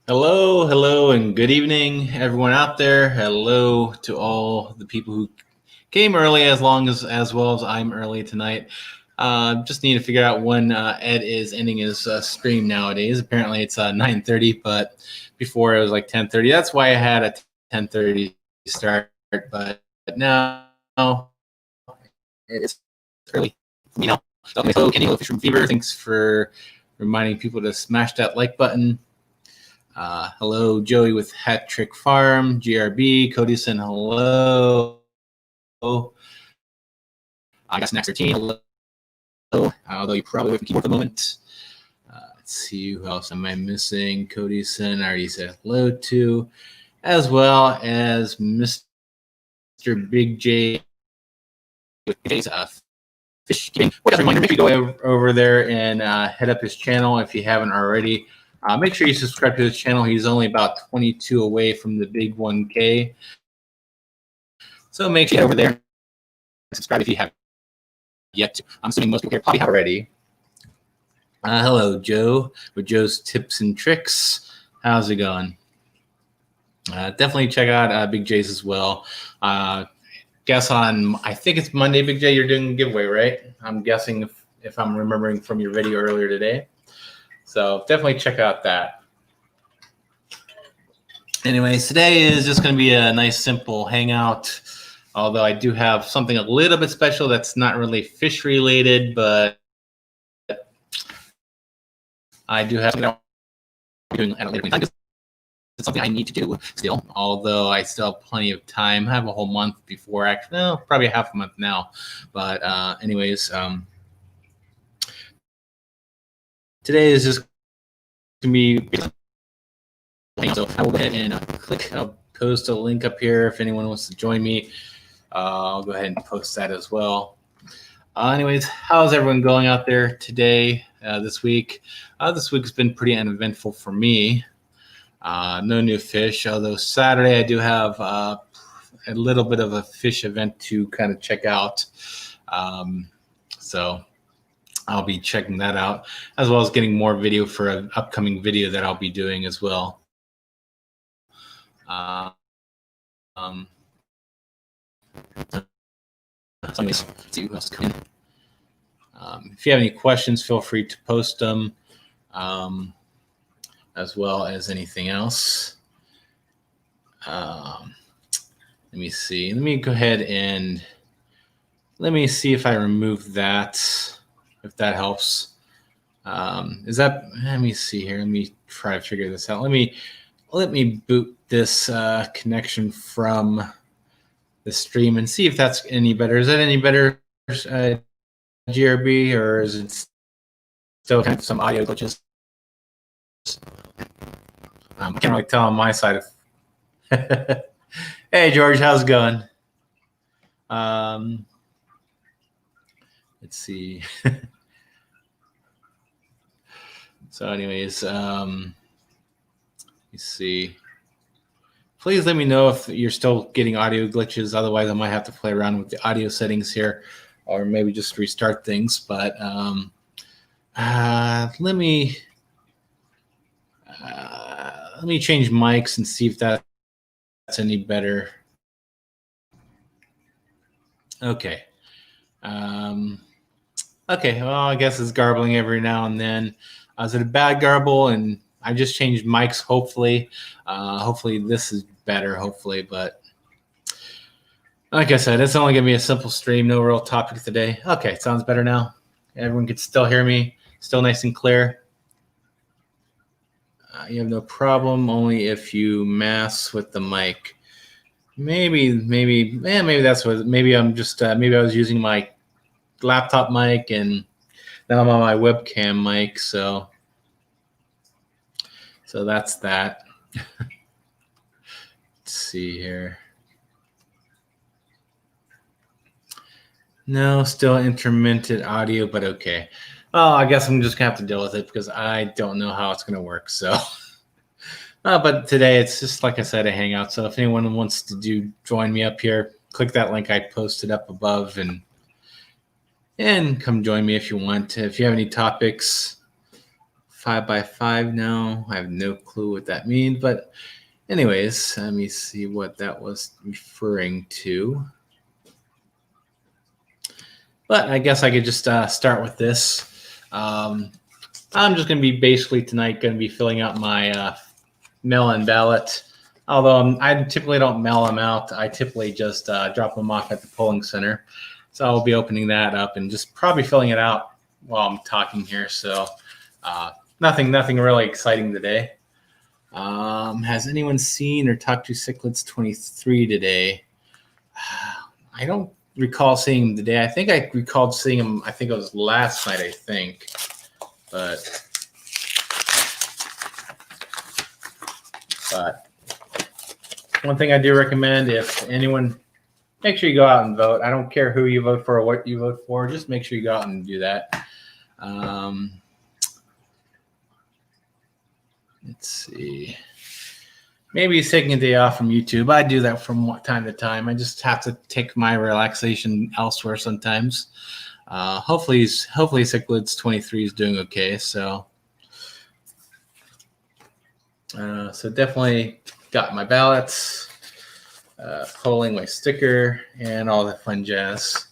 Hello, hello, and good evening, everyone out there. Hello to all the people who came early, as well as I'm early tonight. Just need to figure out when Ed is ending his stream nowadays. Apparently, it's 9:30, but before it was like 10:30. That's why I had a 10:30 start, but now it's early. You know, hello, Kenny, hello, Fish from Fever. Thanks for reminding people to smash that like button. Hello, Joey with Hat Trick Farm, GRB, Cody said hello. I got Snacks 13, hello. Although you probably wouldn't keep at the moment. Let's see, who else am I missing? Cody said, I already said hello to, as well as Mr. Big J with Fish King. What else? Make sure you go over there and head up his channel if you haven't already. Make sure you subscribe to his channel. He's only about 22 away from the big 1K. So make sure you head over there and subscribe if you haven't yet to. I'm assuming most people here probably have already. Hello, Joe, with Joe's Tips and Tricks. How's it going? Definitely check out Big J's as well. Guess on, I think it's Monday, Big J, you're doing a giveaway, right? I'm guessing if I'm remembering from your video earlier today. So definitely check out that. Anyways, today is just going to be a nice, simple hangout. Although I do have something a little bit special that's not really fish related, but I do have something I'm doing at a later time. It's something I need to do still, although I still have plenty of time. I have a whole month before, actually, no, probably half a month now. But anyways, today is just going to be, so I will go ahead and click, I'll post a link up here if anyone wants to join me. I'll go ahead and post that as well. Anyways, how's everyone going out there today, this week? This week's been pretty uneventful for me. No new fish, although Saturday I do have a little bit of a fish event to kind of check out. So I'll be checking that out, as well as getting more video for an upcoming video that I'll be doing as well. So let's see who else is coming. If you have any questions, feel free to post them. as well as anything else. Let me see. Let me go ahead and let me see if I remove that, if that helps. Is that? Let me see here. Let me try to figure this out. Let me boot this connection from the stream and see if that's any better. Is that any better, GRB, or is it still kind of some audio glitches? I can't really tell on my side. Hey, George, how's it going? Let's see. So anyways, let me see. Please let me know if you're still getting audio glitches. Otherwise, I might have to play around with the audio settings here, or maybe just restart things. But let me change mics and see if that's any better. Okay. Okay. Well, I guess it's garbling every now and then. Is it a bad garble? And I just changed mics. Hopefully, hopefully this is better. Hopefully, but like I said, it's only gonna be a simple stream. No real topic today. Okay, sounds better now. Everyone can still hear me. Still nice and clear. You have no problem. Only if you mess with the mic. Maybe that's what. Maybe I'm just. Maybe I was using my laptop mic and now I'm on my webcam mic. So that's that. Let's see here. No, still intermittent audio, but okay. Well, I guess I'm just gonna have to deal with it because I don't know how it's gonna work. So, but today it's just like I said, a hangout. So if anyone wants to join me up here, click that link I posted up above and come join me if you want. If you have any topics, 5x5 now. I have no clue what that means, but anyways, let me see what that was referring to. But I guess I could just start with this. I'm just going to be basically tonight going to be filling out my mail-in ballot. Although I typically don't mail them out. I typically just drop them off at the polling center. So I'll be opening that up and just probably filling it out while I'm talking here. So nothing really exciting today. Has anyone seen or talked to Cichlids 23 today? I don't recall seeing him today. I think I recalled seeing him. I think it was last night. I think, but one thing I do recommend, if anyone, make sure you go out and vote. I don't care who you vote for or what you vote for. Just make sure you go out and do that. Let's see. Maybe he's taking a day off from YouTube. I do that from time to time. I just have to take my relaxation elsewhere sometimes. Hopefully Cichlids 23 is doing okay. So definitely got my ballots, polling my sticker, and all that fun jazz.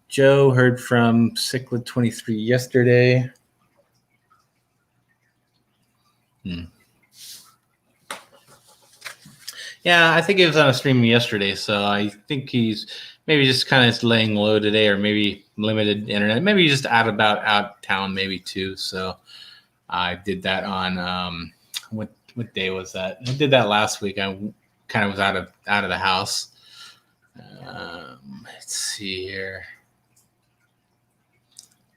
Joe heard from Cichlid 23 yesterday. Yeah, I think he was on a stream yesterday, so I think he's maybe just kind of laying low today, or maybe limited internet. Maybe just out of town, maybe too. So I did that on what day was that? I did that last week. I kind of was out of the house. Let's see here.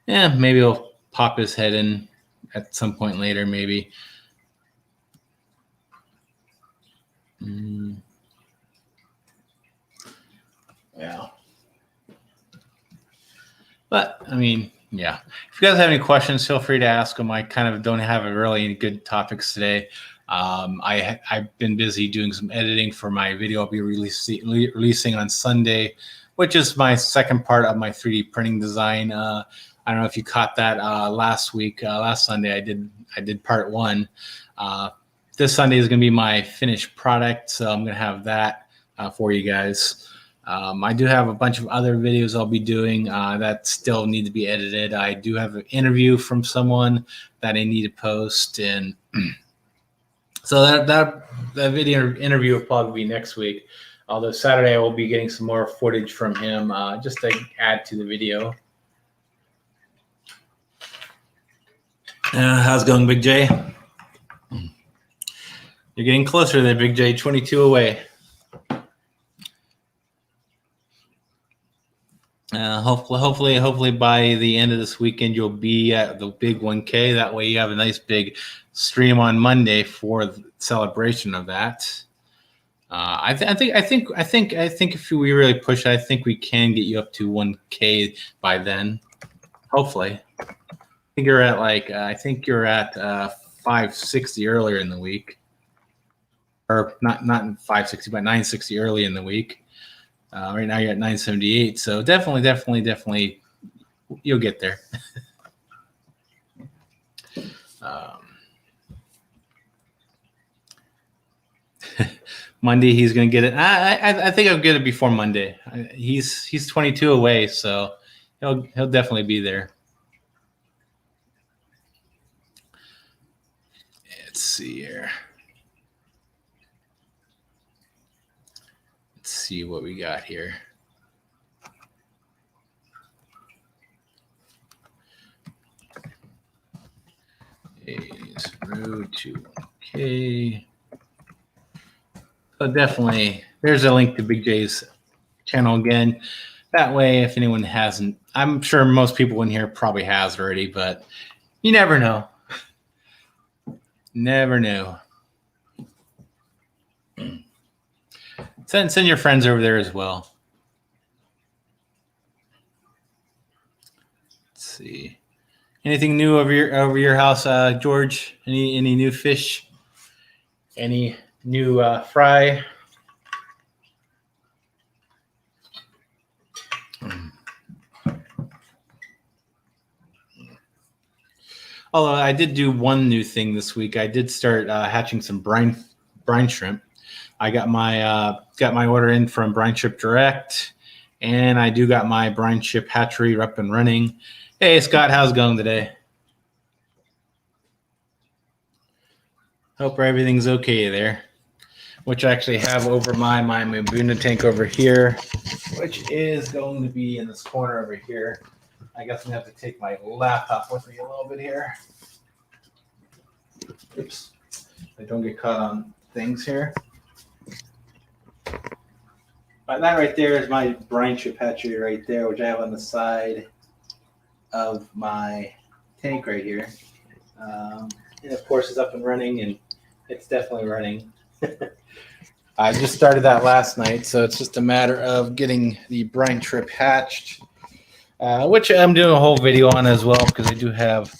Yeah, maybe he'll pop his head in at some point later, maybe. Yeah. But I mean, yeah. If you guys have any questions, feel free to ask them. I kind of don't have a really good topics today. I've been busy doing some editing for my video I'll be releasing on Sunday, which is my second part of my 3D printing design. I don't know if you caught that last week. Last Sunday I did part 1. This Sunday is going to be my finished product, so I'm going to have that for you guys. I do have a bunch of other videos I'll be doing that still need to be edited. I do have an interview from someone that I need to post, and so that video interview will probably be next week. Although Saturday I will be getting some more footage from him just to add to the video. How's it going, Big J? You're getting closer there, Big J. 22 away. Hopefully by the end of this weekend you'll be at the big 1K. That way you have a nice big stream on Monday for the celebration of that. I think if we really push it, I think we can get you up to 1K by then. Hopefully, I think you're at 560 earlier in the week, or not 560, but 960 early in the week. Right now you're at 978, so definitely you'll get there. Monday he's going to get it. I think I'll get it before Monday. He's 22 away, so he'll definitely be there. Let's see here. Let's see what we got here. Is road to 1K. So definitely, there's a link to Big J's channel again. That way, if anyone hasn't, I'm sure most people in here probably has already, but you never know. Never know. Send your friends over there as well. Let's see. Anything new over your house, George? Any new fish? Any new fry? Although I did do one new thing this week. I did start hatching some brine shrimp. I got my order in from Brine Shrimp Direct, and I do got my brine shrimp hatchery up and running. Hey Scott, how's it going today? Hope everything's okay there. Which I actually have over my Mabuna tank over here, which is going to be in this corner over here. I guess I'm going to have to take my laptop with me a little bit here. Oops. I don't get caught on things here. But that right there is my brine shrimp hatchery right there, which I have on the side of my tank right here. And of course it's up and running, and it's definitely running. I just started that last night, so it's just a matter of getting the brine shrimp hatched, which I'm doing a whole video on as well, because I do have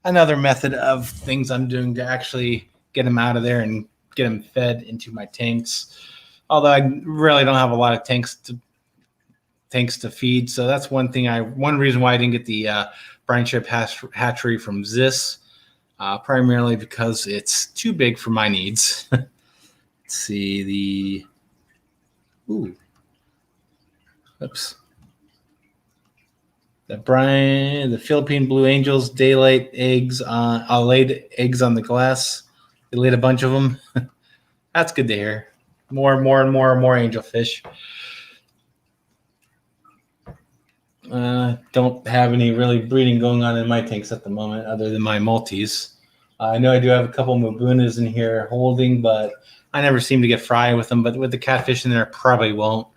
another method of things I'm doing to actually get them out of there and get them fed into my tanks. Although I really don't have a lot of tanks to feed, so that's one reason why I didn't get the brine shrimp hatchery from Zis, primarily because it's too big for my needs. Let's see the Philippine Blue Angels daylight eggs laid eggs on the glass. They laid a bunch of them. That's good to hear. More angelfish. Don't have any really breeding going on in my tanks at the moment, other than my multis. I know I do have a couple Mabunas in here holding, but I never seem to get fry with them. But with the catfish in there, I probably won't.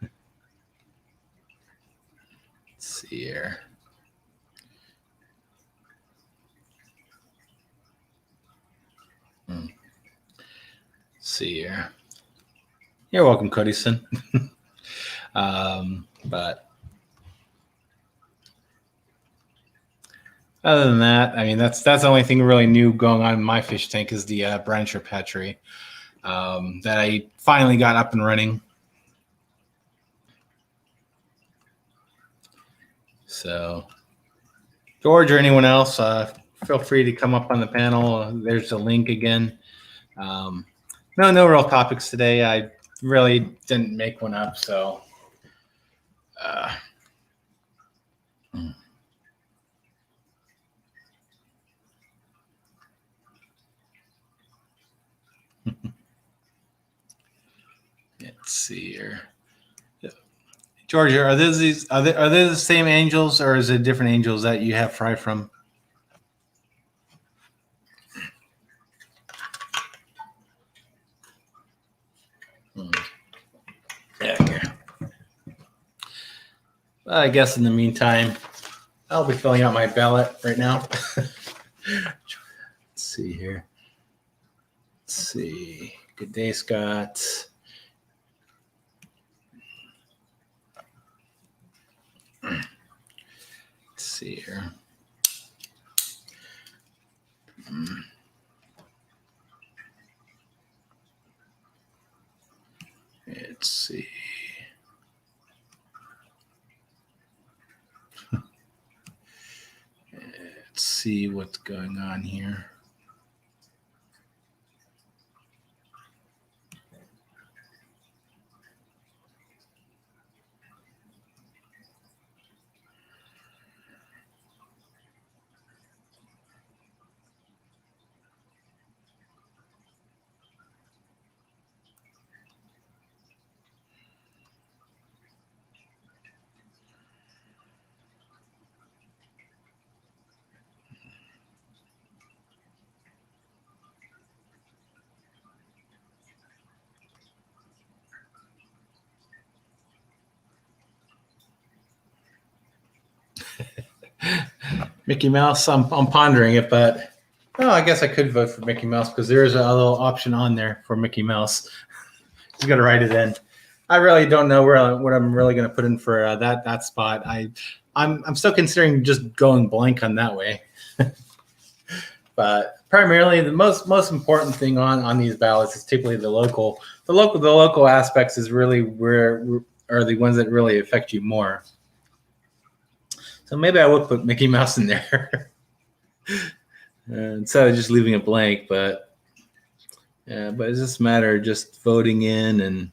Let's see here. See here. You're welcome, Codyson. But other than that, I mean, that's the only thing really new going on in my fish tank is the brine shrimp hatchery that I finally got up and running. So, George or anyone else, feel free to come up on the panel. There's a link again. No real topics today. I really didn't make one up. So, let's see here. Georgia, are they the same angels, or is it different angels that you have Fry from? Yeah. Well, I guess in the meantime, I'll be filling out my ballot right now. Let's see here. Let's see. Good day, Scott. Let's see here. Let's see. Let's see what's going on here. Mickey Mouse, I'm pondering it, but I guess I could vote for Mickey Mouse because there is a little option on there for Mickey Mouse. Just got to write it in. I really don't know what I'm really going to put in for that spot. I'm still considering just going blank on that way. But primarily, the most important thing on these ballots is typically the local aspects is really where are the ones that really affect you more. So maybe I would put Mickey Mouse in there instead of just leaving it blank. But it's just a matter of just voting in, and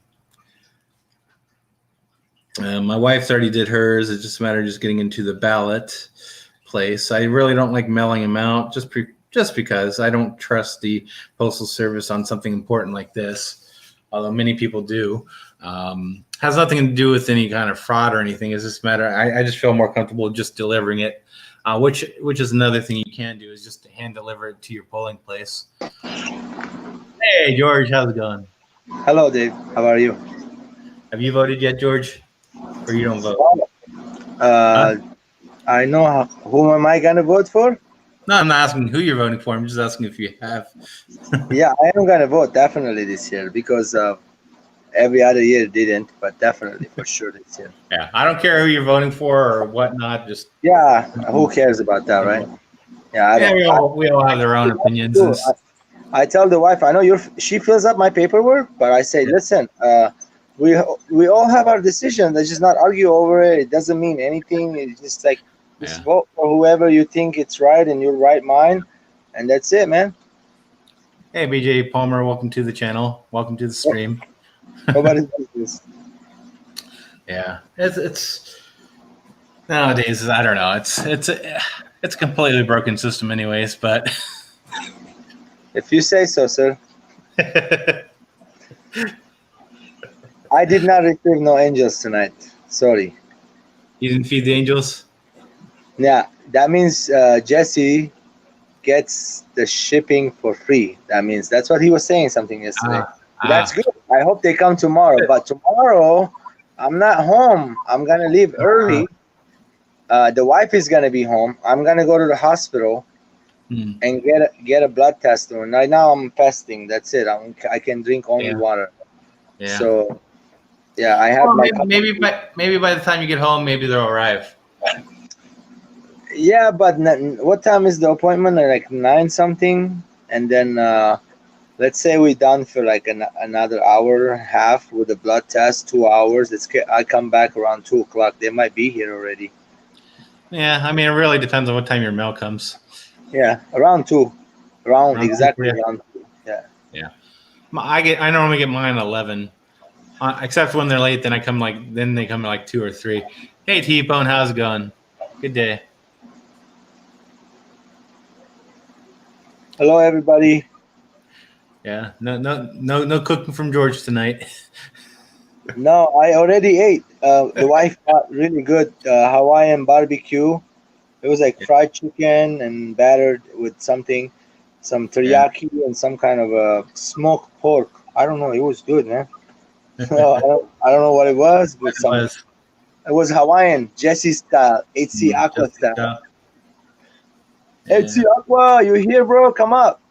my wife's already did hers. It's just a matter of just getting into the ballot place. I really don't like mailing them out just because I don't trust the Postal Service on something important like this, although many people do. Has nothing to do with any kind of fraud or anything. It's just a matter. I just feel more comfortable just delivering it, which is another thing you can do is just hand deliver it to your polling place. Hey, George, how's it going? Hello, Dave. How are you? Have you voted yet, George? Or you don't vote? I know whom am I gonna vote for? No, I'm not asking who you're voting for. I'm just asking if you have. Yeah, I am gonna vote definitely this year because every other year didn't, but definitely for sure this year. Yeah, I don't care who you're voting for or whatnot. Just who cares about that, right? Yeah, we all have their own opinions. I tell the wife, I know she fills up my paperwork, but I say, listen, we all have our decision. Let's just not argue over it. It doesn't mean anything. It's just like just vote for whoever you think it's right in your right mind, and that's it, man. Hey, BJ Palmer, welcome to the channel. Welcome to the stream. Nobody does this. Yeah, it's nowadays. I don't know. It's a completely broken system, anyways. But if you say so, sir. I did not receive no angels tonight. Sorry. You didn't feed the angels? Yeah, that means Jesse gets the shipping for free. That means that's what he was saying something yesterday. That's good. I hope they come tomorrow. But tomorrow, I'm not home. I'm going to leave early. The wife is going to be home. I'm going to go to the hospital and get a blood test done. Right now, I'm fasting. That's it. I can drink only water. Yeah. So, yeah, I have maybe by the time you get home, maybe they'll arrive. Yeah, but what time is the appointment? Like 9 something, and then let's say we're done for like another hour and a half with the blood test, 2 hours. I come back around 2 o'clock. They might be here already. Yeah, I mean, it really depends on what time your mail comes. Yeah, around 2. Around exactly 2. Yeah. Yeah. I normally get mine at 11. Except when they're late, then they come like 2 or 3. Hey T-Bone, how's it going? Good day. Hello, everybody. Yeah, no cooking from George tonight. No, I already ate. The wife got really good Hawaiian barbecue. It was like fried chicken and battered with some teriyaki and some kind of smoked pork. I don't know. It was good, man. I don't know what it was, but it was Hawaiian, Jesse style, HC Aqua style. HC Aqua, you here, bro? Come up.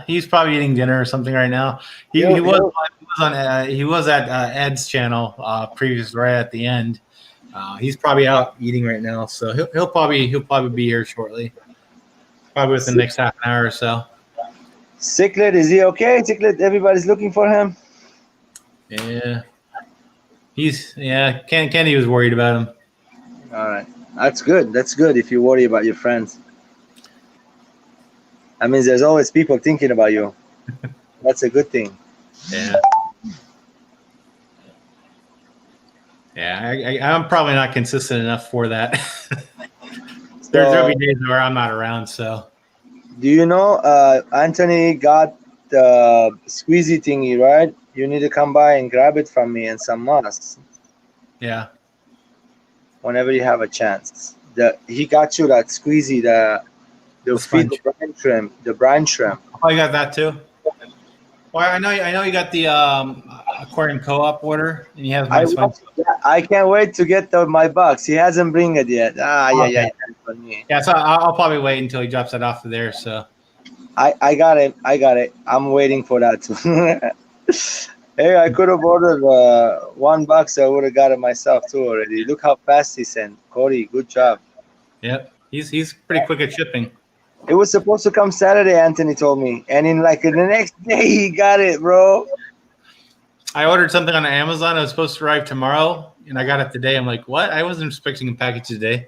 He's probably eating dinner or something right now. He was at Ed's channel right at the end. He's probably out eating right now, so he'll probably be here shortly, probably within the next half an hour or so. Ciclet, is he okay? Ciclet, everybody's looking for him. Yeah, Kenny was worried about him. All right, that's good. That's good if you worry about your friends. That means there's always people thinking about you. That's a good thing. Yeah. Yeah, I'm probably not consistent enough for that. There'll be days where I'm not around. So, do you know Anthony got the squeezy thingy, right? You need to come by and grab it from me and some masks. Yeah. Whenever you have a chance, he got you that squeezy, the brine shrimp. Oh, you got that too. Well, I know you got the Aquarium co-op order, and you have my I can't wait to get my box. He hasn't bring it yet. Yeah. Yeah, so I'll probably wait until he drops that off of there. So I got it. I'm waiting for that too. Hey, I could have ordered $1. I would have got it myself too already. Look how fast he sent. Cody, good job. Yep, he's pretty quick at shipping. It was supposed to come Saturday, Anthony told me. And in the next day, he got it, bro. I ordered something on Amazon. It was supposed to arrive tomorrow, and I got it today. I'm like, what? I wasn't expecting a package today.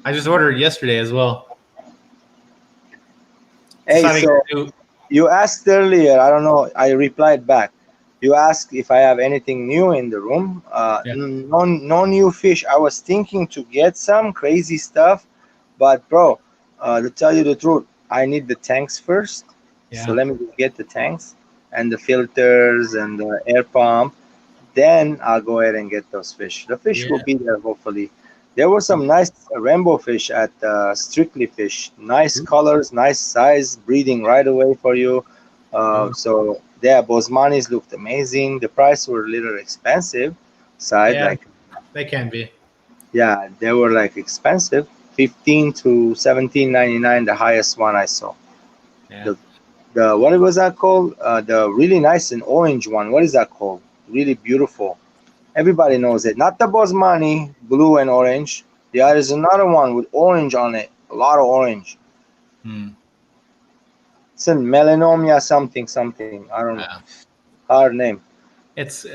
I just ordered it yesterday as well. Hey, so you asked earlier. I don't know. I replied back. You asked if I have anything new in the room. No new fish. I was thinking to get some crazy stuff, but bro, to tell you the truth, I need the tanks first. Yeah. So let me get the tanks and the filters and the air pump. Then I'll go ahead and get those fish. The fish will be there hopefully. There were some nice rainbow fish at Strictly Fish. Nice colors, nice size, breeding right away for you. So yeah, Bosmanis looked amazing. The price were a little expensive. They can be. Yeah, they were expensive. $15 to $17.99, the highest one I saw. Yeah. The what was that called? The really nice and orange one. What is that called? Really beautiful. Everybody knows it. Not the Bosmani, blue and orange. There is another one with orange on it. A lot of orange. It's a melanomia something. I don't know. Hard name. It's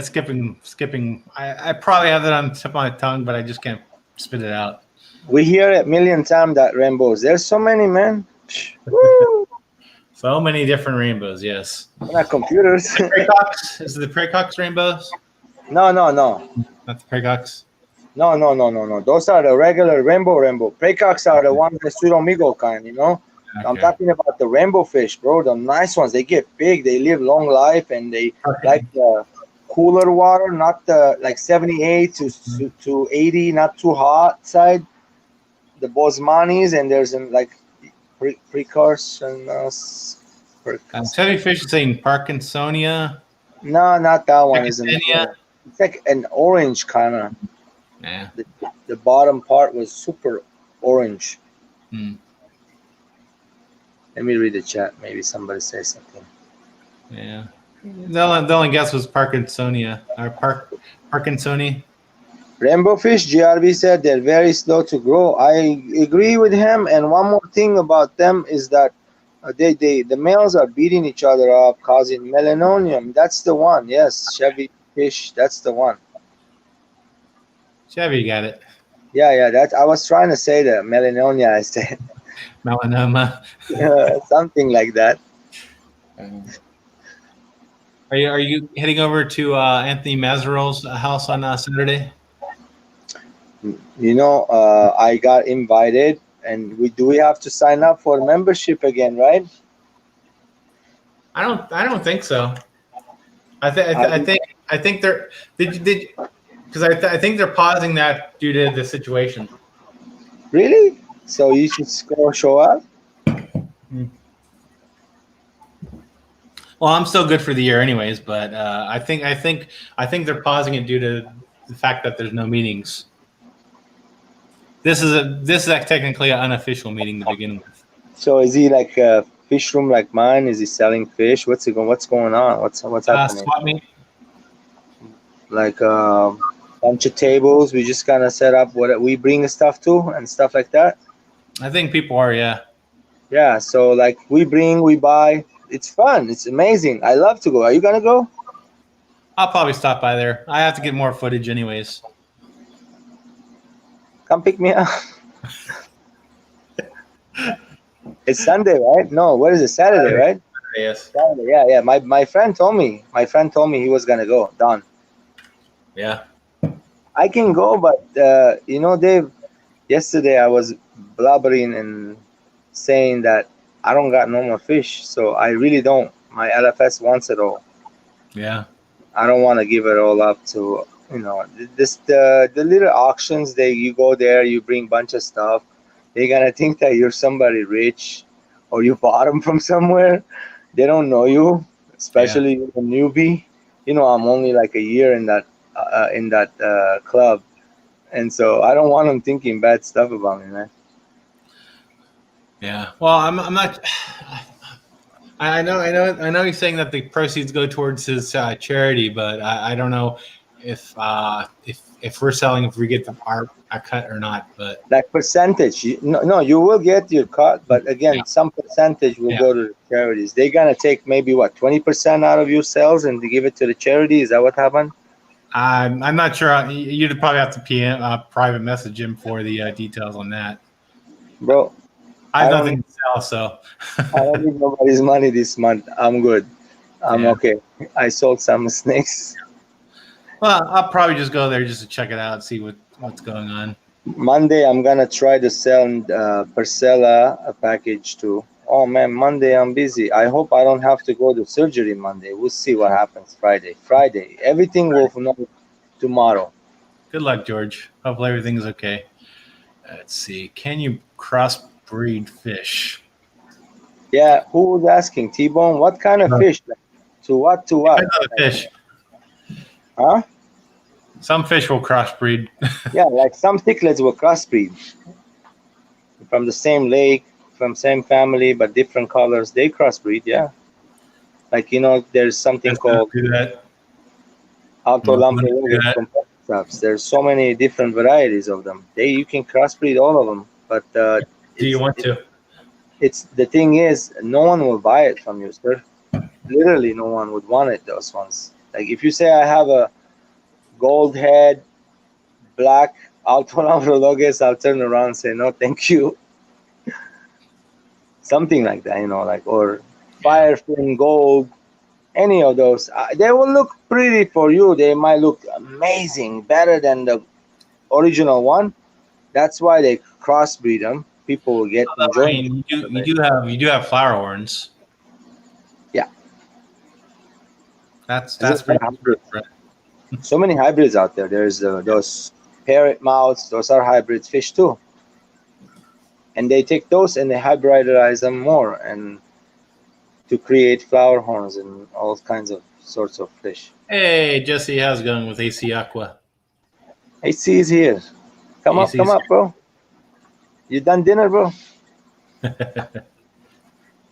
skipping. I probably have that on the tip of my tongue, but I just can't spit it out. We hear it a million times that rainbows. There's so many, man. Woo! So many different rainbows. Yes. We're not computers. Is it the Precox rainbows? No. Not the Precox. No. Those are the regular rainbow. Precox are the ones the sweet amigo kind, you know. Okay. I'm talking about the rainbow fish, bro. The nice ones. They get big. They live long life, and they like the cooler water, not the 78 to 80, not too hot side. The Bosmanis, and there's precursors. Heavy fish is saying Parkinsonia. No, not that one. It's like an orange kind of. Yeah. The bottom part was super orange. Let me read the chat. Maybe somebody says something. Yeah. The only guess was Parkinsonia or Parkinsoni. Rainbow fish, GRB said they're very slow to grow. I agree with him. And one more thing about them is that the males are beating each other up, causing melanonium. That's the one. Yes, Chevy fish. That's the one. Chevy got it. Yeah. That I was trying to say the melanoma. I said melanoma. Something like that. Are you heading over to Anthony Mazzarell's house on Saturday? You know, I got invited, and we have to sign up for membership again, right? I don't think so. I think they're did because I think they're pausing that due to the situation. Really? So you should go show up. Well, I'm still good for the year, anyways. But I think they're pausing it due to the fact that there's no meetings. This is technically an unofficial meeting to begin with. So is he like a fish room like mine? Is he selling fish? What's going on? What's happening? Swap meet. Like bunch of tables. We just kind of set up what we bring stuff to and stuff like that. I think people are, yeah. Yeah. So like we bring, we buy. It's fun. It's amazing. I love to go. Are you gonna go? I'll probably stop by there. I have to get more footage, anyways. Come pick me up. It's Sunday, right? No, what is it? Saturday, right? Yes. Saturday. Yeah, yeah. My friend told me. My friend told me he was gonna go. Don. Yeah. I can go, but you know, Dave. Yesterday I was blubbering and saying that I don't got no more fish, so I really don't. My LFS wants it all. Yeah. I don't want to give it all up to the little auctions. You go there, you bring bunch of stuff. They're gonna think that you're somebody rich, or you bought them from somewhere. They don't know you, especially you're a newbie. You know, I'm only like a year in that club, and so I don't want them thinking bad stuff about me, man. Yeah. Well, I'm not. I know. He's saying that the proceeds go towards his charity, but I don't know if we're selling, if we get our cut or not. But Like percentage, no, you will get your cut, but again, Yeah. some percentage will go to the charities. They're gonna take maybe 20% out of your sales and give it to the charity. Is that what happened? I'm not sure. You'd probably have to private message him for the details on that. Bro, I have I don't nothing to sell, so I don't need nobody's money this month. I'm good. I'm Yeah. okay. I sold some snakes. well, I'll probably just go there just to check it out, see what's going on. Monday, I'm gonna try to sell Parcella a package too. Oh man, Monday I'm busy. I hope I don't have to go to surgery Monday. We'll see what happens Friday. Everything will know tomorrow. Good luck, George. Hopefully everything's okay. Let's see. Can you crossbreed fish? Yeah, who was asking? T-Bone, what kind of fish? To what? Depends on the fish. Huh? Some fish will crossbreed. Yeah, like some cichlids will crossbreed from the same lake, from same family, but different colors. They crossbreed, yeah. Like there's something called do that. Alto No, Lamprey do that. traps. There's so many different varieties of them. You can crossbreed all of them, but Do you want to? it's the thing is, no one will buy it from you, sir. Literally, no one would want it. Those ones. Like if you say I have a gold head, black Alto Lamprologus, I'll turn around and say no, thank you. Something like that, like or firefin gold. Any of those, they will look pretty for you. They might look amazing, better than the original one. That's why they crossbreed them. People will get I enjoying. mean, you do have flower horns. Yeah. That's There's pretty hybrids. good. So many hybrids out there. There's those parrot mouths. Those are hybrid fish too. And they take those and they hybridize them more and to create flower horns and all kinds of sorts of fish. Hey, Jesse, how's it going with AC Aqua? AC is here. Come up, bro. You done dinner, bro?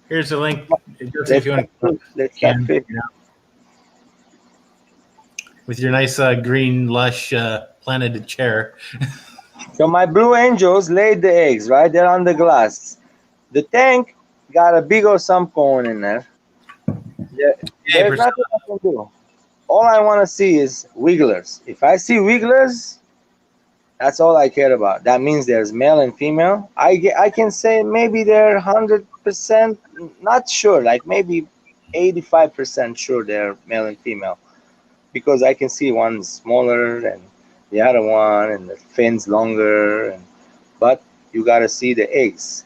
Here's the link. Jesse, if you want to let's start fish. With your nice green, lush, planted chair. So my blue angels laid the eggs, right? They're on the glass. The tank got a big old sump going in there. There's nothing I can do. All I want to see is wigglers. If I see wigglers, that's all I care about. That means there's male and female. I can say maybe they're 100%, not sure, like maybe 85% sure they're male and female because I can see one's smaller and the other one, and the fins longer. But you gotta see the eggs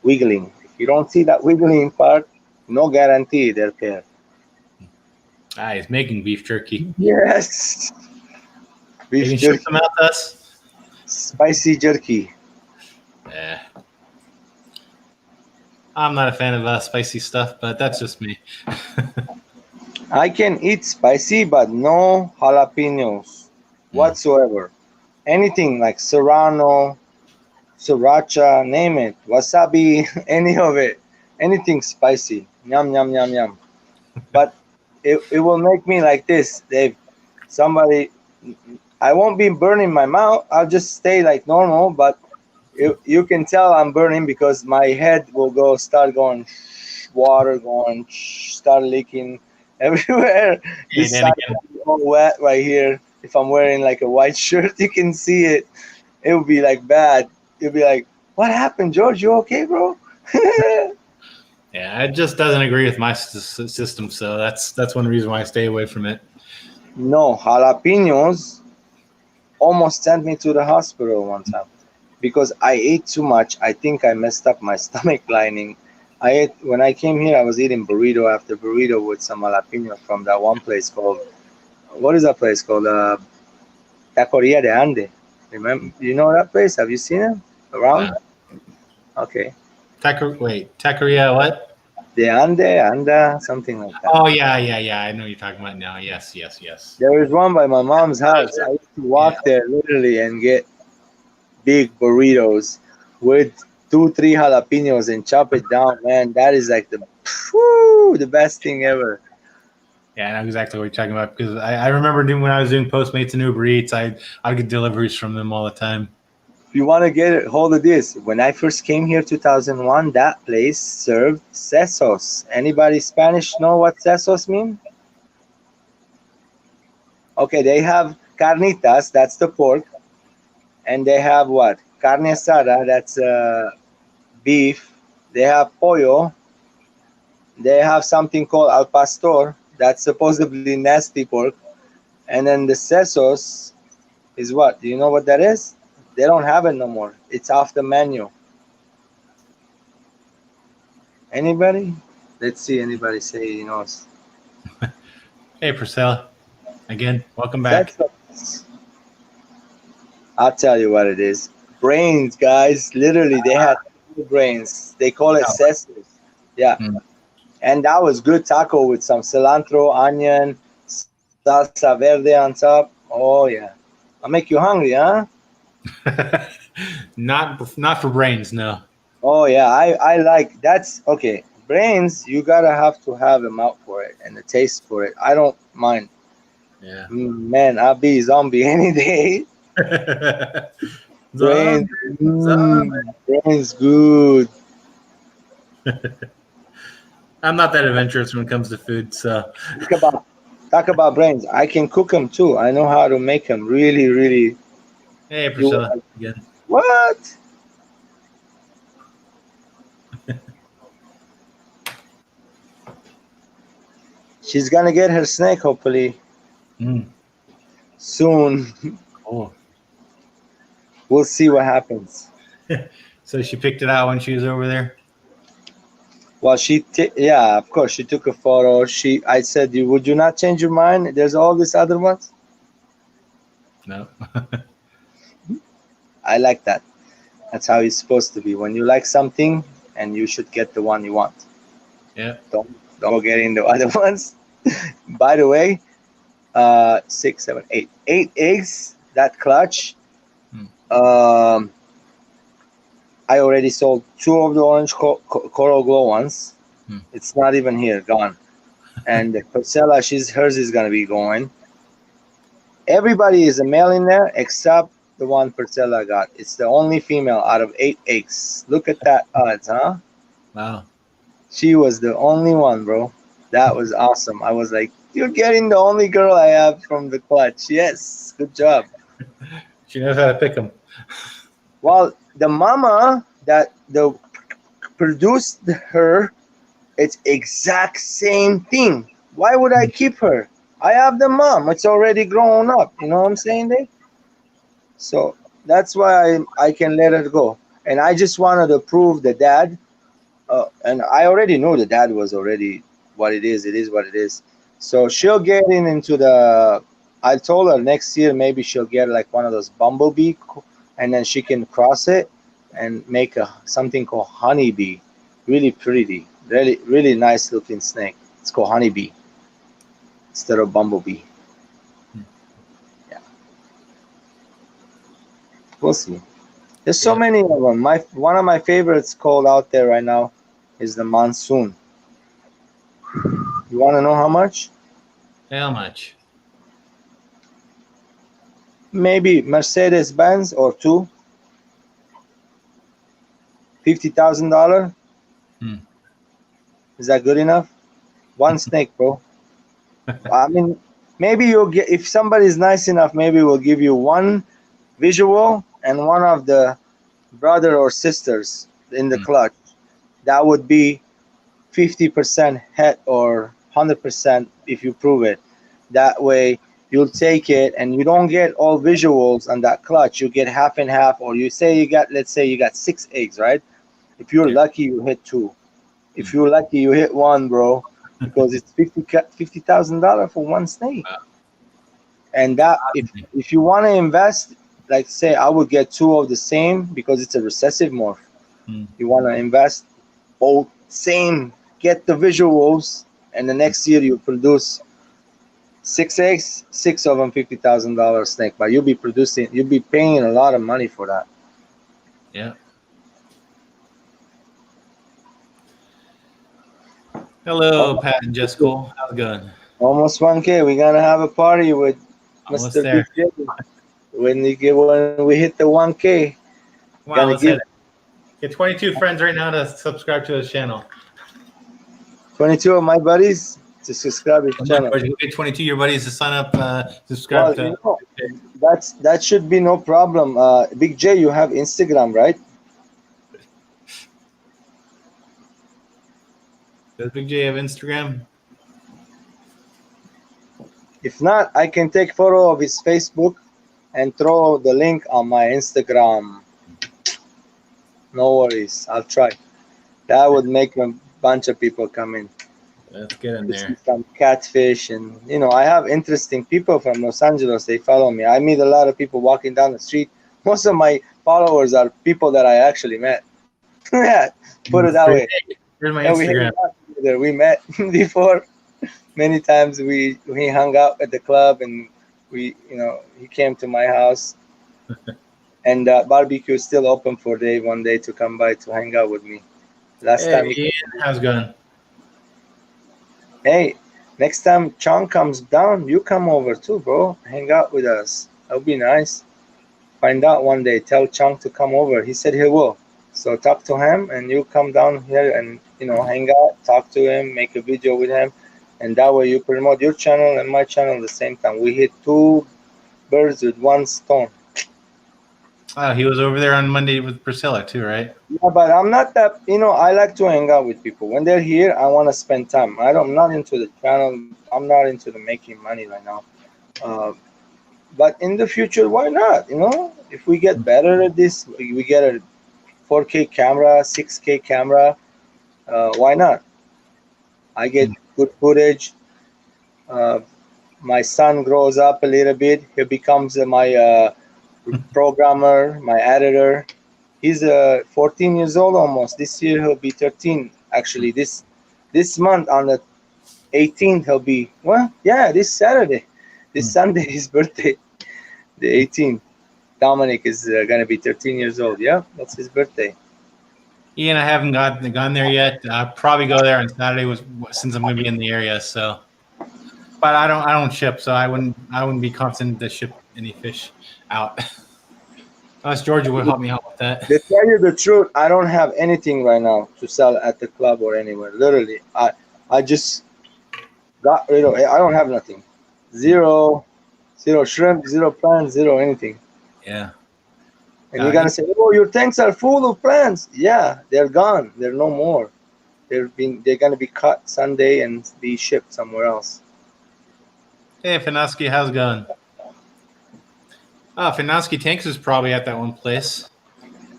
wiggling. If you don't see that wiggling part, no guarantee they're paired. He's making beef jerky. Yes. You can ship them out to us. Spicy jerky. Yeah. I'm not a fan of spicy stuff, but that's just me. I can eat spicy, but no jalapenos whatsoever. Anything like serrano, sriracha, name it, wasabi, any of it, anything spicy. Yum, yum, yum, yum. But it will make me like this, Dave. I won't be burning my mouth. I'll just stay like normal, but you can tell I'm burning because my head will start going, water going, start leaking everywhere. This side will be all wet right here. If I'm wearing like a white shirt, you can see it. It will be like bad. You'll be like, what happened, George? You okay, bro? Yeah, it just doesn't agree with my system, so that's one reason why I stay away from it. No, jalapenos almost sent me to the hospital one time because I ate too much. I think I messed up my stomach lining. When I came here, I was eating burrito after burrito with some jalapeno from that one place called, what is that place called? Taqueria de Ande. Remember? You know that place? Have you seen it around? Okay. Taqueria what? De Anda, something like that. Oh, yeah. I know what you're talking about now. Yes. There is one by my mom's house. I used to walk there literally and get big burritos with 2-3 jalapenos and chop it down. Man, that is like the best thing ever. Yeah, I know exactly what you're talking about because I remember when I was doing Postmates and Uber Eats, I'd get deliveries from them all the time. If you want to get hold of this, when I first came here 2001, that place served sesos. Anybody Spanish know what sesos mean? Okay, they have carnitas, that's the pork, and they have what? Carne asada, that's beef. They have pollo. They have something called al pastor, that's supposedly nasty pork. And then the sesos is what? Do you know what that is? They don't have it no more. It's off the menu. Anybody? Let's see anybody say he knows. Hey, Priscilla. Again, welcome back. I'll tell you what it is. Brains, guys. Literally, they had brains. They call it sesos. Yeah. And that was good taco with some cilantro, onion, salsa verde on top. Oh, yeah. I'll make you hungry, huh? Not for brains, no. Oh yeah, I like that's okay. Brains, you gotta have to have a mouth for it and a taste for it. I don't mind. Yeah. Man, I'll be zombie any day. Brains, brains good. I'm not that adventurous when it comes to food, so talk about brains. I can cook them too. I know how to make them really, really. Hey, Priscilla. Again. What? She's gonna get her snake hopefully soon. Oh. We'll see what happens. So she picked it out when she was over there? Well, yeah, of course, she took a photo. I said, would you not change your mind? There's all these other ones. No. I like that. That's how it's supposed to be. When you like something, and you should get the one you want. Yeah. Don't go get into other ones. By the way, 6, 7, 8. 8 eggs, that clutch. I already sold 2 of the orange coral glow ones. It's not even here, gone. And the Priscilla, hers is gonna be going. Everybody is a male in there except the one Priscilla got. It's the only female out of 8 eggs. Look at that odds, huh? Wow. She was the only one, bro. That was awesome. I was like, you're getting the only girl I have from the clutch. Yes, good job. She knows how to pick them. Well, the mama that produced her It's exact same thing. Why would I keep her? I have the mom. It's already grown up. You know what I'm saying, Dave? So that's why I can let it go. And I just wanted to prove the dad. And I already know the dad was already what it is. It is what it is. So she'll get into the. I told her next year maybe she'll get like one of those bumblebee, and then she can cross it and make something called honeybee. Really pretty, really nice looking snake. It's called honeybee instead of bumblebee. Yeah, we'll see. There's so many of them. One of my favorites called out there right now is the monsoon. You want to know how much? How much? Maybe Mercedes Benz or two. $50,000. Is that good enough? One snake, bro. I mean, maybe you'll get, if somebody's nice enough, maybe we'll give you one visual and one of the brother or sisters in the clutch. That would be 50% head or 100% if you prove it. That way you'll take it and you don't get all visuals on that clutch. You get half and half, or you say you got, let's say you got 6 eggs, right? If you're lucky, you hit 2. If you're lucky, you hit 1, bro, because it's $50,000 for one snake. Wow. And that if you want to invest, like say I would get 2 of the same because it's a recessive morph. You want to invest both same, get the visuals, and the next year you produce 6 eggs, 6 of them $50,000 snake. But you'll be paying a lot of money for that. Yeah. Hello, Pat and Jessica. How's it going? Almost 1K. We're gonna have a party with Almost Mr. there. Big J. When we hit the 1K. Wow, let's hit it. Get 22 friends right now to subscribe to his channel. 22 of my buddies to subscribe to his channel. Get 22 of your buddies to sign up, subscribe to. That should be no problem. Big J, you have Instagram, right? Does Big J have Instagram? If not, I can take photo of his Facebook and throw the link on my Instagram. No worries, I'll try. That would make a bunch of people come in. Let's get in there. Some catfish, and I have interesting people from Los Angeles. They follow me. I meet a lot of people walking down the street. Most of my followers are people that I actually met. Yeah, put it that way. Here's my Instagram. We met before. Many times we hung out at the club, and he came to my house. And barbecue is still open for Dave one day to come by to hang out with me. Last time. Ian, how's it going? Hey, next time Chong comes down, you come over too, bro. Hang out with us. That'll be nice. Find out one day. Tell Chong to come over. He said he will. So talk to him, and you come down here and hang out, talk to him, make a video with him, and that way you promote your channel and my channel at the same time. We hit 2 birds with 1 stone. Oh, he was over there on Monday with Priscilla too, right? Yeah, but I'm not that. I like to hang out with people. When they're here, I want to spend time. I'm not into the channel. I'm not into the making money right now. But in the future, why not? If we get better at this, we get a 4K camera, 6K camera. Why not? I get good footage. My son grows up a little bit. He becomes my programmer, my editor. He's 14 years old almost. This year he'll be 13. Actually, this month on the 18th he'll be. This Saturday, this Sunday, his birthday, the 18th. Dominic is gonna be 13 years old. Yeah, that's his birthday. Ian, I haven't gone there yet. I'll probably go there on Saturday since I'm gonna be in the area. So, but I don't ship, so I wouldn't be confident to ship any fish out. Unless Georgia would help me out with that. To tell you the truth, I don't have anything right now to sell at the club or anywhere. Literally, I just got rid of it. I don't have nothing. Zero shrimp, 0 plants, 0 anything. Yeah. And you're gonna say, "Oh, your tanks are full of plants." Yeah, they're gone. They're no more. They're going to be cut Sunday and be shipped somewhere else. Hey, Finansky, how's it going? Oh, Finansky Tanks is probably at that one place.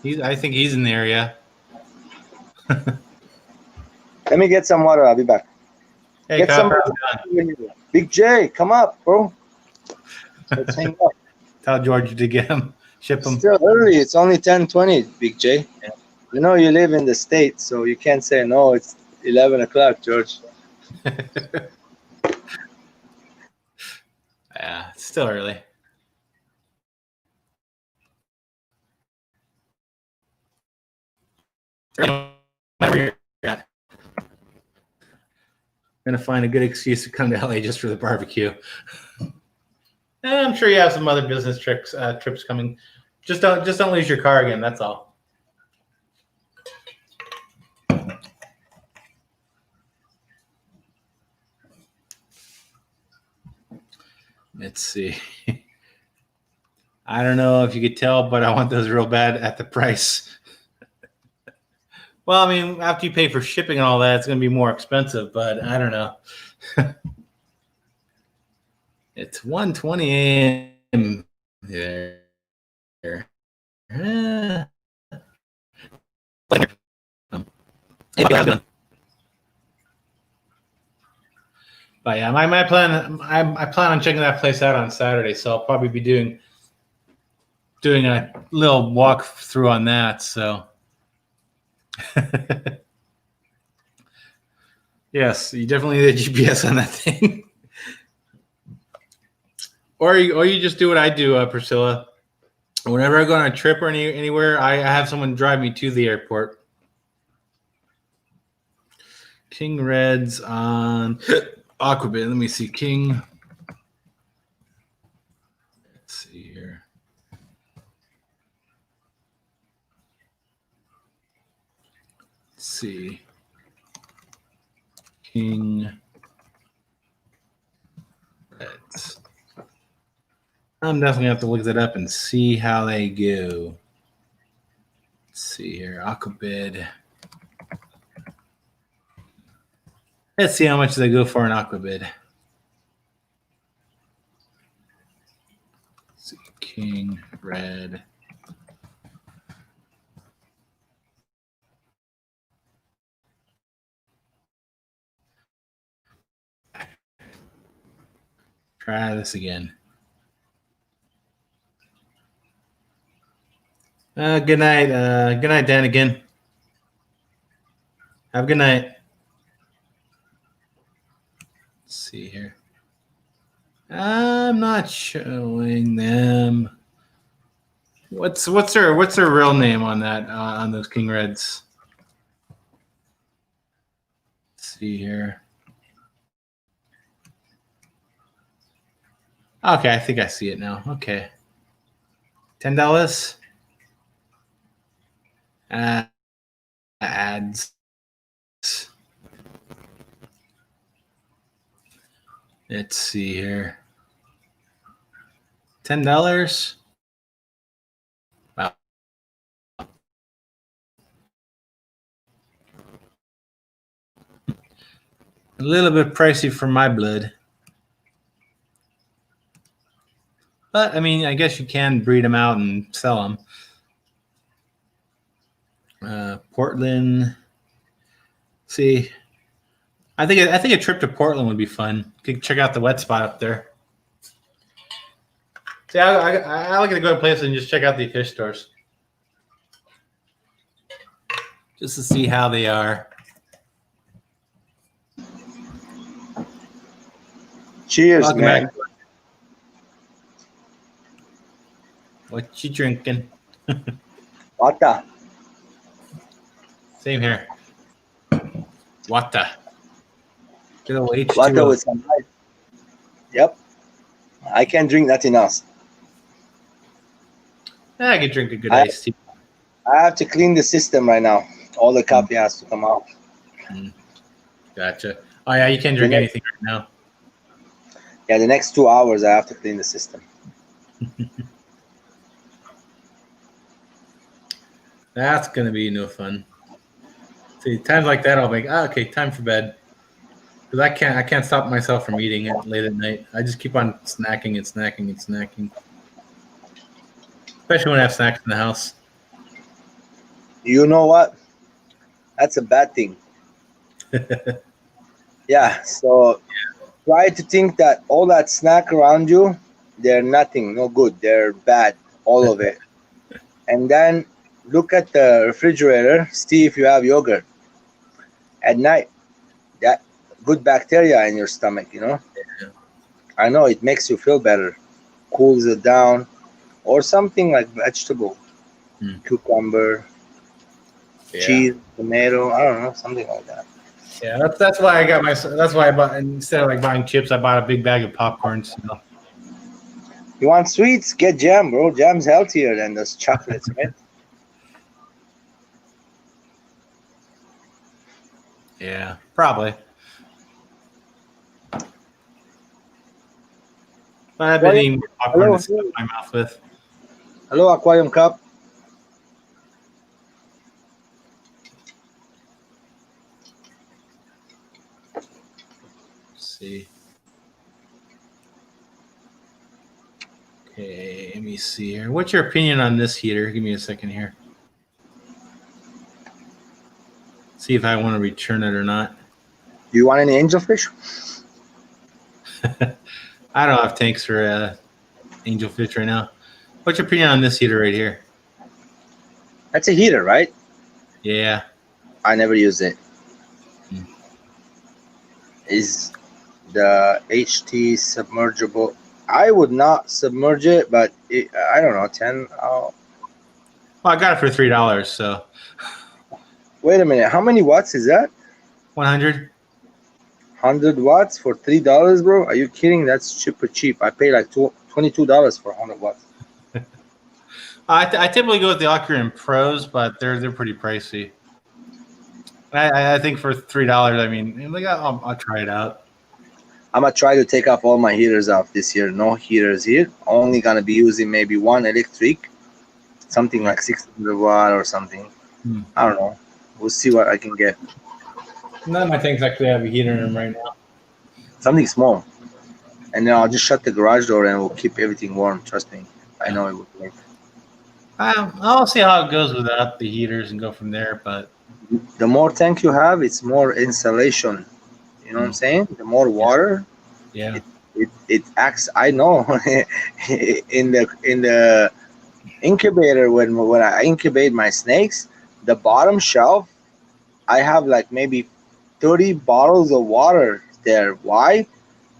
I think he's in the area. Let me get some water. I'll be back. Hey, Get some. Big J, come up, bro. Let's hang up. Tell George to get him, ship him. Still early. It's only 10:20, Big J. Yeah. You know you live in the States, so you can't say no. It's 11 o'clock, George. Yeah, it's still early. I'm gonna find a good excuse to come to LA just for the barbecue. I'm sure you have some other business trips coming. Just don't lose your car again. That's all. Let's see. I don't know if you could tell, but I want those real bad at the price. Well, I mean, after you pay for shipping and all that, it's going to be more expensive, but I don't know. It's 1:20 a.m. there. But yeah, my plan. I plan on checking that place out on Saturday, so I'll probably be doing a little walk through on that. So, yes, you definitely need a GPS on that thing, or you just do what I do, Priscilla. Whenever I go on a trip or anywhere, I have someone drive me to the airport. King Reds on Aquabit. Let me see. King. Let's see here. Let's see. King Reds. I'm definitely going to have to look that up and see how they go. Let's see here. Aquabid. Let's see how much they go for an Aquabid. Let's see. King Red. Try this again. Good night. Good night, Dan, again. Have a good night. Let's see here. I'm not showing them. What's their real name on that on those King Reds? Let's see here. Okay, I think I see it now. Okay. $10. Ads. Let's see here. $10. Wow. A little bit pricey for my blood. But I mean, I guess you can breed them out and sell them. Portland. See, I think a trip to Portland would be fun. You could check out the wet spot up there. See, I like to go to places and just check out the fish stores, just to see how they are. Cheers, Welcome man. back. What you drinking? Water. Same here. Water. Good old H2O. Water with some ice. Yep. I can't drink nothing else. I could drink a good iced tea. I have to clean the system right now. All the coffee has to come out. Gotcha. Oh yeah, you can't drink anything right now. Yeah, the next 2 hours I have to clean the system. That's gonna be no fun. See, times like that, I'll make okay, time for bed. Because I can't stop myself from eating it late at night. I just keep on snacking and snacking and snacking. Especially when I have snacks in the house. You know what? That's a bad thing. Yeah. So try to think that all that snack around you, they're nothing, no good. They're bad, all of it. And then look at the refrigerator. See if you have yogurt at night. That good bacteria in your stomach. I know it makes you feel better, cools it down, or something like vegetable, cucumber, cheese, tomato. I don't know, something like that. Yeah, that's why I got That's why I bought, instead of like buying chips, I bought a big bag of popcorn. So. You want sweets? Get jam, bro. Jam's healthier than those chocolates, right? Yeah, probably. But I've been eating popcorn to stuff my mouth with. Hello, Aquarium Cup. Let's see. Okay, let me see here. What's your opinion on this heater? Give me a second here. See if I want to return it or not. Do you want any angelfish? I don't have tanks for angelfish right now. What's your opinion on this heater right here? That's a heater, right? Yeah. I never use it. Is the HT submergible? I would not submerge it, but I don't know, 10. Well, I got it for $3, so. Wait a minute. How many watts is that? 100. 100 watts for $3, bro? Are you kidding? That's super cheap. I pay like $22 for 100 watts. I typically go with the Aquarium Pros, but they're pretty pricey. I think for $3, I mean, like I'll try it out. I'm gonna try to take off all my heaters off this year. No heaters here. Only gonna be using maybe one electric, something like 600 watt or something. I don't know. We'll see what I can get. None of my tanks actually have a heater in them right now. Something small, and then I'll just shut the garage door and we'll keep everything warm. Trust me, I know it will work. I'll see how it goes without the heaters and go from there. But the more tank you have, it's more insulation. You know what I'm saying? The more water, it acts. I know in the incubator when I incubate my snakes, the bottom shelf, I have like maybe 30 bottles of water there. Why?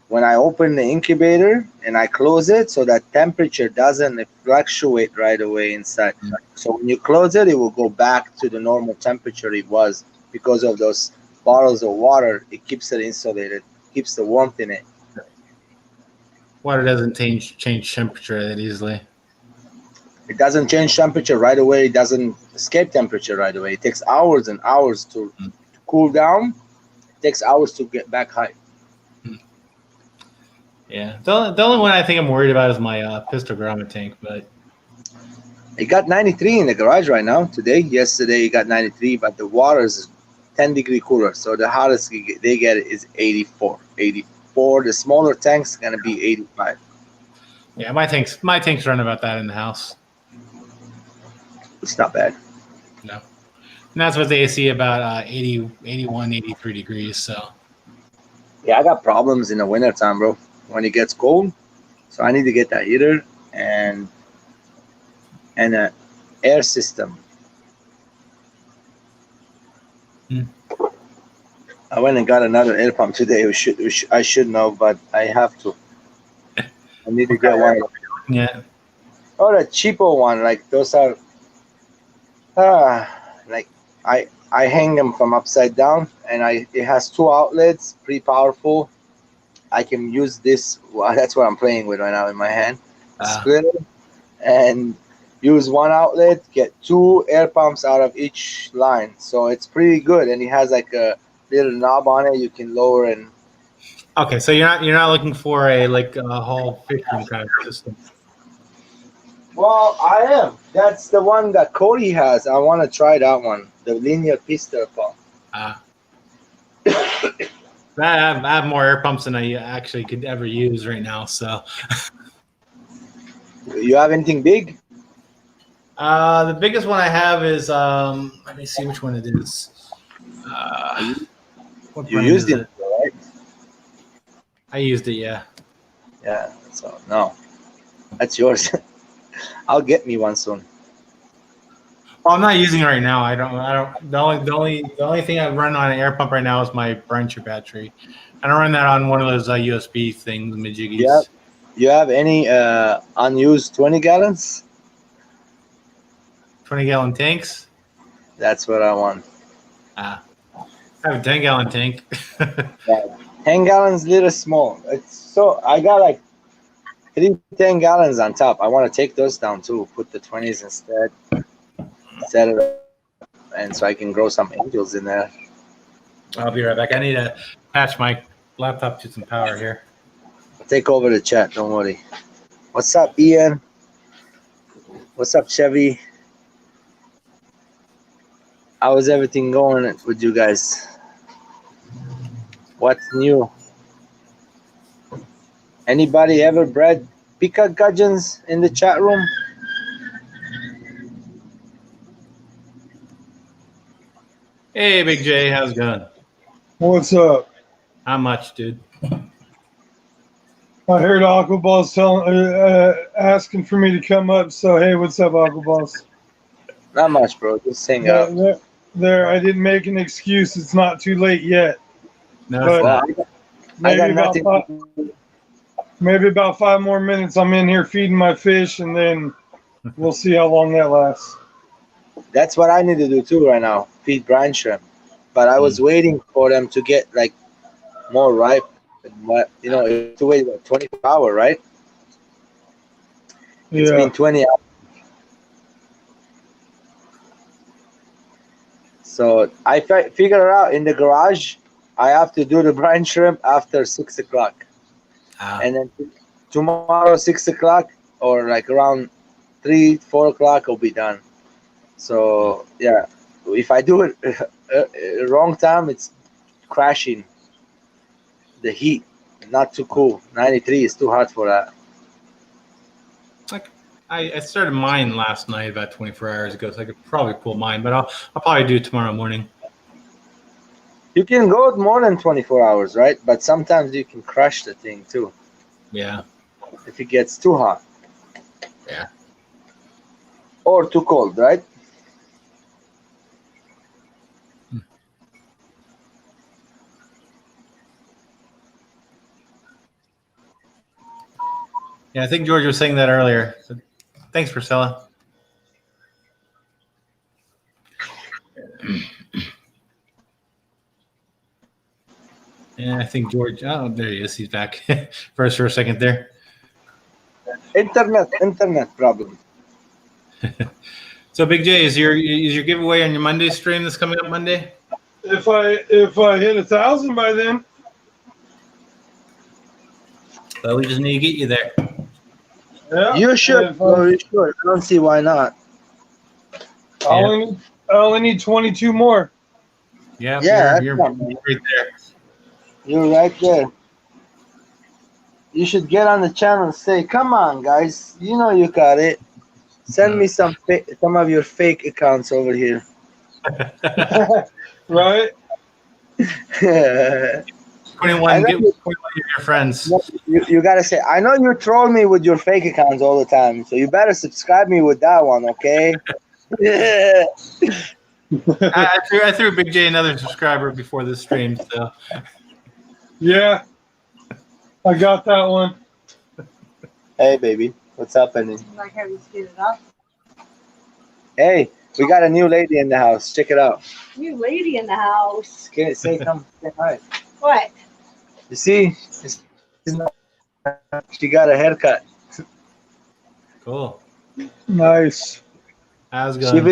When I open the incubator and I close it, so that temperature doesn't fluctuate right away inside. So when you close it, it will go back to the normal temperature it was because of those bottles of water. It keeps it insulated, keeps the warmth in it. Water doesn't change temperature that easily. It doesn't change temperature right away. It doesn't escape temperature right away. It takes hours and hours to cool down. It takes hours to get back high. Yeah, the only one I think I'm worried about is my pistogramma tank, but it got 93 in the garage right now. Yesterday it got 93, but the water is 10 degree cooler. So the hottest they get is 84. 84. The smaller tank's gonna be 85. Yeah, my tanks run about that in the house. It's not bad. No. And that's what they see about 80, 81, 83 degrees. So yeah, I got problems in the wintertime, bro. When it gets cold. So I need to get that heater and an air system. I went and got another air pump today. I should know, but I have to. I need to get one. Yeah. Oh, the cheapo one. Like those are. Like I hang them from upside down, and it has 2 outlets, pretty powerful. I can use this. Well, that's what I'm playing with right now in my hand. Split it and use one outlet. Get 2 air pumps out of each line, so it's pretty good. And it has like a little knob on it you can lower and. Okay, so you're not looking for a whole fish room kind of system. Well, I am. That's the one that Cody has. I want to try that one, the linear pistol pump. I have more air pumps than I actually could ever use right now. So You have anything big? the biggest one I have is let me see which one it is. What You brand used is it, it? right? I used it, yeah. Yeah. So no, that's yours. I'll get me one soon. Well, I'm not using it right now. I don't. The only thing I run on an air pump right now is my brancher battery. I don't run that on one of those USB things, Yeah. majiggies. You have any unused 20 gallons? 20-gallon tanks. That's what I want. I have a 10-gallon tank. Yeah. 10 gallons, little small. It's so I got like 10 gallons on top. I want to take those down too. Put the 20s instead. Set it up, and so I can grow some angels in there. I'll be right back. I need to patch my laptop to some power here. I'll take over the chat. Don't worry. What's up, Ian? What's up, Chevy? How is everything going with you guys? What's new? Anybody ever bred peacock gudgeons in the chat room? Hey, Big J, how's it going? What's up? How much, dude? I heard Aquaball's asking for me to come up. So hey, what's up, Aquaballs? Not much, bro. Just hang out. There, I didn't make an excuse. It's not too late yet. No, But it's not. I got nothing. Maybe about 5 more minutes. I'm in here feeding my fish, and then we'll see how long that lasts. That's what I need to do too right now. Feed brine shrimp. But I was waiting for them to get like more ripe. But you know, you have to wait about 24 hours, right? It's Yeah. been 20 hours. So I figured out in the garage, I have to do the brine shrimp after 6 o'clock. And then tomorrow, 6 o'clock, or like around 3, 4 o'clock, will be done. So yeah, if I do it wrong time, it's crashing. The heat, not too cool. 93 is too hot for that. Like I started mine last night about 24 hours ago, so I could probably pull mine, but I'll probably do it tomorrow morning. You can go more than 24 hours, right? But sometimes you can crash the thing too. Yeah. If it gets too hot. Yeah. Or too cold, right? Yeah, I think George was saying that earlier. So, thanks, Priscilla. Yeah, I think George. Oh, there he is. He's back. for a second there. Internet problem. So, Big J, is your giveaway on your Monday stream that's coming up Monday? If I hit 1,000 by then. Well, we just need to get you there. Yeah. You should. Bro, you should. I don't see why not. I only need 22 more. Yeah, Yeah, you're that's right there. You're right there. You should get on the channel and say, "Come on, guys, you know you got it. Send me some of your fake accounts over here." Right? 21, get 21 of your friends. You gotta say, "I know you troll me with your fake accounts all the time, so you better subscribe me with that one, okay?" Yeah. I threw Big J another subscriber before this stream, so Yeah. I got that one. Hey, baby, what's happening? Like how you spit it up. Hey, we got a new lady in the house. Check it out. New lady in the house. Come say hi. What? You see, she got a haircut. cool. Nice. How's it She going?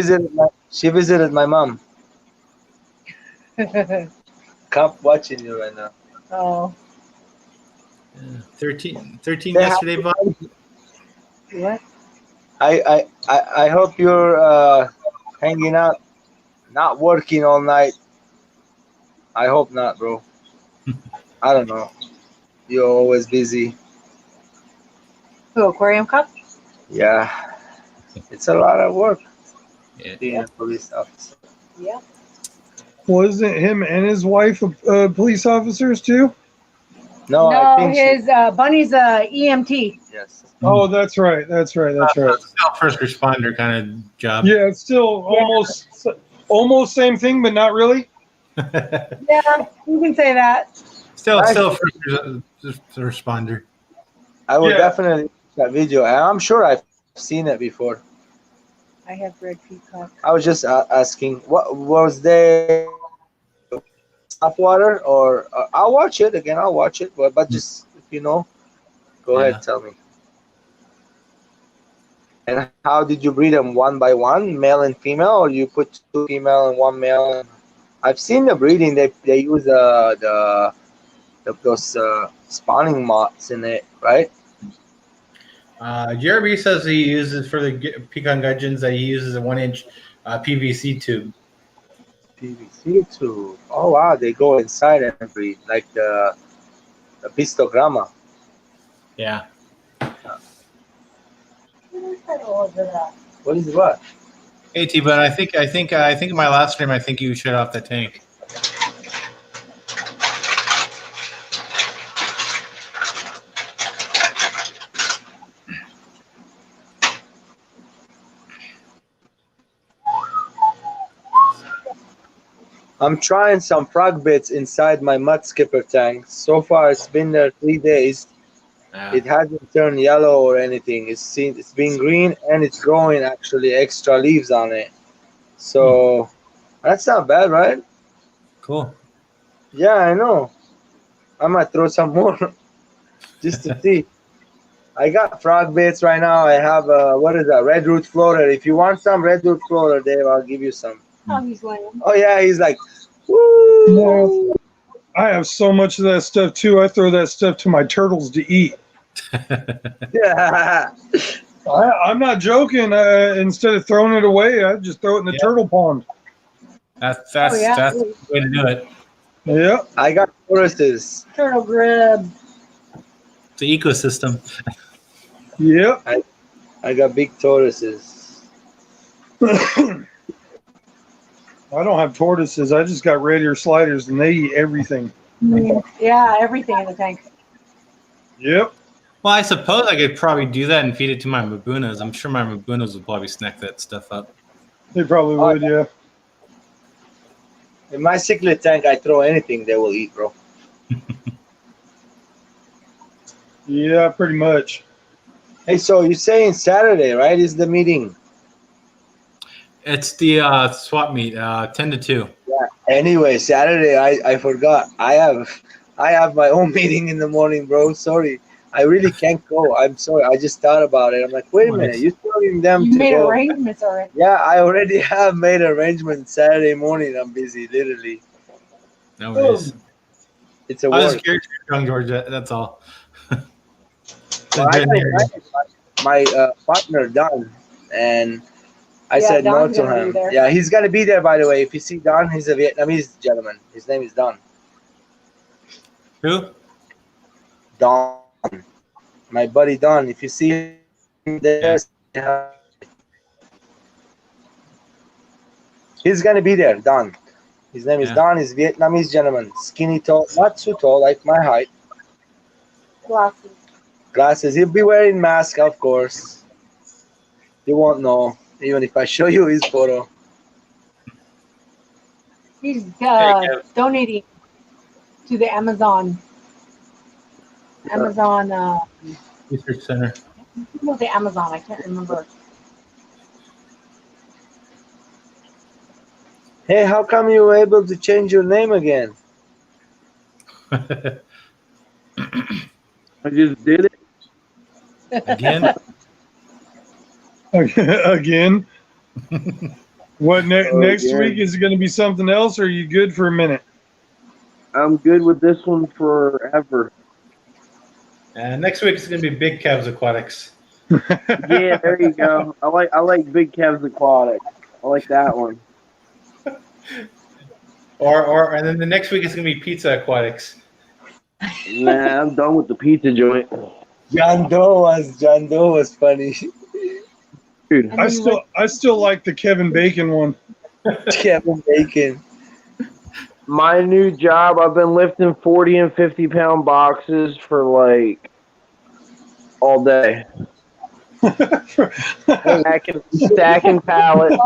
visited my mom. Cop watching you right now. Oh. 13 Say yesterday, Bob. What? I hope you're hanging out, not working all night, I hope not, bro. I don't know. You're always busy. Who, Aquarium Cup? Yeah, it's a lot of work Yeah. being a police officer. Yeah. Wasn't him and his wife police officers too? No, I No, think his Bunny's a EMT. yes. Oh, that's right. That's right. That's right. Still first responder kind of job. Yeah, it's still almost same thing, but not really. Yeah, you can say that. still first responder. I will Yeah. definitely watch that video, and I'm sure I've seen it before. I have red peacock. I was just asking, what was there soft water, or I'll watch it again. I'll watch it, but just if you know, go Yeah. ahead, tell me. And how did you breed them? One by one, male and female, or you put two female and one male? I've seen the breeding. They use those spawning moths in it, right? Jeremy says he uses for the pecan gudgeons that he uses a 1-inch PVC tube. PVC tube. Oh wow, they go inside and breed like the pistogramma. Yeah. What is what? Hey T, but I think in my last stream I think you shut off the tank. I'm trying some frog bits inside my mud skipper tank. So far, it's been there 3 days. It hasn't turned yellow or anything. It's been green and it's growing actually extra leaves on it. So that's not bad, right? Cool. Yeah, I know. I might throw some more just to see. I got frog bits right now. I have what is that? Red root floater. If you want some red root floater, Dave, I'll give you some. Oh, he's laying. Oh yeah, he's like, woo! I have so much of that stuff too. I throw that stuff to my turtles to eat. Yeah. I'm not joking. Instead of throwing it away, I just throw it in the turtle pond. That's yeah. the way to do it. Yeah. I got tortoises. Turtle grub. It's the ecosystem. Yep. I got big tortoises. I don't have tortoises. I just got red ear sliders, and they eat everything. Yeah, everything in the tank. Yep. Well, I suppose I could probably do that and feed it to my mabunas. I'm sure my mabunas would probably snack that stuff up. They probably would, yeah. In my cichlid tank, I throw anything they will eat, bro. Yeah, pretty much. Hey, so you're saying Saturday, right? Is the meeting? It's the swap meet, 10 to 2. Yeah. Anyway, Saturday, I forgot. I have my own meeting in the morning, bro. Sorry. I really can't go. I'm sorry. I just thought about it. I'm like, wait a minute. You're telling them You to made go. arrangements already. Yeah, I already have made arrangements. Saturday morning, I'm busy, literally. No worries. It's a I was work. scared you're drunk, Georgia. That's all. Well, I invited my partner, Don, and I said no Don's to gonna be him. there. Yeah, he's going to be there, by the way. If you see Don, he's a Vietnamese gentleman. His name is Don. Who? Don. My buddy Don. If you see him there, he's going to be there, Don. His name is Don. He's a Vietnamese gentleman. Skinny, tall, not too tall, like my height. Glasses. Glasses. He'll be wearing mask, of course. You won't know, even if I show you his photo. He's donating to the Amazon. Research Center. What the Amazon? I can't remember. Hey, how come you were able to change your name again? I just did it. Again? Again. What next again. week is it going to be something else? Or are you good for a minute? I'm good with this one forever. Next week is going to be Big Cavs Aquatics. Yeah, there you go. I like Big Cavs Aquatic. I like that one. And then the next week it's gonna be Pizza Aquatics. Nah, I'm done with the pizza joint. John Doe was funny. Dude, And then you I still like the Kevin Bacon one. Kevin Bacon. my new job, I've been lifting 40 and 50-pound boxes for like all day. Stacking pallets.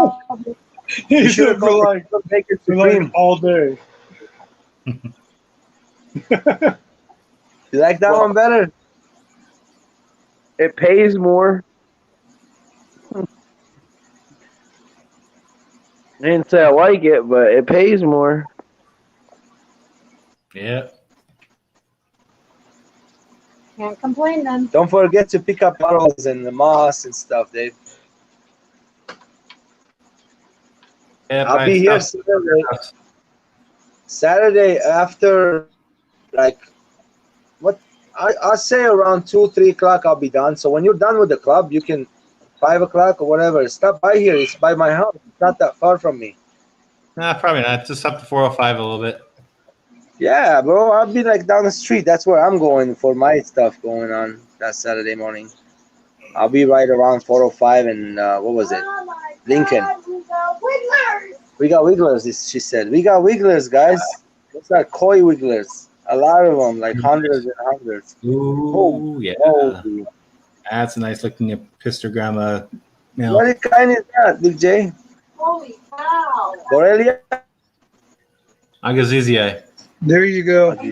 He should said for like Bacon for Supreme. like all day. You like that one better? It pays more. I didn't say I like it, but it pays more. Yeah. can't complain then. Don't forget to pick up bottles and the moss and stuff, Dave. Yep, I'll be here Saturday after, like, what? I'll say around 2-3 o'clock I'll be done. So when you're done with the club, you can 5 o'clock or whatever. Stop by here. It's by my house. It's not that far from me. Nah, probably not. Just up to 405 a little bit. Yeah, bro. I'll be like down the street. That's where I'm going for my stuff going on that Saturday morning. I'll be right around 405 and what was it? Lincoln. We got wigglers, she said. We got wigglers, guys. Those are koi wigglers. A lot of them, like hundreds and hundreds. Ooh, yeah. Holy. That's a nice looking pistogramma male. What kind is that, Big J? Holy cow. Borrelia? Agazizia. There you go. In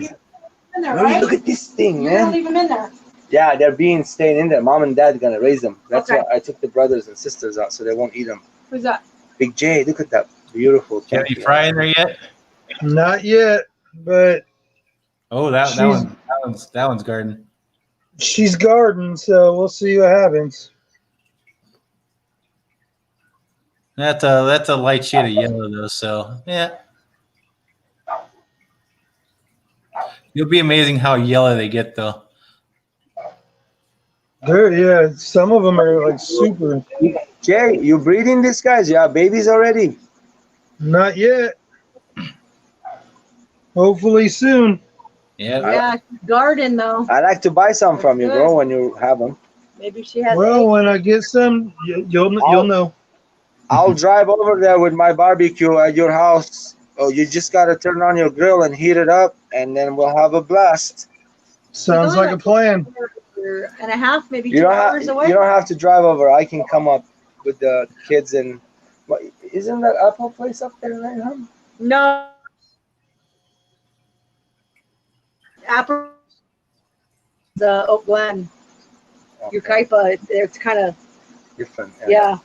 there, Hey, right? look at this thing, You're gonna man. leave him in there. Yeah, they're staying in there. Mom and Dad gonna raise them. That's Okay. why I took the brothers and sisters out so they won't eat them. Who's that? Big J, look at that beautiful Have you fry in there yet? Not yet, but Oh, that She's- one's garden. she's garden, so we'll see what happens. That's a light shade of yellow though, so yeah. You'll be amazing how yellow they get though. Yeah, some of them are like super. Jay, you breeding these guys? You have babies already? Not yet. Hopefully soon. Yeah. Yeah, garden though. I like to buy some from you, bro, when you have them. Maybe she has. Well, eggs. when I get some, you'll know. I'll drive over there with my barbecue at your house. Oh, you just gotta turn on your grill and heat it up, and then we'll have a blast. Sounds like a plan. And a half, maybe You 2 don't have hours away. you don't have to drive over. I can come up with the kids and. What, isn't that Apple place up there, right, huh? No. Apple. The Oak Glen. Ukaipa. It's kind of Different. yeah.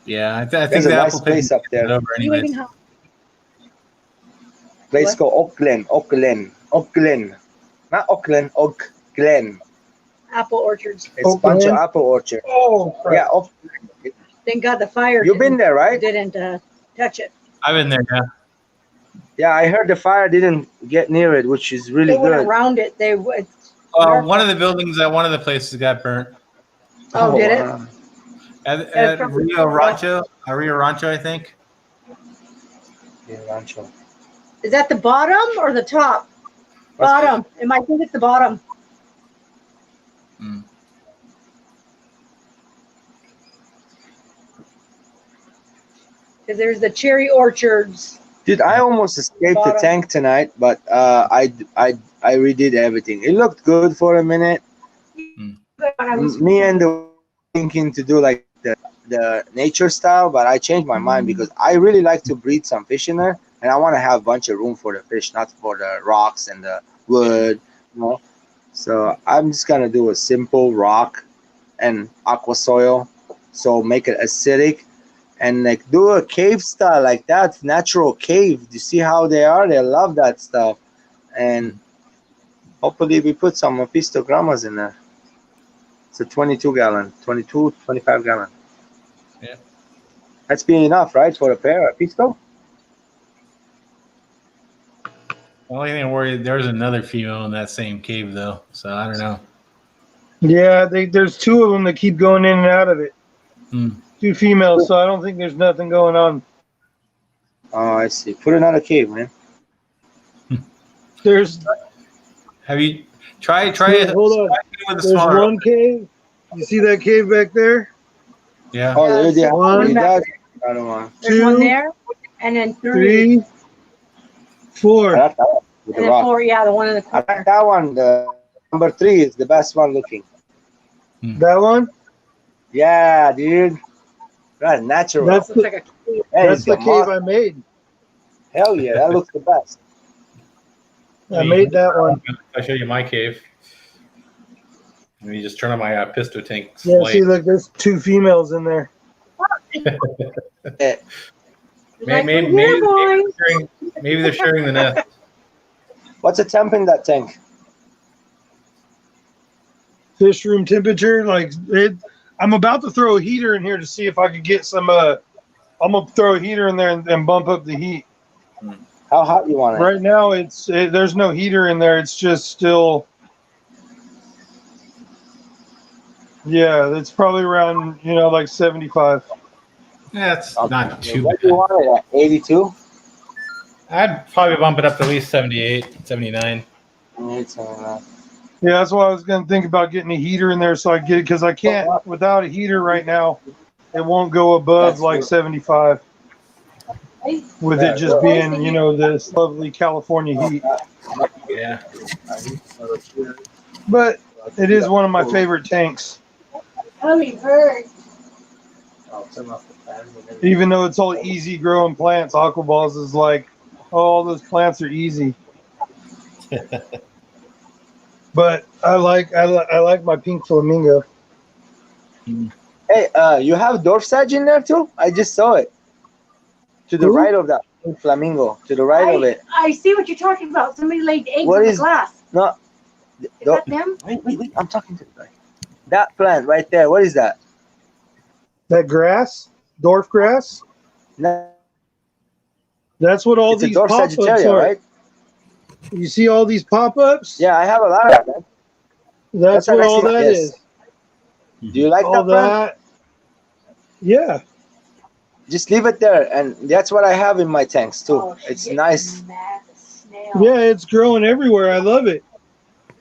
Yeah, I think There's a the nice Apple place up there. over You anyways. leaving house? Place What? called Oak Glen. Not Oakland, Oak Glen. Apple orchards. It's a Oak bunch of Glen? apple orchard. Oh, crap. Yeah, Oak. Thank God the fire. You've been there, right? Didn't touch it. I've been there, yeah. Yeah, I heard the fire didn't get near it, which is really They went good. around it. They would. One of the buildings at one of the places got burnt. Oh, did it? wow. At from- Rio Rancho, I think. Yeah, Rancho. Is that the bottom or the top? Must be. Bottom. It might think it's the bottom. Mm. Because there's the cherry orchards. Dude, I almost escaped the Bottom. tank tonight, but I redid everything. It looked good for a minute. Me and the thinking to do like the nature style, but I changed my mind because I really like to breed some fish in there, and I want to have a bunch of room for the fish, not for the rocks and the wood, you know. So I'm just gonna do a simple rock and aqua soil, so make it acidic, and like do a cave style like that, natural cave. You see how they are? They love that stuff, and hopefully we put some pistogrammas in there. It's a 22 gallon, 22, 25 gallon. Yeah. That's being enough, right, for a pair of pisto? Only thing I'm worried, there's another female in that same cave though, so I don't know. Yeah, there's two of them that keep going in and out of it. Hmm. Two females, so I don't think there's nothing going on. Oh, I see. Put another cave, man. There's Have you try it? hold on. With a There's smaller. one cave. You see that cave back there? Yeah. Oh, there they One, are. I don't want. There's one Two, there, and then three, 3, 4. I like that one with the and then rock. 4. Yeah, the one in the I corner. like that one. The number 3 is the best one looking. That one? Yeah, dude. Right, natural. That's Looks the, like a cave. Hey, that's the come cave on. I made. Hell yeah, that looks the best. I made that one. I'll show you my cave. Let me just turn on my pisto tank. Yeah, see, look, there's 2 females in there. Maybe they're sharing the nest. What's the temp in that tank? Fish room temperature, like it. I'm about to throw a heater in here to see if I could get some. I'm gonna throw a heater in there and bump up the heat. How hot you want it? Right now, there's no heater in there. It's just still. Yeah, it's probably around like 75. Yeah, it's not too What do you bad. want it at? 82? I'd probably bump it up to at least 78, 79. Yeah, that's why I was gonna think about getting a heater in there so I get it because I can't without a heater right now. It won't go above like 75 with it just being this lovely California heat. Yeah. But it is one of my favorite tanks, even though it's all easy growing plants. Aquaballs is like, oh, all those plants are easy. But I like my pink flamingo. Hey, you have dwarf sedge in there too? I just saw it. To the Who? right of that flamingo. To the right of it. I see what you're talking about. Somebody laid eggs What in the is- glass. No. Is that them? Wait. I'm talking to the guy. That plant right there. What is that? That grass, dwarf grass. No, That's what all it's a these dwarf pop-ups sagittaria, are. right? You see all these pop-ups? Yeah, I have a lot of that. That's what all that Yes. is. Do you like All that plant? that. Yeah. Just leave it there, and that's what I have in my tanks too. Oh, It's shit, nice. mad snail. Yeah, it's growing everywhere. I love it.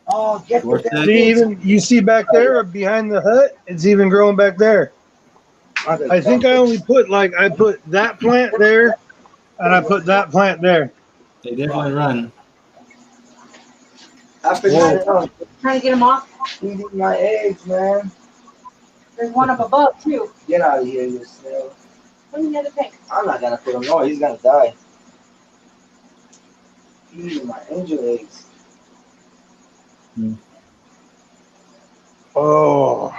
Oh, get See, even you see back there behind the hut, it's even growing back there. I think I only put I put that plant there, and I put that plant there. They definitely run. Whoa. Trying to get them off. Eating my eggs, man. There's one up above too. Get out of here, you snail. What in the other tank? I'm not gonna put him. No, he's gonna die. Eating my angel eggs. Oh,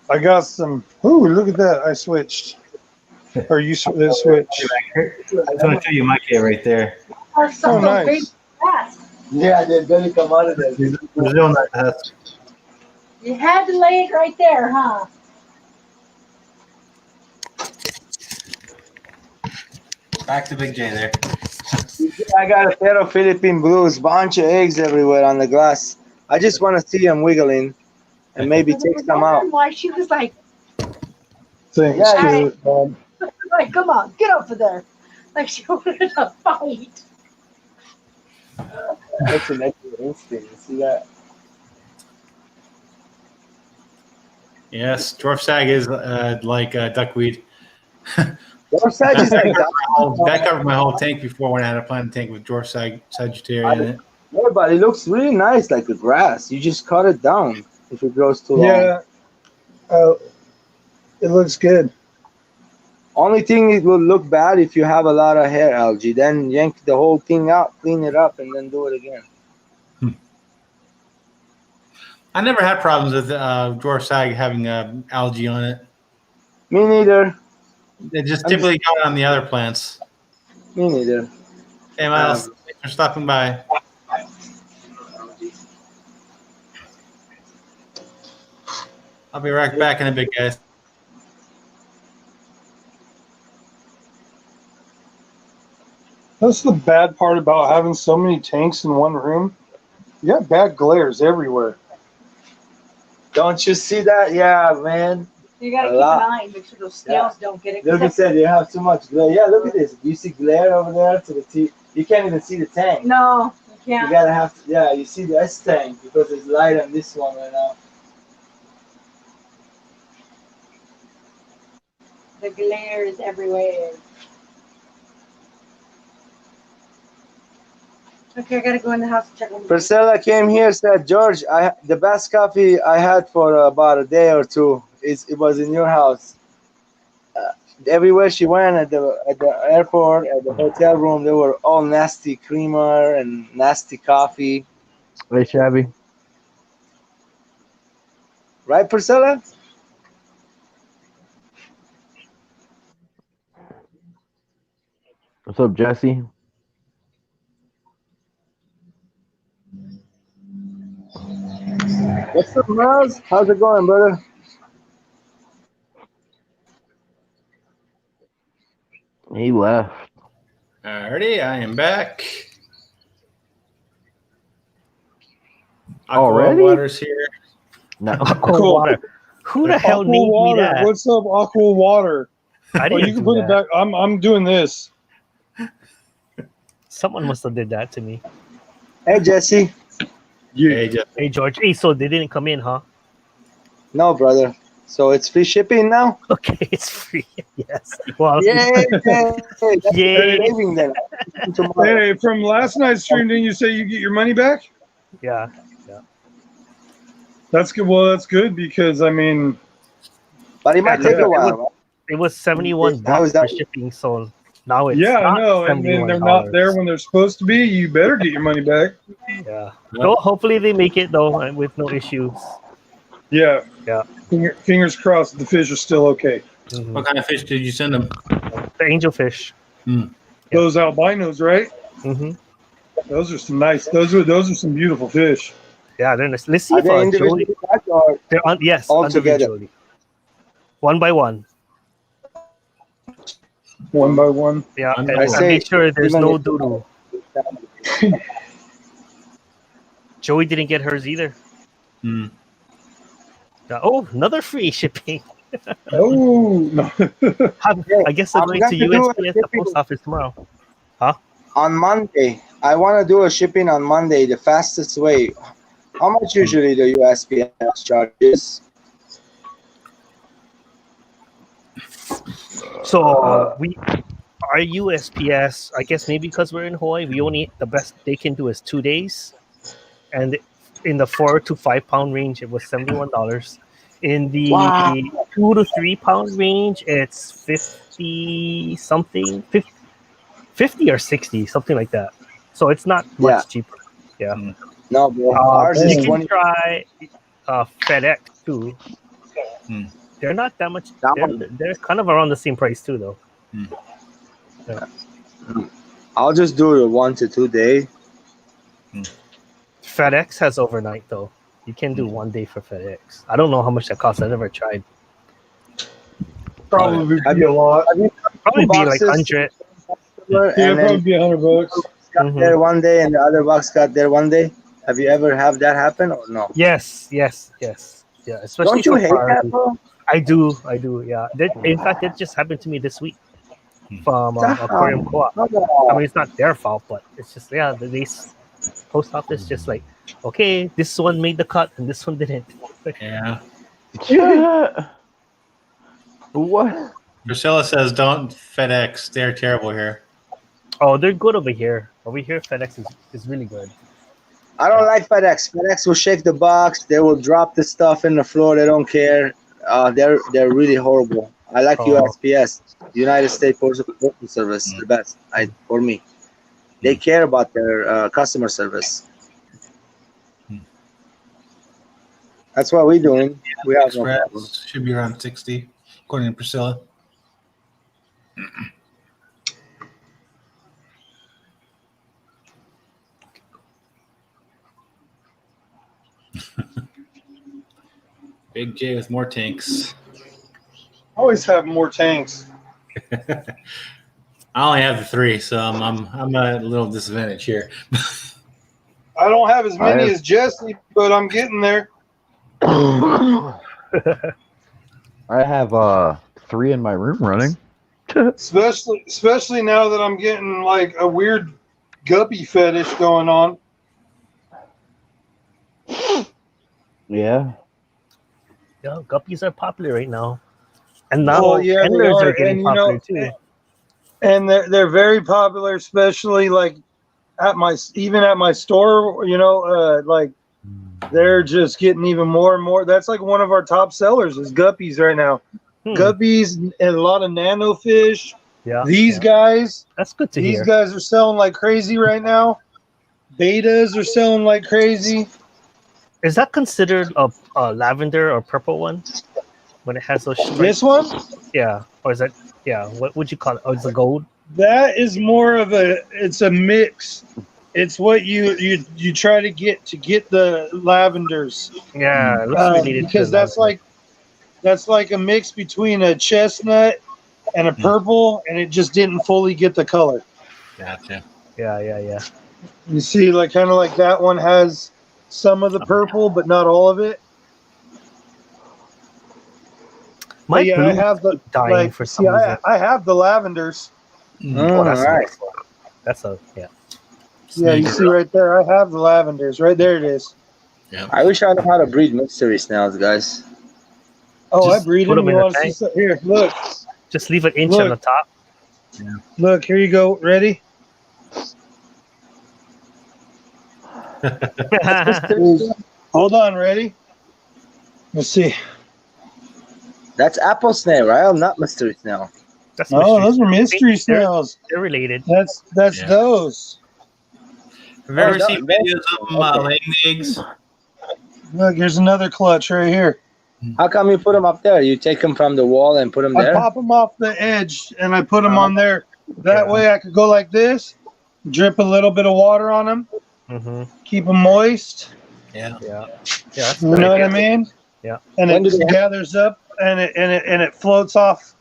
I got some. Ooh, look at that! I switched. Or you switched. I just want to show you my cave right there. Or some Oh, nice. baby fast. Yeah, they better come out of there. Brazil nut husk. You had to lay it right there, huh? Back to Big J there. I got a pair of Philippine blues, bunch of eggs everywhere on the glass. I just want to see them wiggling and maybe take some out. Why she was like, Thanks Yeah, to it, Bob. like, come on, get over there. Like she wanted a fight. That's an excellent instinct. You see that? Yes, dwarf sag is like duckweed. Dwarf sedge is like that. That covered my whole tank before when I had a planted tank with dwarf sagittaria in it. Yeah, but it looks really nice like the grass. You just cut it down if it grows too long. Yeah. It looks good. Only thing it will look bad if you have a lot of hair algae. Then yank the whole thing out, clean it up, and then do it again. I never had problems with dwarf sag having algae on it. Me neither. They just typically got on the other plants. Me neither. Hey, Miles, thanks for stopping by. I'll be right back in a bit, guys. That's the bad part about having so many tanks in one room. You got bad glares everywhere. Don't you see that? Yeah, man. You gotta A keep an lot. eye and make sure those snails don't get it. Look at that. You have too much glare. Yeah, look at this. Do you see glare over there to the T? You can't even see the tank. No, you Yeah. You gotta have to, yeah, you see the S tank because it's light on this one right now. The glare is everywhere. Okay, I gotta go in the house and check on the Priscilla came here, said, George, the best coffee I had for about a day or two. It was in your house. Everywhere she went at the airport, at the hotel room, they were all nasty creamer and nasty coffee. Hey, Shabby. Right, Priscilla? What's up, Jesse? What's up, Miles? How's it going, brother? He left. Alrighty, I am back. Already? Water's here. No. Aqua Cool. water. Who the hell Aqua named me water. that? What's up, Aqua water? I Oh, didn't you can do put that. it back. I'm doing this. Someone must have did that to me. Hey, Jesse. Hey, Jeff. Hey George. Hey, so they didn't come in, huh? No, brother. So it's free shipping now? Okay, it's free. Yes. Well, Yay! That's Yay. saving then. Tomorrow. Hey, from last night's stream, didn't you say you get your money back? yeah. That's good. Well, that's good because I mean, But it might Yeah, take yeah. a while. Right? It was 71 How bucks is that? for shipping, so now it's yeah, I not know. And then they're not there when they're supposed to be. You better get your money back. Yeah. No, hopefully they make it though with no issues. Yeah. Yeah. Fingers crossed the fish are still okay. Mhm. What kind of fish did you send them? The angelfish. Those albinos, right? Mm-hmm. Those are some nice. Those are some beautiful fish. Yeah, they're nice. Let's see Are if they Joey. individually packed or They're yes, all together? individually. One by one. One by one. Yeah, One and by I one. make sure there's Even no if- doo-doo. Joey didn't get hers either. Hmm. Oh, another free shipping. Oh no. I guess I'm I'm going going to to do a USPS, the shipping post office tomorrow. on Monday. I want to do a shipping on Monday, the fastest way. How much usually the USPS charges? So our USPS, I guess maybe because we're in Hawaii, the best they can do is 2 days, and in the 4 to 5 pound range, it was $71. In the Wow. 2 to 3 pound range, it's 50 something, 50 or 60, something like that. So it's not much Yeah. cheaper. Yeah. No, bro. Ours You is can 20. try FedEx too. Hmm. They're not that much. That They're kind of around the same price too, though. I'll just do it 1 to 2 day. FedEx has overnight though. You can do 1 day for FedEx. I don't know how much that costs. I never tried. Probably be a lot. Probably be like Boxes. 100. Yeah, And probably then be $100. got Mhm. there 1 day and the other box got there 1 day. Have you ever have that happen or no? Yes. Yeah. Especially Don't you for hate priority. that, bro? I do. Yeah. In fact, it just happened to me this week from Aquarium Co-op. Come I on. mean, it's not their fault, but it's just the post office just like, okay, this one made the cut and this one didn't. Yeah. What? Priscilla says, "Don't FedEx. They're terrible here." Oh, they're good over here. Over here, FedEx is really good. I don't like FedEx. FedEx will shake the box. They will drop the stuff in the floor. They don't care. They're really horrible. I like Oh. USPS, United States Postal Service, the best. For me, they care about their customer service. That's what we're doing. We have no problem. Express should be around 60, according to Priscilla. Big J with more tanks. Always have more tanks. I only have the 3, so I'm at a little disadvantage here. I don't have as many have- as Jesse, but I'm getting there. I have 3 in my room running. Especially now that I'm getting like a weird guppy fetish going on. Yeah. Yeah, guppies are popular right now, and now Well, yeah, they endlers are, are getting and popular too. and they're very popular, especially like at my even at my store. Like they're just getting even more and more. That's like one of our top sellers is guppies right now. Guppies and a lot of nano fish. Yeah, These yeah. guys, That's good to these hear. guys are selling like crazy right now. Betas are selling like crazy. Is that considered a lavender or purple one when it has those stripes? This one, Yeah, or is that What would you call it? Oh, it's a gold. that is more of it's a mix. It's what you try to get the lavenders. Yeah, it looks related to Because the lavender. that's like a mix between a chestnut and a purple, and it just didn't fully get the color. Gotcha. Yeah. You see, like kind of like that one has some of the purple, but not all of it. My But yeah, I blues have the keep dying like. for See, some reason. I have the lavenders. Oh, that's a Right. nice one. That's a Yeah, Snake you it see up. right there. I have the lavenders. Right there it is. Yeah. I wish I knew how to breed mystery snails, guys. Oh, Just I breed put them. them You in a want to see? tank. Here, look, Just leave an inch on the Look. top. look. Here you go. Ready? Hold on. Ready? Let's see. That's apple snail, right? I'm not mystery snail. That's Oh, mystery. those are mystery They're, snails. they're related. That's Yeah. those. Have you ever no, seen no. videos of them Okay. laying the eggs? Look, here's another clutch right here. How come you put them up there? You take them from the wall and put them I there? pop them off the edge and I put them on there. That Yeah. way I could go like this, drip a little bit of water on them, Mm-hmm. keep them moist. Yeah. Yeah. That's You good. know what I mean? Yeah. And When do they it gathers up and it floats off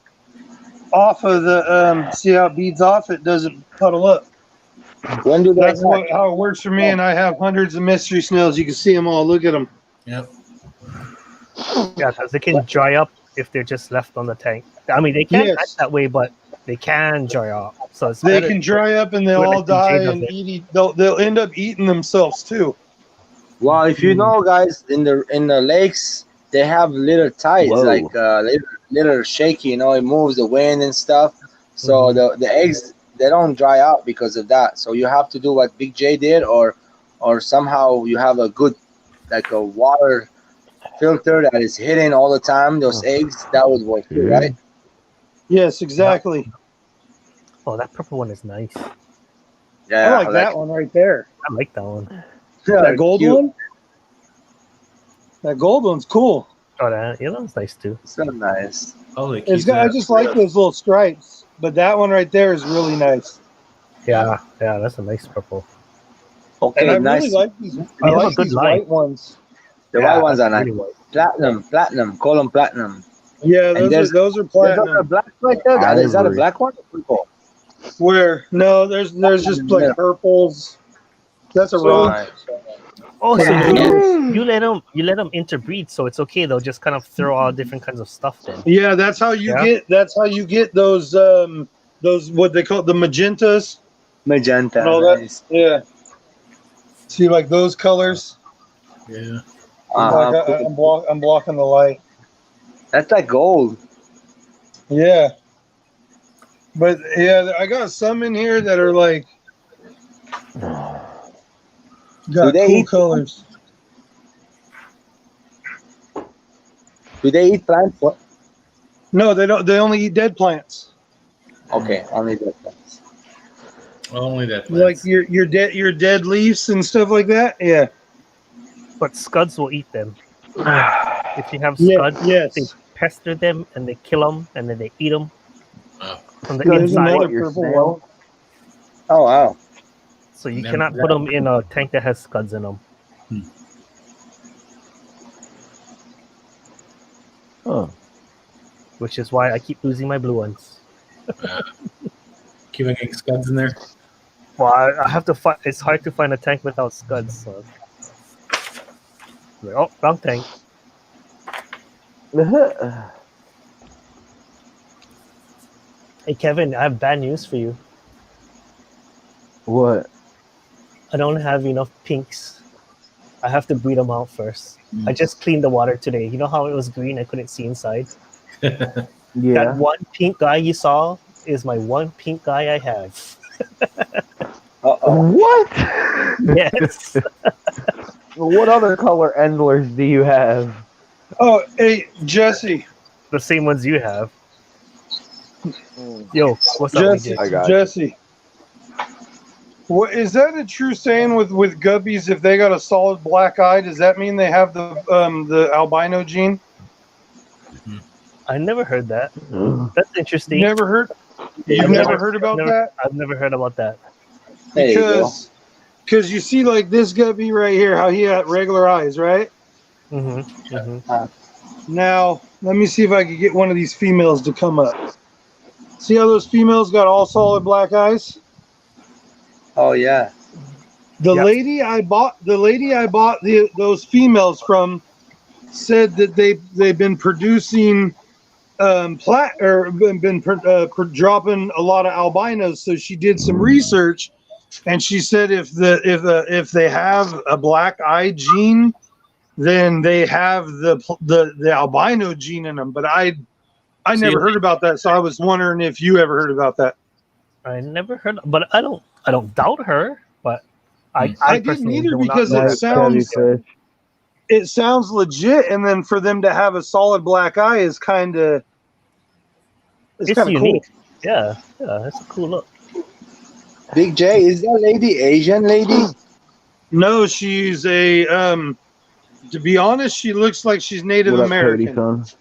of the see how it beads off. It doesn't puddle up. When do they That's hatch? how it works for me. And I have hundreds of mystery snails. You can see them all. Look at them. Yep. Yeah, because they can dry up if they're just left on the tank. I mean, they can't Yes. act that way, but they can dry up. So it's They better. can dry up and they'll do it all like DJ die does and it. eat. They'll end up eating themselves too. Well, if you know, guys, in the lakes, they have little tides, Whoa. like little shaky. It moves the wind and stuff. So the eggs they don't dry out because of that. So you have to do what Big J did, or somehow you have a good like a water filter that is hitting all the time those eggs. That would work too, right? Yes, exactly. Oh, that purple one is nice. Yeah, I like that one right there. I like that one. That gold cute. one. That gold one's cool. Oh, that yellow's nice too. So nice. Holy It's got. I just like those little stripes, but that one right there is really nice. Yeah, that's a nice purple. Okay, And I nice. really like these. I have a like good these line. white ones. The Yeah, white ones are that's nice. really white. Platinum. Call them platinum. Yeah, And those are There's a platinum. black right there. Is that a Ivory. black one? Or purple? Where no, there's just like purples. That's a rock. Oh, so Yeah. you let them interbreed, so it's okay. They'll just kind of throw all different kinds of stuff then. Yeah, that's how you Yeah. get those what they call the magentas Magenta. and all that. Nice. Yeah. See, like those colors. Yeah. Like I'm blocking the light. That's like gold. Yeah. But yeah, I got some in here that are like got they cool eat- colors. Do they eat plants? What? No, they don't. They only eat dead plants. Okay, only that plants. Only that. Like your dead leaves and stuff like that. Yeah. But scuds will eat them. If you have Yeah. scuds, Yes. they pester them and they kill them and then they eat them Oh. from the There's inside. another your purple snail? one. Oh wow. So you Never cannot did put them in a tank that has scuds in them. Oh. Which is why I keep losing my blue ones. Keeping scuds in there. Well, I have to find. It's hard to find a tank without scuds. So. Like, oh, wrong tank. Hey Kevin, I have bad news for you. What? I don't have enough pinks. I have to breed them out first. I just cleaned the water today. You know how it was green? I couldn't see inside. That Yeah. one pink guy you saw is my one pink guy I have. What? Yes. What other color endlers do you have? Oh, hey, Jesse. The same ones you have. Yo, what's up, Jesse. BJ? I got you. Jesse. What is that a true saying with guppies? If they got a solid black eye, does that mean they have the albino gene? I never heard that. That's interesting. You never heard? You've I've never heard about that? I've never heard about that. There you go. Because you see, like this guppy right here, how he had regular eyes, right? Mm-hmm. Mm-hmm. Now, let me see if I can get one of these females to come up. See how those females got all solid black eyes? Oh yeah. The Yep. lady I bought those females from said that they've been producing dropping a lot of albinos. So she did some research, and she said if they have a black eye gene, then they have the albino gene in them. But I never heard about that, so I was wondering if you ever heard about that. I never heard, but I don't doubt her. But I I didn't personally either do not because know it that. sounds legit, and then for them to have a solid black eye is kind of It's cool. unique. Yeah, it's a cool look. Big J, is that lady Asian lady? No, she's a to be honest, she looks like she's Native What up, Cody, American. son?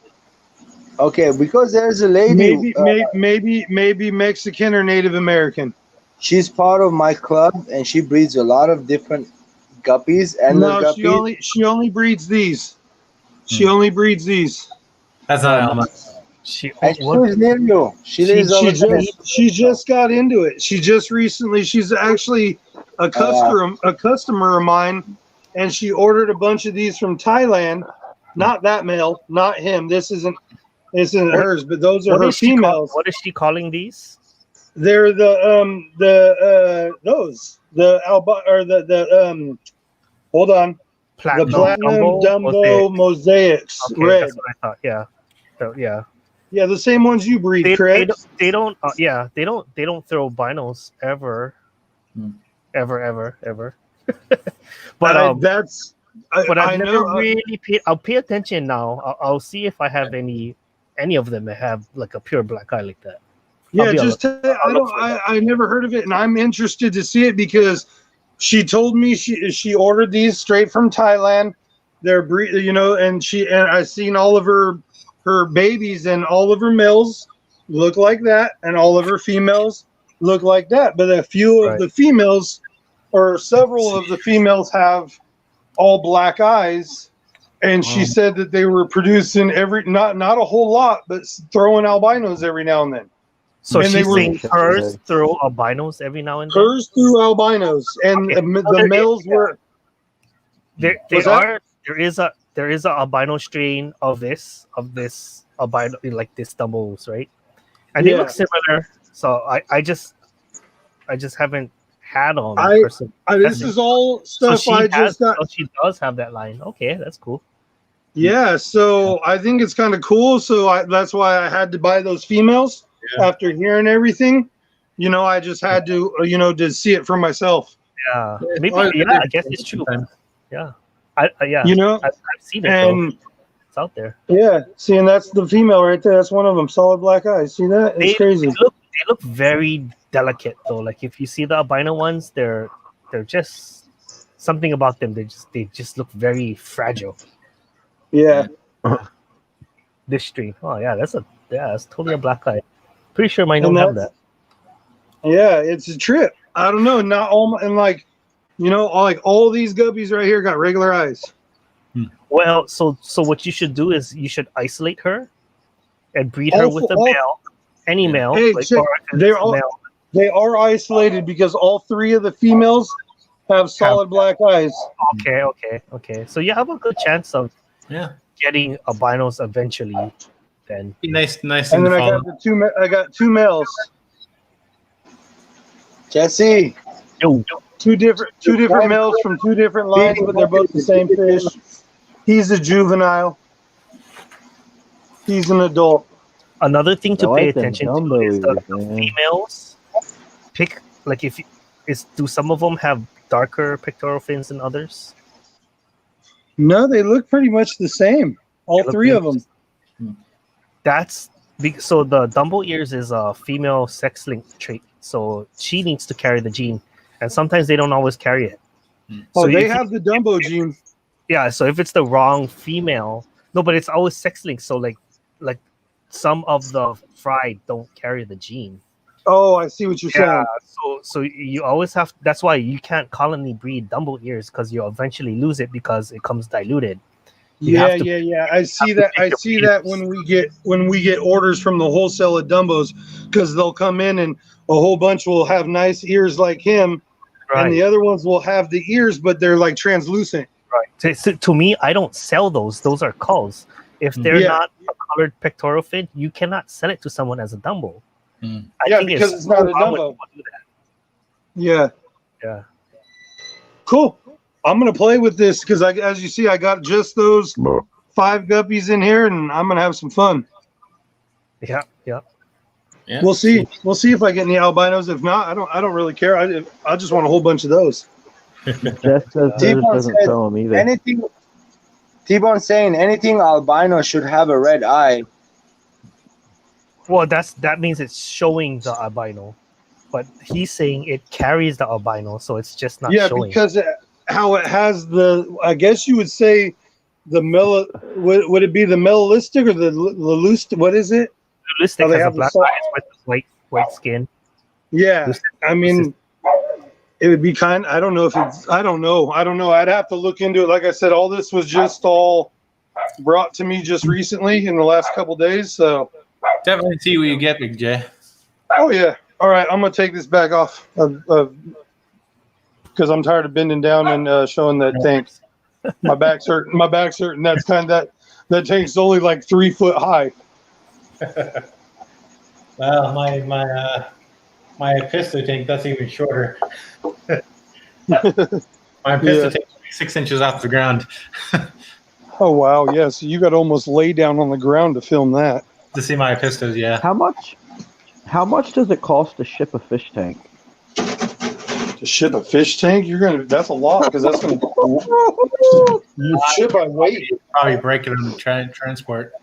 Okay, because there's a lady. Maybe Mexican or Native American. She's part of my club, and she breeds a lot of different guppies and No, guppies. she only breeds these. She only breeds these. That's not Alma. She And she what? lives near you. She lives over there. She just got into it. She's actually a customer of mine, and she ordered a bunch of these from Thailand. Not that male, not him. This isn't hers, but those are What her is she call- females. what is she calling these? They're hold on, Platinum, the platinum Dumbo mosaics Okay, red. that's what I thought. Yeah, so, yeah. Yeah, the same ones you breed, They correct? don't. Yeah, they don't throw binos ever, ever. But That's but I've I never know. really paid. I'll pay attention now. I'll see if I have any of them that have like a pure black eye like that. Yeah, be just I never heard of it, and I'm interested to see it because she told me she ordered these straight from Thailand. They're and I seen all of her babies, and all of her males look like that, and all of her females look like that. But a few of the females, or several of the females, have all black eyes. And she said that they were producing not a whole lot, but throwing albinos every now and then. So And she's saying hers throw albinos every now and then. Hers threw albinos, and the males were. There is a albino strain of this albino, like this Dumbos, right? And they look similar. So I just haven't had them. This is all stuff I just got. So she does have that line. Okay, that's cool. Yeah, so I think it's kind of cool. So that's why I had to buy those females after hearing everything. I just had to, to see it for myself. Yeah, maybe. Yeah, I guess it's true. Yeah, I've seen it. And it's out there. Yeah, see, and that's the female right there. That's one of them. Solid black eyes. See that? It's crazy. They look very delicate though. Like if you see the albino ones, they're just something about them. They just look very fragile. Yeah. This stream. Oh yeah, that's totally a black eye. Pretty sure mine don't have that. Yeah, it's a trip. I don't know. Not all, and all these guppies right here got regular eyes. Well, so what you should do is you should isolate her and breed her with a male, any male. Hey, they are isolated because all three of the females have solid black eyes. Okay. So you have a good chance of getting albinos eventually. Then nice. And then I got two males. Jesse. Yo. Two different males from two different lines, but they're both the same fish. He's a juvenile. He's an adult. Another thing to I pay like them attention to Dumbo is the ears, man. females. Pick like if you, do some of them have darker pectoral fins than others? No, they look pretty much the same. All They look three pretty of them. So the Dumbo ears is a female sex link trait. So she needs to carry the gene, and sometimes they don't always carry it. Oh, So they if have the Dumbo gene. Yeah, so if it's the wrong female, no, but it's always sex linked. So like some of the fried don't carry the gene. Oh, I see what you're saying. So you always have. That's why you can't colony breed Dumbo ears because you'll eventually lose it because it comes diluted. Yeah. I see that. I see that when we get orders from the wholesale of Dumbos, because they'll come in and a whole bunch will have nice ears like him, and the other ones will have the ears, but they're like translucent. Right. So to me, I don't sell those. Those are culls. If they're not a colored pectoral fin, you cannot sell it to someone as a Dumbo. I think because it's not a Dumbo. Yeah. Cool. I'm gonna play with this because as you see, I got just those 5 guppies in here, and I'm gonna have some fun. Yeah. We'll see. We'll see if I get any albinos. If not, I don't really care. I just want a whole bunch of those. Jess says hers doesn't sell them either. T-Bone saying anything albino should have a red eye. Well, that means it's showing the albino, but he's saying it carries the albino, so it's just not showing. Yeah, because how it has I guess you would say would it be the melanistic or the loose? What is it? Melanistic has a black eyes with white skin. Yeah, I mean, it would be I don't know if it's. I don't know. I'd have to look into it. Like I said, all this was just all brought to me just recently in the last couple days. So definitely see what you get, Big J. Oh yeah. All right, I'm gonna take this back off because I'm tired of bending down and showing that tank. My back's hurting. That's that tank's only like 3 foot high. Well, my pistol tank that's even shorter. My pistol tank is 6 inches off the ground. Oh wow, yeah. So you got to almost lay down on the ground to film that. To see my pistols, yeah. How much does it cost to ship a fish tank? To ship a fish tank, that's a lot because that's gonna you ship by weight. Probably break it on the transport.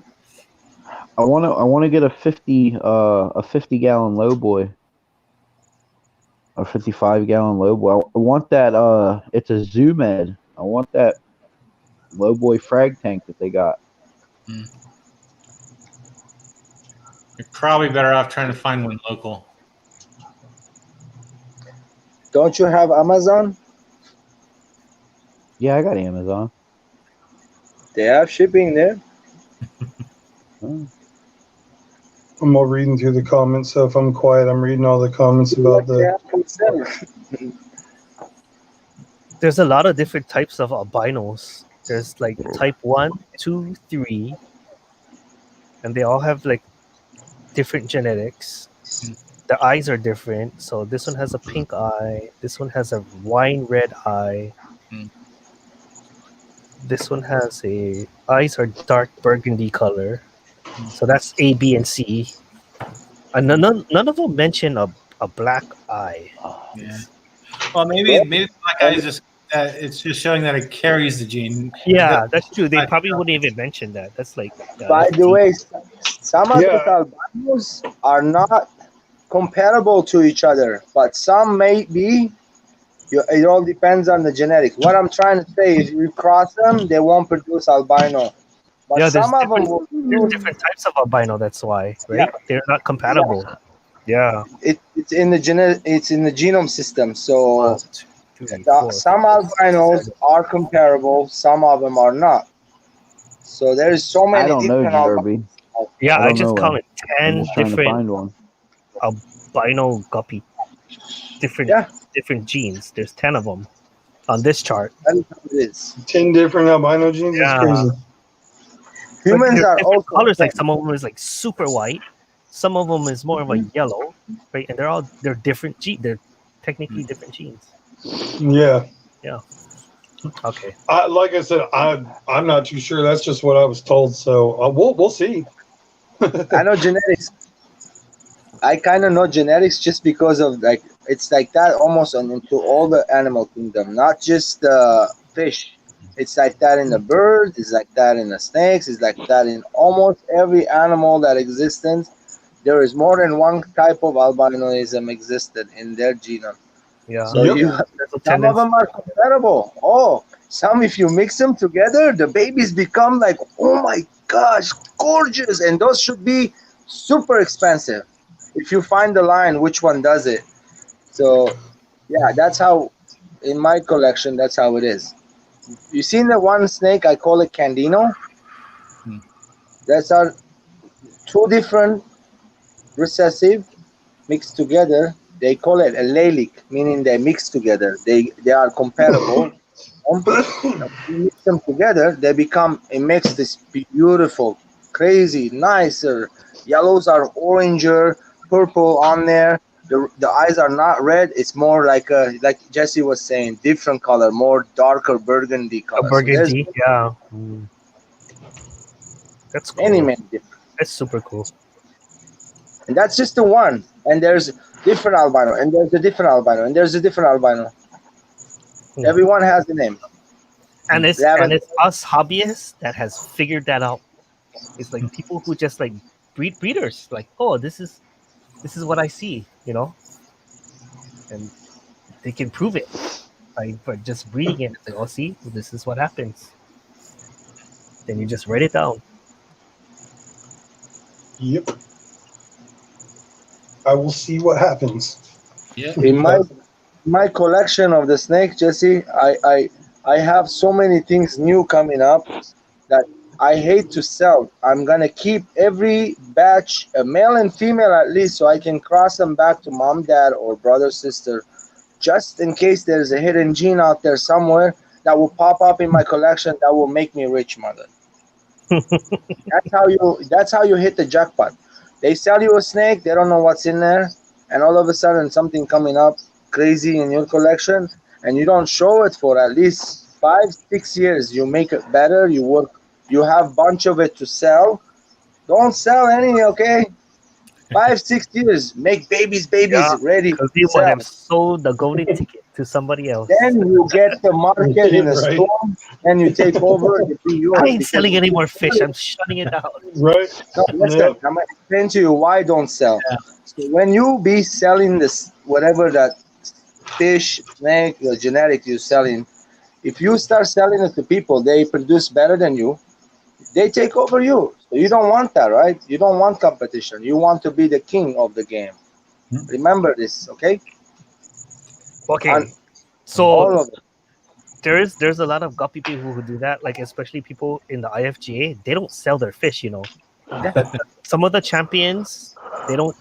I want to get a 50-gallon low boy. A 55-gallon low boy. I want that it's a Zoom Ed. I want that low boy frag tank that they got. You're probably better off trying to find one local. Don't you have Amazon? Yeah, I got Amazon. They have shipping there. I'm all reading through the comments, so if I'm quiet, I'm reading all the comments about There's a lot of different types of albinos. There's like type 1, 2, 3, and they all have like different genetics. The eyes are different. So this one has a pink eye. This one has a wine red eye. This one has eyes are dark burgundy color. So that's A, B, and C. And none of them mention a black eye. Yeah. Well, maybe the black eye is just it's just showing that it carries the gene. Yeah, that's true. They probably wouldn't even mention that. That's like. By the way, some of the albinos are not comparable to each other, but some may be. It all depends on the genetics. What I'm trying to say is, you cross them, they won't produce albino. But Yeah, some of them will there's different types of albino. That's why, right? They're not compatible. Yeah. It's in the genome system. So 1, 2, 3, 4, some albinos are comparable, some of them are not. So there's so many. I don't know, Jerby. Yeah, I just know counted 10 I'm just trying to different find one. albino guppy. Different genes. There's 10 of them on this chart. That is what it is. 10 different albino genes. Yeah. That's crazy. Humans are different also colors. Like some of them is like super white. Some of them is more of a yellow, right? And they're different genes. They're technically different genes. Yeah. Okay. Like I said, I'm not too sure. That's just what I was told. So we'll see. I know genetics. I kind of know genetics just because of like it's like that almost into all the animal kingdom, not just the fish. It's like that in the birds. It's like that in the snakes. It's like that in almost every animal that exists. There is more than one type of albinism existed in their genome. Yeah. So Yep. you, There's a some of tendency. them are comparable. Oh, some if you mix them together, the babies become like, oh my gosh, gorgeous, and those should be super expensive. If you find the line, which one does it? So, yeah, that's how. In my collection, that's how it is. You seen the one snake? I call it Candino. Hmm. That's our two different recessive mixed together. They call it a lalic, meaning they mix together. They are comparable. You mix them together, they become a mix this beautiful, crazy, nicer. Yellows are oranger, purple on there. The eyes are not red. It's more like Jesse was saying, different color, more darker burgundy A color. So there's burgundy. Yeah. Mm. That's many, cool. many different. That's super cool. And that's just the one. And there's different albino, and there's a different albino, and there's a different albino. Hmm. Everyone has a name. And They have it's us hobbyists that has figured that out. It's like people who just like breeders. Like, oh, this is what I see, and they can prove it. Like, but just breeding it, it's like, oh, see, this is what happens. Then you just write it down. Yep. I will see what happens. Yeah. in my collection of the snake, Jesse, I have so many things new coming up that I hate to sell. I'm gonna keep every batch, a male and female at least, so I can cross them back to mom, dad, or brother, sister, just in case there's a hidden gene out there somewhere that will pop up in my collection that will make me rich, mother. That's how you hit the jackpot. They sell you a snake, they don't know what's in there, and all of a sudden something coming up crazy in your collection, and you don't show it for at least 5 6 years. You make it better, you work, you have bunch of it to sell. Don't sell any, okay? 5 6 years, make babies Yeah, ready to because they want sell. them sold the golden ticket to somebody else. Then you get the market in a Right. storm, and you take over. It'll be yours. I ain't because selling any more fish. I'm shutting it down. Right. No, listen, Yep. I'm gonna explain to you why don't sell. So when you be selling this, whatever that fish, snake, the genetic you're selling, if you start selling it to people, they produce better than you. They take over you. So you don't want that, right? You don't want competition. You want to be the king of the game. Remember this, okay? Okay, On so all of it. there's a lot of guppy people who do that, like especially people in the IFGA. They don't sell their fish, Some of the champions, they don't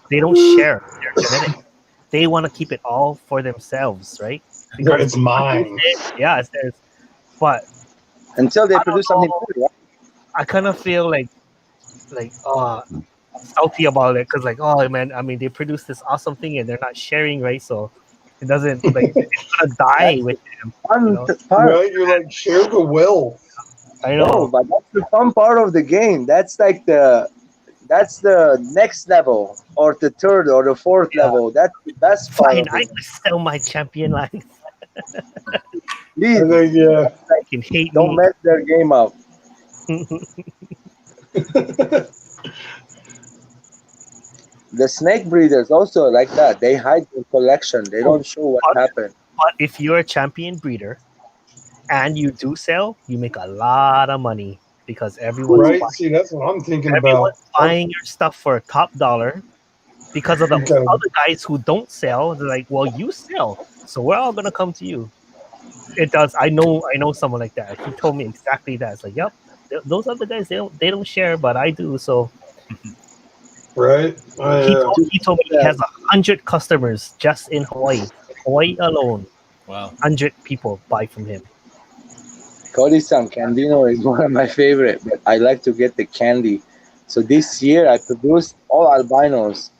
share their genetics. They want to keep it all for themselves, right? Right, it's mine. Yeah, it's theirs. But Until they I don't produce something know. good, right? I kind of feel like salty about it because, like, oh man, I mean, they produce this awesome thing and they're not sharing, right? So it doesn't it's gonna die with them. Fun part. Right? You're like, share the wealth. I No, know. but that's the fun part of the game. That's the next level, or the third or the fourth level. That's the best part Fine, of I it. can sell my champion line. Please, I think, yeah. You can hate don't me. mess their game up. The snake breeders also like that. They hide their collection. They don't show what happened. But if you're a champion breeder and you do sell, you make a lot of money because Right? See, that's what I'm thinking about. everyone's buying your stuff for top dollar because of the Okay. other guys who don't sell. They're like, well, you sell, so we're all gonna come to you. It does. I know someone like that. He told me exactly that. It's like, yep, those other guys they don't share, but I do. So Right? he told me he has 100 customers just in Hawaii. Hawaii alone, Wow. 100 people buy from him. Cody-san, Candino is one of my favorite, but I like to get the candy. So this year I produced all albinos.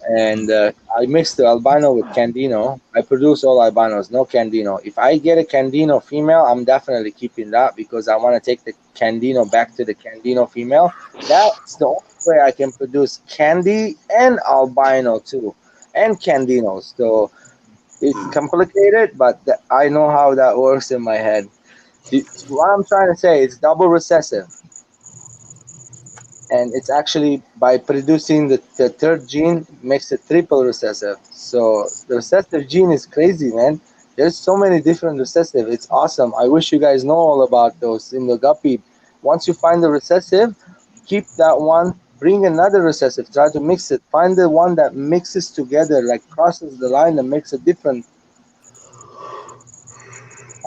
and I mixed the albino with Candino. I produce all albinos, no Candino. If I get a Candino female, I'm definitely keeping that because I want to take the Candino back to the Candino female. That's the only way I can produce Candy and albino too, and Candinos. So it's complicated, but I know how that works in my head. What I'm trying to say is double recessive, and it's actually by producing the third gene makes it triple recessive. So the recessive gene is crazy, man. There's so many different recessive. It's awesome. I wish you guys know all about those in the guppy. Once you find the recessive, keep that one. Bring another recessive. Try to mix it. Find the one that mixes together, like crosses the line and makes a different.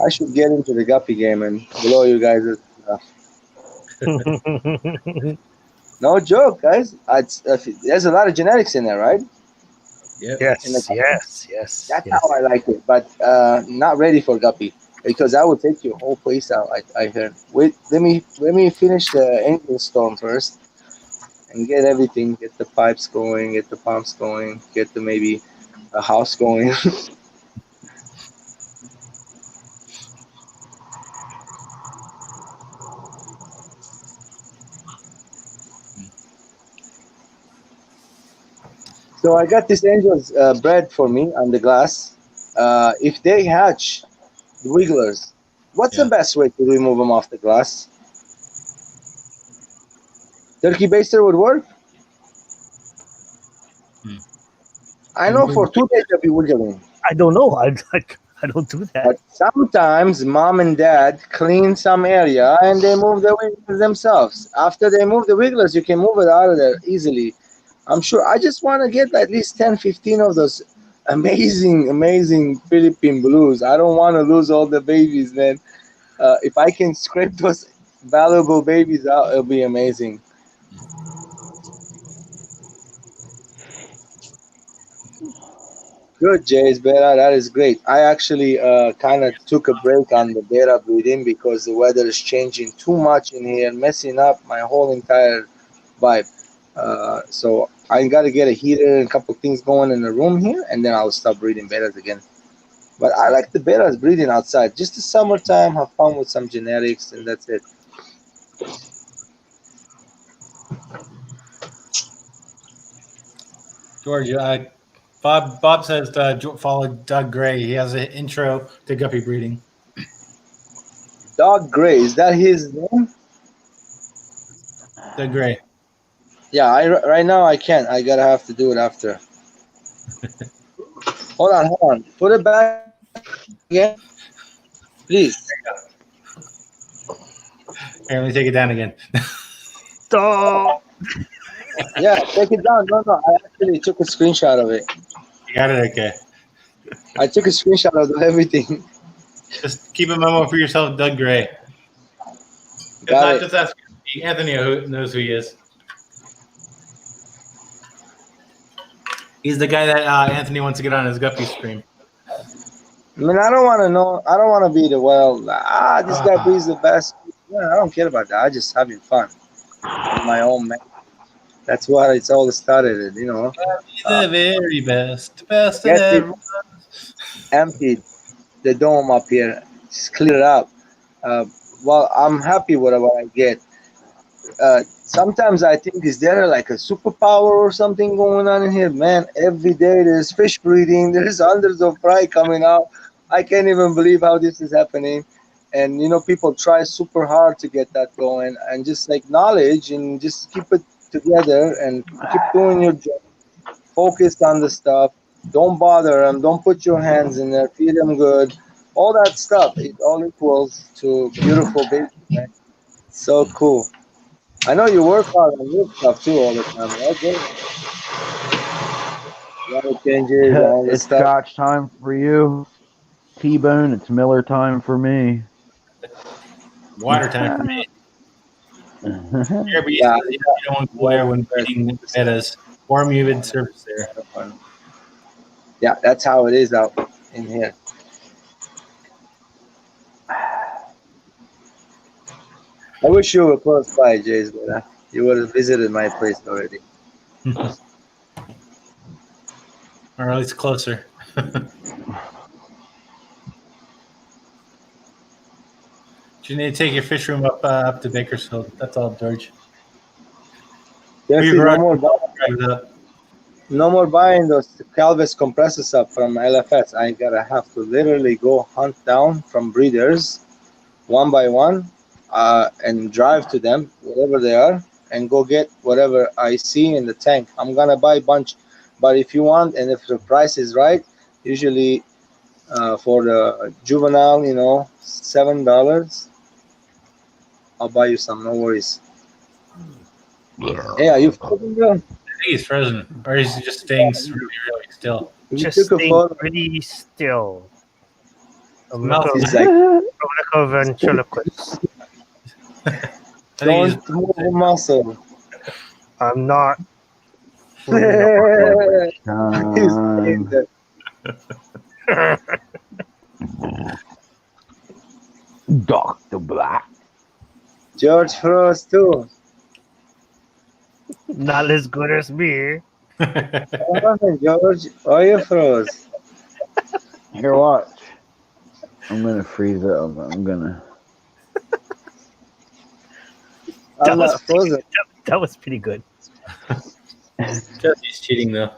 I should get into the guppy game and blow you guys. No joke, guys. There's a lot of genetics in there, right? Yep. yes. That's how I like it, but not ready for guppy because I will take your whole place out. I heard. Wait, let me finish the engine storm first and get everything. Get the pipes going. Get the pumps going. Get the maybe a house going. So I got these angels bred for me on the glass. If they hatch the wigglers, what's the Yeah. best way to remove them off the glass? Turkey baster would work. Hmm. I know for 2 days they'll be wiggling, I don't know. I don't do that. but sometimes mom and dad clean some area and they move the wigglers themselves. After they move the wigglers, you can move it out of there easily. I'm sure. I just want to get at least 10, 15 of those amazing Philippine blues. I don't want to lose all the babies, man. If I can scrape those valuable babies out, it'll be amazing. Good, Jays, Beta. That is great. I actually kind of took a break on the beta breeding because the weather is changing too much in here, messing up my whole entire vibe. So I got to get a heater and a couple things going in the room here, and then I'll stop breeding betas again. But I like the betas breeding outside. Just the summertime, have fun with some genetics, and that's it. George, Bob says follow Doug Gray. He has an intro to guppy breeding. Dog Gray, is that his name? Doug Gray. Yeah, right now I can't. I gotta have to do it after. Hold on. Put it back again, please. Here, let me take it down again. Oh, Yeah, take it down. No, I actually took a screenshot of it. You got it? Okay. I took a screenshot of everything. Just keep a memo for yourself, Doug Gray. If Got not, it. just ask Anthony who knows who he is. He's the guy that Anthony wants to get on his guppy stream. I mean, I don't want to know. I don't want to be the this guy breeds the best. Yeah, I don't care about that. I just having fun in my own man. That's what it's all started. He's the very best of Get it everyone. emptied the dome up here. Just clear it up. Well, I'm happy with what I get. Sometimes I think, is there like a superpower or something going on in here? Man, every day there's fish breeding, there's hundreds of fry coming out. I can't even believe how this is happening. And people try super hard to get that going, and just like knowledge and just keep it together and keep doing your job. Focus on the stuff. Don't bother them. Don't put your hands in there. Feed them good. All that stuff. It all equals to beautiful baby. Man. So cool. I know you work hard on your stuff too all the time, right? Water changes and all this It's stuff. Scotch time for you. T-Bone, it's Miller time for me. Water time for me. Yeah, but you don't want cool air when breeding betas. Warm, humid surface there. Yeah, that's how it is out in here. I wish you were close by, Jays, but you would have visited my place already. or at least closer. You need to take your fish room up to Bakersfield. That's all, George. Jesse, Your no garage more, drive it up. no more buying those Calvis compressors up from LFS. I gotta have to literally go hunt down from breeders one by one, and drive to them, wherever they are, and go get whatever I see in the tank. I'm gonna buy a bunch, but if you want, and if the price is right, usually for the juvenile, $7. I'll buy you some, no worries. Hey, are you frozen, bro? I think he's frozen, or he's just staying really, really still. You Just took a stay photo. pretty still. I'm Mouth like He's a, like, I'm like a ventriloquist. I think he's don't move a muscle. I'm not. He's saying that. Dr. Black. George froze too. Not as good as me. What happened, George? Why you froze? Here, watch. I'm gonna freeze it. I'm gonna. I'm not frozen. That was pretty good. Jesse's cheating though.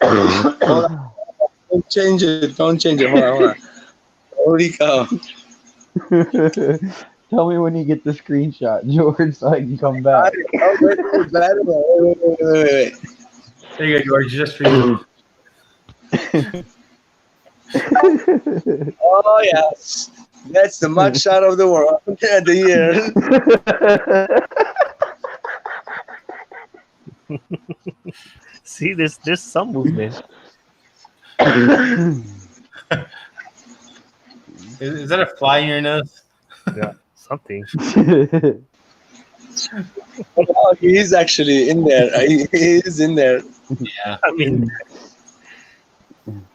Hold on. Don't change it. Don't change it. Hold on. Holy cow. Tell me when you get the screenshot, George, so I can come back. Wait. There you go, George. Just for you. Oh, yes. That's the mug shot of the world. The year. See, there's some movement. Is that a fly in your nose? Yeah, something. Oh, he's actually in there. He is in there. Yeah. I mean,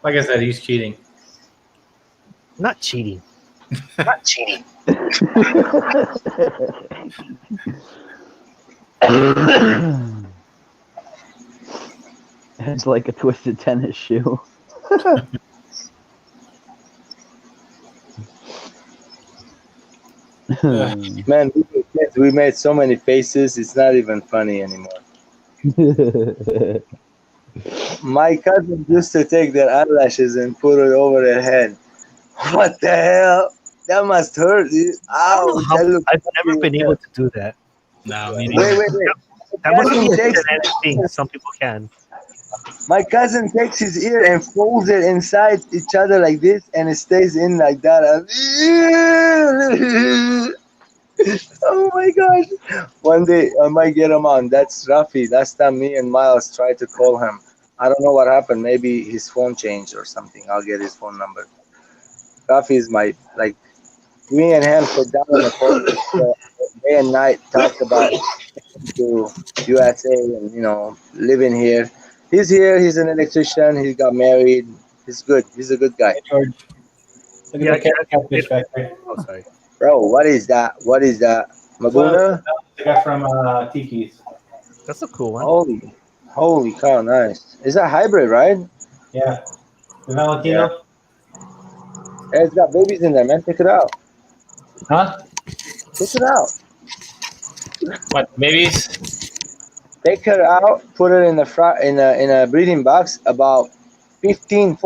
Like I said, he's cheating. not cheating. Not cheating. It's like a twisted tennis shoe. Man, we made so many faces. It's not even funny anymore. My cousin used to take their eyelashes and put it over their head. What the hell? That must hurt. Dude. I don't know Ouch, how, that looks I've never really been bad. able to do that. No, me Wait. That must be a Takes- genetic thing. Some people can. My cousin takes his ear and folds it inside each other like this, and it stays in like that. Oh my gosh! One day I might get him on. That's Rafi. Last time me and Miles tried to call him. I don't know what happened. Maybe his phone changed or something. I'll get his phone number. Rafi is me and him sit down on the phone day and night, talk about to USA and living here. He's here. He's an electrician. He got married. He's good. He's a good guy. George. Look Yeah, at the catfish back there. Oh, sorry. Bro, what is that? What is that? Maguna? The guy from Tiki's. That's a cool one. Holy cow, nice. It's a hybrid, right? Yeah. The Valentino. Hey, it's got babies in there, man. Take it out. Huh? Take it out. What, babies? Take her out, put her in a breeding box. About 15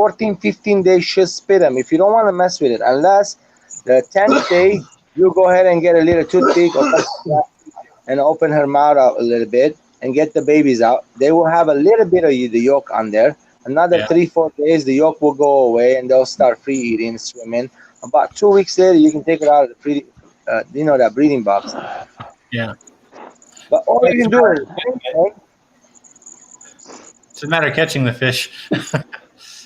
days, she'll spit them. If you don't want to mess with it, unless the 10th day, you go ahead and get a little toothpick or something like that and open her mouth out a little bit and get the babies out. They will have a little bit of the yolk on there. Another 3-4 days, the yolk will go away and they'll start free eating, swimming. About 2 weeks later, you can take it out of the that breeding box. Yeah. But all you can do is It's a matter of catching the fish.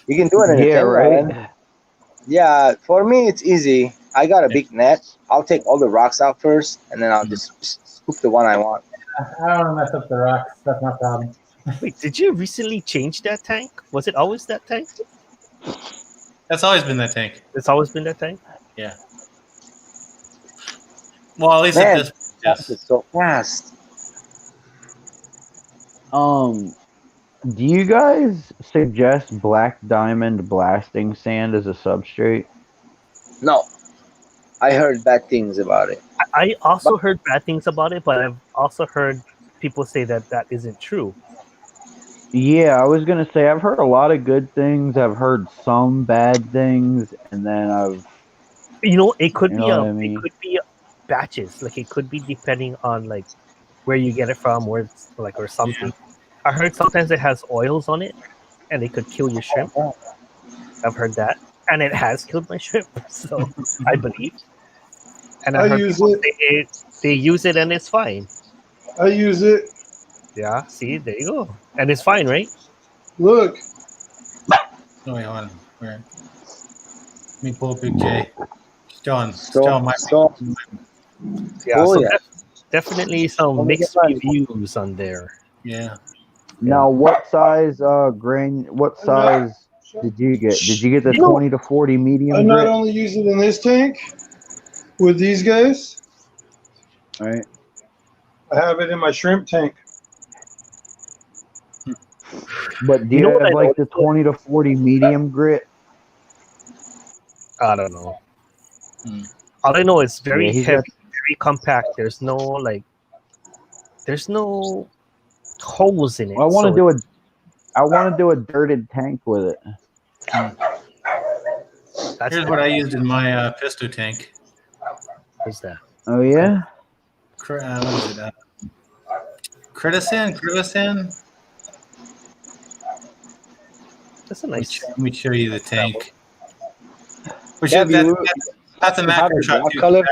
you can do it in a Yeah, 10 right. gallon. Yeah, for me it's easy. I got a big net. I'll take all the rocks out first, and then I'll just scoop the one I want. I don't want to mess up the rocks. That's my problem. Wait, did you recently change that tank? Was it always that tank? That's always been that tank. It's always been that tank? Yeah. Well, at least Man, at this point, it's yes. so fast. Do you guys suggest black diamond blasting sand as a substrate? No, I heard bad things about it. I also heard bad things about it, but I've also heard people say that that isn't true. Yeah, I was gonna say I've heard a lot of good things. I've heard some bad things, and then You know, it could you be know what I it mean? could be batches. Like it could be depending on like where you get it from, where it's like or something. I heard sometimes it has oils on it, and it could kill your shrimp. I've heard that, and it has killed my shrimp. So I believe. And I I heard use people it. say they use it and it's fine. I use it. Yeah, see, there you go, and it's fine, right? Look, Oh, wait, hold on. Where? Let me pull up Big J. Still on my. Yeah, Oh so yeah. definitely some Let me get mixed mine. reviews on there. Yeah. Now, what size What size did you get? Did you get the You know, 20 to 40 I medium not grit? only use it in this tank with these guys, Right. I have it in my shrimp tank. But do you you know what have I like the noticed? 20 to 40 medium grit? I don't know. Hmm. All I know is Yeah, very he's got. heavy, very compact. There's no holes in it. I want to So do a. I want to do a dirted tank with it. that's Here's what I used in my pisto tank. what's that? Oh yeah. What is it? Critisan? That's a nice. Let me show you the tank. Which Gabby, that's a you have macro the shot black too. color?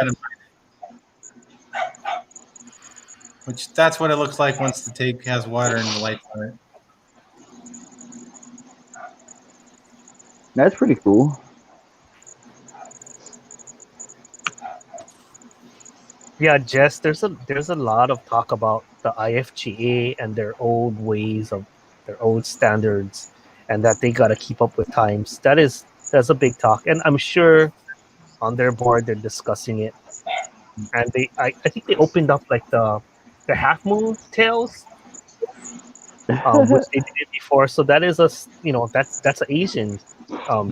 That's what it looks like once the tank has water and the lights on it. That's pretty cool. Yeah, Jess. There's a lot of talk about the IFGA and their old ways of their old standards, and that they got to keep up with times. That's a big talk, and I'm sure on their board they're discussing it. And I think they opened up like the half moon tails, which they did it before. So that is that's an Asian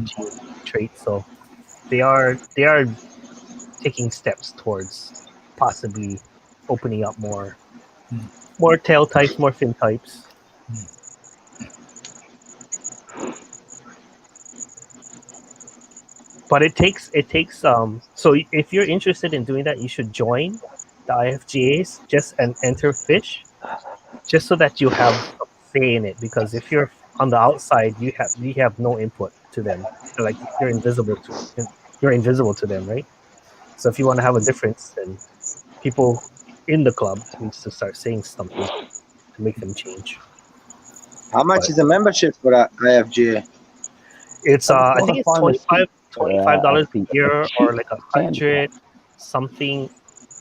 gene trait. So they are taking steps towards possibly opening up more tail types, more fin types. But it takes. So if you're interested in doing that, you should join the IFGAs just and enter fish, just so that you have a say in it. Because if you're on the outside, you have no input to them. Like you're invisible to them, right? So if you want to have a difference, then people in the club needs to start saying something to make them change. How much But is the membership for IFGA? it's I just I want think to it's find a cheap, $25 a year, or cheap like sand $100 something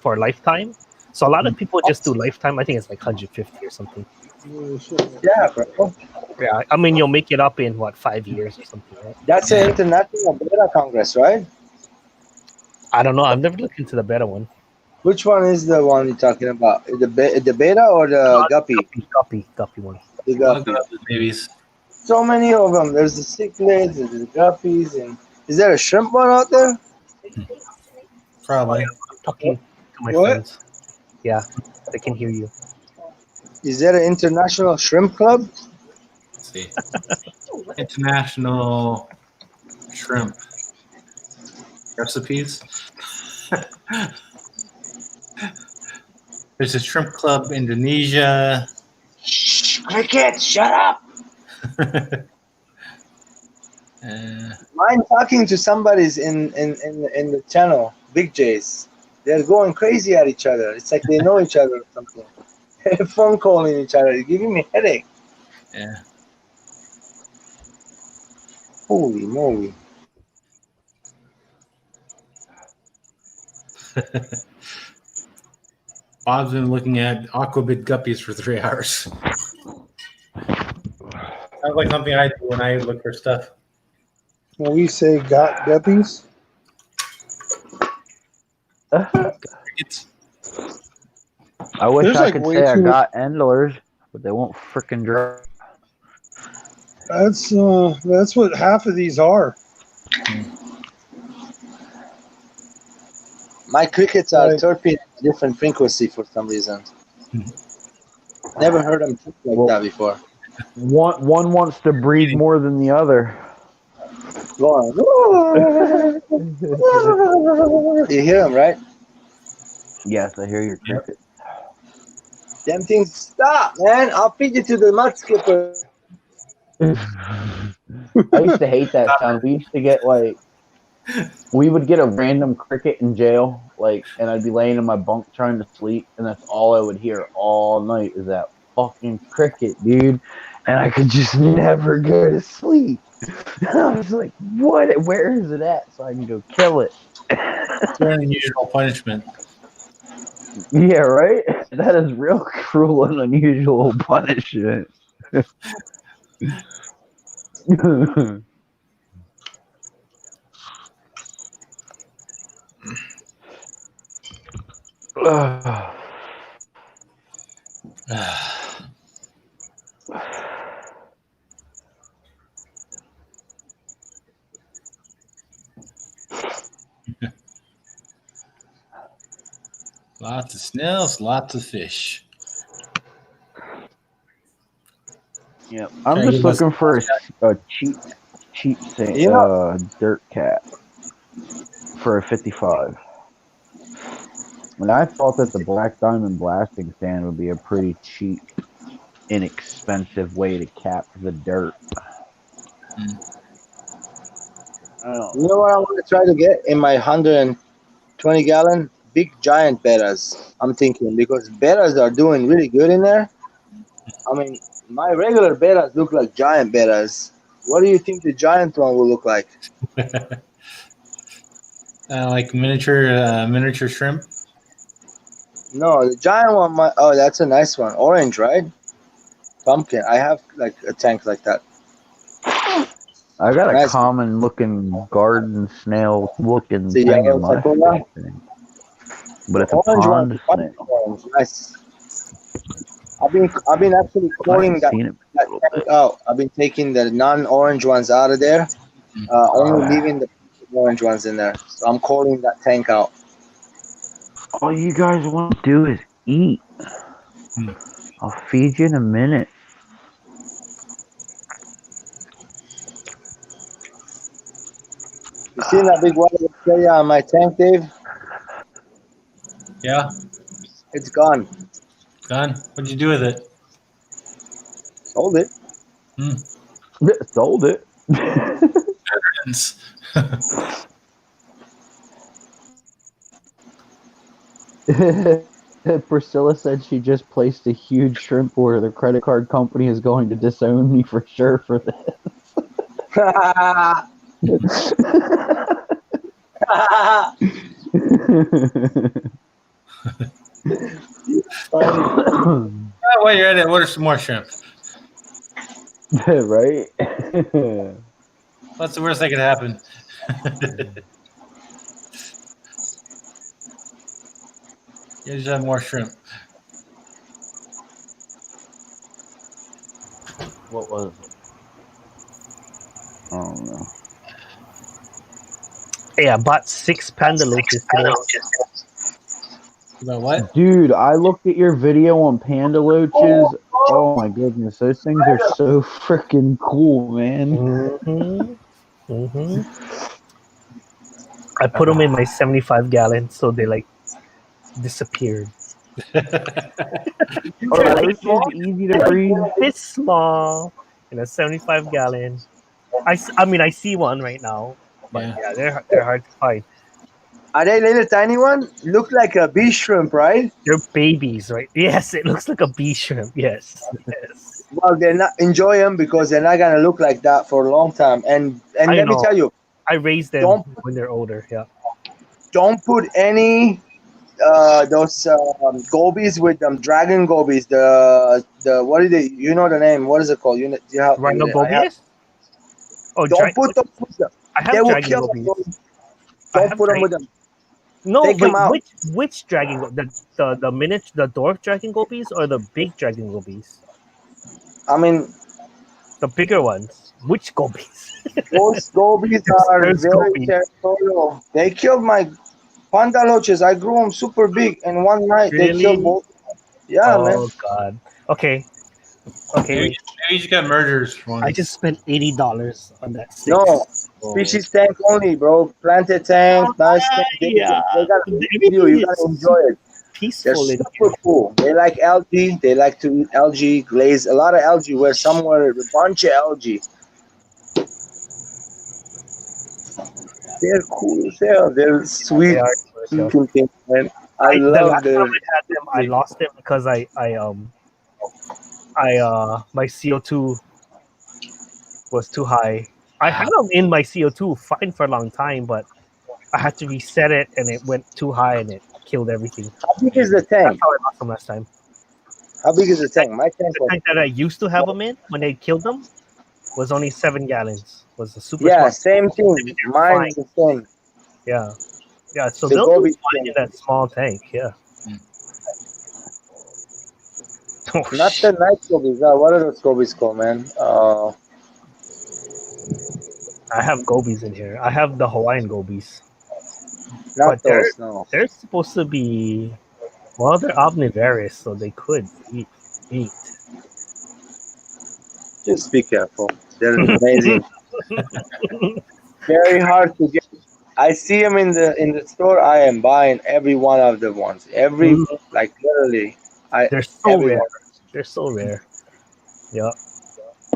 for lifetime. So a lot of people just do lifetime. I think it's like 150 or something. Yeah, bro. Yeah, I mean you'll make it up in what 5 years or something, right? That's an international beta congress, right? I don't know. I've never looked into the beta one. Which one is the one you're talking about? The beta or the guppy? Guppy one. The Look guppy. at the babies. So many of them. There's the cichlids, there's the guppies, and is there a shrimp one out there? Probably. I'm talking to my What? friends. Yeah, they can hear you. Is there an international shrimp club? Let's see. International shrimp recipes. There's a shrimp club Indonesia. Shh, cricket, shut up. Mine talking to somebody's in the channel, Big J's. They're going crazy at each other. It's like they know each other or something. They're phone calling each other. It's giving me a headache. Yeah. Holy moly. Bob's been looking at aquabid guppies for 3 hours. Sounds like something I do when I look for stuff. When we say got guppies, crickets. I wish There's I like could way say I too- got endlers, but they won't freaking drop. That's what half of these are. My crickets are Right. chirping at a different frequency for some reason. Never heard them chirp like Well- that before. One wants to breed more than the other. Go on. You hear them, right? Yes, I hear your cricket. Them things stop, man. I'll feed you to the mud skipper. I used to hate that sound. We used to get we would get a random cricket in jail, and I'd be laying in my bunk trying to sleep, and that's all I would hear all night is that fucking cricket, dude. And I could just never go to sleep. And I was like, what? Where is it at? So I can go kill it. It's an unusual punishment. Yeah, right? That is real cruel and unusual punishment. Lots of snails, lots of fish. Yeah, I'm Okay, just you must- looking for a cheap thing, Yeah. dirt cat for a 55. And I thought that the Black Diamond blasting sand would be a pretty cheap, inexpensive way to cap the dirt. You know what I want to try to get in my 120 gallon? Big giant bettas. I'm thinking because bettas are doing really good in there. I mean, my regular bettas look like giant bettas. What do you think the giant one will look like? Like miniature shrimp. No, the giant one might. Oh, that's a nice one. Orange, right? Pumpkin. I have like a tank like that. I got a Nice. common looking garden snail looking The thing yellow in my sakura? fish tank. But it's a Orange one. pond Pumpkin snail. orange. Nice. I've been actually calling I've that seen it a tank little bit. out. I've been taking the non-orange ones out of there. Only leaving the orange ones in there. So I'm calling that tank out. All you guys want to do is eat. I'll feed you in a minute. You seen that big water bacteria on my tank, Dave? Yeah, It's gone. done. What'd you do with it? Sold it. Sold it. Priscilla said she just placed a huge shrimp order. The credit card company is going to disown me for sure for this. While you're at it, order some more shrimp. Right? What's the worst that could happen? You just have more shrimp. What was it? I don't know. Hey, I bought 6 panda loaches today. About what? Dude, I looked at your video on panda loaches. Oh my goodness, those things are so freaking cool, man. I put them in my 75 gallon, so they disappeared. Are those things easy to breed? It's small in a 75 gallon. I mean, I see one right now, but yeah, they're hard to find. Are they little tiny one? Look like a bee shrimp, right? They're babies, right? Yes, it looks like a bee shrimp. Yes. Well, they're not enjoy them because they're not gonna look like that for a long time. And let me tell you, I raise them when they're older. Yeah. don't put any those gobies with them dragon gobies. The what are they? You know the name? What is it called? You have Rhino gobies? Don't put them with them. I have They will dragon kill gobies. them. Don't put them with them. No, Take but him out. which dragon? The miniature, the dwarf dragon gobies, or the big dragon gobies? I mean, The bigger ones. Which gobies? those gobies are There's very gobies. territorial. They killed my panda loaches. I grew them super big, and one night they killed Really? both. Yeah, man. Oh god. Okay. Okay. Maybe, Wait. maybe you just got murderers for I once. just spent $80 on that 6. No, Oh. species tank only, bro. Planted tank, nice tank. Yeah. They gotta Everything you is gotta enjoy it. They're peaceful in super here. cool. They like algae. They like to eat algae, glaze a lot of algae. Where somewhere a bunch of algae. They're cool as hell. They're sweet, They are. looking things, man. I The love last time the. I had them, I lost them because my CO2 was too high. I had them in my CO2 fine for a long time, but I had to reset it and it went too high and it killed everything. How big is the That's tank? how I lost them last time. How big is the tank? My tank The was. tank that I used to have them in when they killed them was only 7 gallons. Was a super Yeah, small. same thing. They're Mine fine. is the same. Yeah, yeah. So The they'll do Gobi fine in that small tank. Yeah. Oh, Not the night gobies. What are those gobies called, man? I have gobies in here. I have the Hawaiian gobies, Not but those. No. they're supposed to be, well, they're omnivorous, so they could eat meat. Just be careful. They're amazing. Very hard to get. I see them in the store. I am buying every one of the ones. Every Mhm. like literally. They're so every rare. one. They're so rare. Yeah.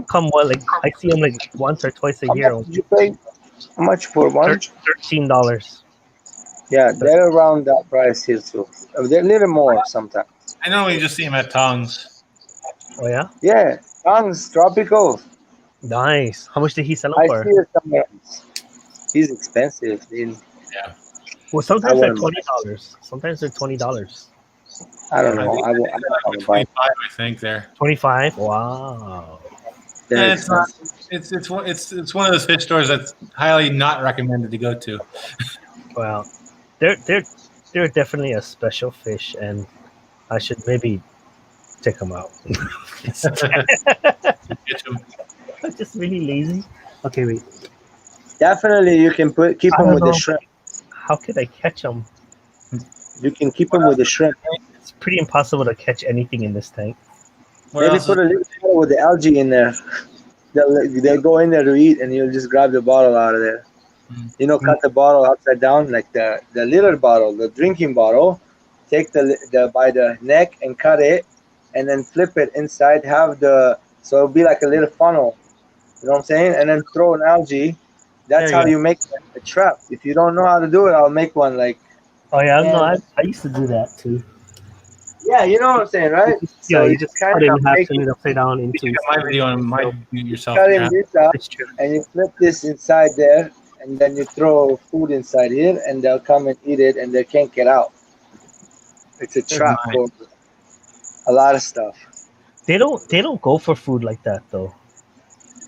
Come what, like I see them like once or twice a How year. much did you pay? How much for one? $13. Yeah, they're around that price here too. They're a little more sometimes. I normally just see them at Tongs. Oh yeah. Yeah, tongues, tropical. Nice. How much did he sell them I for? see it somewhere else. He's expensive. Dude. Well, I sometimes they're wouldn't. $20. Sometimes they're $20. I don't I know. think I won't like buy. 25, I think there. 25. Wow. They're And it's not. expensive. It's one of those fish stores that's highly not recommended to go to. Well, they're definitely a special fish, and I should maybe check them out. Get them. I'm just really lazy. Okay, wait. Definitely, you can keep I them don't with the know. shrimp. How could I catch them? You can keep them with the shrimp. It's pretty impossible to catch anything in this tank. What Maybe else? put a little bottle with the algae in there. They go in there to eat, and you'll just grab the bottle out of there. You know, cut the bottle upside down, like the little bottle, the drinking bottle. Take the by the neck and cut it, and then flip it inside. Have so it'll be like a little funnel. You know what I'm saying? And then throw an algae. That's There you how go. you make a trap. If you don't know how to do it, I'll make one. Like, Oh yeah, no, and I used to do that too. yeah, you know what I'm saying, right? Yeah, So you you just kind cut it in of half, make turn it upside down You into. check out my video on my do-it-yourself. cutting Yeah. this up, It's true. and you flip this inside there, and then you throw food inside here, and they'll come and eat it, and they can't get out. It's a trap mine. for a lot of stuff. They don't go for food like that though.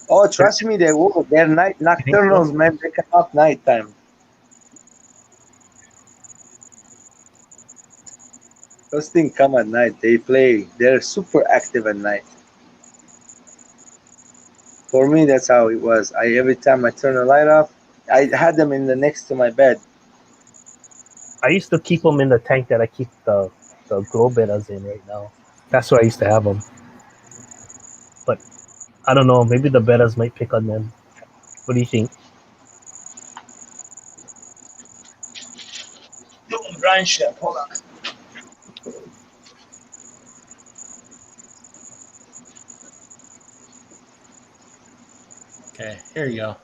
Oh, trust me, they will. They're nocturnals, man. They come up nighttime. Those things come at night. They play. They're super active at night. For me, that's how it was. Every time I turn the light off, I had them in the next to my bed. I used to keep them in the tank that I keep the glow bettas in right now. That's where I used to have them. But I don't know. Maybe the bettas might pick on them. What do you think? Dry ship. Hold on. Okay, here you go.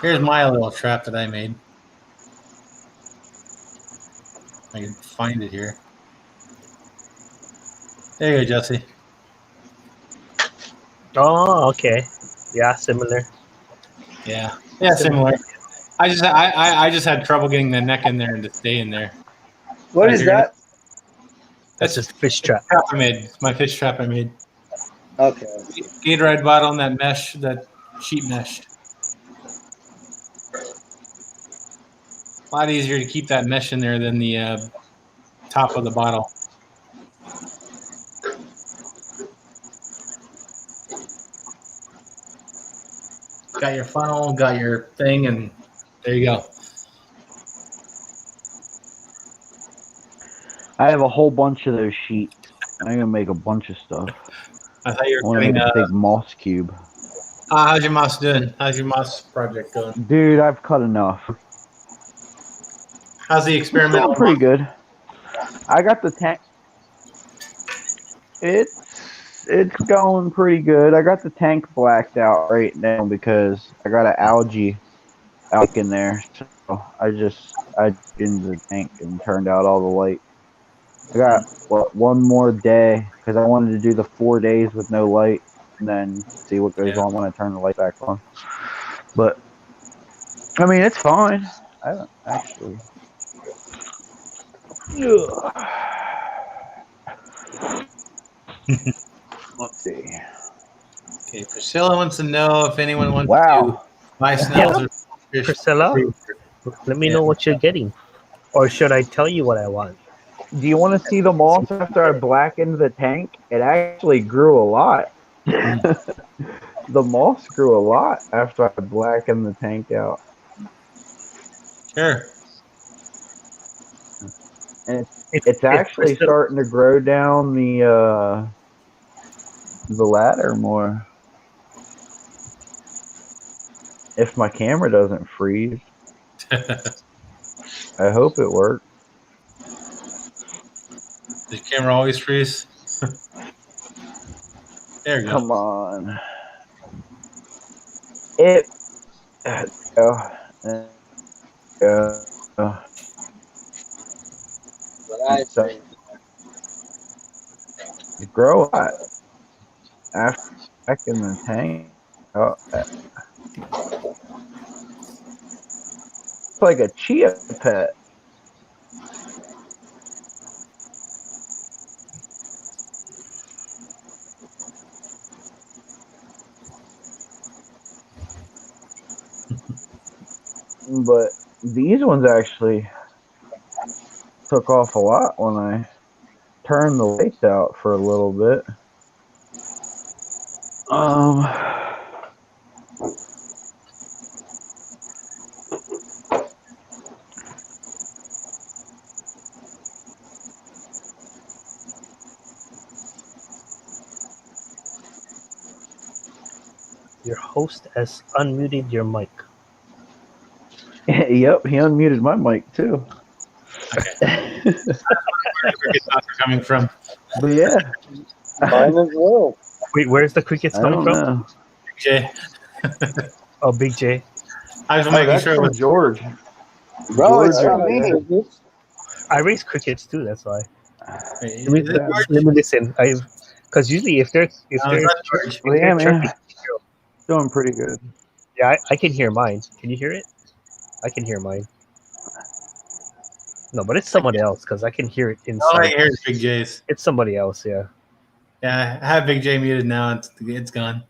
Here's my little trap that I made. I can find it here. There you go, Jesse. Oh, okay. Yeah, similar. Yeah, similar. I just had trouble getting the neck in there and to stay in there. What is that? That's just fish trap. Trap I made. It's my fish trap I made. Okay. Gatorade bottle and that mesh, that sheet mesh. A lot easier to keep that mesh in there than the top of the bottle. Got your funnel, got your thing, and there you go. I have a whole bunch of those sheets. I'm gonna make a bunch of stuff. I thought you I were want to getting. make a big moss cube. How's your moss doing? How's your moss project going? Dude, I've cut enough. How's the It's experimental? going pretty good. I got the tank. It's going pretty good. I got the tank blacked out right now because I got an algae out in there. So I in the tank and turned out all the light. I got one more day because I wanted to do the 4 days with no light and then see what goes on when I turn the light back on. But I mean, it's fine. I don't actually. Let's see. Okay, Priscilla wants to know if anyone wants to Wow. buy snails or fish. Priscilla, let me know what you're getting. Or should I tell you what I want? Do you want to see the moss after I blackened the tank? It actually grew a lot. The moss grew a lot after I blackened the tank out. Sure. And If it's actually Priscilla, starting to grow down the ladder more. If my camera doesn't freeze. I hope it works. Does the camera always freeze? There you go. Come on. It. Grow up after back in the tank. Oh, it's like a chia pet. But these ones actually took off a lot when I turned the lights out for a little bit. your host has unmuted your mic. Yep, he unmuted my mic too. Where cricket thoughts are coming from? But yeah, Mine as well. Wait, where's the crickets I coming don't from? know. Jay, Oh, Big J. I was Oh, making that's sure it from was. George. Bro, it's George, from me. I raise crickets too. That's why. Is Let me, it George? let me listen. Because usually if they're No, it's not George. Well, yeah, chirping, man, doing pretty good. yeah, I can hear mine. Can you hear it? I can hear mine. No, but it's somebody else because I can hear it All I inside. hear is Big J's. It's somebody else. Yeah. Yeah, I have Big J muted now. It's gone.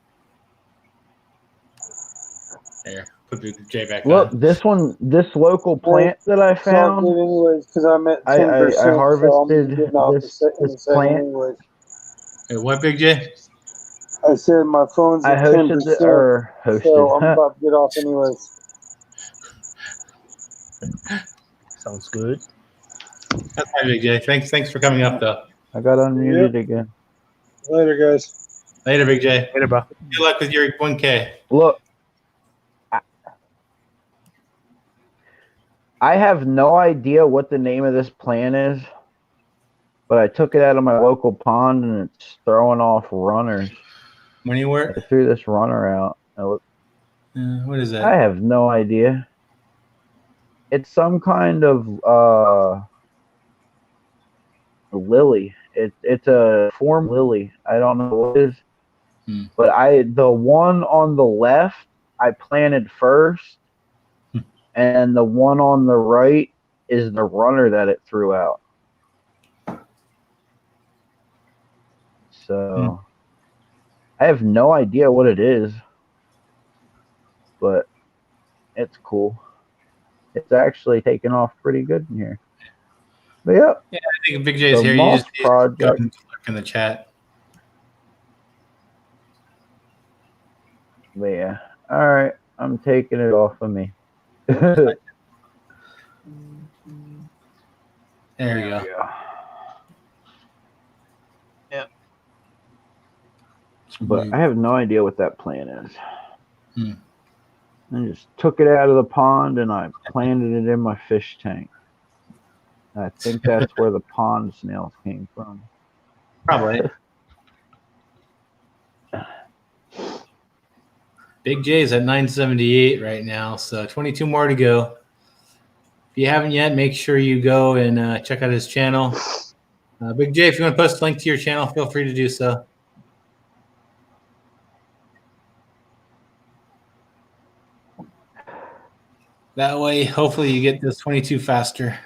There, put Big J back Look, on. this local plant that I found, anyways, because I'm at I 10%. So I'm harvested getting off this in a this second plant. anyways. Hey, what, Big J? I said my phone's I at hosted 10%, so I'm hosted. about to get off anyways. Sounds good. That's fine, Big J. Thanks for coming up, though. I got unmuted again. Later, guys. Later, Big J. Later, bro. Good luck with your 1K. Look, I have no idea what the name of this plant is, but I took it out of my local pond and it's throwing off runners. When you work? I threw this runner out. What is that? I have no idea. It's some kind of lily. It's a form lily. I don't know what it is. But the one on the left I planted first, and the one on the right is the runner that it threw out. So I have no idea what it is, but it's cool. It's actually taken off pretty good in here. But yeah, Yeah, I think Big J's the here. You Moss just go project. and look in the chat. But yeah, all right, I'm taking it off of me. There There you go. we go. But I have no idea what that plan is. Hmm. I just took it out of the pond and I planted it in my fish tank. I think that's where the pond snails came from. Probably. Big J's at 978 right now, so 22 more to go. If you haven't yet, make sure you go and check out his channel. Big J, if you want to post a link to your channel, feel free to do so. That way, hopefully you get those 22 faster.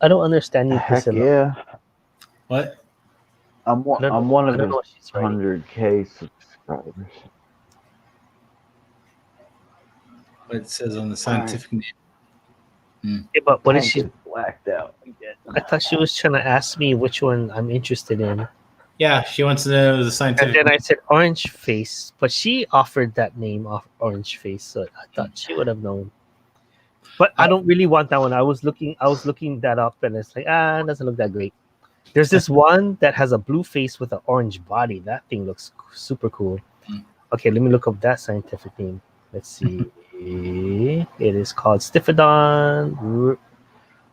I don't understand you, Heck Priscilla. yeah. What? I'm I don't know- one I of don't his know what she's writing. 100K subscribers. What it says on the scientific name. Yeah, but what is Tank she? is blacked out. I thought she was trying to ask me which one I'm interested in. Yeah, she wants to know the And scientific then I name. said orange face, but she offered that name off orange face, so I thought she would have known. But I don't really want that one. I was looking that up, and it's like it doesn't look that great. There's this one that has a blue face with an orange body. That thing looks super cool. Okay, let me look up that scientific name. Let's see. It is called Stiphodon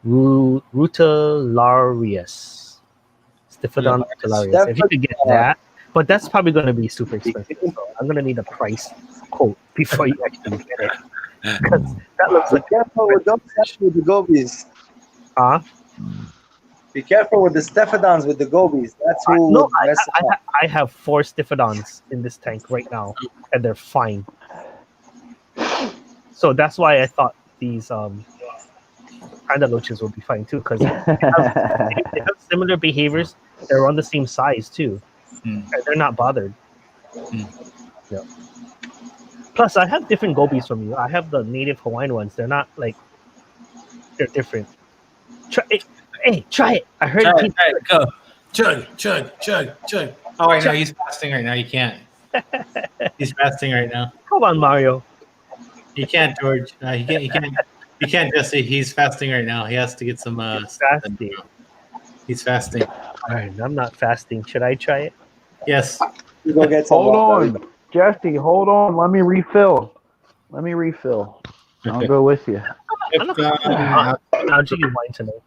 rutilarius. Stiphodon rutilarius. If you could get that, but that's probably going to be super expensive. So I'm going to need a price quote before you actually get it. Because that looks Be like careful with those with the gobies. Be careful with the Stephodons with the gobies. That's who no, would mess it up. I have 4 Stiphodons in this tank right now, and they're fine. So that's why I thought these panda loaches would be fine too, because they have similar behaviors. They're on the same size too, and they're not bothered. Yeah. Plus, I have different gobies from you. I have the native Hawaiian ones. They're not like they're different. Try it. Hey, try it. I heard Try it. it, go. Chug, chug, chug, chug. Oh, wait, no, he's fasting right now. You can't. He's fasting right now. Come on, Mario. You can't, George. He can't. You can't, Jesse. He's fasting right now. He has to get some. Fasting. He's fasting. All right, I'm not fasting. Should I try it? Yes. You go get some Hold water. on, Jesse. Hold on. Let me refill. I'll go with you. I'll give you wine tonight.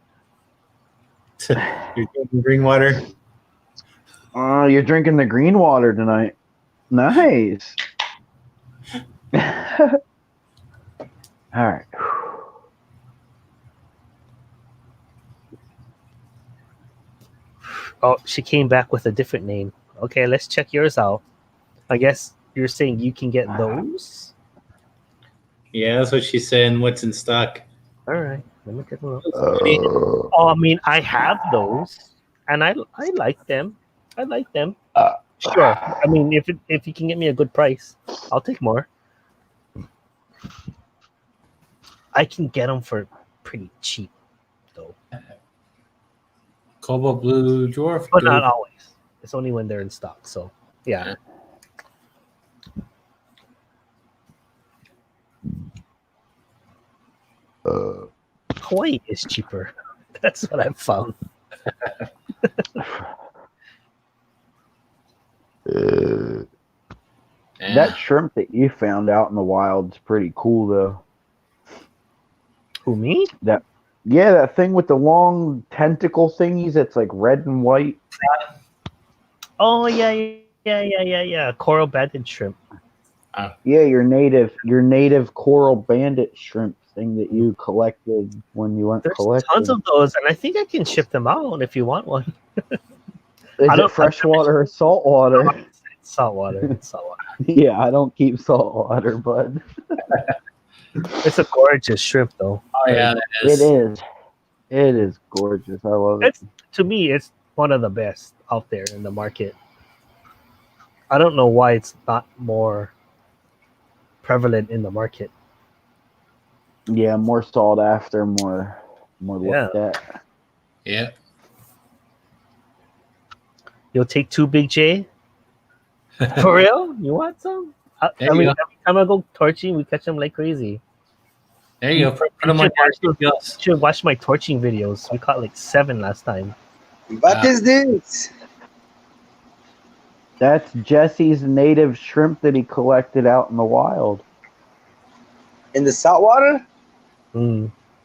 You're drinking green water. You're drinking the green water tonight. Nice. All right. Oh, she came back with a different name. Okay, let's check yours out. I guess you're saying you can get those? Yeah, that's what she's saying. What's in stock? All right, let me take a look. Oh, I mean, I have those, and I like them. I like them. Sure. I mean, if you can get me a good price, I'll take more. I can get them for pretty cheap, though. Cobalt blue dwarf. But not always. It's only when they're in stock. So, yeah. Hawaii is cheaper. That's what I've found. That shrimp that you found out in the wild's pretty cool, though. Who, me? That thing with the long tentacle thingies that's like red and white. Oh, yeah. Coral banded shrimp. Yeah, your native coral bandit shrimp thing that you collected when you went There's collecting. tons of those, and I think I can ship them out if you want one. Is it freshwater or saltwater? It's saltwater. Yeah, I don't keep saltwater, bud. It's a gorgeous shrimp, though. Oh yeah, that is. It is. It is gorgeous. I love it. To me, it's one of the best out there in the market. I don't know why it's not more prevalent in the market. Yeah, more sought after, more Yeah. looked at. Yeah. You'll take 2 Big J? For real? You want some? I There you mean, go. every time I go torching, we catch them like crazy. There you go. Put them You on your You gills. should watch my torching videos. We caught like 7 last time. What is this? That's Jesse's native shrimp that he collected out in the wild. In the saltwater?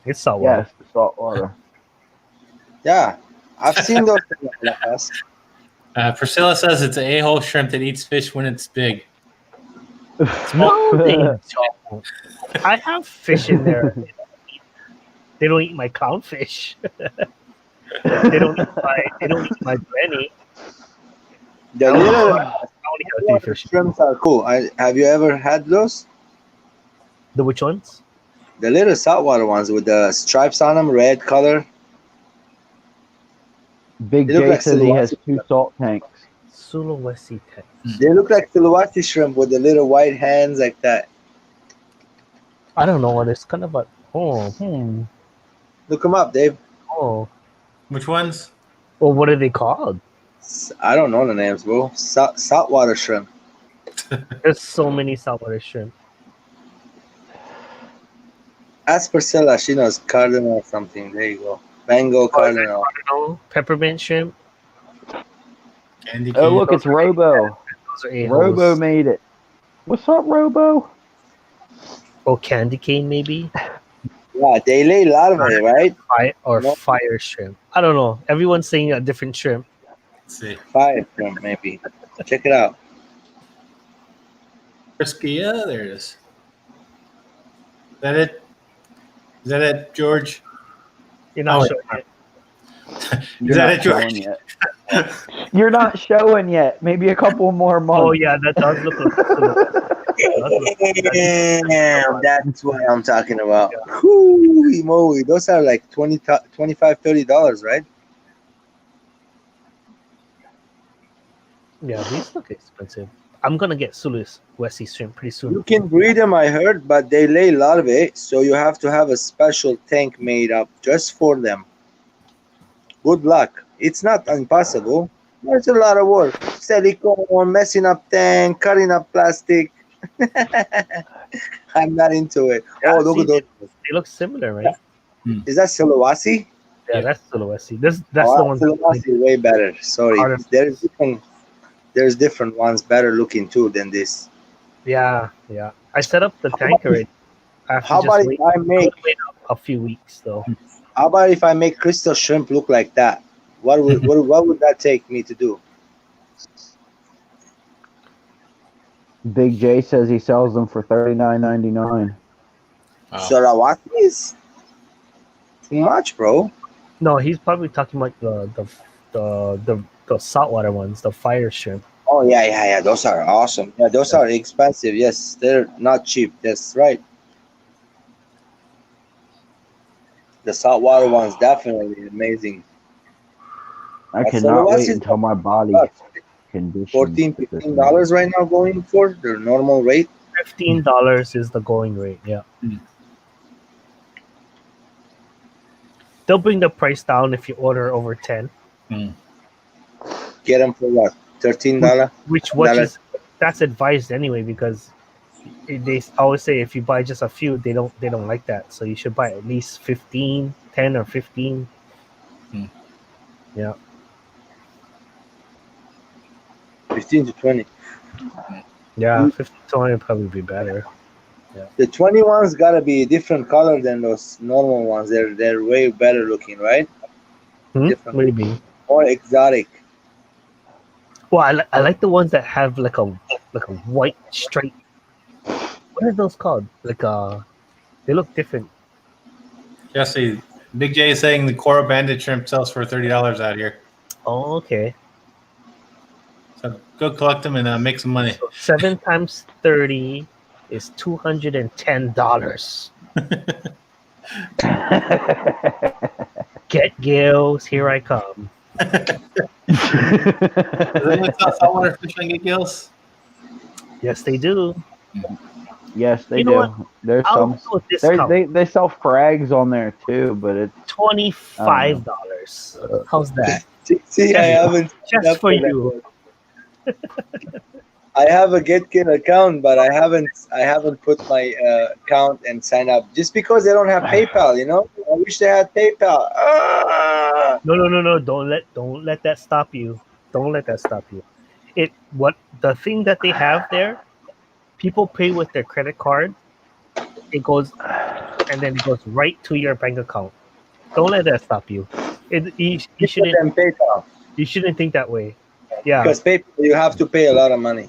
It's saltwater. Yes, the saltwater. Yeah, I've seen those in the past. Priscilla says it's an a-hole shrimp that eats fish when it's big. No, they don't. I have fish in there. They don't eat my clownfish. They don't eat my Benny. The I little only have 3 fish. shrimps are cool. Have you ever had those? The which ones? The little saltwater ones with the stripes on them, red color. Big They look J like says he has Sulawesi 2 salt tanks. Sulawesi Tech. They look like Sulawesi shrimp with the little white hands like that. I don't know what it's kind of a. Look them up, Dave. Which ones? Well, what are they called? I don't know the names, bro. Saltwater shrimp. There's so many saltwater shrimp. Ask Priscilla. She knows cardinal or something. There you go. Mango cardinal. Peppermint shrimp. Candy Oh, cane. look, it's Robo. Those are a-holes. Robo made it. What's up, Robo? Oh, candy cane maybe? Yeah, they lay a lot of it, right? Fire shrimp. I don't know. Everyone's saying a different shrimp. Let's see. 5 shrimp, maybe. Check it out. Frisky, yeah, there it is. Is that it? Is that it, George? You're not Oh, sure. wait. Yet. Is that it, showing George? yet. You're not showing yet. Maybe a couple more months. Oh yeah, that does look like Damn, that's what I'm talking about. Holy moly. Those are like $25, $30, right? Yeah, these look expensive. I'm gonna get Sulawesi shrimp pretty soon. You can breed them, I heard, but they lay larvae, so you have to have a special tank made up just for them. Good luck. It's not impossible. There's a lot of work. Silicone, messing up tank, cutting up plastic. I'm not into it. Yeah, Oh, look see, at those. They look similar, right? Is that Sulawesi? Yeah, that's Sulawesi. That's the one. Sulawesi is way better. Sorry. Harder. There's different ones better looking too than this. Yeah. I set up the tank already. I have to How just about wait, if I make a few weeks though. How about if I make crystal shrimp look like that? What would that take me to do? Big J says he sells them for $39.99. Sulawasis? Too much, bro. No, he's probably talking about the saltwater ones, the fire shrimp. Oh yeah. Those are awesome. Yeah, those are expensive. Yes, they're not cheap. That's right. The saltwater one's definitely amazing. I But cannot wait Sulawesi- until my body conditions. $14, $15 right now going for their normal rate. $15 is the going rate. Yeah. They'll bring the price down if you order over 10. Get them for what? $13? Which that's advised anyway because they always say if you buy just a few, they don't like that. So you should buy at least 15, 10 or 15. Yeah. 15 to 20. Yeah, 15 would probably be better. The 20 ones gotta be a different color than those normal ones. They're way better looking, right? Different. Maybe. More exotic. Well, I like the ones that have like a white stripe. What are those called? They look different. Jesse, Big J is saying the Coral Bandit shrimp sells for $30 out here. Oh, okay. So go collect them and make some money. So 7 times 30 is $210. Get gills, here I come. Does anyone sell saltwater fish on Get Gills? Yes, they do. Yes, they You know do. what? There's I'll some. do a discount. They sell frags on there too, but it's $25. How's that? See, I haven't signed Just up for that you. yet. I have a GetKid account, but I haven't put my account and sign up just because they don't have PayPal. You know, I wish they had PayPal. Ah! No. Don't let that stop you. Don't let that stop you. The thing that they have there, people pay with their credit card. It goes and then it goes right to your bank account. Don't let that stop you. You Give shouldn't them PayPal think that way. Yeah. because PayPal you have to pay a lot of money.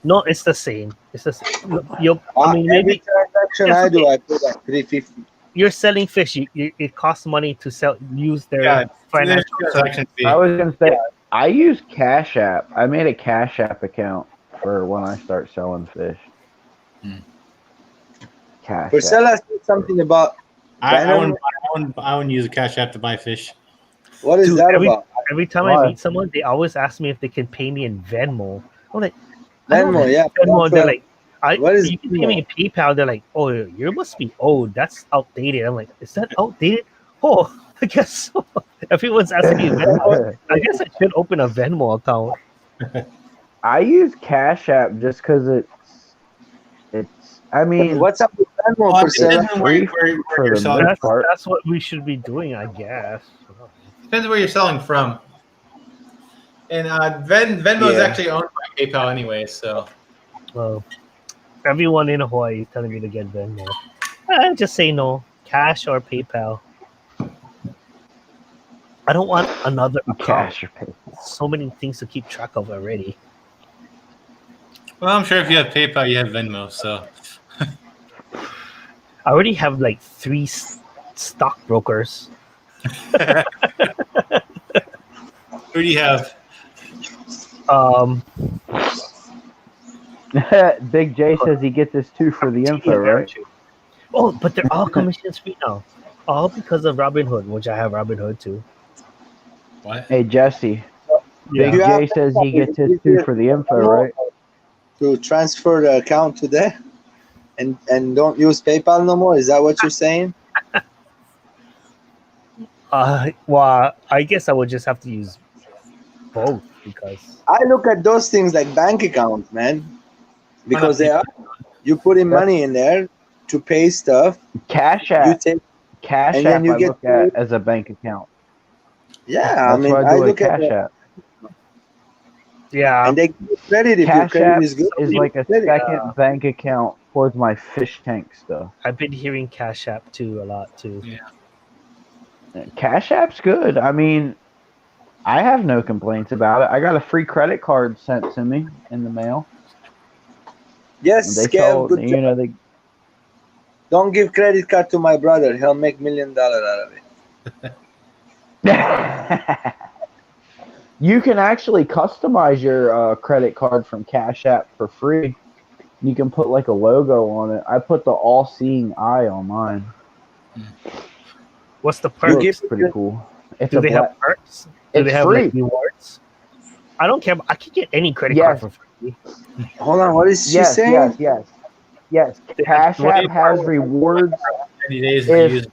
No, it's the same. It's the same. I mean, Every maybe transaction it's I do, okay. I pay like $350. You're selling fish. It costs money to use their Yeah, financial transaction fee. I was gonna say I use Cash App. I made a Cash App account for when I start selling fish. Cash App. Priscilla said something about I Venom. wouldn't use a Cash App to buy fish. What is Dude, that about? every time I Why? meet someone, they always ask me if they can pay me in Venmo. I'm like, I don't Venmo, have yeah. Venmo. That's They're what- like, what is you can pay me in PayPal. They're like, oh, you must be old. That's outdated. I'm like, is that outdated? Oh, I guess so. Everyone's asking me Venmo. I guess I should open a Venmo account. I use Cash App just because it's. I mean, What's up with Venmo, Well, it Priscilla? depends on where for you're the selling. most part. That's what we should be doing, I guess. Depends where you're selling from. And Venmo is Yeah. actually owned by PayPal anyway, so Well, everyone in Hawaii is telling me to get Venmo. I just say no, cash or PayPal. I don't want another account. Cash or PayPal. So many things to keep track of already. well, I'm sure if you have PayPal, you have Venmo. So I already have like 3 stockbrokers. who do you have? Big J says he gets his 2 for the info, right? Oh, but they're all commissions free now. All because of Robinhood, which I have Robinhood too. What? Hey Jesse, Yeah. Big You have J says he gets his 2 easier for the info, right? to transfer the account to there and don't use PayPal no more? Is that what you're saying? Well, I guess I would just have to use both because I look at those things like bank accounts, man, because they are. You put in money in there to pay stuff. Cash You App, take, Cash and then App you I get look at as a bank account. yeah. I That's mean, what I I do with look at Cash it, App. yeah, and they give you credit if your Cash credit App is good. is like a second bank account towards my fish tank stuff. I've been hearing Cash App too a lot too. Yeah. Cash App's good. I mean, I have no complaints about it. I got a free credit card sent to me in the mail. Yes, They Kev, sell, good you job. know, they. Don't give credit card to my brother. He'll make $1 million out of it. You can actually customize your credit card from Cash App for free. You can put like a logo on it. I put the all-seeing eye on mine. What's the It perks? looks pretty cool. It's Do a they black. have perks? Do It's they have free. like rewards? I don't care. I can get any credit Yes. card for free. Hold on, what is she Yes, saying? yes. They have Cash App has rewards. 90 days to use.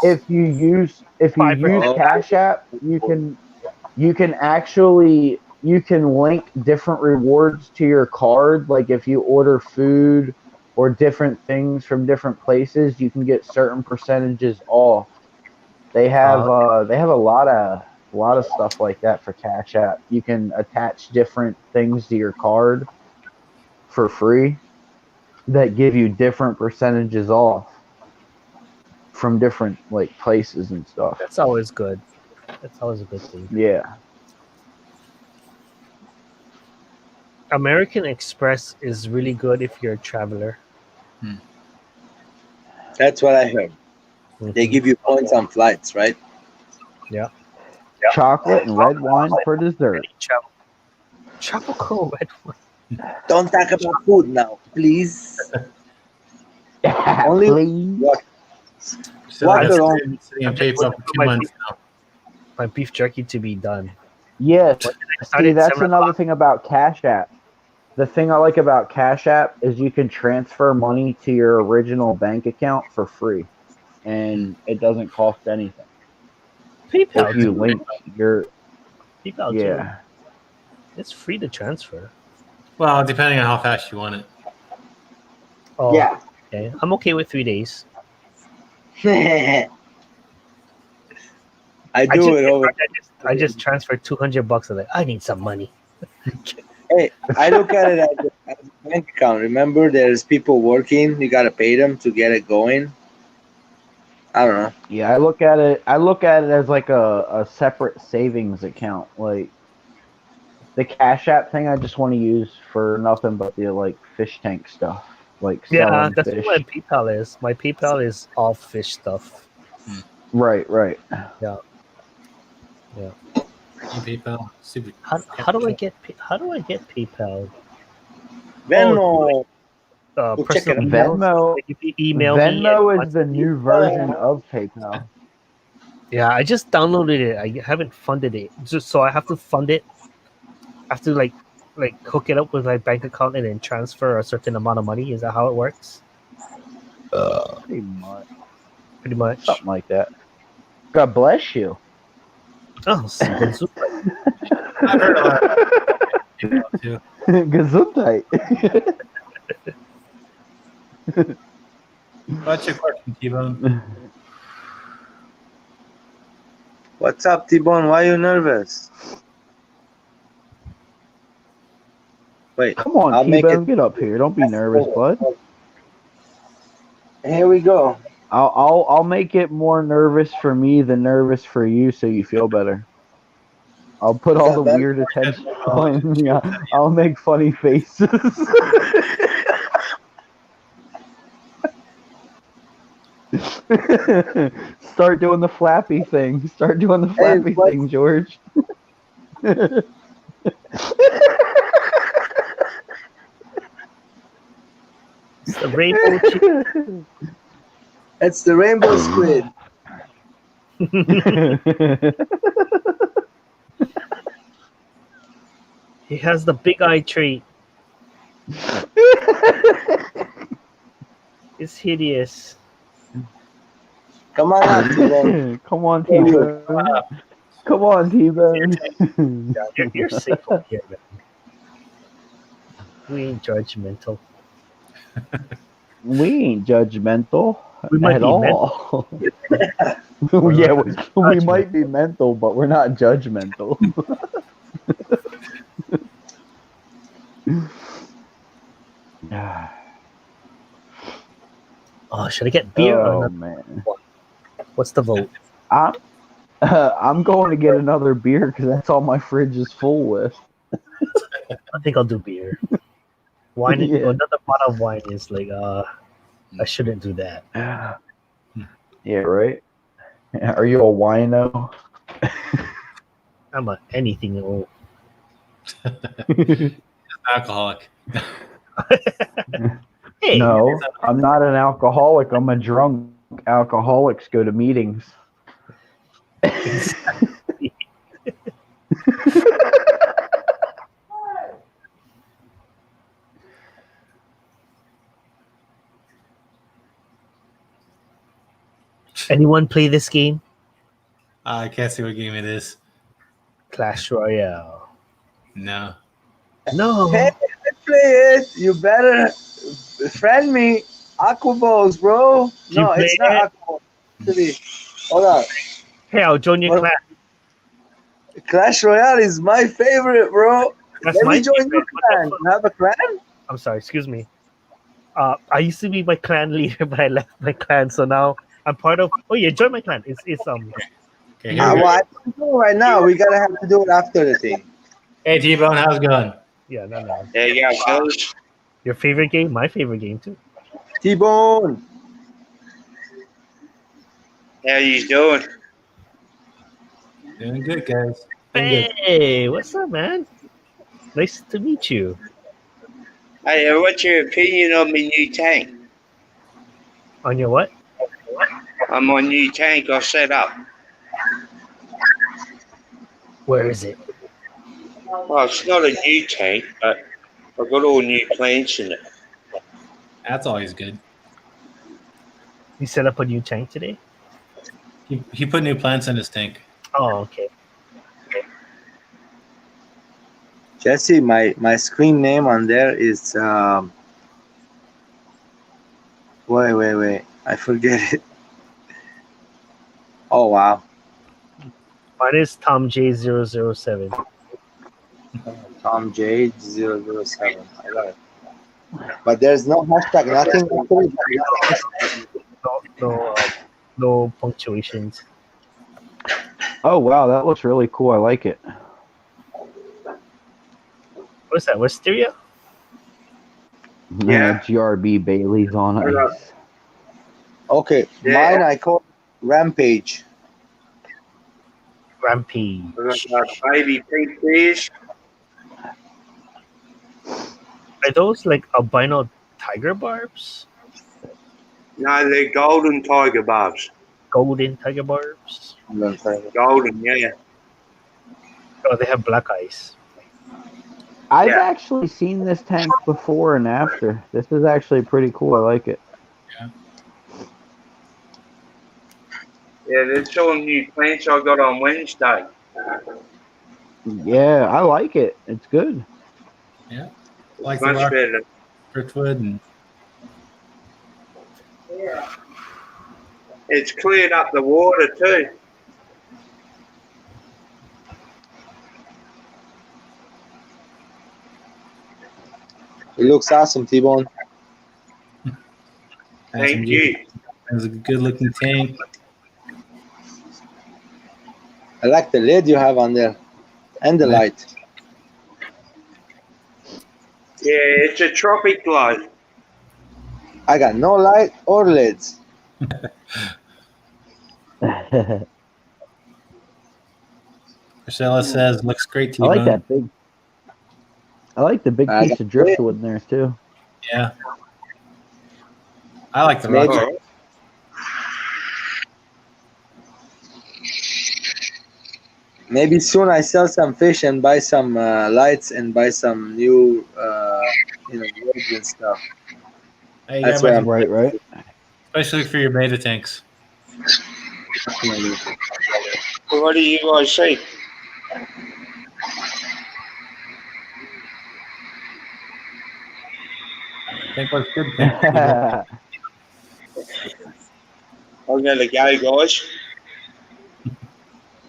If you use 5%. Cash App, you can actually link different rewards to your card. Like if you order food or different things from different places, you can get certain percentages off. They have a lot of stuff like that for Cash App. You can attach different things to your card for free that give you different percentages off from different like places and stuff. That's always good. That's always a good thing. Yeah. American Express is really good if you're a traveler. That's what I heard. They give you points on flights, right? Yeah. Chocolate and red wine for dessert. Tropical red wine. Don't talk about food now, please. Only Please. what? So Water that's on. been sitting on PayPal for 2 months now. My beef jerky to be done. Yes. I See, started that's 7 another o'clock. thing about Cash App. The thing I like about Cash App is you can transfer money to your original bank account for free, and it doesn't cost anything PayPal if you too. link your PayPal too. yeah. It's free to transfer. Well, depending on how fast you want it. Oh, Yeah. okay. I'm okay with 3 days. I I do just, it over. I just transferred $200. I'm like, I need some money. Hey, I look at it as a bank account. Remember, there's people working. You got to pay them to get it going. I don't know. Yeah, I look at it as like a separate savings account. Like the Cash App thing I just want to use for nothing but the like fish tank stuff. Like Yeah, selling that's fish. what my PayPal is. My PayPal is all fish stuff. Right. Yeah. PayPal, super. How do I get PayPal? Venmo. Go check Personal it out. emails. Venmo Like if you email me. Venmo is the new version of PayPal. Yeah, I just downloaded it. I haven't funded it, so I have to fund it. I have to like hook it up with my bank account and then transfer a certain amount of money. Is that how it works? Pretty much. Pretty much. Something like that. God bless you. Oh, Steven Super. I've heard a lot of people too. Gesundheit. What's your question, T-Bone? What's up, T-Bone? Why are you nervous? Wait. Come on, I'll make T-Bone, it. get up here. Don't be nervous, bud. Here we go. I'll make it more nervous for me than nervous for you, so you feel better. I'll put all the weird attention on you. I'll make funny faces. Start doing the flappy thing. Start doing the flappy thing, George. It's the rainbow chicken. It's the rainbow squid. He has the big eye trait. It's hideous. Come on out, T-Bone. Come on, T-Bone. Come on, T-Bone. Yeah, you're safe over here, man. We ain't judgmental. We ain't judgmental We might at be all. Yeah, we might be mental, but we're not judgmental. Oh, should I get beer or Oh not? man, What's the vote? I'm going to get another beer because that's all my fridge is full with. I think I'll do beer. Wine, Yeah. another bottle of wine is like, I shouldn't do that. Yeah, right. Are you a wino? I'm a anything old. Alcoholic. Hey, No, I'm not an alcoholic. I'm a drunk. Alcoholics go to meetings. anyone play this game? I can't see what game it is. Clash Royale. No. No. Hey, I play it. You better friend me. Aquaballs, bro. You No, it's play not Aquaballs. Actually, hold on. Hey, I'll join your What- class. Clash Royale is my favorite, bro. That's Let my me join favorite. your clan. You have a clan? I'm sorry, excuse me. I used to be my clan leader, but I left my clan, so now I'm part of. Oh yeah, join my clan. It's Okay, Well, here we go. I don't do it right now. We gotta have to do it after the thing. Hey, T-Bone, how's it going? yeah, no. There you go, fellas. Your favorite game? My favorite game too. T-Bone. How you doing? Doing good, guys. Doing good. Hey, what's up, man? Nice to meet you. Hey, what's your opinion on my new tank? On your what? I'm on new tank I set up. Where is it? Well, it's not a new tank, but I've got all new plants in it. That's always good. You set up a new tank today? He put new plants in his tank. Oh, okay. Jesse, my screen name on there is wait. I forget it. Oh wow. Mine is Tom J007. Tom J007. I got it. But there's no hashtag, nothing. No punctuations. Oh wow, that looks really cool. I like it. What's that? Wisteria? Yeah. GRB Bailey's on ice. Okay, Yeah. mine I call Rampage. Rampage. I've got baby pink fish. Are those like albino tiger barbs? No, they're golden tiger barbs. Golden tiger barbs? Golden, yeah. Oh, they have black eyes. I've Yeah. actually seen this tank before and after. This is actually pretty cool. I like it. Yeah, there's all new plants I got on Wednesday. Yeah, I like it. It's good. Yeah. Like Much the rock, better. Driftwood, and It's cleared up the water too. It looks awesome, T-Bone. Thank you. It's a good looking tank. I like the lid you have on there and the light. Yeah, it's a tropic light. I got no light or lids. Priscilla says, looks great, I T-Bone. like that big. I like the big I piece got of driftwood in there too. Yeah. I like the Maybe. rock. Maybe soon I sell some fish and buy some lights and buy some new, lids and stuff. Hey, That's yeah, what I'm Right. especially for your beta tanks. What do you guys see? Tank looks good. Tank. I'm gonna go, guys.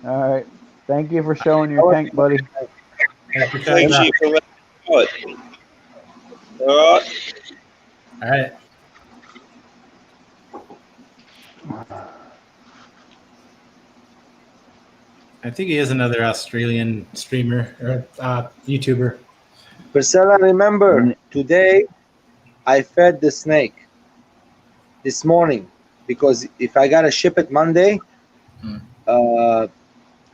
All right. Thank you for showing your tank, buddy. Thanks for showing Thank up. you for letting me know it. All right. All right. I think he is another Australian streamer or YouTuber. Priscilla, remember, today I fed the snake this morning because if I gotta ship it Monday,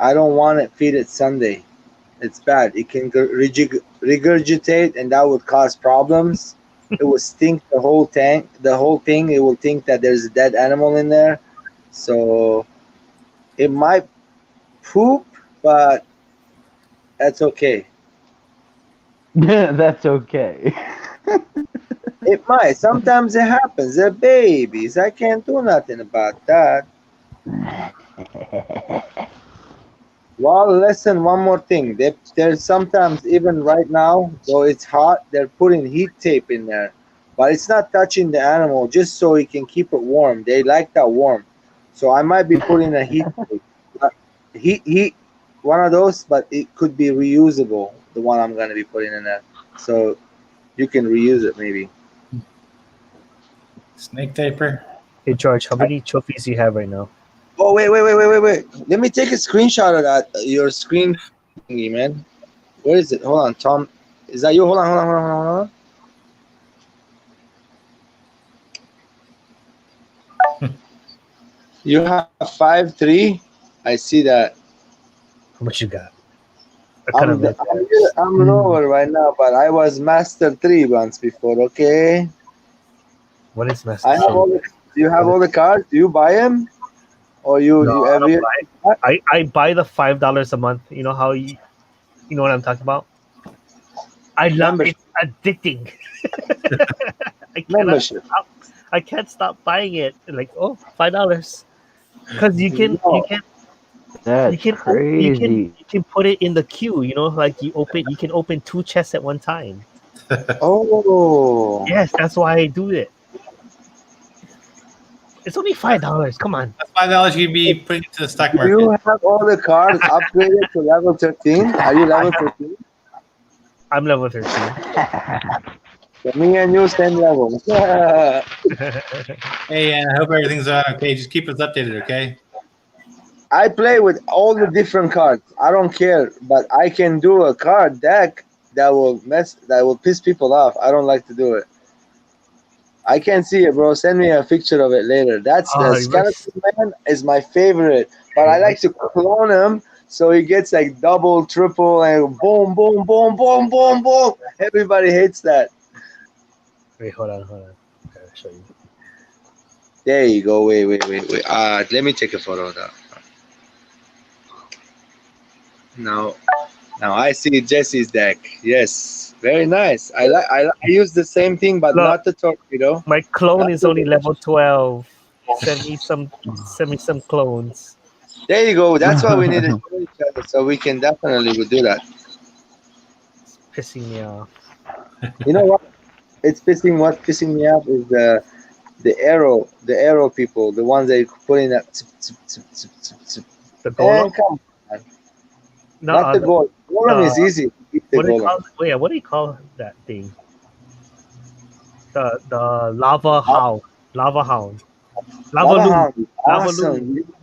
I don't want to feed it Sunday. It's bad. It can regurgitate, and that would cause problems. It will stink the whole tank, the whole thing. It will think that there's a dead animal in there, so it might poop, but that's okay. That's okay. It might. Sometimes it happens. They're babies. I can't do nothing about that. Well, listen, one more thing. There's sometimes, even right now, though it's hot, they're putting heat tape in there. But it's not touching the animal, just so it can keep it warm. They like that warm. So I might be putting a heat tape. Heat, one of those, but it could be reusable, the one I'm going to be putting in there. So you can reuse it maybe. Snake taper. Hey George, how many trophies do you have right now? Oh, wait. Let me take a screenshot of that, your screen thingy, man. Where is it? Hold on, Tom. Is that you? Hold on. You have 5-3. I see that. How much you got? I'm lower right now, but I was Master 3 once before, okay? What is Master? Do you have all the cards? Do you buy them? Or No, I don't buy. I buy the $5 a month. You know how you know what I'm talking about? I addicting. Membership. I can't stop buying it. Like, oh, $5. Because you can That's crazy. you can put it in the queue, you know, like you can open 2 chests at one time. Oh. Yes, that's why I do it. It's only $5. Come on. That's $5 you'd be putting into the stock Do market. you have all the cards upgraded to level 13? Are you level 13? I'm level 13. So me and you same level. Hey, and I hope everything's okay. Just keep us updated, okay? I play with all the different cards. I don't care, but I can do a card deck that will piss people off. I don't like to do it. I can't see it, bro. Send me a picture of it later. That's the Skeleton Man is my favorite, but I like to clone him so he gets like double, triple, and boom, boom, boom, boom, boom, boom. Everybody hates that. Wait, hold on. I'll show you. There you go. Wait. Let me take a photo of that. Now I see Jesse's deck. Yes, very nice. I use the same thing, but not the torpedo. My clone is only level 12. Send me some clones. There you go. That's why we need to show each other, so we can definitely do that. It's pissing me off. You know what? What's pissing me off is the arrow people, the ones that you put in that. The golem. Come on. No, Not the golem. Golem is easy. What do you call that thing? The lava hound. Lava hound. Lava loon. Awesome.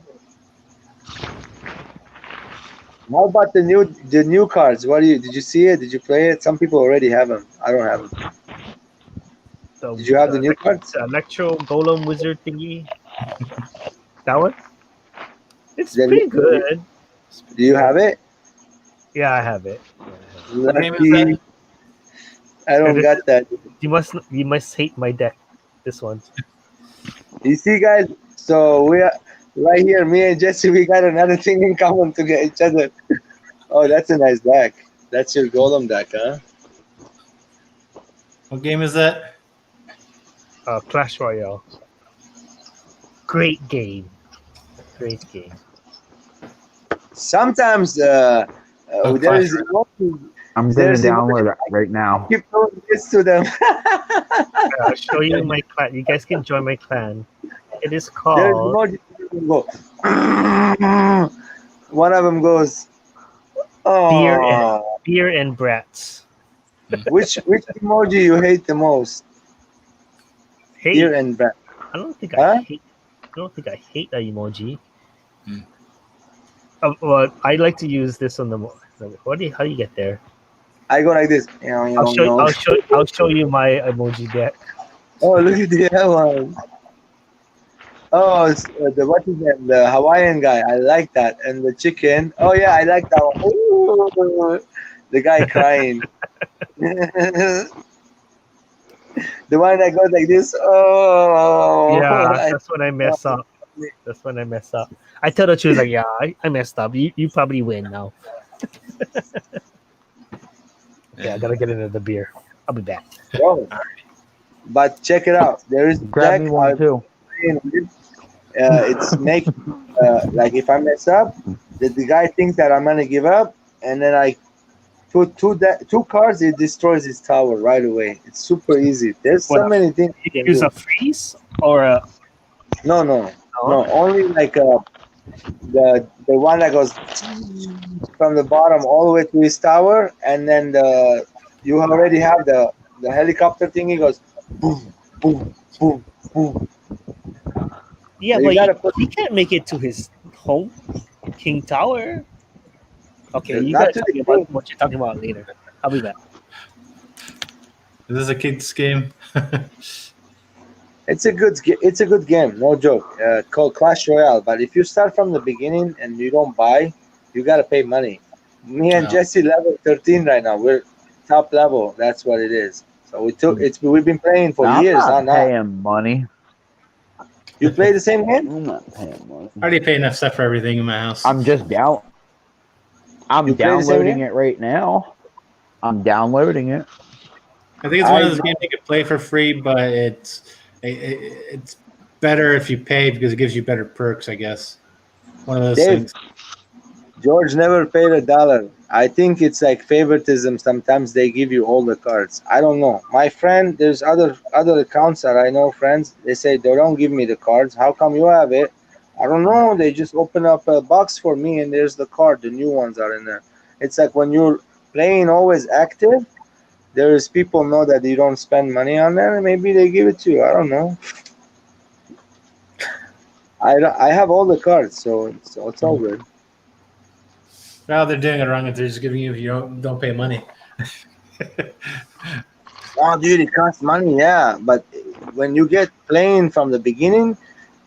How about the new cards? Did you see it? Did you play it? Some people already have them. I don't have them. Did you have the new cards? The Electro Golem Wizard thingy. That one? It's Then pretty good. Do you have it? Yeah, I have it. What name is that? I don't got that. You must hate my deck. This one. You see, guys. So we are right here. Me and Jesse, we got another thing in common to get each other. Oh, that's a nice deck. That's your golem deck, huh? What game is that? Clash Royale. Great game. Sometimes there is. I'm going to download it right now. Keep doing this to them. I'll show you my clan. You guys can join my clan. It is There's called. One of them goes. Oh. Beer and brats. Which emoji you hate the most? Hate? Beer and brat. I don't think I hate the emoji. Well, I like to use this on the. How do you get there? I go like this. I'll show you my emoji deck. Oh, look at the other one. Oh, it's, what is that? The Hawaiian guy. I like that. And the chicken. Oh yeah, I like that one. Ooh, the guy crying. The one that goes like this. Oh. Yeah, that's when I mess up. I tell the truth, like, yeah, I messed up. You probably win now. Yeah, I gotta get into the beer. I'll be back. Bro. But check it out. There is Grab me one too. It's make like if I mess up, the guy thinks that I'm gonna give up, and then I put two cards. It destroys his tower right away. It's super easy. There's so many things. You can use a freeze or a. No. Only like the one that goes from the bottom all the way to his tower, and then you already have the helicopter thing. He goes boom, boom, boom, boom. Yeah, so but he can't make it to his home, King Tower. Okay, you Not guys to talking the about what you're talking about later. I'll be back. Is this a kid's game? It's a good game, no joke. Called Clash Royale. But if you start from the beginning and you don't buy, you gotta pay money. Me and Jesse level 13 right now. We're top level. That's what it is. So we've been playing for years. I'm not paying money. You play the same game? I'm not paying money. I already pay enough stuff for everything in my house. I'm just down. I'm downloading it right now. I'm downloading it. I think it's one of those games you can play for free, but it's better if you pay because it gives you better perks. I guess one of those Dave, things. George never paid $1. I think it's like favoritism. Sometimes they give you all the cards. I don't know. My friend, there's other accounts that I know, friends. They say they don't give me the cards. How come you have it? I don't know. They just open up a box for me, and there's the card. The new ones are in there. It's like when you're playing always active. There's people know that you don't spend money on there, and maybe they give it to you. I don't know. I have all the cards, so it's all good. Well, they're doing it wrong if they're just giving you if you don't pay money. Oh, dude, it costs money, yeah. But when you get playing from the beginning,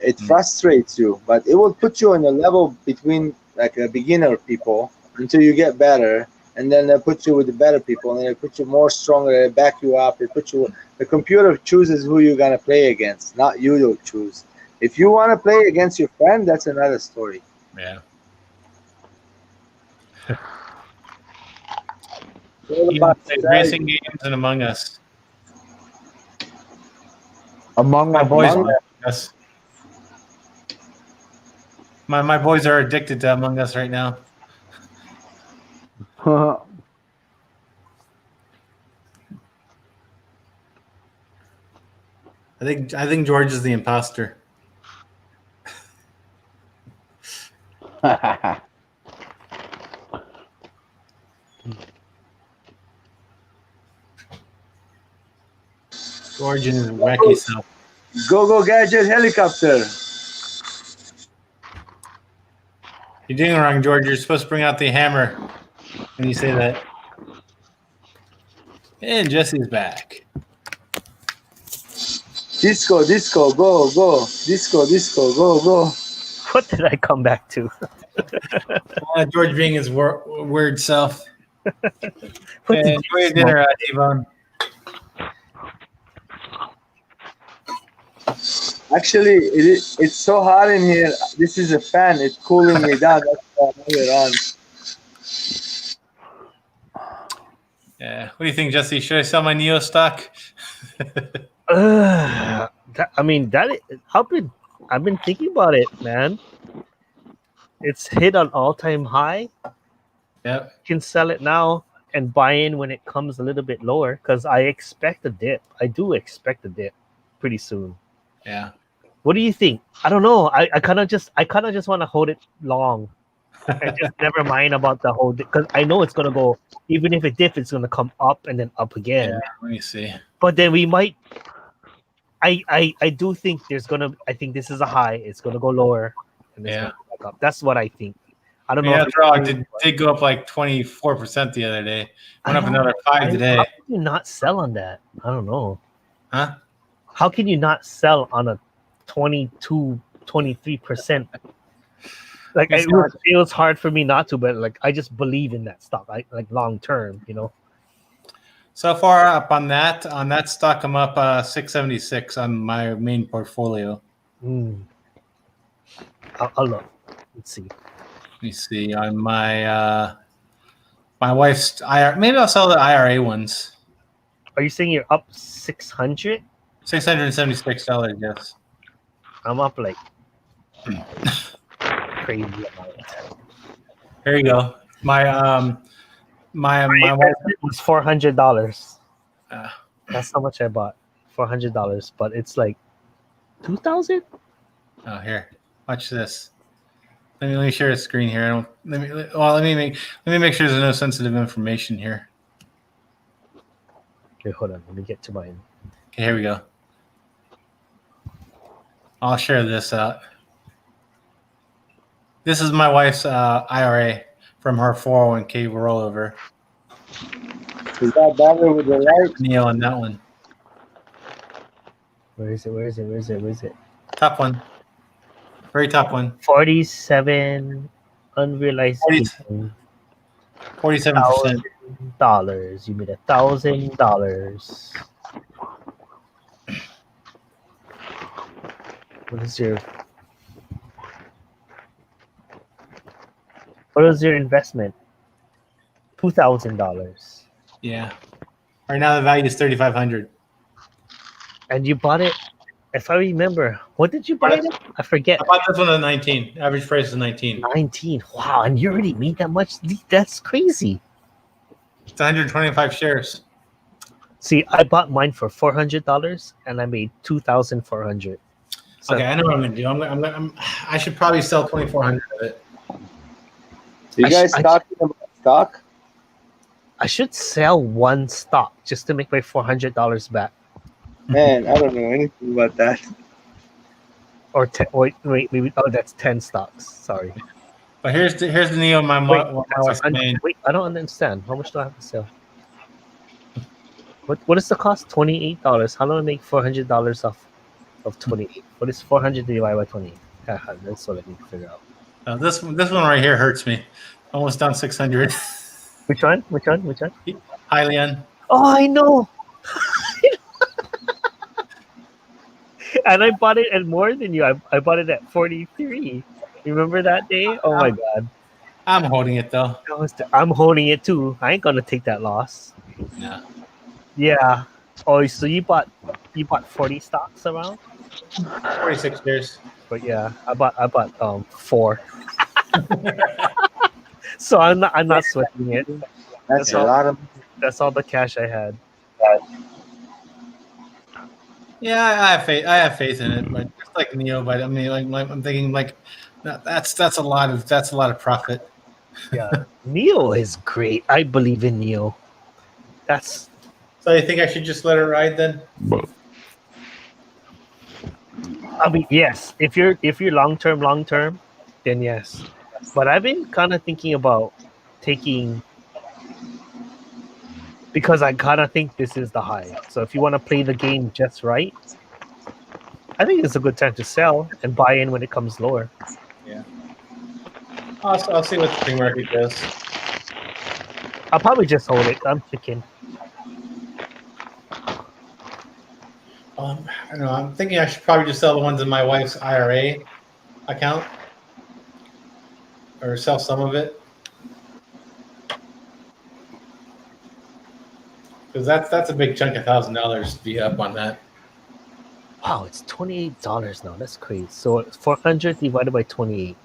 it frustrates you. But it will put you on a level between like a beginner people until you get better, and then they put you with the better people, and then they put you more stronger. They back you up. They put you. The computer chooses who you're gonna play against, not you don't choose. If you want to play against your friend, that's another story. Yeah. What He about plays strategy? racing games and Among Us. Among My Us. boys Among play Among Us. My boys are addicted to Among Us right now. Us. I think George is the imposter. George and his wacky self. Go gadget helicopter. You're doing it wrong, George. You're supposed to bring out the hammer when you say that. And Jesse's back. Disco, go. Disco, go. What did I come back to? George being his weird self. What did And enjoy your dinner, Yvonne. Actually, it's so hot in here. This is a fan. It's cooling me down. That's why I have it on. Yeah. What do you think, Jesse? Should I sell my Neo stock? I've been thinking about it, man. It's hit an all-time high. Yep. You can sell it now and buy in when it comes a little bit lower because I expect a dip. I do expect a dip pretty soon. Yeah. What do you think? I don't know. I kind of just want to hold it long and just never mind about the whole because I know it's gonna go. Even if it dips, it's gonna come up and then up again. Yeah. Let me see. But then we might. I do think I think this is a high. It's gonna go lower and it's gonna go back up. That's what I think. I don't know. Yeah, after all, it did go up like 24% the other day. Went up another 5 today. How can you not sell on that? I don't know. Huh? How can you not sell on a 22, 23%? Like it feels hard for me not to, but like I just believe in that stock. Like long term, you know. So far up on that stock, I'm up 676 on my main portfolio. I'll look. Let's see. Let me see on my my wife's IRA. Maybe I'll sell the IRA ones. Are you saying you're up 600? $676, yes. I'm up like crazy amount. Here you go. My wife was $400. Uh, That's how much I bought. $400, but it's like 2,000. Oh, here. Watch this. Let me share a screen here. Let me make sure there's no sensitive information here. Okay, hold on. Let me get to mine. Okay, here we go. I'll share this out. This is my wife's IRA from her 401k rollover. Is that better with the light? Neo on that one. Where is it? Top one. Very top one. 47 unrealized 47%. $1,000. You made $1,000. What is your investment? $2,000. Yeah. Right now, the value is 3,500. And you bought it. If I remember, what did you buy it at? I forget. I bought this one at 19. Average price is 19. 19. Wow, and you already made that much? That's crazy. It's 125 shares. See, I bought mine for $400 and I made $2,400. So, Okay, I know what I'm going to do. I should probably sell 2,400 of it. You guys talking about stock? I should sell one stock just to make my $400 back. Man, I don't know anything about that. Or 10, wait, maybe. Oh, that's 10 stocks. Sorry. But here's the Neo my wife made. Wait, I don't understand. How much do I have to sell? What is the cost? $28. How do I make $400 off of 28? What is 400 divided by 28? That's what I need to figure out. This one right here hurts me. Almost down 600. Which one? Hylian. Oh, I know. And I bought it at more than you. I bought it at 43. Remember that day? Oh my god. I'm holding it though. I'm holding it too. I ain't gonna take that loss. Yeah. Yeah. Oh, so you bought 40 stocks around? 46 shares. But yeah, I bought 4. So I'm not sweating it. That's a lot of. That's all the cash I had. Yeah, I have faith in it, but just like Neo. But I mean, like I'm thinking, like that's a lot of profit. Yeah, Neo is great. I believe in Neo. That's. So you think I should just let it ride then? I mean, yes. If you're long term, then yes. But I've been kind of thinking about taking. Because I kind of think this is the high. So if you want to play the game just right, I think it's a good time to sell and buy in when it comes lower. Yeah. I'll see what the free market does. I'll probably just hold it. I'm chicken. I don't know. I'm thinking I should probably just sell the ones in my wife's IRA account, or sell some of it. Because that's a big chunk of $1,000 to be up on that. Wow, it's $28 now. That's crazy. So it's 400 divided by 28.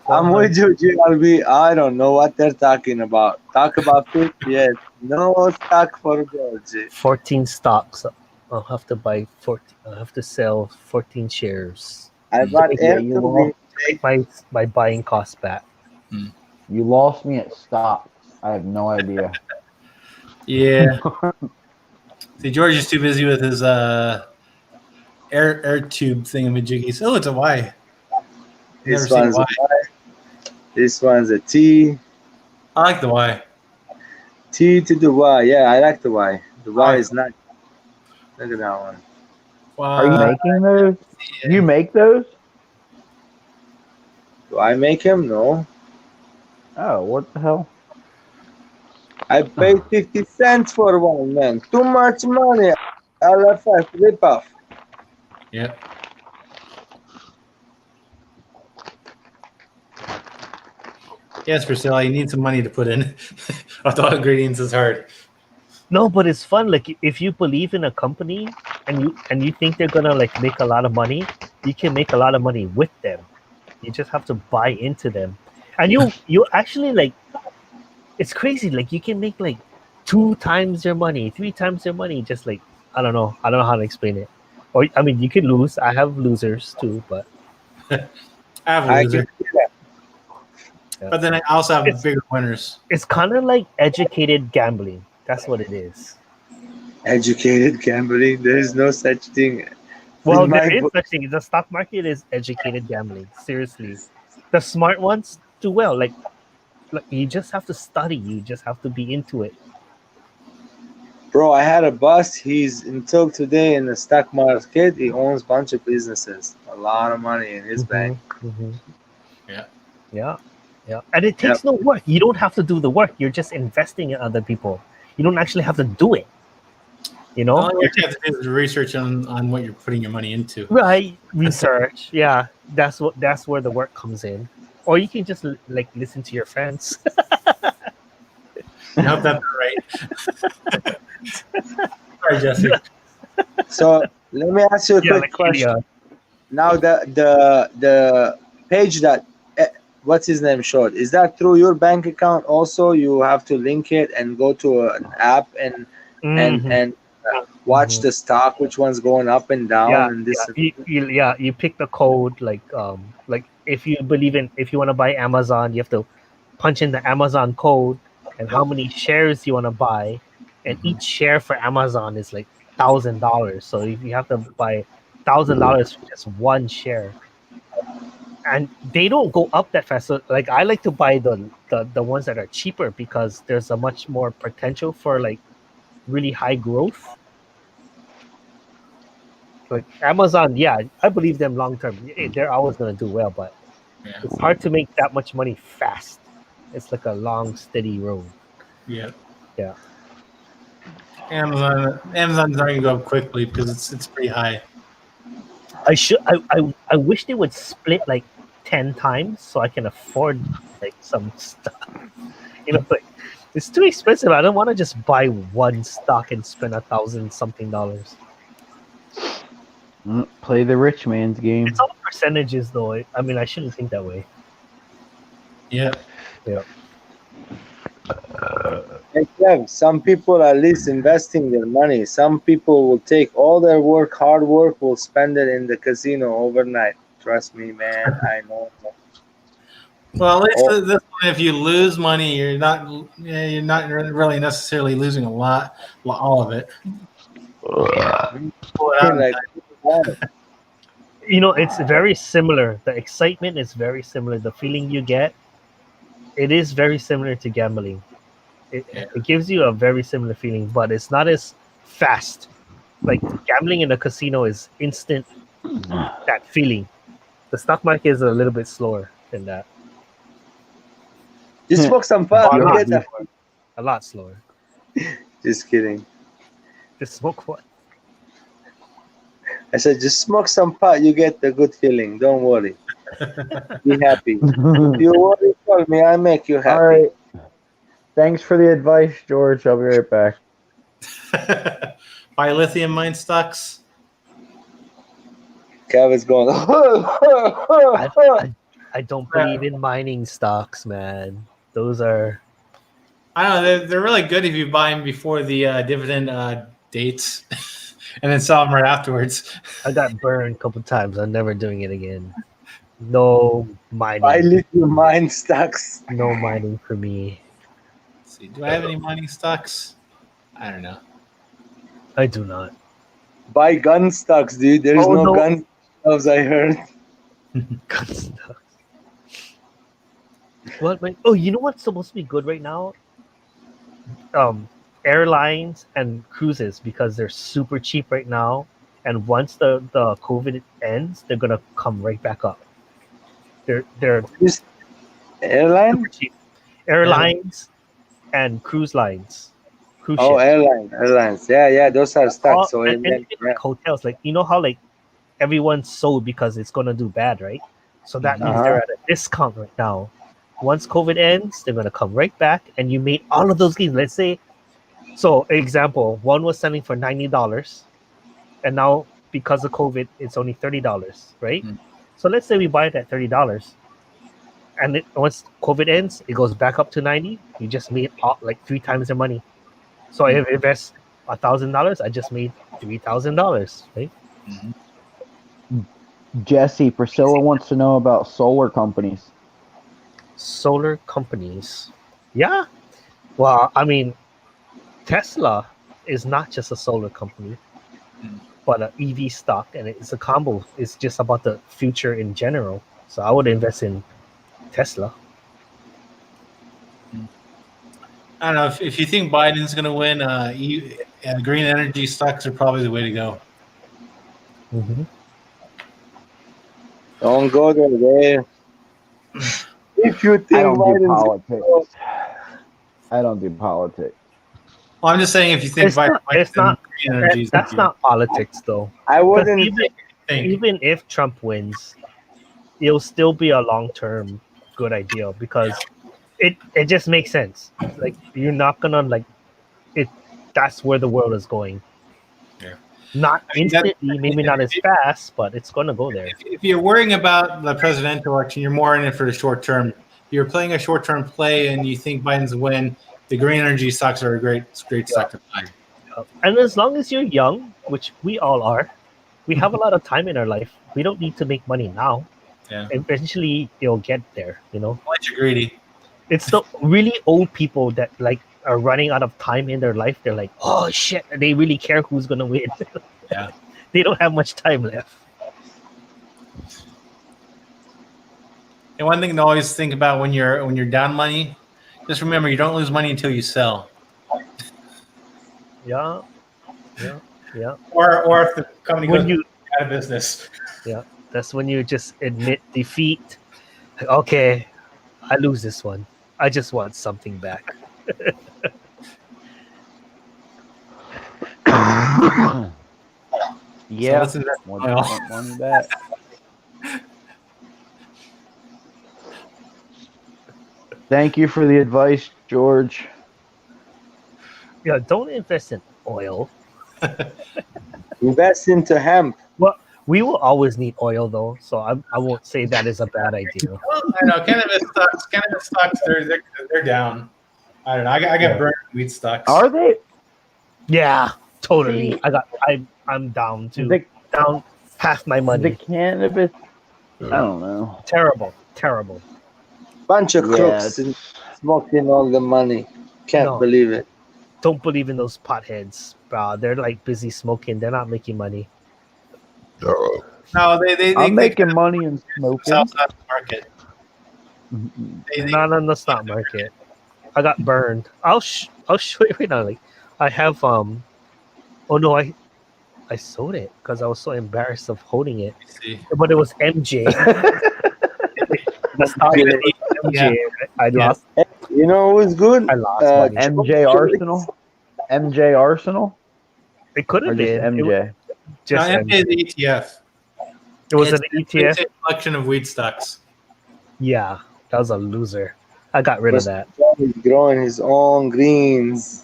I'm with you, GLB. I don't know what they're talking about. Talk about 50, yes. No stock for gold, G. 14 stocks. I'll have to buy 14. I'll have to sell 14 shares. I bought Yeah, you lost. Take my buying cost back. You lost me at stocks. I have no idea. Yeah. See, George is too busy with his air tube thingamajiggies. Oh, it's a Y. This one's a Y. This one's a T. I like the Y. T to the Y. Yeah, I like the Y. The Y is nice. Look at that one. Are you making those? You make those? Do I make him? No. Oh, what the hell? I paid 50 cents for one, man. Too much money. LFF, rip off. Yep. Yes, Priscilla, you need some money to put in. With all ingredients is hard. No, but it's fun. Like if you believe in a company and you think they're gonna like make a lot of money, you can make a lot of money with them. You just have to buy into them, and you actually like. It's crazy. Like you can make like 2 times your money, 3 times your money. Just like I don't know how to explain it. Or I mean, you can lose. I have losers too, but I have a loser. Yeah. But then I also have bigger winners. It's kind of like educated gambling. That's what it is. Educated gambling. There is no such thing. Well, there is such thing. The stock market is educated gambling. Seriously, the smart ones do well. Like you just have to study. You just have to be into it. Bro, I had a boss. He's until today in the stock market. He owns a bunch of businesses. A lot of money in his bank. Mm-hmm. Yeah. Yeah. And it takes no work. You don't have to do the work. You're just investing in other people. You don't actually have to do it. You know? All you have to do is research on what you're putting your money into. Right. Research. Yeah. That's where the work comes in. Or you can just like listen to your friends. I hope that's right. Sorry, Jesse. So let me ask you a Yeah, quick like question. Ilya. Now the page that what's his name showed, is that through your bank account also? You have to link it and go to an app and Mhm. watch Mhm. the stock, which one's going up and down Yeah, and yeah, this. you pick the code like if you want to buy Amazon, you have to punch in the Amazon code and how many shares you want to buy, and each share for Amazon is like $1,000. So if you have to buy $1,000 for just one share, and they don't go up that fast. So like I like to buy the ones that are cheaper because there's a much more potential for like really high growth. Like Amazon, yeah, I believe them long term. They're always gonna do well, but Yeah. it's hard to make that much money fast. It's like a long, steady road. Yeah. Yeah. Amazon's not gonna go up quickly because it's pretty high. I wish they would split like 10 times so I can afford like some stuff. Like it's too expensive. I don't want to just buy one stock and spend 1,000 something dollars. Play the rich man's game. It's all percentages though. I mean, I shouldn't think that way. Yeah. Yeah. Hey, Kev, some people at least investing their money. Some people will take all their hard work, will spend it in the casino overnight. Trust me, man. I know. Well, at least Oh, this one, if you lose money, you're not really necessarily losing a lot, all of it. Pull it out. like, It's very similar. The excitement is very similar. The feeling you get, it is very similar to gambling. It gives you a very similar feeling, but it's not as fast. Like gambling in a casino is instant, that feeling. The stock market is a little bit slower than that. you smoke some pot, A you lot get that. slower. A lot slower. Just kidding. Just smoke what? I said, just smoke some pot, you get the good feeling. Don't worry. Be happy. If you worry, call me. I make you happy. All right. Thanks for the advice, George. I'll be right back. Buy lithium mine stocks. Kev is going. I don't believe in mining stocks, man. Those are. I don't know. They're really good if you buy them before the dividend dates, and then sell them right afterwards. I got burned a couple times. I'm never doing it again. No Buy mining. lithium mine stocks. No mining for me. Let's see, do I have any mining stocks? I don't know. I do not. Buy gun stocks, dude. There's no gun stocks, I heard. Gun stocks. What? Wait, oh, you know what's supposed to be good right now? Airlines and cruises, because they're super cheap right now. And once the COVID ends, they're gonna come right back up. They're Airline? super cheap. Airlines and cruise lines. Cruise Oh, ships. airlines. Yeah, those are stocks. So And even like hotels, like how like everyone's sold because it's gonna do bad, right? So that means they're at a discount right now. Once COVID ends, they're gonna come right back, and you made all of those gains. Let's say, so example, one was selling for $90, and now because of COVID, it's only $30, right? So let's say we buy it at $30, and once COVID ends, it goes back up to 90. You just made like 3 times the money. So if I invest $1,000, I just made $3,000, right? Jesse, Priscilla wants to know about solar companies. Solar companies, yeah. Well, I mean, Tesla is not just a solar company, but an EV stock, and it's a combo. It's just about the future in general. So I would invest in Tesla. I don't know if you think Biden's going to win. Green energy stocks are probably the way to go. Mm-hmm. Don't go there. If you think I don't do Biden's politics. I don't do politics. Well, I'm just saying if you think Biden wins, then green energy. That's not politics, though. I wouldn't even if Trump wins, it'll still be a long-term good idea, because it just makes sense. Like, you're not gonna like it. that's where the world is going. Yeah. Not I mean, that- instantly, maybe not as fast, but it's going to go there. If you're worrying about the presidential election, you're more in it for the short term. If you're playing a short term play and you think Biden's win, the green energy stocks are a great stock to buy. And as long as you're young, which we all are, we have a lot of time in our life. We don't need to make money now. Yeah. Eventually, you'll get there. You know, Unless you're greedy. it's the really old people that like are running out of time in their life. They're like, oh shit, they really care who's gonna win. Yeah. They don't have much time left. And one thing to always think about when you're down money, just remember you don't lose money until you sell. Yeah. Or if the company When goes you, out of business. yeah, that's when you just admit defeat. Like, okay, I lose this one. I just want something back. Yeah, let's invest in oil. want money back. Thank you for the advice, George. Yeah, don't invest in oil. Invest into hemp. Well, we will always need oil though, so I won't say that is a bad idea. Well, I know cannabis stocks, they're down. I don't know. I got burned in wheat stocks. Are they? Yeah, totally. I'm down too. Down half my The money. cannabis? I don't know. Terrible. Bunch of Yeah, crooks smoking all the money. Can't No. believe it. Don't believe in those potheads, bro. They're like busy smoking. They're not making money. No, they I'm making money in smoking. South market. Not on the stock market. I got burned. I'll show you right now. Like I have oh no, I sold it because I was so embarrassed of holding it. See. But it was MJ. The stock was MJ. Yeah. I lost. You know who's good? I lost money. MJ Arsenal? MJ Arsenal? It could Or have just been. MJ? Just No, MJ. MJ is the ETF. It was an It's ETF. a collection of wheat stocks. Yeah, that was a loser. I got rid of that. He's growing his own greens.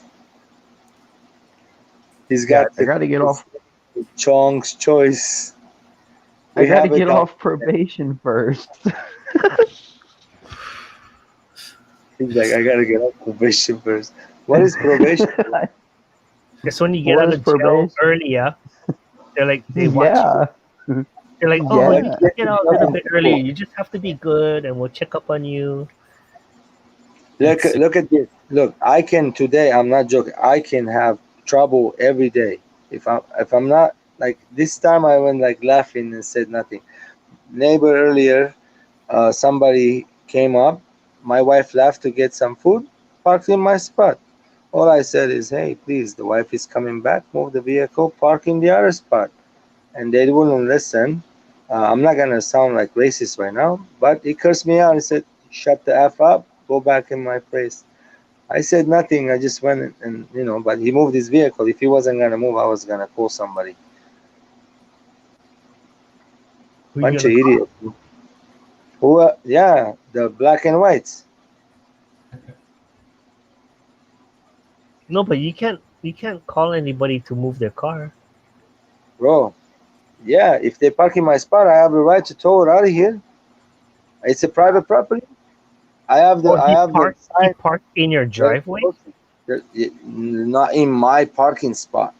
He's got I gotta get off. Chong's choice. I We gotta have it get on- off probation first. He's like, I gotta get off probation first. What is probation? It's when you get What out is of jail probation? earlier. They're like they watch you. Yeah. They're like, oh, Yeah. you can get out a little bit earlier. You just have to be good, and we'll check up on you. Look at this. Look, I can today. I'm not joking. I can have trouble every day if I'm not like this time. I went like laughing and said nothing. Neighbor earlier, somebody came up. My wife left to get some food. Parked in my spot. All I said is, "Hey, please, the wife is coming back. Move the vehicle. Park in the other spot." And they wouldn't listen. I'm not gonna sound like racist right now, but he cursed me out. He said, "Shut the f up. Go back in my place." I said nothing. I just went and but he moved his vehicle. If he wasn't gonna move, I was gonna call somebody. Who you Bunch of gonna call? idiots. Who? Yeah, the black and whites. No, but you can't call anybody to move their car. Bro, yeah, if they park in my spot, I have the right to tow it out of here. It's a private property. I have the Oh, he sign. parked in your driveway. Not in my parking spot.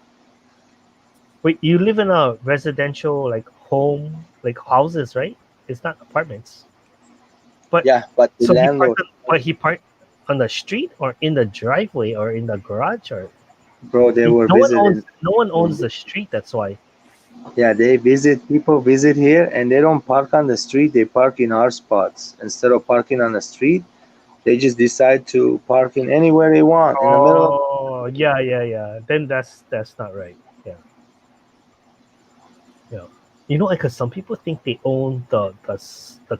Wait, you live in a residential like home, like houses, right? It's not apartments. But Yeah, but the so landlord, he parked on the street or in the driveway or in the garage or bro, they were no one visiting. owns the street. That's why. Yeah, people visit here and they don't park on the street, they park in our spots. Instead of parking on the street, they just decide to park in anywhere they want in the middle of Oh, yeah. Then that's not right. Yeah. Because some people think they own the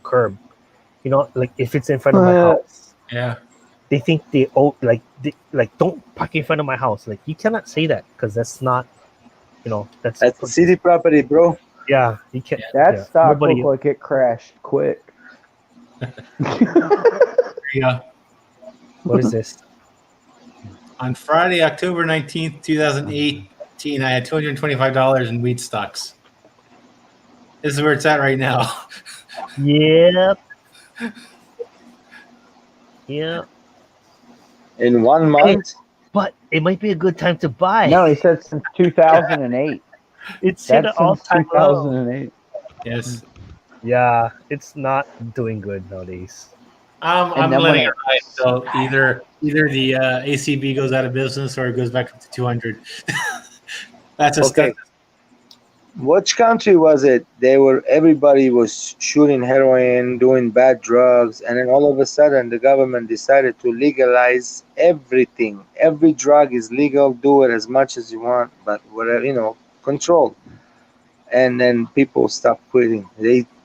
curb. Like if it's in front of my house, Yeah. they think they own like don't park in front of my house. Like you cannot say that because that's not. That's That's city property, bro. Yeah, you can't. That yeah. stock Nobody- looked like it crashed quick. Yeah. What is this? On Friday, October 19th, 2018, I had $225 in weed stocks. This is where it's at right now. Yep. Yeah. In 1 month. But it might be a good time to buy. No, he said since 2008. It's hit an That's since all-time low. 2008. Yes. Yeah, it's not doing good nowadays. I'm then letting when it ride. So either the ACB goes out of business or it goes back up to 200. That's a Okay. step. Which country was it? Everybody was shooting heroin, doing bad drugs, and then all of a sudden the government decided to legalize everything. Every drug is legal. Do it as much as you want, but whatever, control. And then people stopped quitting.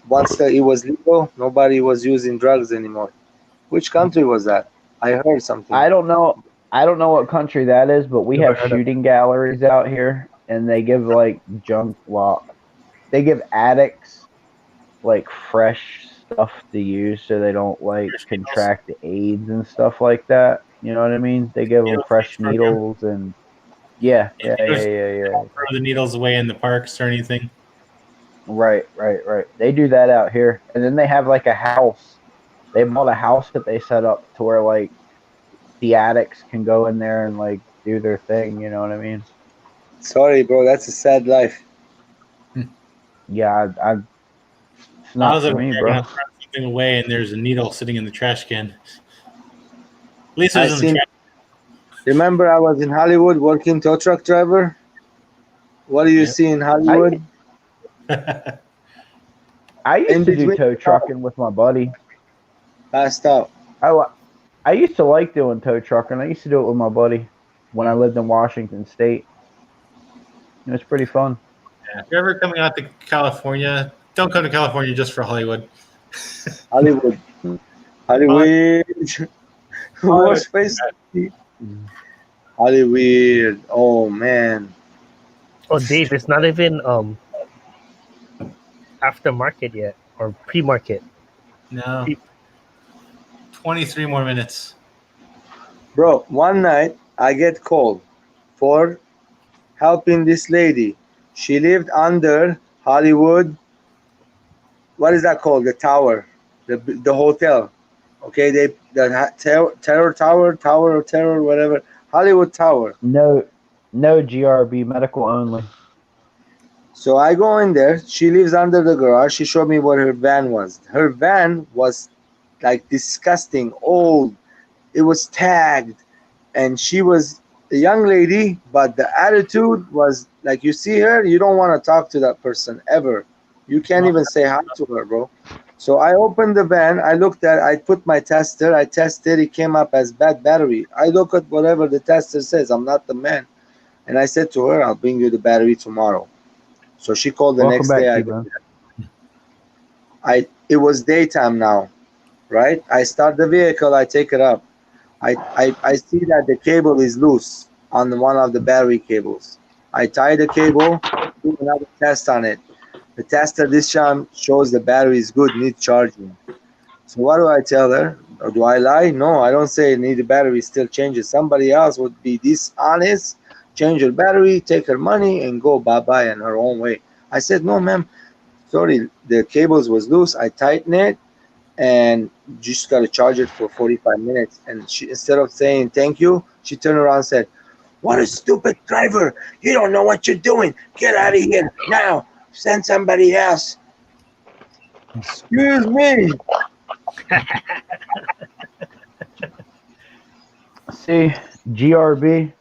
Once it was legal, nobody was using drugs anymore. Which country was that? I heard something. I don't know. I don't know what country that is, but we Never have heard of shooting galleries out here, and they give like junk. Well, they give addicts like fresh stuff to use, so they don't like contract AIDS and stuff like that. You know what I mean? They give them Needle fresh program. needles and yeah. Throw the needles away in the parks or anything. Right. They do that out here, and then they have like a house. They bought a house that they set up to where like the addicts can go in there and like do their thing. You know what I mean? Sorry, bro. That's a sad life. Yeah, it's How not is it for me, when bro. you're gonna throw something away and there's a needle sitting in the trash can? At least it I was in the seen. Remember, I was in Hollywood working tow truck driver. What do you Yeah. see in Hollywood? trash. I In used to do between- tow trucking with my buddy. Passed out. I used to like doing tow trucking. I used to do it with my buddy when I lived in Washington State. It was pretty fun. Yeah. If you're ever coming out to California, don't come to California just for Hollywood. Hollywood. Hollywood. What's face? Hollywood. Oh man. Oh, Dave, it's not even aftermarket yet or pre-market. No. 23 more minutes. Bro, one night I get called for helping this lady. She lived under Hollywood. What is that called? The tower, the hotel. Okay, Terror Tower of Terror, whatever. Hollywood Tower. No GRB, medical only. So I go in there. She lives under the garage. She showed me what her van was. Her van was like disgusting, old. It was tagged, and she was a young lady, but the attitude was like, you see her, you don't want to talk to that person ever. You can't even say hi to her, bro. So I opened the van. I put my tester. I tested. It came up as bad battery. I look at whatever the tester says. I'm not the man. And I said to her, I'll bring you the battery tomorrow. So she called the Welcome next back, day. T-Bone. It was daytime now, right? I start the vehicle. I take it up. I see that the cable is loose on one of the battery cables. I tie the cable, do another test on it. The tester this time shows the battery is good, needs charging. So what do I tell her? Or do I lie? No, I don't say need the battery, still change it. Somebody else would be dishonest, change her battery, take her money, and go bye-bye in her own way. I said, no, ma'am, sorry, the cables was loose. I tightened it, and just got to charge it for 45 minutes. And she, instead of saying thank you, she turned around and said, what a stupid driver. You don't know what you're doing. Get out of here now. Send somebody else. Excuse me. See, GRB,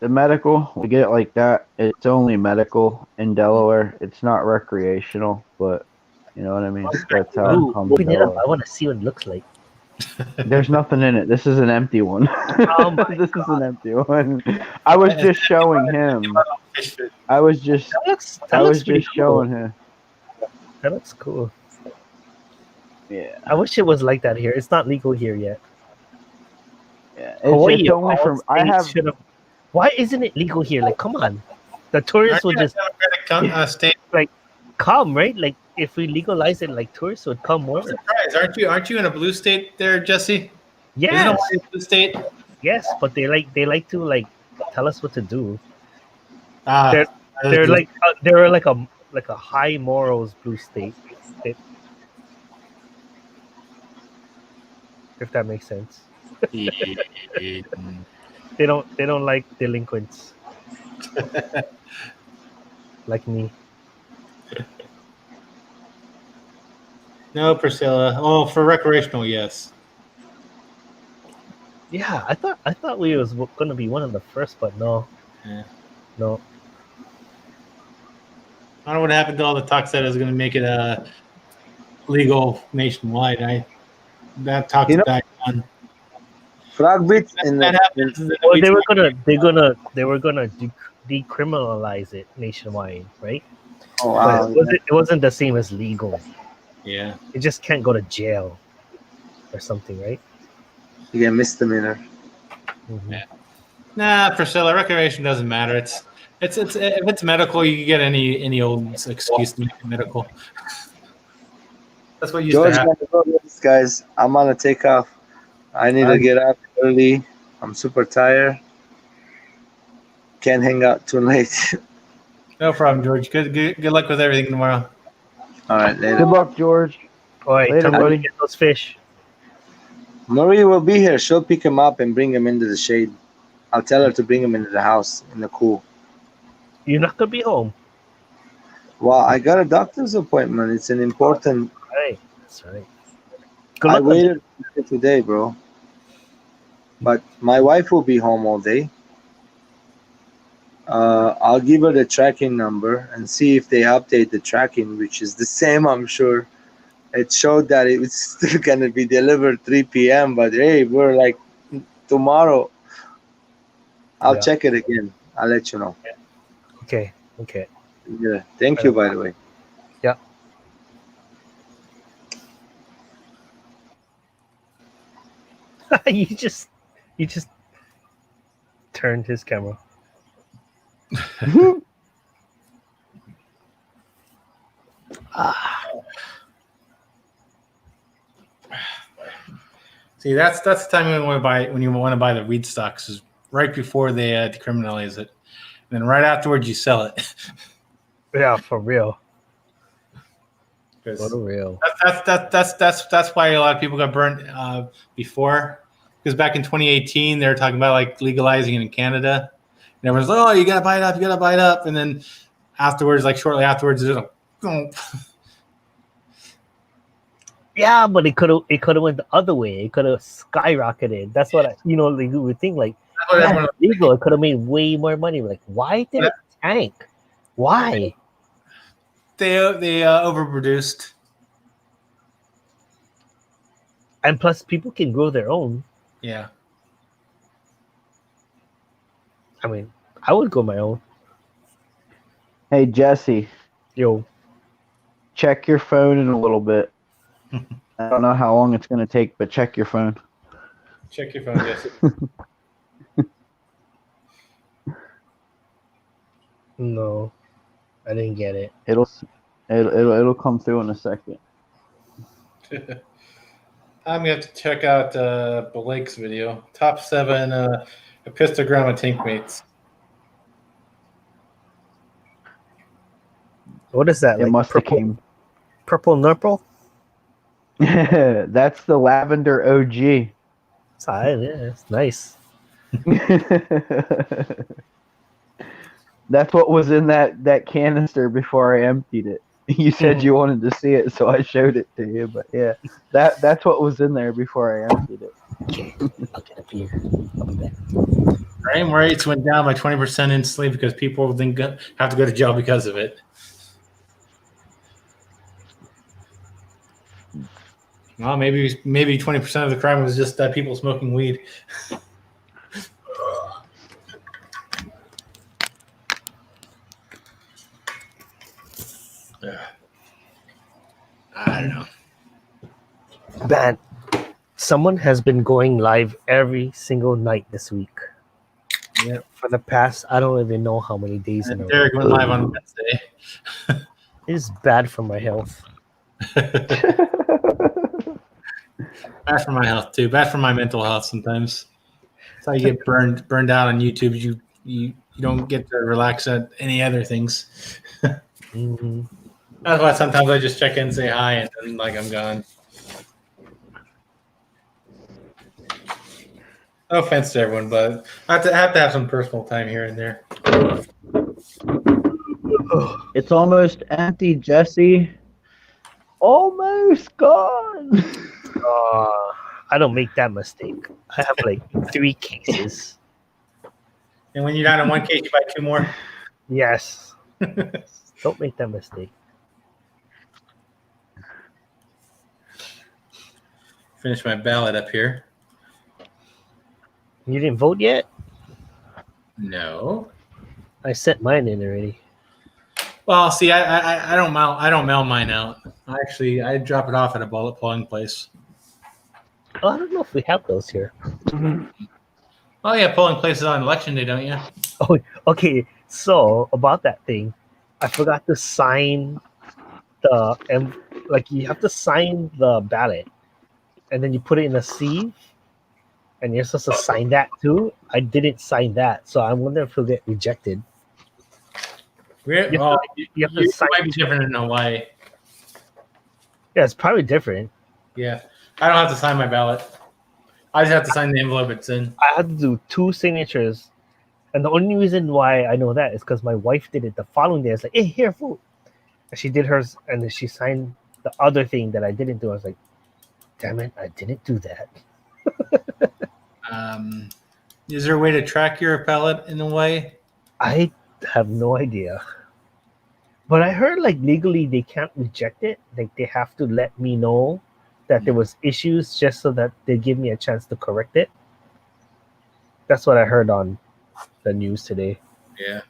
the medical, we get it like that. It's only medical in Delaware. It's not recreational, but you know what I mean? That's how Ooh, it comes open it up. Delaware. I want to see what it looks like. There's nothing in it. This is an empty one. Oh my This is an empty one. I was just showing him. I was just That looks pretty just cool. showing him. That looks cool. Yeah. I wish it was like that here. It's not legal here yet. Yeah. Hawaii, It's only of all from I states, have should've- Why isn't it legal here? Like, come on. The tourists would just State. come, right? Like, if we legalize it, like tourists would come more. I'm surprised. Aren't you in a blue state there, Jesse? Isn't Yes. Hawaii a blue state? Yes, but they like to like tell us what to do. Ah, They're they're like they're like a high morals blue state. They, if that makes sense. They don't like delinquents like me. no, Priscilla. Oh, for recreational, yes. Yeah, I thought we was gonna be one of the first, but no, Yeah. no. I don't know what happened to all the talks that is going to make it legal nationwide. That talk's You know, back on. frog bits That happens. Then Well, we they were gonna decriminalize it nationwide, right? oh But wow, it wasn't the same as legal. Yeah. You just can't go to jail or something, right? you get misdemeanor. Mhm. Yeah. Nah, Priscilla, recreation doesn't matter. It's if it's medical, you can get any old excuse to make it medical. That's what used to George, happen. gotta go, guys. I'm gonna take off. I need to get up early. I'm super tired. Can't hang out too late. No problem, George. Good luck with everything tomorrow. All right, later. Good luck, George. All right, Later, tell me to buddy. get those fish. Marie will be here. She'll pick him up and bring him into the shade. I'll tell her to bring him into the house in the cool. You're not gonna be home. Well, I got a doctor's appointment. It's an important. Right, that's right. Good I luck. waited today, bro. But my wife will be home all day. I'll give her the tracking number and see if they update the tracking, which is the same, I'm sure. It showed that it was still gonna be delivered 3 p.m. But hey, we're like tomorrow. I'll Yeah. check it again. I'll let you know. Okay. Yeah. Thank you, by the way. Yeah. you just turned his camera. See, that's the time when you want to buy the weed stocks is right before they decriminalize it, and then right afterwards you sell it. Yeah, for real. 'Cause For real. that's why a lot of people got burnt before. Because back in 2018, they were talking about like legalizing it in Canada, and everyone's like, "Oh, you gotta buy it up," and then afterwards, like shortly afterwards, it's like, oh. Yeah, but it could have went the other way. It could have skyrocketed. That's what you would think like That's what yeah, everyone- it's legal. It could have made way more money. Like, why did it tank? Why? they overproduced. And plus, people can grow their own. Yeah. I mean, I would grow my own. Hey, Jesse, Yo, check your phone in a little bit. I don't know how long it's going to take, but check your phone. Check your phone, Jesse. no, I didn't get it. It'll come through in a second. I'm gonna have to check out Blake's video. Top 7 epistogramma tank mates. What is that? It Like must have came. purple nurple? That's the lavender OG. It's it's nice. That's what was in that canister before I emptied it. You said you wanted to see it, so I showed it to you. But yeah, that's what was in there before I emptied it. Okay, I'll get a beer. I'll be back. Crime rates went down by 20% instantly because people didn't have to go to jail because of it. Well, maybe 20% of the crime was just people smoking weed. I don't know. Man, someone has been going live every single night this week. Yeah. For the past, I don't even know how many days in a row. Derek went live on Wednesday. It is bad for my health. Bad for my health too. Bad for my mental health sometimes. That's how you get burned out on YouTube. You don't get to relax at any other things. Mm-hmm. That's why sometimes I just check in, say hi, and then like I'm gone. No offense to everyone, but I have to have some personal time here and there. It's almost empty, Jesse. Almost gone. I don't make that mistake. I have like 3 cases. And when you're down in one case, you buy 2 more. Yes. Don't make that mistake. Finish my ballot up here. You didn't vote yet? No. I sent mine in already. Well, see, I don't mail mine out. I drop it off at a bullet polling place. Oh, I don't know if we have those here. Oh yeah, polling places on election day, don't you? Oh, okay. So about that thing, I forgot to sign you have to sign the ballot, and then you put it in a sieve, and you're supposed to sign that too. I didn't sign that, so I wonder if it'll get rejected. Really? You have to sign. It might be different in Hawaii. Yeah, it's probably different. Yeah, I don't have to sign my ballot. I just have to sign the envelope it's in. I had to do 2 signatures, and the only reason why I know that is because my wife did it the following day. I was like, "Hey, here, food," and she did hers, and then she signed the other thing that I didn't do. I was like, "Damn it, I didn't do that." Is there a way to track your ballot in a way? I have no idea. But I heard like legally they can't reject it. Like they have to let me know that there was issues just so that they give me a chance to correct it. That's what I heard on the news today. Yeah.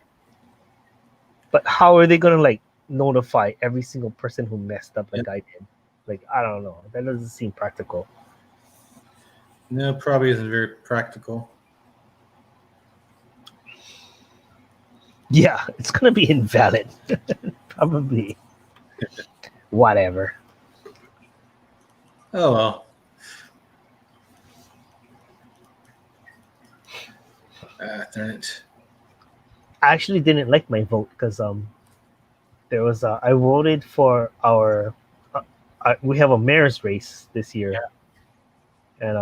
But how are they gonna like notify every single person who messed up like I did? Like I don't know. That doesn't seem practical. No, probably isn't very practical. Yeah, it's gonna be invalid. Probably. Whatever. Oh well. Darn it. I actually didn't like my vote because there was I voted for our we have a mayor's race this year, and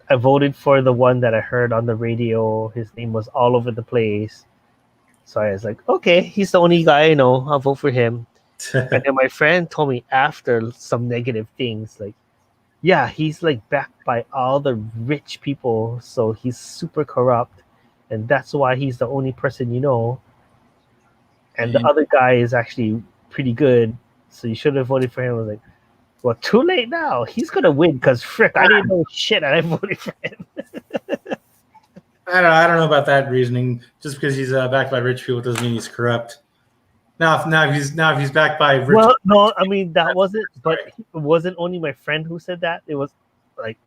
I voted for the one that I heard on the radio. His name was all over the place, so I was like, okay, he's the only guy I know. I'll vote for him. And then my friend told me after some negative things, like, yeah, he's like backed by all the rich people, so he's super corrupt, and that's why he's the only person you know. And the other guy is actually pretty good, so you should have voted for him. I was like, well, too late now. He's gonna win because frick, I didn't know shit, and I voted for him. I don't know about that reasoning. Just because he's backed by rich people doesn't mean he's corrupt. Now if he's backed by rich. Well, no, I mean that wasn't, but it wasn't only my friend who said that. It was like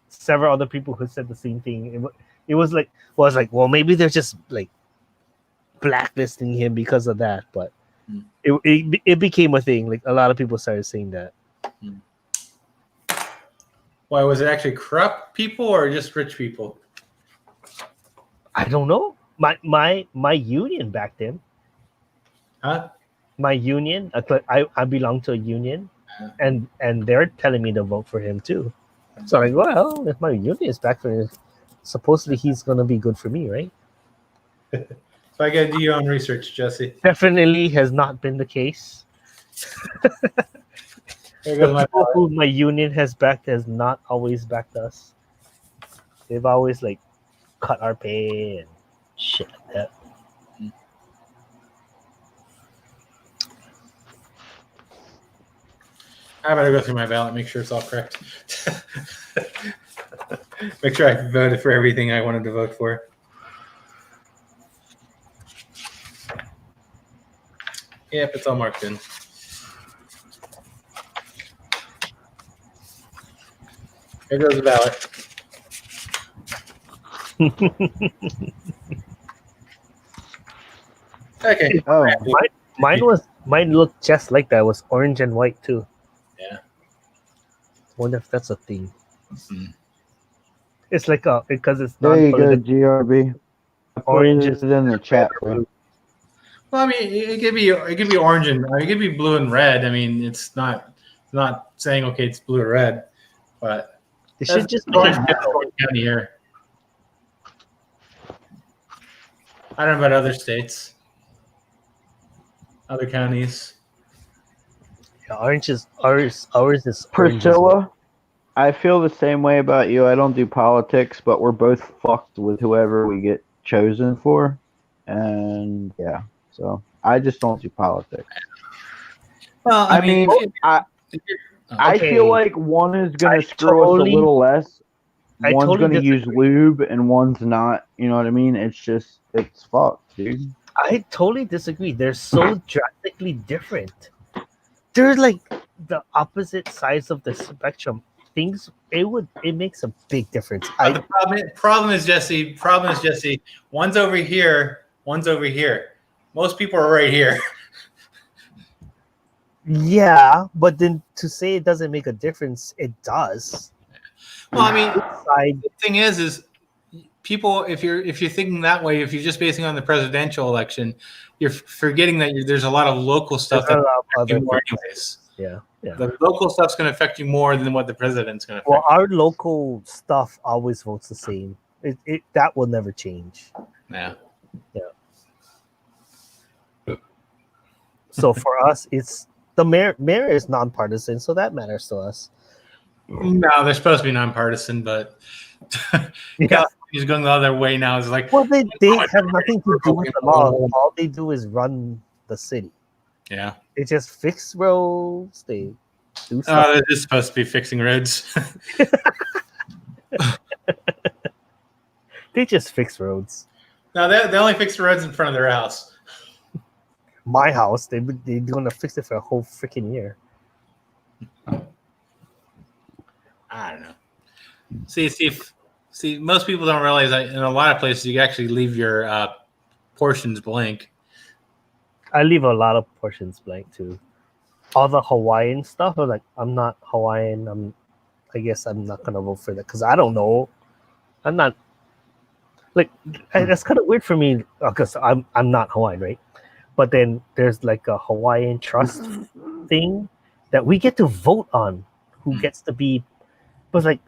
several other people who said the same thing. It was like, well, maybe they're just like blacklisting him because of that. But it became a thing. Like a lot of people started saying that. Why was it actually corrupt people or just rich people? I don't know. My union backed him. Huh? My union, I belong to a union, and they're telling me to vote for him too. So I'm like, well, if my union is back for him, supposedly he's gonna be good for me, right? So I gotta do your own research, Jesse. Definitely has not been the case. There goes The people who my union has backed has not always backed us. They've always like cut our pay and shit like that. I better go through my ballot, make sure it's all correct. Make sure I voted for everything I wanted to vote for. Yep, it's all marked in. There goes the ballot. Okay. Oh, Mine looked just like that. It was orange and white too. Yeah. Wonder if that's a thing. It's like because it's There you go, non-political. GRB. I put Orange it is in the chat for you. Well, I mean, it could be orange and it could be blue and red. I mean, it's not saying okay, it's blue or red, but they that's should just make orange it county here. I don't know about other states, other counties. orange is ours is orange as well. Priscilla, I feel the same way about you. I don't do politics, but we're both fucked with whoever we get chosen for. And yeah, so I just don't do politics. Well, I mean, I Okay, feel like one is going I to screw us totally- a little less. I One's totally going to use disagree. lube and one's not. You know what I mean? It's fucked, dude. I totally disagree. They're so drastically different. They're like the opposite sides of the spectrum. It makes a big difference. The problem is Jesse. One's over here. One's over here. Most people are right here. Yeah, but then to say it doesn't make a difference, it does. Well, I mean, Side, the thing is people. If you're thinking that way, if you're just basing on the presidential election, you're forgetting that there's a lot of local stuff there's a that lot of affects you other more things. anyways. Yeah. The local stuff's going to affect you more than what the president's going to affect. Well, our local stuff always votes the same. It that will never change. Yeah. So for us, it's the mayor is nonpartisan, so that matters to us. No, they're supposed to be nonpartisan, but Yeah. California's going the other way now. It's like, Well, they have nothing to do with the law. All they do is run the city. yeah. They just fix roads. They do stuff. Oh, they're just supposed to be fixing roads. They just fix roads. No, they only fix the roads in front of their house. My house, they're gonna fix it for a whole freaking year. I don't know. See, most people don't realize that in a lot of places you actually leave your portions blank. I leave a lot of portions blank too. All the Hawaiian stuff, I'm not Hawaiian. I guess I'm not gonna vote for that because I don't know. I'm not like that's kind of weird for me because I'm not Hawaiian, right? But then there's like a Hawaiian trust thing that we get to vote on who gets to be, but like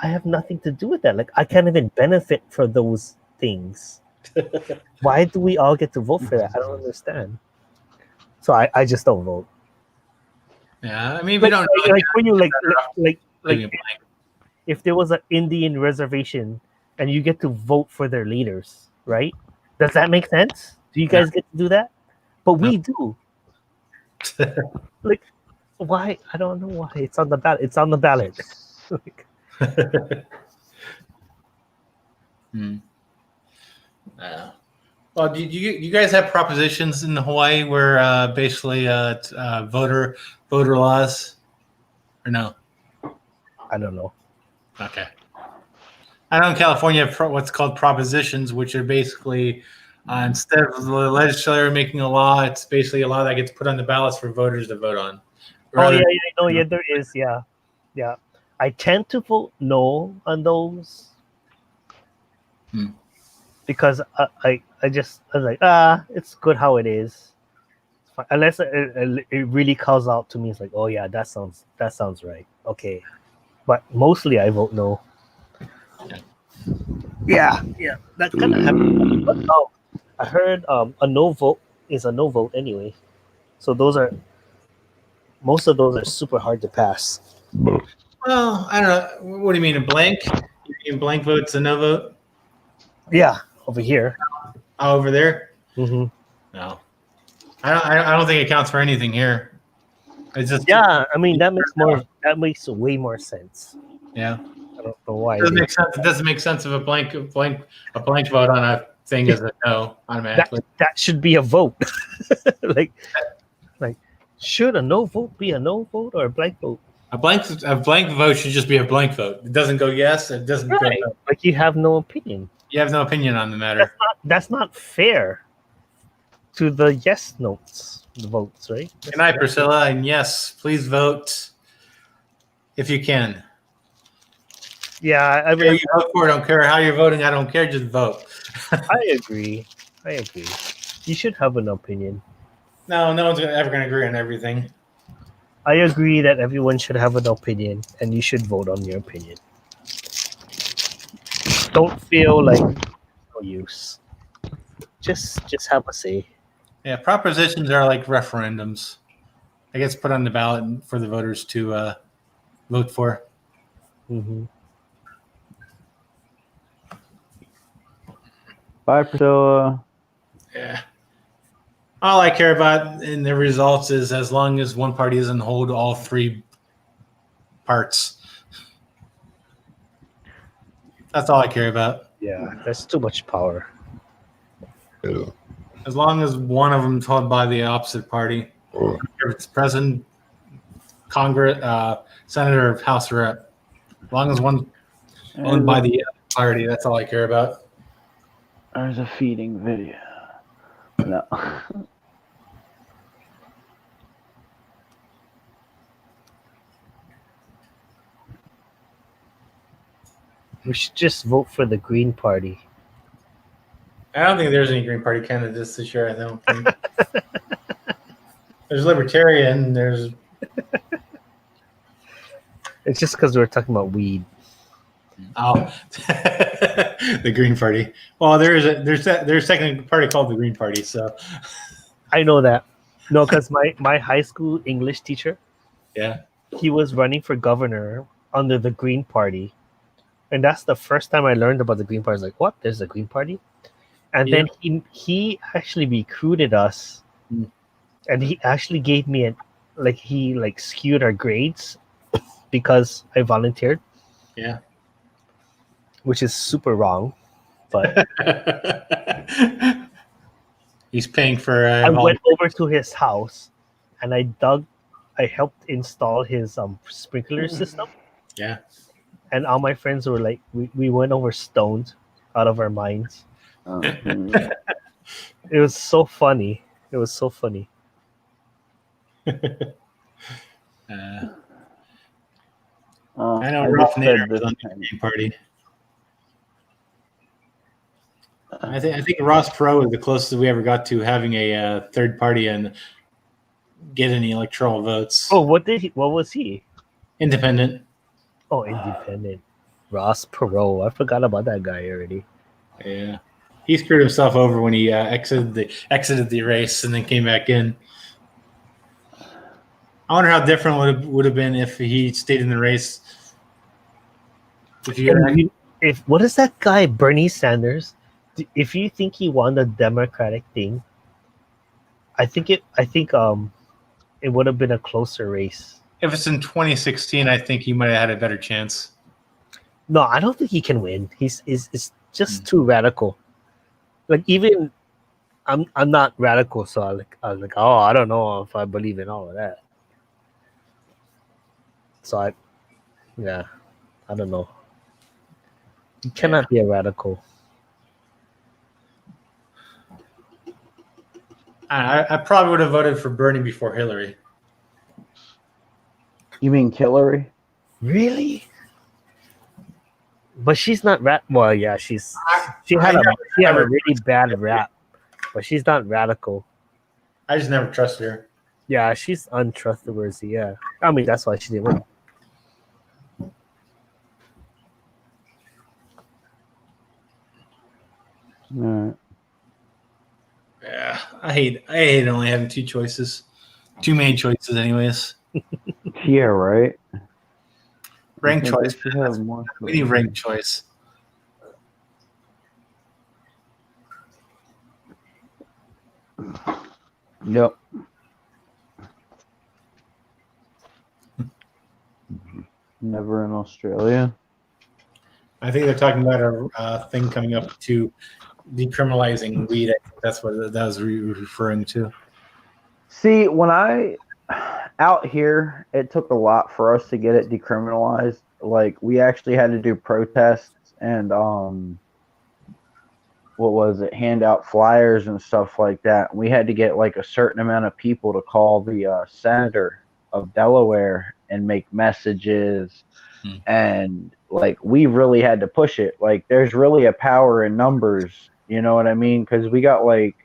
I have nothing to do with that. Like I can't even benefit for those things. Why do we all get to vote for that? I don't understand. So I just don't vote. Yeah, I mean, if Like, you don't know, like when you like leaving it blank. if there was an Indian reservation and you get to vote for their leaders, right? Does that make sense? Do you guys get to do that? But we do. Like, why? I don't know why. It's on the ballot. It's on the ballot. Like, Well, do you guys have propositions in Hawaii where basically voter laws, or no? I don't know. Okay. I know in California have what's called propositions, which are basically instead of the legislature making a law, it's basically a law that gets put on the ballots for voters to vote on. Oh yeah, no, yeah, there is, yeah. I tend to vote no on those because I was like, it's good how it is. It's fine. Unless it really calls out to me, it's like, oh yeah, that sounds right. Okay, but mostly I vote no. Yeah, that kind of happens. But no, I heard a no vote is a no vote anyway. So most of those are super hard to pass. Well, I don't know. What do you mean, a blank? You mean blank vote's a no vote? Yeah, over here. Oh, over there? Mm-hmm. No, I don't think it counts for anything here. It's just I mean that makes way more sense. Yeah, I don't know why. It doesn't make sense. It doesn't make sense of a blank vote on a thing as a no automatically. That should be a vote. like should a no vote be a no vote or a blank vote? A blank vote should just be a blank vote. It doesn't go yes. It doesn't go no. Like you have no opinion. You have no opinion on the matter. That's not fair to the yes votes, right? Good night, Priscilla, and yes, please vote if you can. Yeah, I Care mean, you vote for. I don't care how you're voting. I don't care. Just vote. I agree. You should have an opinion. No one's ever going to agree on everything. I agree that everyone should have an opinion, and you should vote on your opinion. Don't feel like no use. Just have a say. Yeah, propositions are like referendums. It gets put on the ballot for the voters to vote for. Mm-hmm. Bye, Priscilla. Yeah. All I care about in the results is as long as one party doesn't hold all three parts. That's all I care about. Yeah, that's too much power. As long as one of them is held by the opposite party, if it's president, Congress, senator, House rep, as long as one owned by the party, that's all I care about. There's a feeding video. No. We should just vote for the Green Party. I don't think there's any Green Party candidates this year. I don't think. There's Libertarian. There's. It's just because we're talking about weed. Oh, the Green Party. Well, there's a second party called the Green Party. So. I know that. No, because my high school English teacher, Yeah. he was running for governor under the Green Party. And that's the first time I learned about the Green Party. I was like, what? There's a Green Party? And then he actually recruited us. And he actually gave me he skewed our grades because I volunteered. Yeah. Which is super wrong. But he's paying for I went over to his house and I helped install his sprinkler system. Yeah. And all my friends were like, we went over stoned out of our minds. It was so funny. I know Ralph Nader was on the Green Party. I think Ross Perot is the closest we ever got to having a third party and get any electoral votes. Oh, what was he? Independent. Oh, independent. Ross Perot. I forgot about that guy already. Yeah. He screwed himself over when he exited the race and then came back in. I wonder how different would have been if he stayed in the race. If what is that guy Bernie Sanders? If you think he won the Democratic thing, I think it would have been a closer race. If it's in 2016, I think he might have had a better chance. No, I don't think he can win. It's just too radical. Like even I'm not radical, so I was like, oh, I don't know if I believe in all of that. So I don't know. You cannot be a radical. I probably would have voted for Bernie before Hillary. You mean Hillary? Really? But she's not well, yeah, she had a really bad rap, but she's not radical. I just never trusted her. Yeah, she's untrustworthy. Yeah, I mean that's why she didn't win. All right. Yeah, I hate only having two choices, too many choices, anyways. Yeah, right. Rank choice. We need rank choice. Yep. Never in Australia. I think they're talking about a thing coming up to decriminalizing weed. I think that's what that was referring to. See, when out here, it took a lot for us to get it decriminalized. Like we actually had to do protests and what was it? Hand out flyers and stuff like that. We had to get like a certain amount of people to call the senator of Delaware and make messages, and like we really had to push it. Like there's really a power in numbers, you know what I mean? Because we got like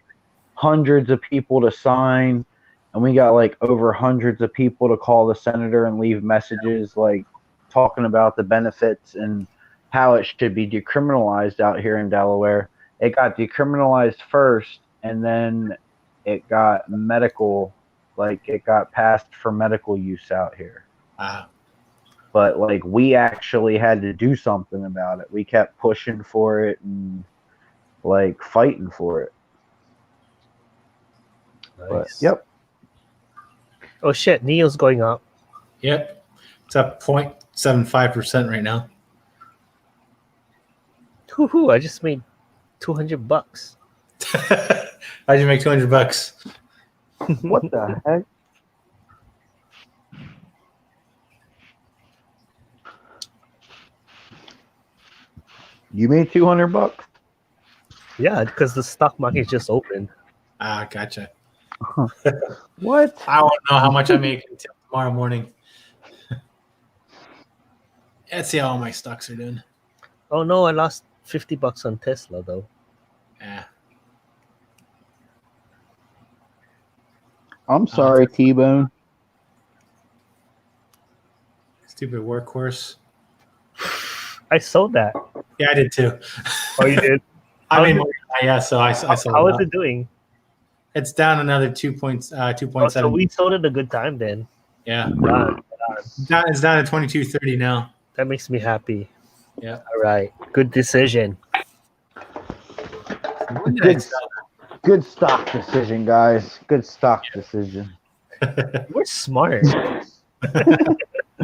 hundreds of people to sign, and we got like over hundreds of people to call the senator and leave messages like talking about the benefits and how it should be decriminalized out here in Delaware. It got decriminalized first, and then it got medical, like it got passed for medical use out here. Wow. But like we actually had to do something about it. We kept pushing for it and like fighting for it. Nice. But yep. Oh shit, Neo's going up. Yep. It's up 0.75% right now. Hoo-hoo, I just made $200. How'd you make $200? What the heck? You made $200? Yeah, because the stock market just opened. Ah, gotcha. What? I won't know how much I make until tomorrow morning. Let's see how all my stocks are doing. Oh no, I lost $50 on Tesla though. Yeah. I'm sorry, T-Bone. Stupid workhorse. I sold that. Yeah, I did too. Oh, you did? I mean, yeah, so I sold How it. is it doing? It's down another 2.7. So we sold it a good time then. Yeah. Done. It's down at 22.30 now. That makes me happy. Yeah. All right. Good decision. Good stock decision, guys. Good stock decision. We're smart.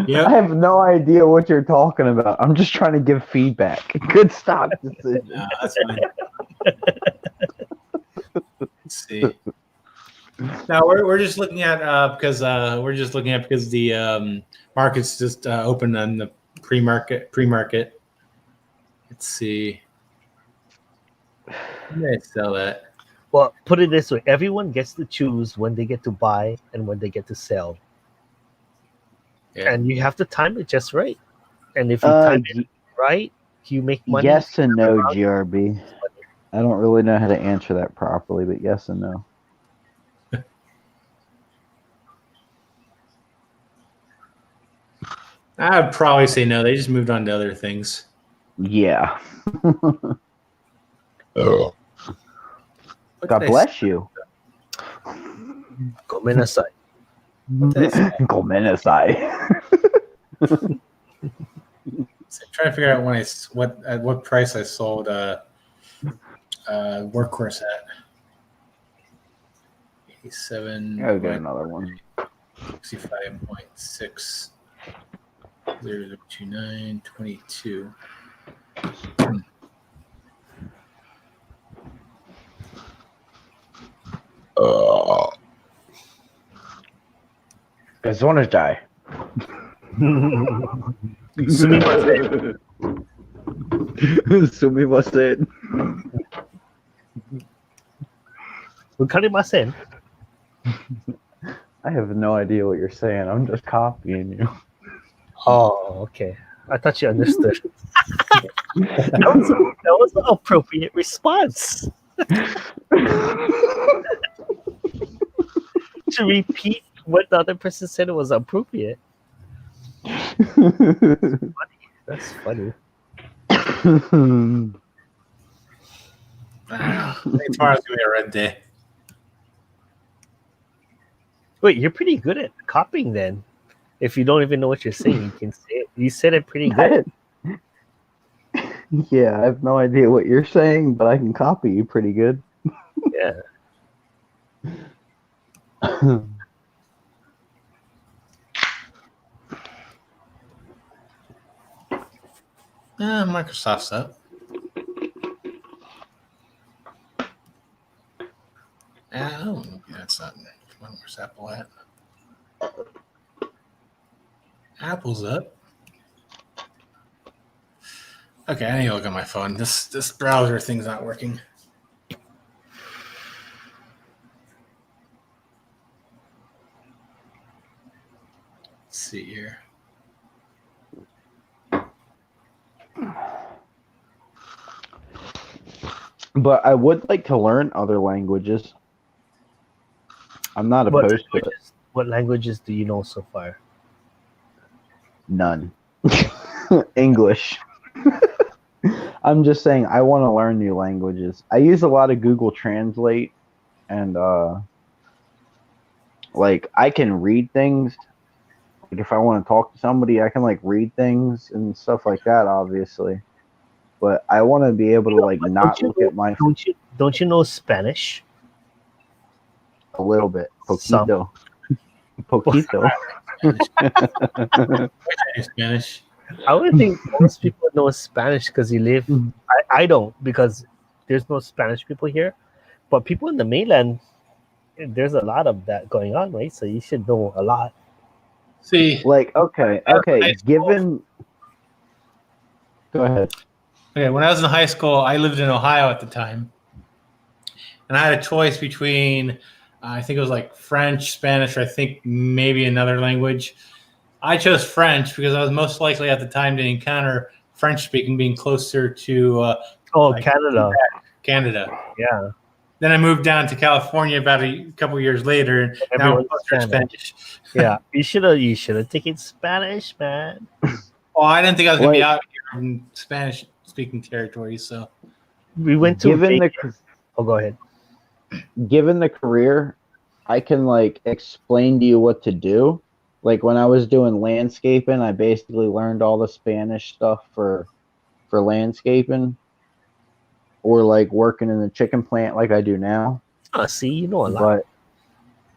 Yeah. I have no idea what you're talking about. I'm just trying to give feedback. Good stock decision. No, that's fine. Let's see. Now we're just looking at because the market's just open on the pre-market. Let's see. May I sell that? Well, put it this way: everyone gets to choose when they get to buy and when they get to sell, Yeah. and you have to time it just right. And if you time it right, you make money. Yes and no, GRB. I don't really know how to answer that properly, but yes and no. I'd probably say no. They just moved on to other things. Yeah. What God did I bless you. Gomenasai. Gomenasai. I'm trying to figure out at what price I sold workhorse at. 87. I'll get another one. 65.6. 0.29. 22. Guys, want to die. Sumimasen. Wukarimasen. I have no idea what you're saying. I'm just copying you. Oh, okay. I thought you understood. that was an appropriate response. To repeat what the other person said it was appropriate. That's funny. Tomorrow's gonna be a red day. Wait, you're pretty good at copying then. If you don't even know what you're saying, you can say it. You said it pretty good. Yeah, I have no idea what you're saying, but I can copy you pretty good. Yeah. Microsoft's up. Oh, that's not. Where's Apple at? Apple's up. Okay, I need to look at my phone. This browser thing's not working. Let's see here. But I would like to learn other languages. I'm not What opposed to it. languages? What languages do you know so far? None. English. I'm just saying I want to learn new languages. I use a lot of Google Translate and like I can read things. Like if I want to talk to somebody, I can like read things and stuff like that, obviously. But I want to be able to like But not look at my don't you know Spanish? a little bit, Some. poquito, poquito. Spanish. I would think most people know Spanish because you live. I don't because there's no Spanish people here, but people in the mainland, there's a lot of that going on, right? So you should know a lot. See, Like okay, given. Go ahead. okay, when I was in high school, I lived in Ohio at the time, and I had a choice between, I think it was like French, Spanish, or I think maybe another language. I chose French because I was most likely at the time to encounter French speaking, being closer to like Canada. Canada. Yeah. Then I moved down to California about a couple years later, and now I'm Everyone's closer to Spanish. Spanish. Yeah. You should have taken Spanish, man. Well, I didn't think I was going to be Like- out here in Spanish speaking territory, so We went to Given Vegas. Oh, go ahead. given the career, I can like explain to you what to do. Like when I was doing landscaping, I basically learned all the Spanish stuff for landscaping, or like working in the chicken plant like I do now. Oh, see, you know a lot. But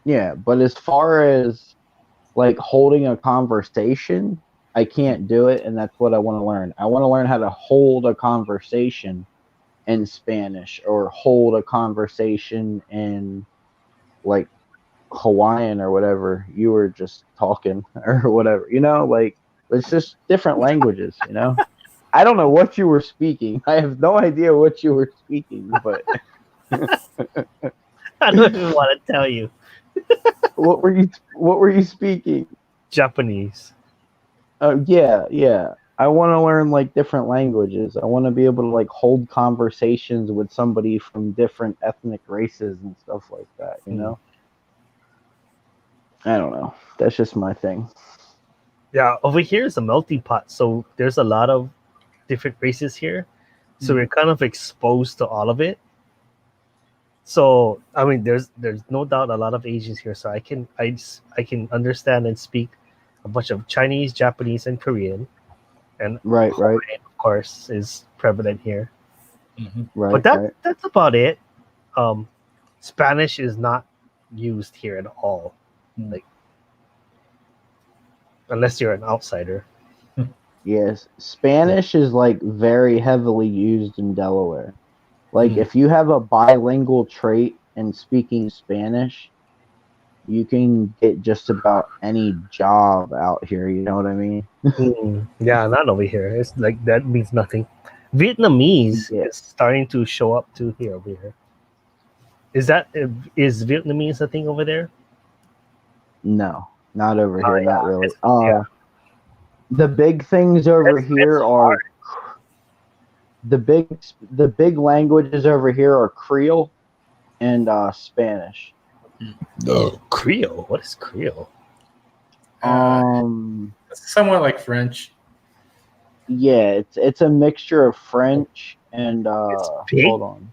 yeah, but as far as like holding a conversation, I can't do it, and that's what I want to learn. I want to learn how to hold a conversation in Spanish, or hold a conversation in like Hawaiian or whatever you were just talking or whatever, like it's just different languages, I don't know what you were speaking. I have no idea what you were speaking, but I don't even want to tell you. what were you speaking? Japanese. Yeah. I want to learn like different languages. I want to be able to like hold conversations with somebody from different ethnic races and stuff like that, I don't know. That's just my thing. Yeah, over here is a melting pot, so there's a lot of different races here. So we're kind of exposed to all of it. So I mean, there's no doubt a lot of Asians here. So I can understand and speak a bunch of Chinese, Japanese, and Korean, and Right. Hawaiian, of course, is prevalent here. Right. But that's about it. Spanish is not used here at all, like unless you're an outsider. Yes, Spanish is like very heavily used in Delaware. Like if you have a bilingual trait in speaking Spanish, you can get just about any job out here, you know what I mean? Yeah, not over here. It's like that means nothing. Vietnamese Yeah. is starting to show up too here over here. Is Vietnamese a thing over there? No, not over here, yeah, not really. yeah. The big things over here are hard. the big languages over here are Creole and Spanish. Creole. What is Creole? it's somewhat like French. Yeah, it's a mixture of French and pig? hold on.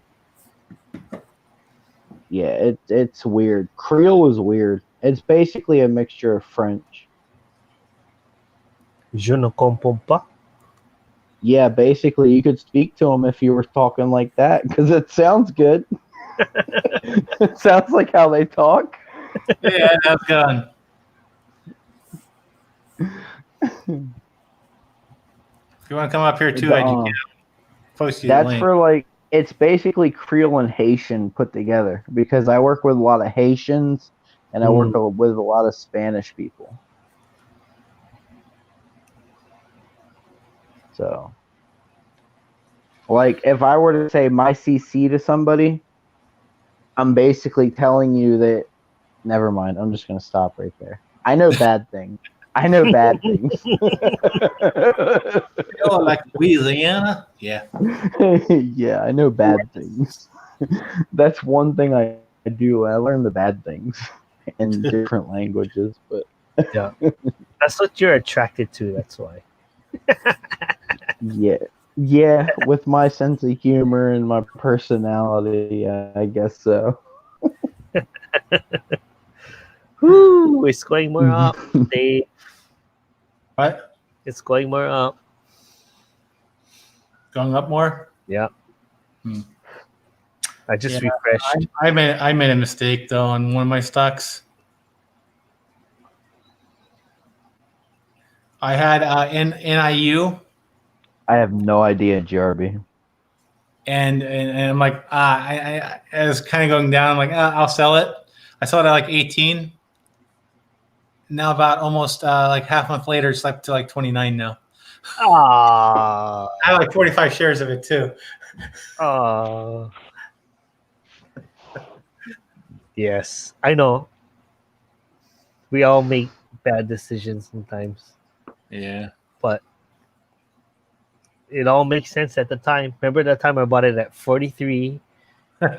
Yeah, it's weird. Creole is weird. It's basically a mixture of French. Je ne comprends pas. Yeah, basically you could speak to them if you were talking like that because it sounds good. It sounds like how they talk. Yeah, that's gone. If you want to come up here too, I can post you the That's link. for like it's basically Creole and Haitian put together because I work with a lot of Haitians and I work with a lot of Spanish people. So, like, if I were to say my CC to somebody, I'm basically telling you that. Never mind. I'm just gonna stop right there. I know bad things. I know bad things. Oh, like Louisiana? Yeah. Yeah, I know bad things. That's one thing I do. I learn the bad things in different languages, but Yeah. That's what you're attracted to. That's why. yeah, with my sense of humor and my personality, yeah, I guess so. Whoo! It's going more up. Dave. What? It's going more up. Going up more? Yeah. Hmm. I just Yeah, refreshed. I made a mistake though on one of my stocks. I had NIU, I have no idea, Jarby. and I'm like, I was kind of going down. I'm like, I'll sell it. I sold it at like 18. Now about almost like half a month later, it's up to like 29 now. Ah. I have like 45 shares of it too. Yes, I know. We all make bad decisions sometimes, Yeah. but it all makes sense at the time. Remember that time I bought it at 43, and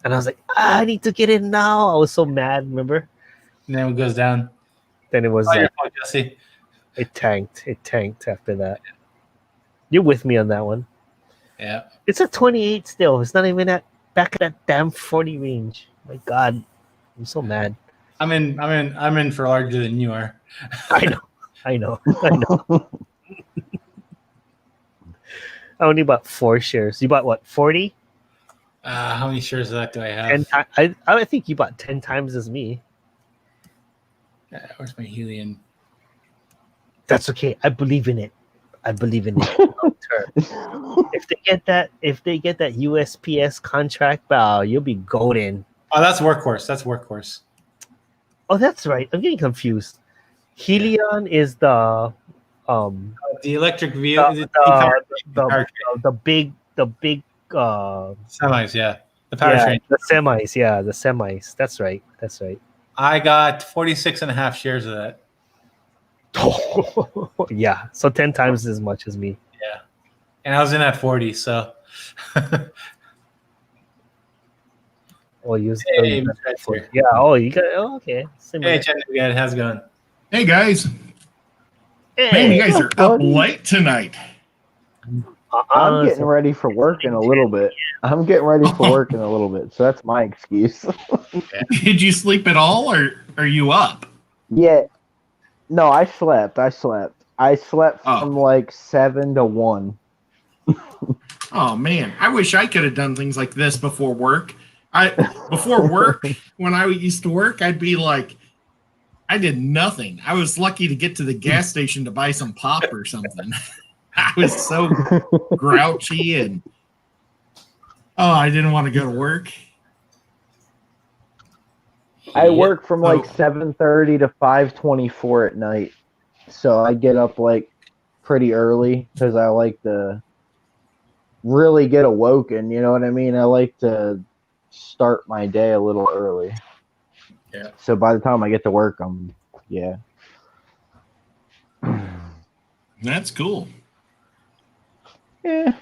I was like, I need to get in now. I was so mad. Remember? And then it goes down. Then it was Oh, your like fault, Jesse. it tanked. It tanked after that. You're with me on that one. Yeah. It's at 28 still. It's not even back at that damn 40 range. My God, I'm so mad. I'm in for larger than you are. I know. I only bought 4 shares. You bought what? 40? How many shares of that do I have? I think you bought 10 times as me. Where's my helium? That's okay. I believe in it. Long term. If they get that USPS contract, you'll be golden. Oh, that's workhorse. Oh, that's right. I'm getting confused. Helion is the The electric vehicle, the big semis, yeah. The powertrain. the semis. That's right. I got 46 and a half shares of that. Yeah, so 10 times as much as me. Yeah. And I was in at 40, so. Oh, you Hey, Mr. Hector. yeah. Oh, you got. Oh, okay. Hey, Chattanooga, how's it going? Hey guys, Hey. man, you guys are up buddy. late tonight. I'm getting ready for work in a little bit. So that's my excuse. Did you sleep at all, or are you up? Yeah. No, I slept. I slept Oh. from like 7 to 1. Oh man, I wish I could have done things like this before work. Before work, when I used to work, I'd be like, I did nothing. I was lucky to get to the gas station to buy some pop or something. I was so grouchy and I didn't want to go to work. I work from like 7:30 to 5:24 at night. So I get up like pretty early because I like to really get awoken, you know what I mean? I like to start my day a little early. Yeah. So by the time I get to work, That's cool. Yeah.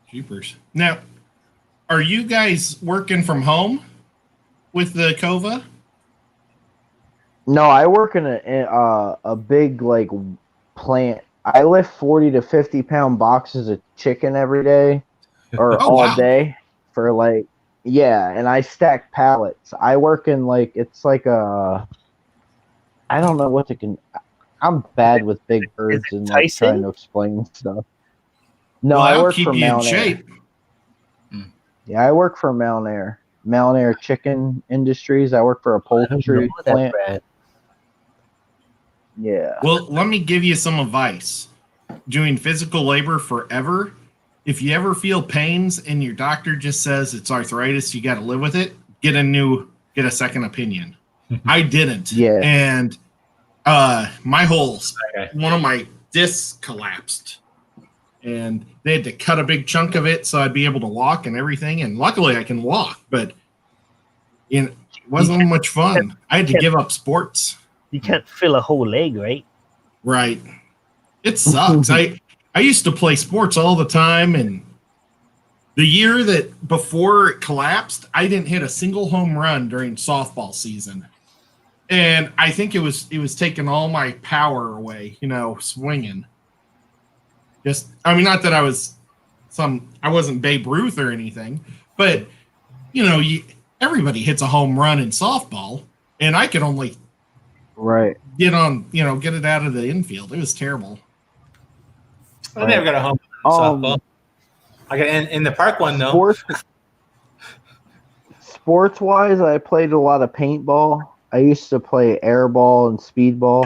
Jeepers. Now, are you guys working from home with the Kova? No, I work in a big like plant. I lift 40 to 50 pound boxes of chicken every day or all day for like, and I stack pallets. I work in like, it's like I don't know what I'm bad with big birds and like trying to explain stuff. No, well, I I'll work keep for you in Mount Air. shape. Yeah, I work for Mount Air. Mount Air Chicken Industries. I work for a poultry plant. Yeah. Well, let me give you some advice. Doing physical labor forever, if you ever feel pains and your doctor just says it's arthritis, you got to live with it, get a second opinion. I didn't. Yeah. And one of my discs collapsed. And they had to cut a big chunk of it so I'd be able to walk and everything. And luckily I can walk, but it wasn't much fun. I had to give up sports. You can't fill a whole leg, right? Right. It sucks. I used to play sports all the time, and the year that before it collapsed, I didn't hit a single home run during softball season. And I think it was taking all my power away, swinging. Just, I mean, not that I wasn't Babe Ruth or anything, but everybody hits a home run in softball, and I could only get it out of the infield. It was terrible. I never got a home run in softball. I got in the park one though. Sports wise, I played a lot of paintball. I used to play airball and speedball,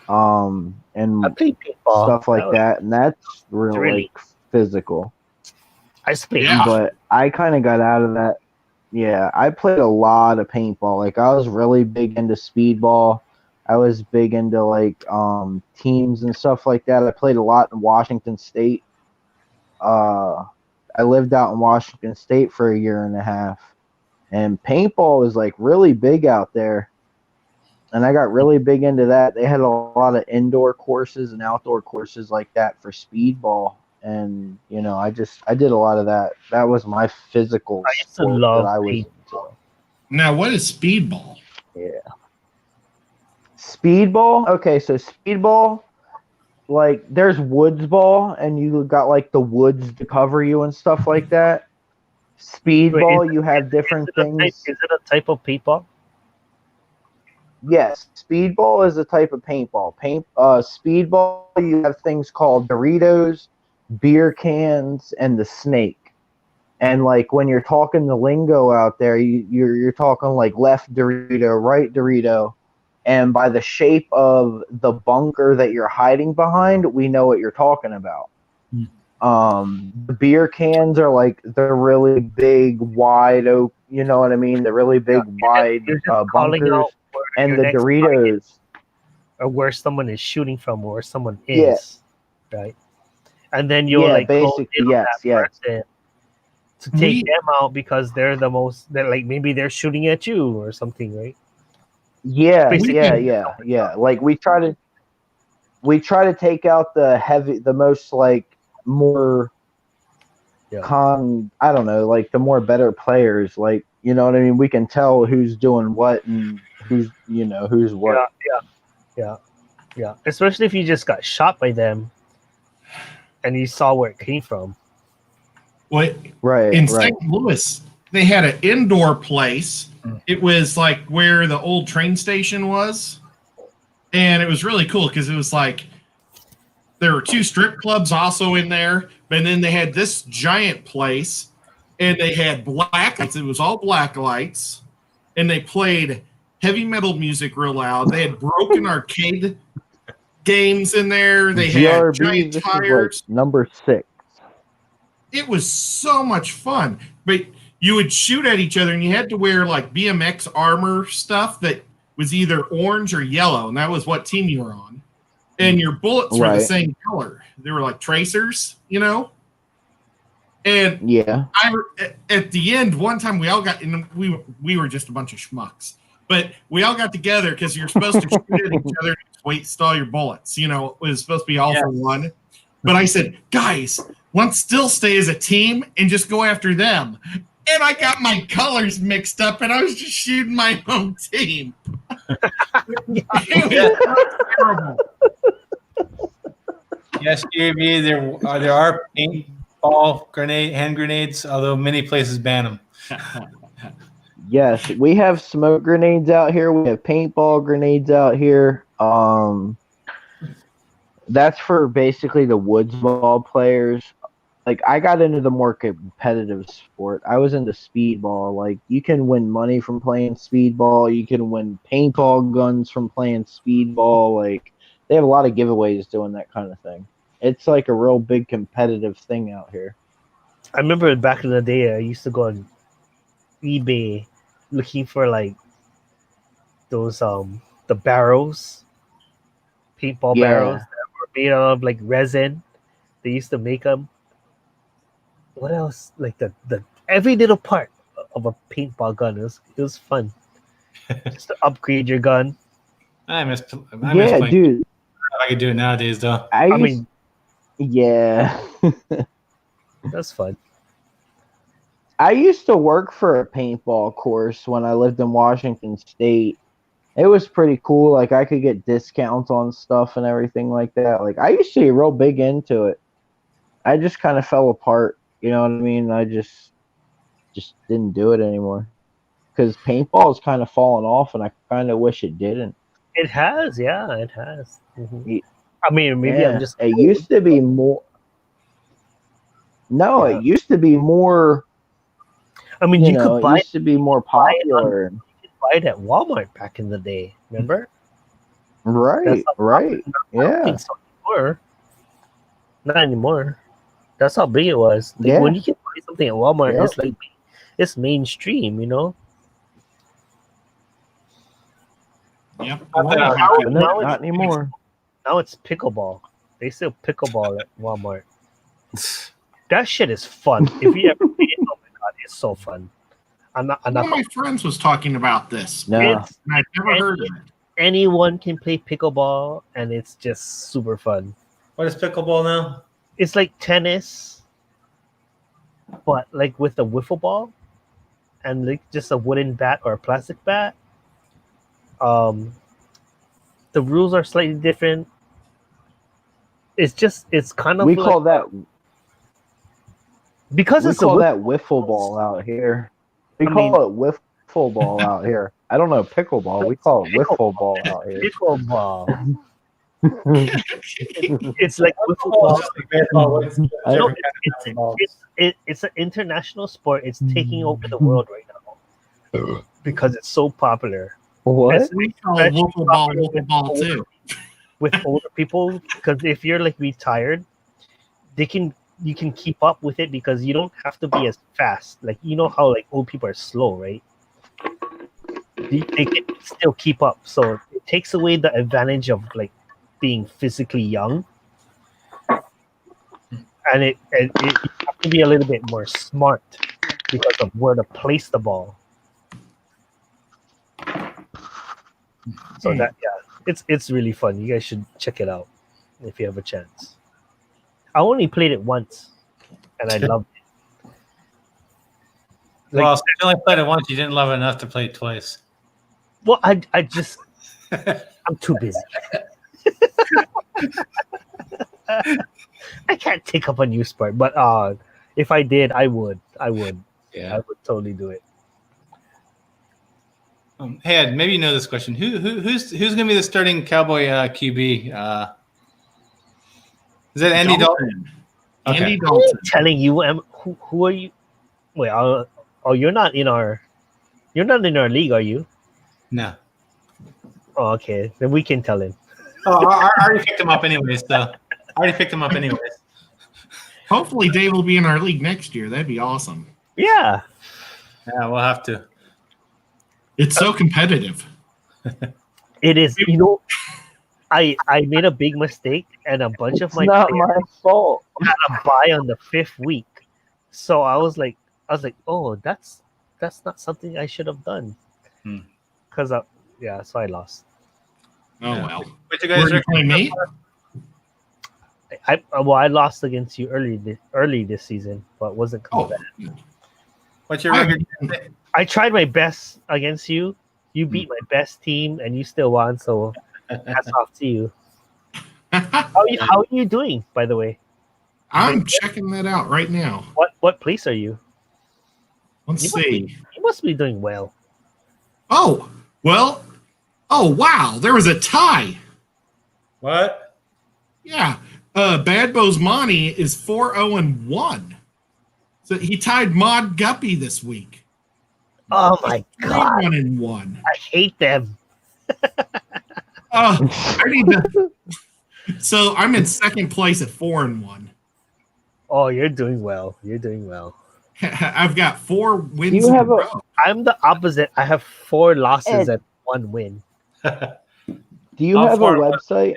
and I played paintball. stuff like that, and that's really physical. I played, but I kind of got out of that. Yeah, I played a lot of paintball. Like I was really big into speedball. I was big into like teams and stuff like that. I played a lot in Washington State. I lived out in Washington State for a year and a half. And paintball was like really big out there. And I got really big into that. They had a lot of indoor courses and outdoor courses like that for speedball. And, I did a lot of that. That was my physical sport that I was into. Now, what is speedball? Yeah. Speedball? Okay, so speedball, like there's woods ball, and you got like the woods to cover you and stuff like that. Speedball, you have different things. Is it a type of paintball? Yes, speedball is a type of paintball. Speedball, you have things called Doritos, beer cans, and the snake. And like when you're talking the lingo out there, you're talking like left Dorito, right Dorito, and by the shape of the bunker that you're hiding behind, we know what you're talking about. The beer cans are like the really big, wide oak. You know what I mean? The really big, wide bunkers, and the Doritos, or where someone is shooting from, or where someone is, right? And then you'll basically yes. To take them out because they're the most. They're like maybe they're shooting at you or something, right? Yeah. Like we try to take out the most like more I don't know, like the more better players, like you know what I mean. We can tell who's doing what and who's what. Yeah. Especially if you just got shot by them, and you saw where it came from. Well, in St. Louis, they had an indoor place. It was like where the old train station was, and it was really cool because it was like there were 2 strip clubs also in there, but then they had this giant place, and they had black lights. It was all black lights, and they played heavy metal music real loud. They had broken arcade games in there. They had giant tires. Like number 6. It was so much fun, but you would shoot at each other, and you had to wear like BMX armor stuff that was either orange or yellow, and that was what team you were on. And your bullets were the same color. They were like tracers, And at the end, one time we all got, and we were just a bunch of schmucks, but we all got together because you're supposed to shoot at each other and waste all your bullets. It was supposed to be all for one. But I said, guys, let's still stay as a team and just go after them. And I got my colors mixed up, and I was just shooting my own team. It was terrible. Yes, JB, there are paintball hand grenades, although many places ban them. Yes, we have smoke grenades out here. We have paintball grenades out here. That's for basically the woods ball players. Like I got into the more competitive sport. I was into speedball. Like you can win money from playing speedball. You can win paintball guns from playing speedball. Like they have a lot of giveaways doing that kind of thing. It's like a real big competitive thing out here. I remember back in the day, I used to go on eBay looking for like those the barrels, paintball barrels that were made out of like resin. They used to make them. What else? Like the every little part of a paintball gun. It was fun. Just to upgrade your gun. I miss Yeah, playing. dude. I could do it nowadays, though. I mean, used, yeah. that's fun. I used to work for a paintball course when I lived in Washington State. It was pretty cool. Like I could get discounts on stuff and everything like that. Like I used to be real big into it. I just kind of fell apart. You know what I mean? I just didn't do it anymore because paintball is kind of fallen off, and I kind of wish it didn't. It has, yeah, it has. Mhm. Ye- I mean, maybe I'm Yeah, just. it used to be more. No, Yeah. it used to be more. I mean, You you know, could it buy used to be more popular. it at Walmart back in the day. Remember? Right, how right. I don't Yeah, think so anymore. Not anymore. That's how big it was. Like yeah, when you can buy something at Walmart, yep. it's like it's mainstream, you know. Yep. Not anymore. Now it's pickleball. They sell pickleball at Walmart. That shit is fun. If you ever play it, oh my god, it's so fun. I'm not. One of my friends was talking about this. No. It's And I've never heard of it. anyone can play pickleball, and it's just super fun. What is pickleball now? It's like tennis, but like with a wiffle ball, and like just a wooden bat or a plastic bat. The rules are slightly different. It's kind of We like, call that because we it's call a that wiffle ball out here. We I call it wiffle ball out here. I don't know pickleball. We call it wiffle ball out here. pickleball. It's like wiffle ball. No, it's an international sport. It's taking over the world right now because it's so popular. What? We call it wiffle ball too. With older people, because if you're like retired, you can keep up with it because you don't have to be as fast. Like you know how like old people are slow, right? They can still keep up, so it takes away the advantage of like being physically young, and you have to be a little bit more smart because of where to place the ball. So that it's really fun. You guys should check it out if you have a chance. I only played it once, and I loved it. Like, Well, if you only played it once, you didn't love it enough to play it twice. well, I just I'm too busy. I can't take up a new sport, but if I did, I would. Yeah. I would totally do it. Hey, Ed, maybe you know this question. Who's going to be the starting Cowboy QB? Is that Andy Dalton? Okay. Andy Dalton. I'm telling you, who are you? Wait, you're not in our league, are you? No. Oh, okay. Then we can tell him. Oh, I already picked him up anyways, Hopefully, Dave will be in our league next year. That'd be awesome. Yeah. Yeah, we'll have to. It's so competitive. It is. You know, I made a big mistake, and a bunch of It's my not players my fault. had a bye on the 5th week. So I was like, oh, that's not something I should have done. Because so I lost. Oh well. What you guys Were you playing me? I lost against you early this season, but wasn't coming back. What's your record? I tried my best against you. You beat my best team, and you still won. So hats off to you. How are you doing, by the way? I'm checking that out right now. What place are you? Let's see. You must be doing well. Oh, well. Oh, wow. There was a tie. What? Yeah. Bad Bo's Monty is 4-0-1. So he tied Mod Guppy this week. Oh my god! 1-1. I hate them. I need to. So I'm in second place at 4-1. Oh, you're doing well. You're doing well. I've got 4 wins You in a have a- row. I'm the opposite. I have 4 losses Ed. and 1 win. Do you How have a far- website?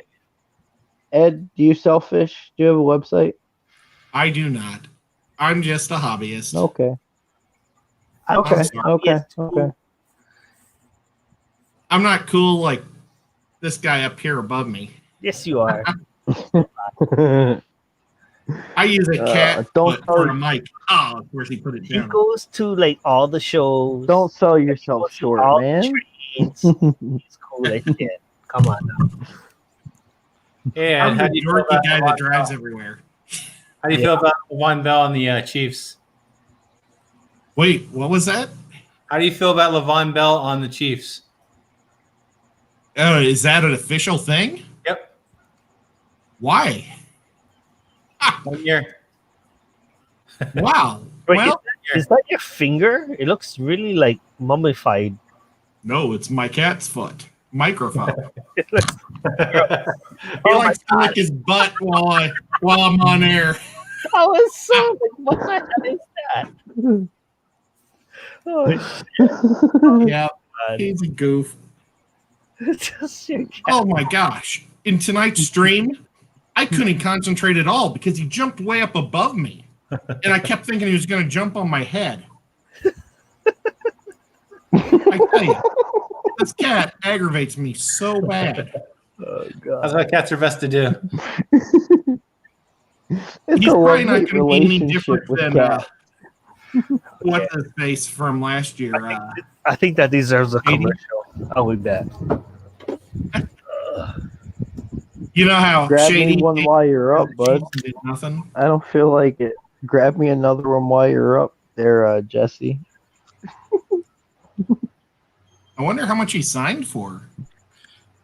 Ed, do you sell fish? Do you have a website? I do not. I'm just a hobbyist. Okay. I'm Okay. sorry, Okay. it's too- Okay. I'm not cool like this guy up here above me. Yes, you are. I use a cat don't foot for tell- a mic. Oh, of course he put it He down. goes to like all the shows. Don't sell He yourself goes to short, all the man. trains. He's cool as shit. Come on now. Yeah, I'm how the do you feel dorky about guy Levon that drives Bell? everywhere. How do you feel about Levon Bell and the Chiefs? Wait, what was that? How do you feel about Levon Bell on the Chiefs? Oh, is that an official thing? Yep. Why? 1 year. Wow. Wait, Well, is that your finger? It looks really like mummified. no, it's my cat's foot. Microphone. It looks, He Oh my likes to lick his butt while I'm on air. I was so like, what the hell is that? Oh shit! Yeah, God. he's a goof. Just your cat. Oh my gosh. In tonight's stream, I couldn't concentrate at all because he jumped way up above me. And I kept thinking he was going to jump on my head. I tell you, this cat aggravates me so bad. Oh, God. That's what cats are best to do. It's He's a probably not love-hate going to be any relationship different with than cats. what's his face from last year. I think that deserves a 80? commercial. I would bet. You know how Grab Shady me one while you're up, bud. did nothing. I don't feel like it. Grab me another one while you're up there, Jesse. I wonder how much he signed for.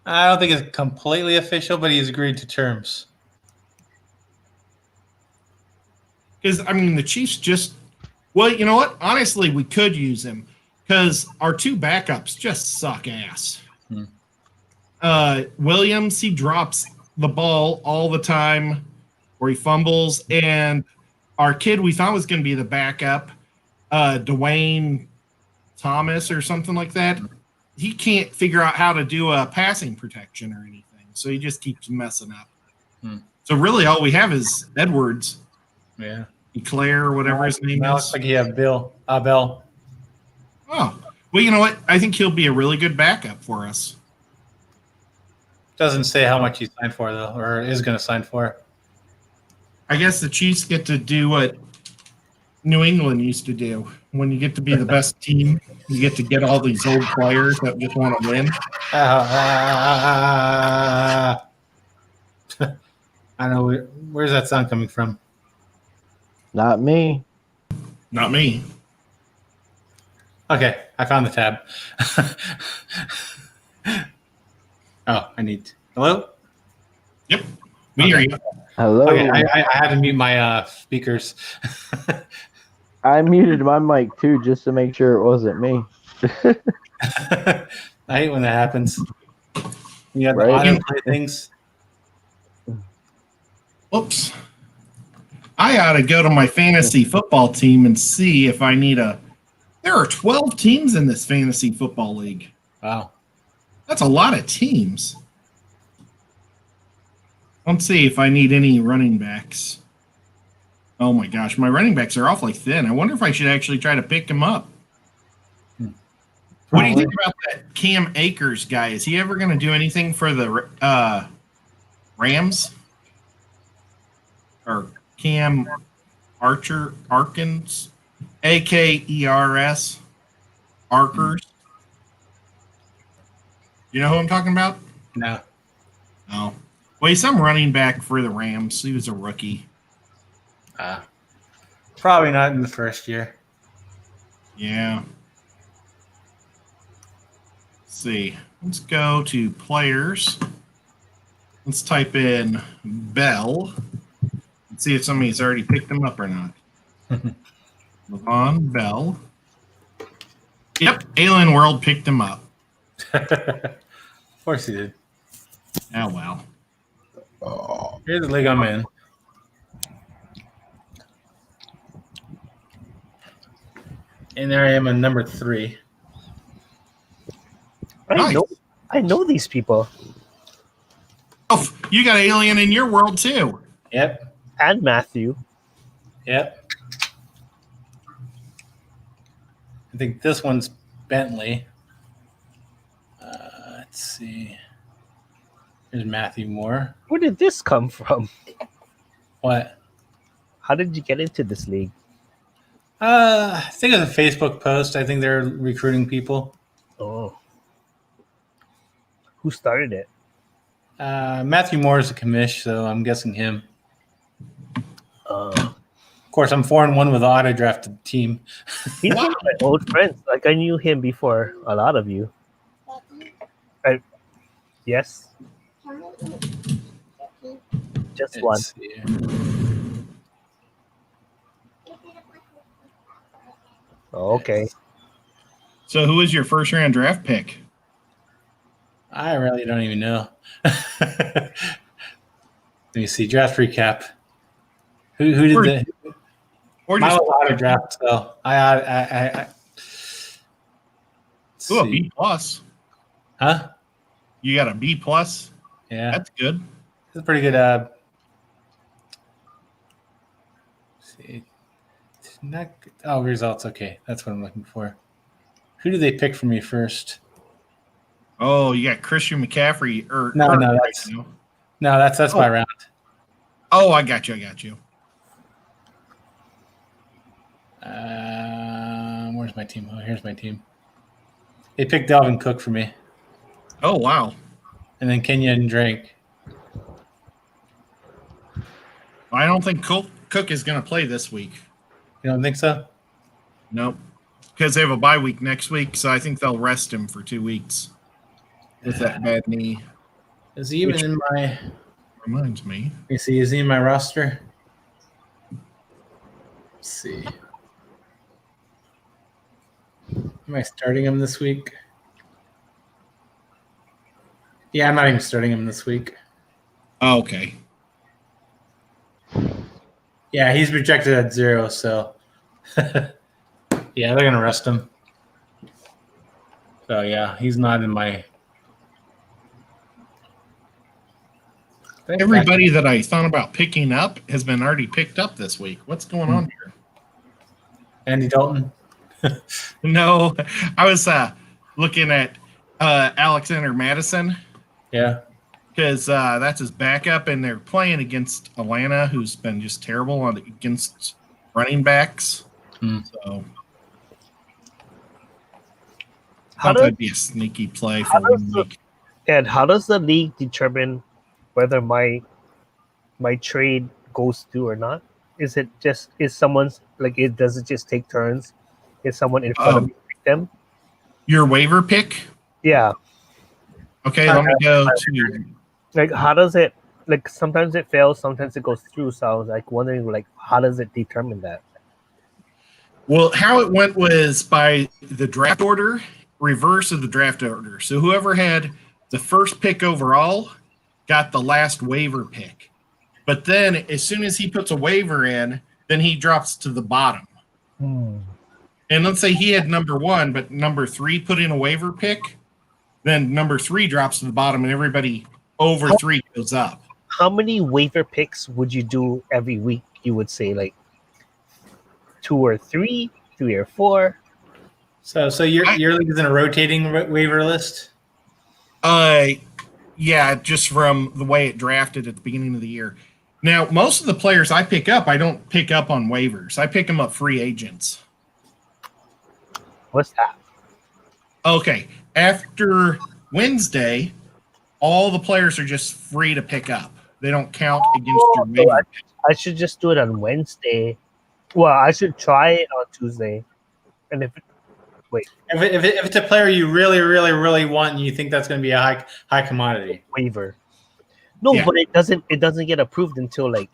I don't think it's completely official, but he's agreed to terms. Because, I mean, the Chiefs just... Well, you know what? Honestly, we could use him. Because our two backups just suck ass. Williams, he drops the ball all the time, or he fumbles. And our kid we thought was going to be the backup, Dwayne Thomas or something like that, he can't figure out how to do a passing protection or anything. So he just keeps messing up. So really all we have is Edwards. Yeah. Eclair or whatever his name Now is. looks like you have Bell. Oh, well, you know what? I think he'll be a really good backup for us. Doesn't say how much he signed for, though, or is going to sign for. I guess the Chiefs get to do what New England used to do. When you get to be the best team, you get to get all these old players that just want to win. I don't know. Where's that sound coming from? Not me. Not me. Okay, I found the tab. Oh, I need. Hello? Yep. We hear you. Hello. Okay, I had to mute my speakers. I muted my mic too just to make sure it wasn't me. I hate when that happens. You have the Right. autoplay things. Oops. I ought to go to my fantasy football team and see if I need a... There are 12 teams in this fantasy football league. Wow. That's a lot of teams. Let's see if I need any running backs. Oh my gosh, my running backs are awfully thin. I wonder if I should actually try to pick them up. What do you think about that Cam Akers guy? Is he ever going to do anything for the Rams? Or Cam Arkens? A-K-E-R-S? Arkers? You know who I'm talking about? No. Oh. Well, he's some running back for the Rams. He was a rookie. Probably not in the first year. Yeah. Let's see. Let's go to players. Let's type in Bell. Let's see if somebody's already picked him up or not. Levon Bell. Yep, Alien World picked him up. Of course he did. Oh, well. Here's the league I'm in. And there I am in number 3. Nice. I know these people. Oh, you got Alien in your world, too. Yep. And Matthew. Yep. I think this one's Bentley. Let's see. There's Matthew Moore. Where did this come from? What? How did you get into this league? I think it was a Facebook post. I think they're recruiting people. Oh. Who started it? Matthew Moore is a commish, so I'm guessing him. Uh, Of course, I'm 4-1 with the auto drafted team. He's one of my old friends. Like I knew him before a lot of you. Yes. Just one. Let's see. Oh, okay. So who was your first round draft pick? I really don't even know. Let me see. Draft recap. Who did the? Or Mine just was auto draft. So I a B plus. Huh? You got a B plus. Yeah, That's good. it's a pretty good. Let's see, not good. Oh, results. Okay, that's what I'm looking for. Who did they pick for me first? Oh, you got Christian McCaffrey or No, that's my round. Oh, I got you. Where's my team? Oh, here's my team. They picked Dalvin Cook for me, Oh, wow. and then Kenyon Drake. I don't think Cook is going to play this week. You don't think so? Nope. Because they have a bye week next week, so I think they'll rest him for 2 weeks with that bad knee. Is he even in my? Reminds me. Let me see. Is he in my roster? Let's see. Am I starting him this week? Yeah, I'm not even starting him this week. Oh, okay. Yeah, he's projected at 0, so yeah, they're gonna rest him. So yeah, he's not in my. Everybody that I thought about picking up has been already picked up this week. What's going on here? Andy Dalton. No, I was looking at Alexander Madison. Yeah. Because that's his backup, and they're playing against Atlanta, who's been just terrible against running backs. So that'd be a sneaky play for 1 week. And how does the league determine whether my trade goes through or not? Is it just does it just take turns? Is someone in front of me pick them? Your waiver pick? Yeah. Okay, let me go to. Like, how does it? Like, sometimes it fails, sometimes it goes through. So I was like wondering, like, how does it determine that? Well, how it went was by the draft order, reverse of the draft order. So whoever had the first pick overall got the last waiver pick. But then as soon as he puts a waiver in, then he drops to the bottom. And let's say he had number 1, but number 3 put in a waiver pick, then number 3 drops to the bottom, and everybody over 3 goes up. How many waiver picks would you do every week? You would say like 2 or 3, 3 or 4. So your league is in a rotating waiver list? Yeah, just from the way it drafted at the beginning of the year. Now, most of the players I pick up, I don't pick up on waivers. I pick them up free agents. What's that? Okay. After Wednesday, all the players are just free to pick up. They don't count against your waiver. I should just do it on Wednesday. Well, I should try it on Tuesday. And if it's a player you really, really, really want, and you think that's going to be a high commodity waiver. No, Yeah. but it doesn't get approved until like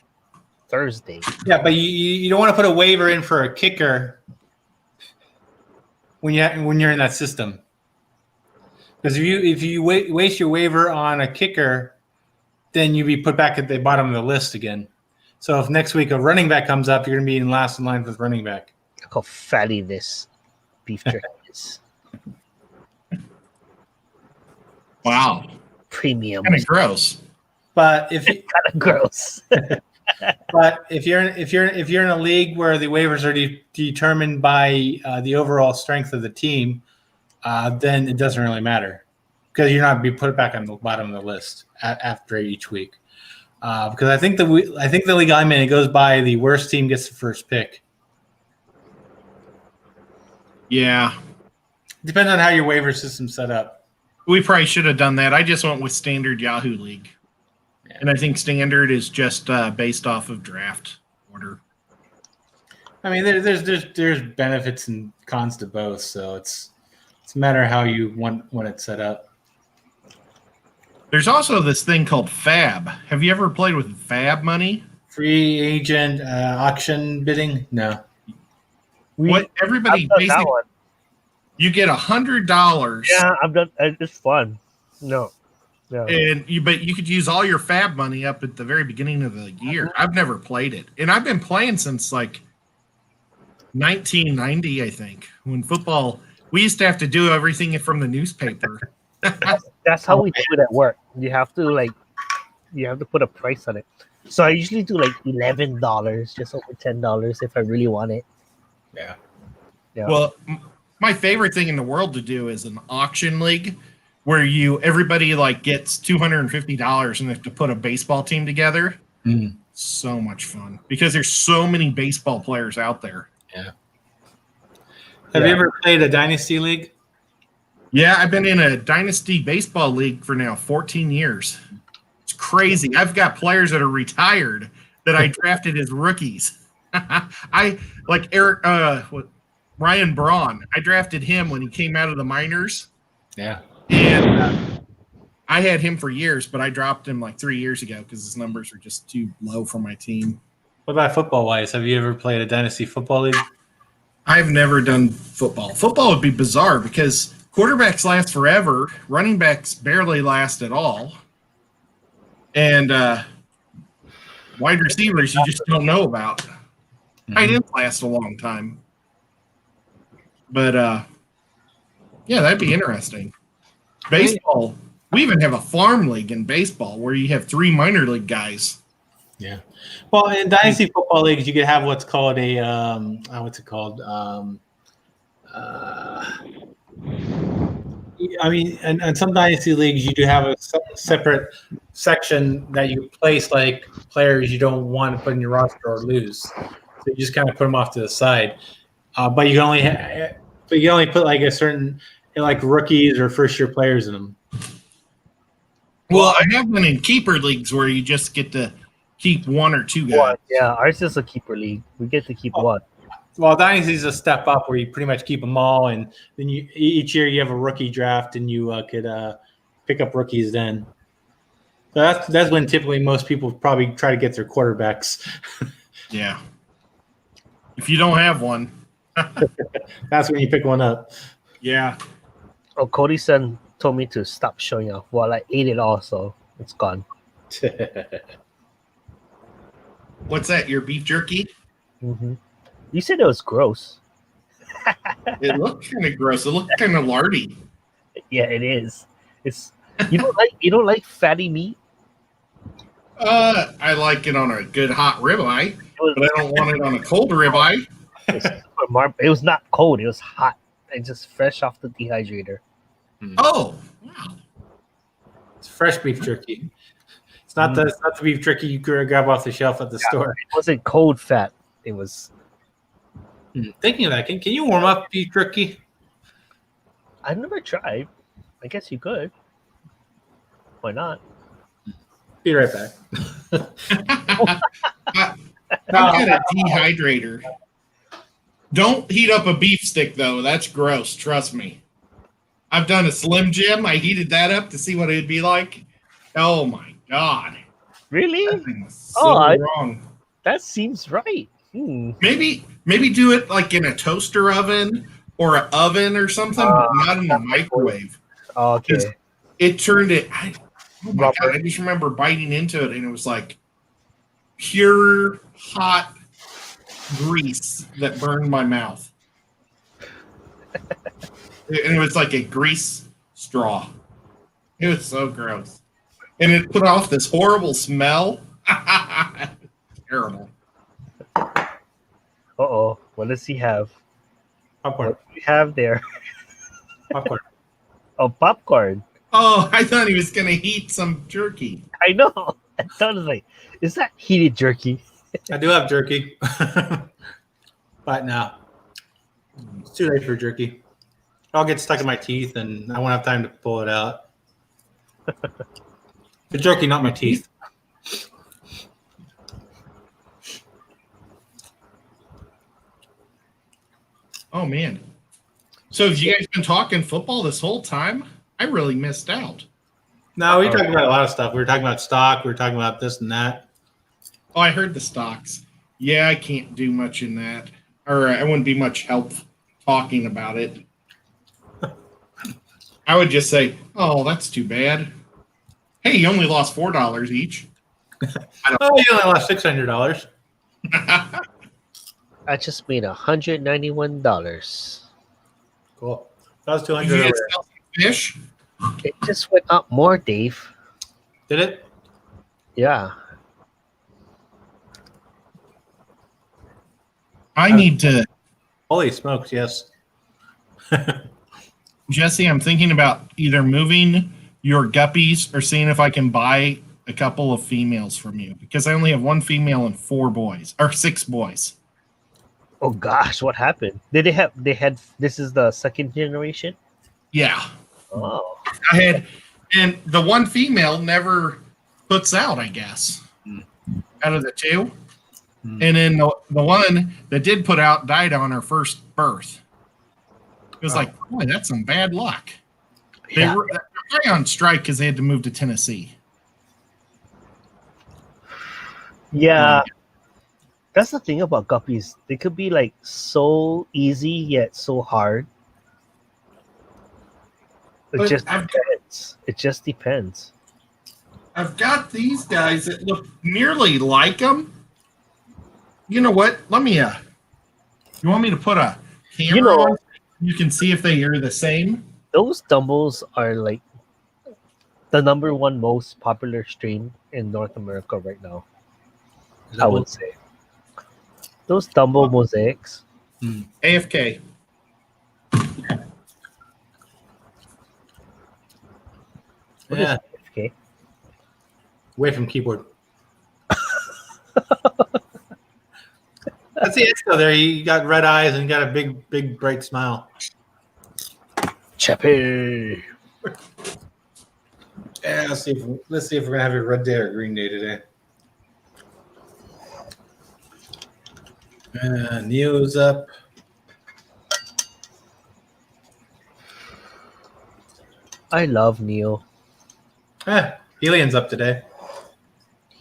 Thursday. Yeah, but you don't want to put a waiver in for a kicker when you're in that system. Because if you waste your waiver on a kicker, then you'd be put back at the bottom of the list again. So if next week a running back comes up, you're going to be in last in line with running back. Look how fatty this beef jerky is. Wow. Premium. Kind of gross. But if Kind of gross. But if you're in a league where the waivers are determined by the overall strength of the team, then it doesn't really matter. because you're not be put it back on the bottom of the list after each week. Because I think the league I'm in, it goes by the worst team gets the first pick. Yeah. Depends on how your waiver system's set up. We probably should have done that. I just went with standard Yahoo League. Yeah. And I think standard is just based off of draft order. I mean, there's benefits and cons to both, so it's a matter of how you want it set up. There's also this thing called Fab. Have you ever played with Fab money? Free agent auction bidding? No. What everybody basically you get $100. Yeah, I've done. It's fun. No. And but you could use all your Fab money up at the very beginning of the year. I've never played it, and I've been playing since like 1990, I think, when football. We used to have to do everything from the newspaper. That's how we do it at work. You have to put a price on it. So I usually do like $11, just over $10 if I really want it. Yeah. Well, my favorite thing in the world to do is an auction league where everybody like gets $250 and they have to put a baseball team together. Mm. So much fun because there's so many baseball players out there. Yeah. Have you ever played a dynasty league? Yeah, I've been in a dynasty baseball league for now 14 years. It's crazy. I've got players that are retired that I drafted as rookies. I like Ryan Braun. I drafted him when he came out of the minors. Yeah. And I had him for years, but I dropped him like 3 years ago because his numbers were just too low for my team. What about football-wise? Have you ever played a dynasty football league? I've never done football. Football would be bizarre because quarterbacks last forever, running backs barely last at all, and wide receivers you just don't know about. Tight ends last a long time. But, yeah, that'd be interesting. Baseball, we even have a farm league in baseball where you have 3 minor league guys. Yeah. Well, in dynasty football leagues, you could have what's called a what's it called? I mean, and some dynasty leagues, you do have a separate section that you place like players you don't want to put in your roster or lose. So you just kind of put them off to the side. But you can only put like a certain like rookies or first year players in them. Well, I have been in keeper leagues where you just get to keep 1 or 2 guys. One. Yeah, ours is a keeper league. We get to keep one. Well, dynasty is a step up where you pretty much keep them all, and then each year you have a rookie draft, and you could pick up rookies then. So that's when typically most people probably try to get their quarterbacks. Yeah. If you don't have one, that's when you pick one up. Yeah. Oh, Cody-san told me to stop showing off. Well, I ate it all, so it's gone. What's that? Your beef jerky? Mm-hmm. You said it was gross. It looked kind of gross. It looked kind of lardy. Yeah, it is. It's you don't like fatty meat. I like it on a good hot ribeye, but I don't want it on a cold ribeye. It was not cold. It was hot and just fresh off the dehydrator. Oh, wow! It's fresh beef jerky. It's not the beef jerky you grab off the shelf at the store. It wasn't cold fat. It was. Thinking of that, can you warm up beef jerky? I've never tried. I guess you could. Why not? Be right back. I've got a dehydrator. Don't heat up a beef stick, though. That's gross. Trust me. I've done a Slim Jim. I heated that up to see what it'd be like. Oh, my God. Really? That thing was so wrong. That seems right. Maybe do it like in a toaster oven or an oven or something, but not in a microwave. Okay. It turned it. Oh my God! I just remember biting into it, and it was like pure hot grease that burned my mouth. And it was like a grease straw. It was so gross, and it put off this horrible smell. Terrible. Uh-oh. What does he have? Popcorn. What do you have there? Popcorn. Oh, popcorn. Oh, I thought he was gonna eat some jerky. I know. I thought it was like, is that heated jerky? I do have jerky, but no, it's too late for jerky. I'll get stuck in my teeth, and I won't have time to pull it out. The jerky, not my teeth. Oh man. So have you guys been talking football this whole time? I really missed out. No, we talked about a lot of stuff. We were talking about stock. We were talking about this and that. Oh, I heard the stocks. Yeah, I can't do much in that. Or I wouldn't be much help talking about it. I would just say, oh, that's too bad. Hey, you only lost $4 each. Oh, you only lost $600. I just made $191. Cool. That was Did you 200. guys sell some fish? It just went up more, Dave. Did it? Yeah. I need to, Holy smokes! Yes. Jesse, I'm thinking about either moving your guppies or seeing if I can buy a couple of females from you because I only have one female and 4 boys or 6 boys. Oh gosh, what happened? Did they had this is the second generation? Yeah. Oh. I had, and the one female never puts out, I guess, out of the 2. And then the one that did put out died on her first birth. It was like, boy, that's some bad luck. They're probably on strike because they had to move to Tennessee. Yeah. That's the thing about guppies. They could be like so easy yet so hard. It just depends. It just depends. I've got these guys that look nearly like them. You know what? Let me, you want me to put a camera on? You can see if they are the same. Those Dumbles are like the #1 most popular strain in North America right now. I would say. Those Dumble mosaics. AFK. Yeah. Okay. Away from keyboard. That's the extra there. You got red eyes and you got a big, bright smile. Chappy. Yeah, let's see if we're gonna have a red day or green day today. Neo's up. I love Neo. Helion's up today.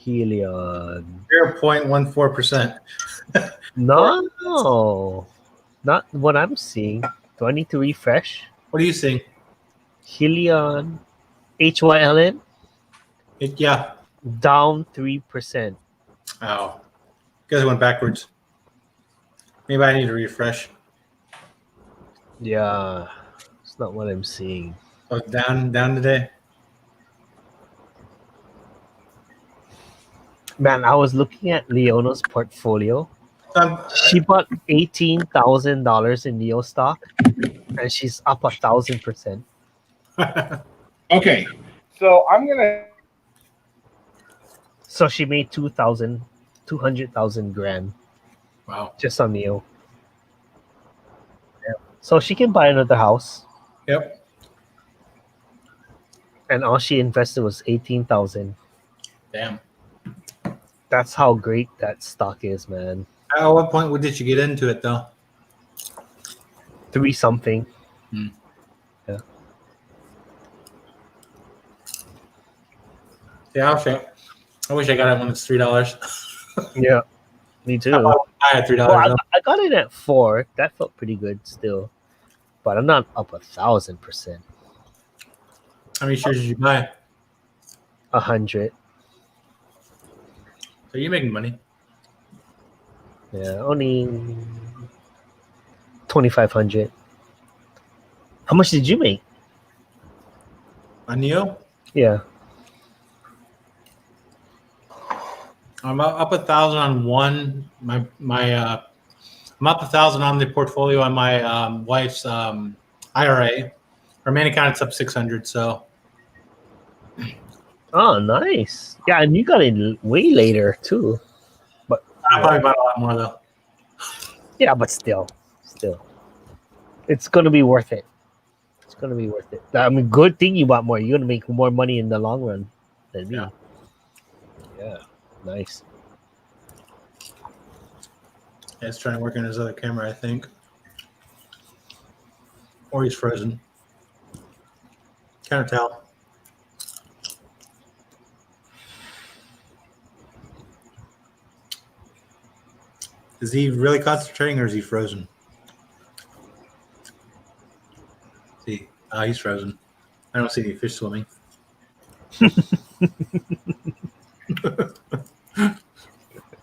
Helion. 0.14%. No, not what I'm seeing. Do I need to refresh? What are you seeing? Helion, HYLN, Yeah. down 3%. Oh, you guys went backwards. Maybe I need to refresh. Yeah, it's not what I'm seeing. Oh, down today. Man, I was looking at Leona's portfolio. She bought $18,000 in Neo stock, and she's up 1,000%. Okay, so I'm gonna. So she made 200,000 grand. Wow. Just on Neo. Yeah. So she can buy another house. Yep. And all she invested was 18,000. Damn. That's how great that stock is, man. At what point did you get into it, though? 3 something. Yeah. Yeah, I wish I got it when it's $3. Yeah, me too. I had $3. Well, I got it at 4. That felt pretty good still. But I'm not up 1,000%. How many shares did you buy? 100. So you're making money. Yeah, only 2,500. How much did you make? On Neo? Yeah. I'm up 1,000 on one. I'm up 1,000 on the portfolio on my wife's IRA. Her main account's up 600. So Oh, nice. Yeah, and you got it way later too. But I probably bought a lot more though. yeah, but still, it's gonna be worth it. It's gonna be worth it. I mean, good thing you bought more. You're gonna make more money in the long run than me. Yeah, nice. He's trying to work on his other camera, I think. Or he's frozen. Can't tell. Is he really concentrating or is he frozen? See, he's frozen. I don't see any fish swimming. Let's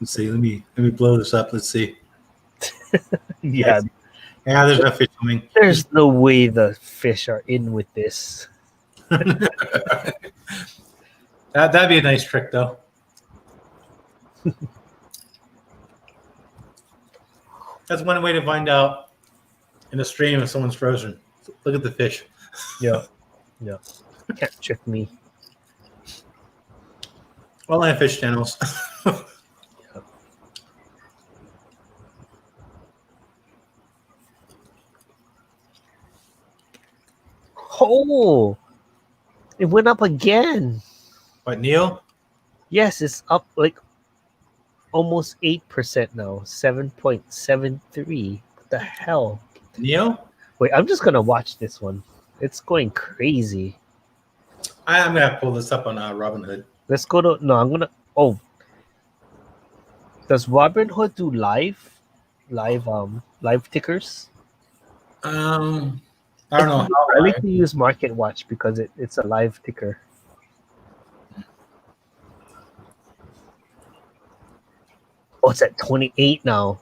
see. Let me blow this up. Let's see. Yeah, Yeah, there's no fish swimming. there's no way the fish are in with this. That'd be a nice trick, though. That's one way to find out in a stream if someone's frozen. Look at the fish. Yeah. Can't trick me. Well, I have fish channels. Oh, it went up again. What, Neil? Yes, it's up like almost 8% now. 7.73. What the hell? Neil? Wait, I'm just gonna watch this one. It's going crazy. I'm gonna pull this up on Robinhood. Let's go to no. I'm gonna. Oh, does Robinhood do live tickers? I don't know. I like to use Market Watch because it's a live ticker. Oh, it's at 28 now.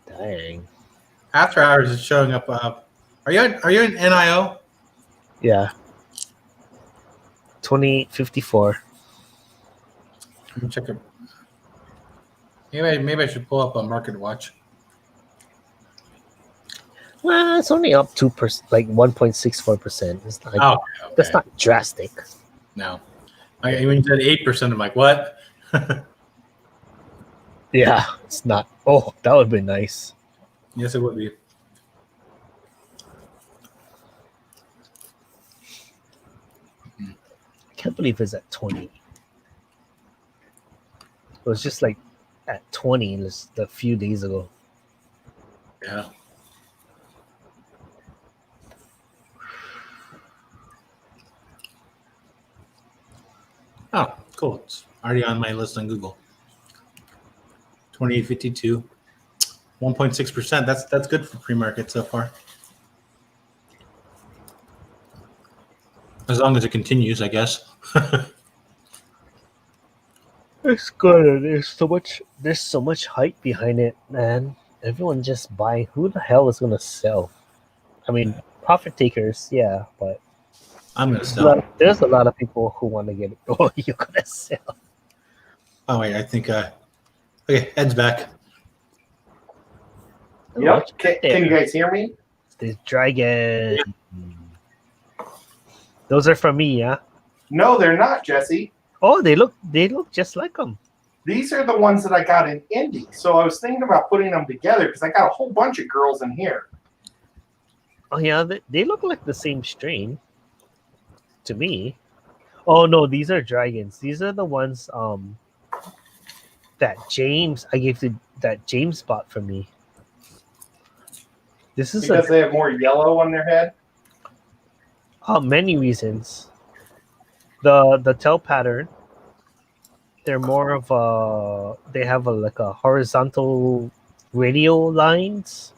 Dang. After hours is showing up. Are you in NIO? Yeah. 28.54. Let me check it. Maybe I should pull up a Market Watch. Well, it's only up 2%, like 1.64%. It's not. Okay. That's not drastic. No. When you said 8%, I'm like, what? Yeah, it's not. Oh, that would be nice. Yes, it would be. I can't believe it's at 20. It was just like at 20 just a few days ago. Yeah. Oh, cool. It's already on my list on Google. 28.52. 1.6%. That's good for pre-market so far. As long as it continues, I guess. It's good. There's so much hype behind it, man. Everyone just buying. Who the hell is gonna sell? I mean, profit takers, yeah, but I'm gonna sell. there's a lot of people who want to get it. Oh, you're gonna sell. Oh wait, I think okay, Ed's back. Yep. Can you guys hear me? The dragon. Those are from me, yeah. No, they're not, Jesse. Oh, they look just like them. These are the ones that I got in Indy. So I was thinking about putting them together because I got a whole bunch of girls in here. Oh yeah, they look like the same strain to me. Oh no, these are dragons. These are the ones that James bought for me. This is because they have more yellow on their head. Many reasons. The tail pattern. They're more of they have like a horizontal radial lines.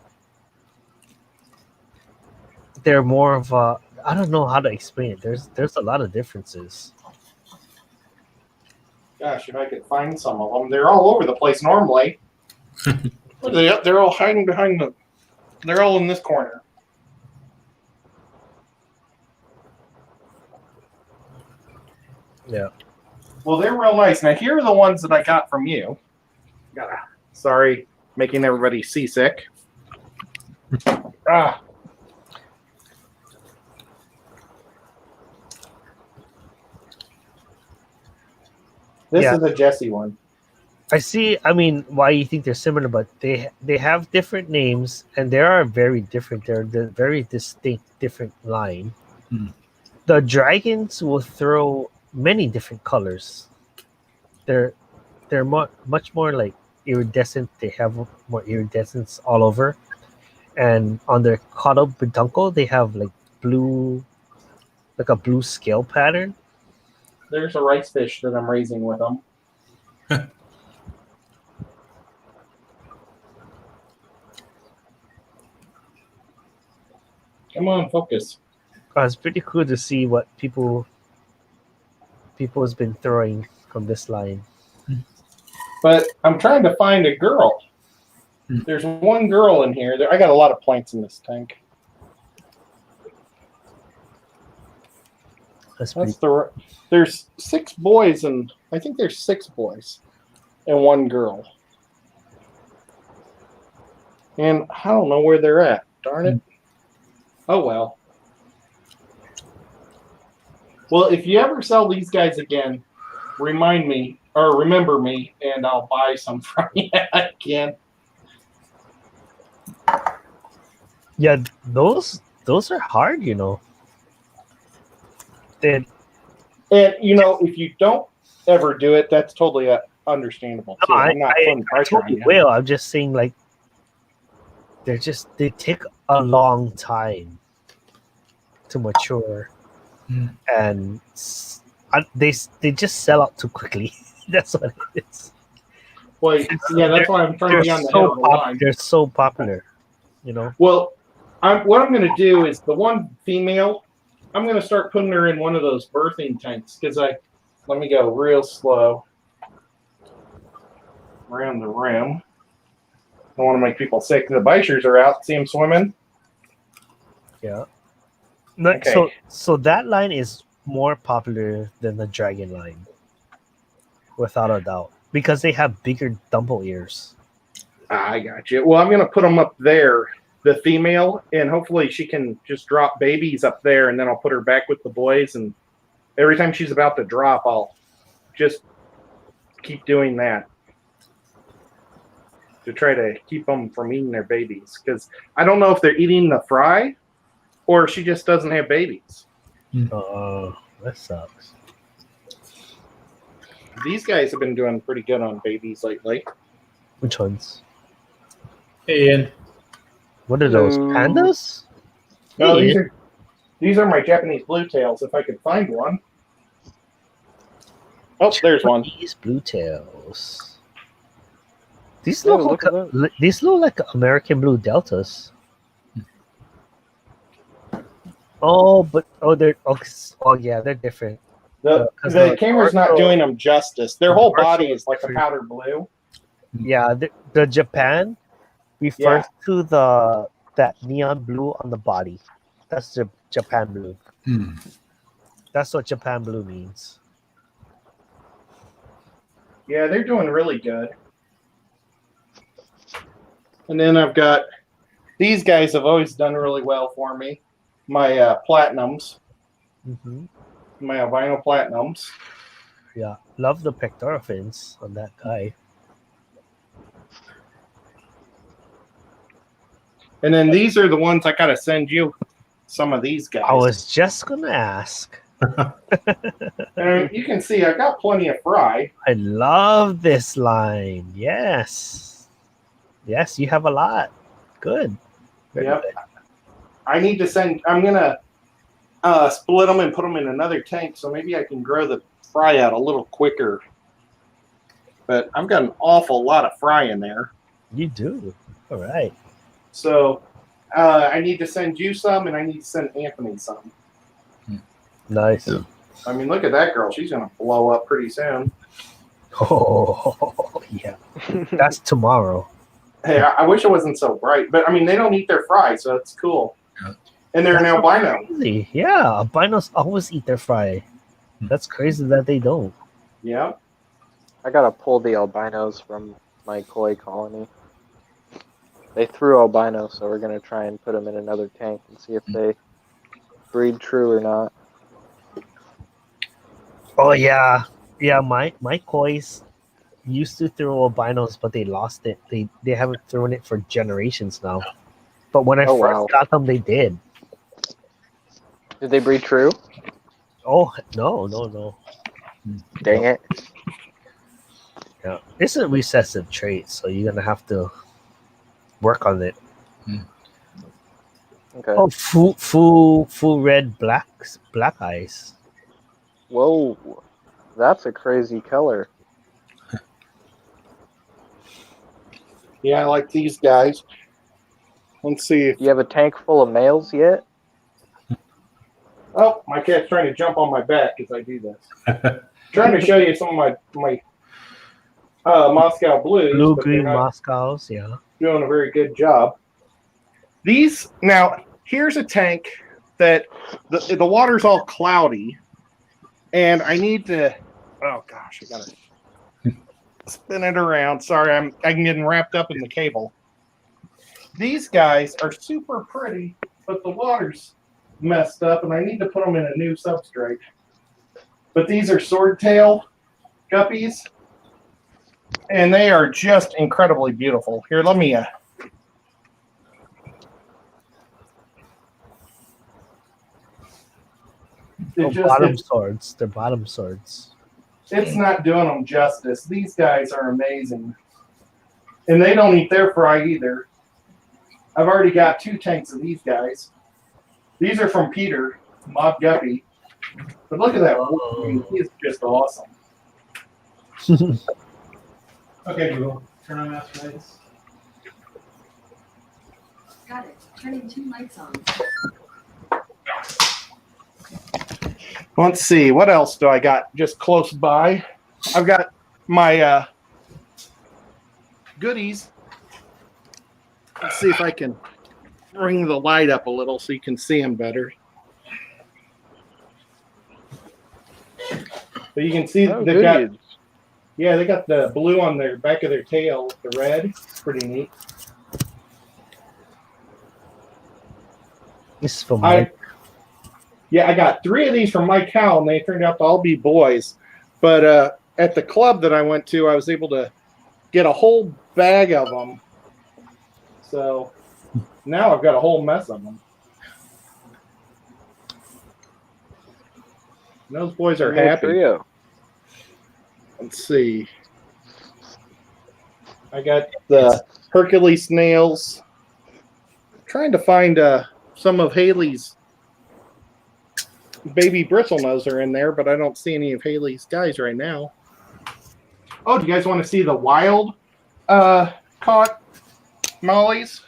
They're more of a, I don't know how to explain it. There's a lot of differences. Gosh, if I could find some of them. They're all over the place normally. They're all hiding behind they're all in this corner. Yeah. Well, they're real nice. Now, here are the ones that I got from you. Sorry, making everybody seasick. This Yeah. is a Jesse one. I see. I mean, why you think they're similar, but they have different names, and they are very different. They're very distinct, different line. Hmm. The dragons will throw many different colors. They're much more like iridescent. They have more iridescence all over, and on their caudal peduncle, they have like blue, like a blue scale pattern. There's a rice fish that I'm raising with them. Come on, focus. It's pretty cool to see what people's been throwing from this line. But I'm trying to find a girl. There's one girl in here. I got a lot of plants in this tank. There's 6 boys, and I think there's 6 boys and 1 girl. And I don't know where they're at. Darn it. Oh well. Well, if you ever sell these guys again, remind me or remember me, and I'll buy some from you again. Yeah, those are hard, you know. And you know, if you don't ever do it, that's totally understandable. No, Too. I'm not putting pressure on totally you. will. I'm just saying, like, they take a long time to mature, and they just sell out too quickly. That's what it is. Well, yeah, that's why I'm trying to be on the head of the line. They're so popular, you know. Well, what I'm going to do is the one female, I'm going to start putting her in one of those birthing tanks because let me go real slow around the rim. I don't want to make people sick. The Bishers are out. See them swimming? Yeah. No, Okay. So that line is more popular than the dragon line, without a doubt, because they have bigger dumble ears. I got you. Well, I'm going to put them up there, the female, and hopefully she can just drop babies up there, and then I'll put her back with the boys. And every time she's about to drop, I'll just keep doing that to try to keep them from eating their babies. Because I don't know if they're eating the fry or she just doesn't have babies. Oh, that sucks. These guys have been doing pretty good on babies lately. Which ones? Hey, Ian. What are those, pandas? No, Hey, these are my Japanese blue tails. If I could find one. Oh, there's one. These blue tails. These Yeah, look like American blue deltas. Yeah, they're different. The camera's not doing them justice. Their whole body is like a powder blue. Yeah, the Japan refers to that neon blue on the body. That's the Japan blue. That's what Japan blue means. Yeah, they're doing really good. And then I've got these guys have always done really well for me. My platinums, my albino platinums. Yeah, love the pectoral fins on that guy. And then these are the ones I gotta send you. Some of these guys. I was just gonna ask. And you can see I got plenty of fry. I love this line. Yes, you have a lot. Good. Very Yep. good. I need to send. I'm gonna split them and put them in another tank, so maybe I can grow the fry out a little quicker. But I've got an awful lot of fry in there. You do. All right. So I need to send you some, and I need to send Anthony some. Nice. I mean, look at that girl. She's gonna blow up pretty soon. Oh, yeah. That's tomorrow. Hey, I wish it wasn't so bright, but I mean, they don't eat their fry, so it's cool. And they're an albino. Crazy. Yeah, albinos always eat their fry. That's crazy that they don't. Yeah. I gotta pull the albinos from my koi colony. They threw albinos, so we're gonna try and put them in another tank and see if they breed true or not. Oh yeah, Yeah, my koi's used to throw albinos, but they lost it. They haven't thrown it for generations now. But when I Oh, first wow. got them, they did. Did they breed true? Oh no. Dang it. Yeah, it's a recessive trait, so you're gonna have to work on it. Okay. Oh, full red black eyes. Whoa. That's a crazy color. Yeah, I like these guys. Let's see. If, Do you have a tank full of males yet? oh, my cat's trying to jump on my back as I do this. Trying to show you some of my Moscow Blues, Blue but they're green not Moscows, yeah. doing a very good job. These now here's a tank that the water's all cloudy, and I need to. Oh gosh, I gotta spin it around. Sorry, I'm getting wrapped up in the cable. These guys are super pretty, but the water's messed up, and I need to put them in a new substrate. But these are swordtail guppies, and they are just incredibly beautiful. Here, let me. Bottom swords. They're bottom swords. It's not doing them justice. These guys are amazing. And they don't eat their fry either. I've already got 2 tanks of these guys. These are from Peter, Mob Guppy. But look at that. I mean, he's just awesome. Okay, Google. Turn on master lights. Got it. Turning 2 lights on. Let's see. What else do I got just close by? I've got my goodies. Let's see if I can bring the light up a little so you can see them better. But you can see they've got, yeah, they got the blue on their back of their tail, the red. It's pretty neat. This is for Mike. Yeah, I got 3 of these from Mike Howell, and they turned out to all be boys. But at the club that I went to, I was able to get a whole bag of them. So now I've got a whole mess of them. And those boys are happy. Trio. Let's see. I got the Hercules snails. Trying to find some of Haley's baby bristlenose are in there, but I don't see any of Haley's guys right now. Oh, do you guys want to see the wild caught mollies?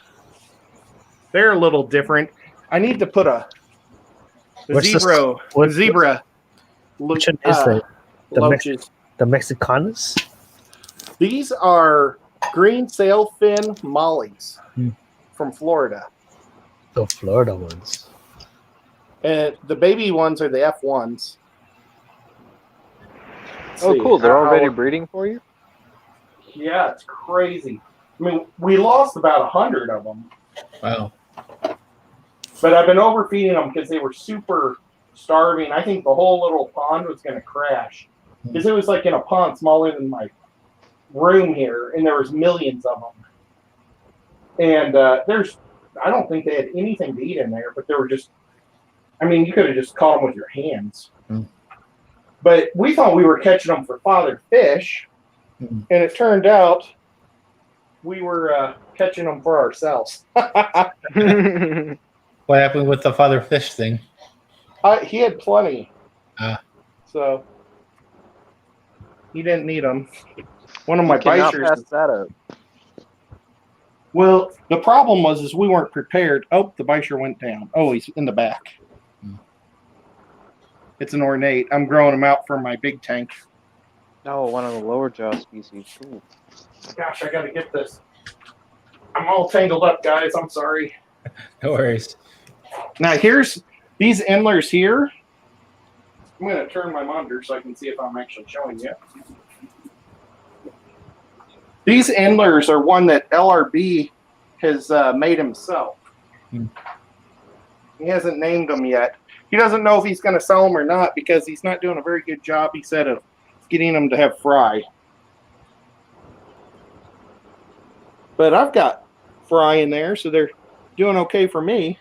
They're a little different. I need to put a zebra. Which one is the loaches. The Mexicanas? These are green sailfin mollies from Florida. The Florida ones. And the baby ones are the F1s. Oh, cool. They're already breeding for you? Yeah, it's crazy. I mean, we lost about 100 of them. Wow. But I've been overfeeding them because they were super starving. I think the whole little pond was going to crash. Because it was like in a pond smaller than my room here, and there was millions of them. And I don't think they had anything to eat in there, but they were just, I mean, you could have just caught them with your hands. But we thought we were catching them for father fish, and it turned out we were catching them for ourselves. What happened with the father fish thing? He had plenty. So he didn't need them. One of my bishers. Pass that up. Well, the problem was we weren't prepared. Oh, the bisher went down. Oh, he's in the back. It's an ornate. I'm growing them out for my big tank. Oh, one of the lower jaw species. Cool. Gosh, I got to get this. I'm all tangled up, guys. I'm sorry. No worries. Now, here's these endlers here. I'm going to turn my monitor so I can see if I'm actually showing you. These endlers are one that LRB has made himself. He hasn't named them yet. He doesn't know if he's going to sell them or not because he's not doing a very good job, he said, of getting them to have fry. But I've got fry in there, so they're doing okay for me.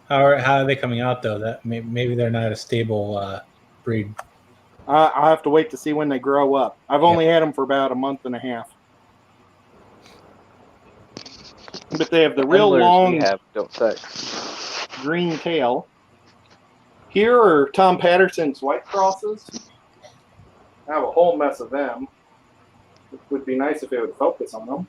How are they coming out though? That maybe they're not a stable breed. I have to wait to see when they grow up. I've only had them for about a month and a half. But they have the real Endlers long we have don't sex. green tail. Here are Tom Patterson's white crosses. I have a whole mess of them. It would be nice if it would focus on them.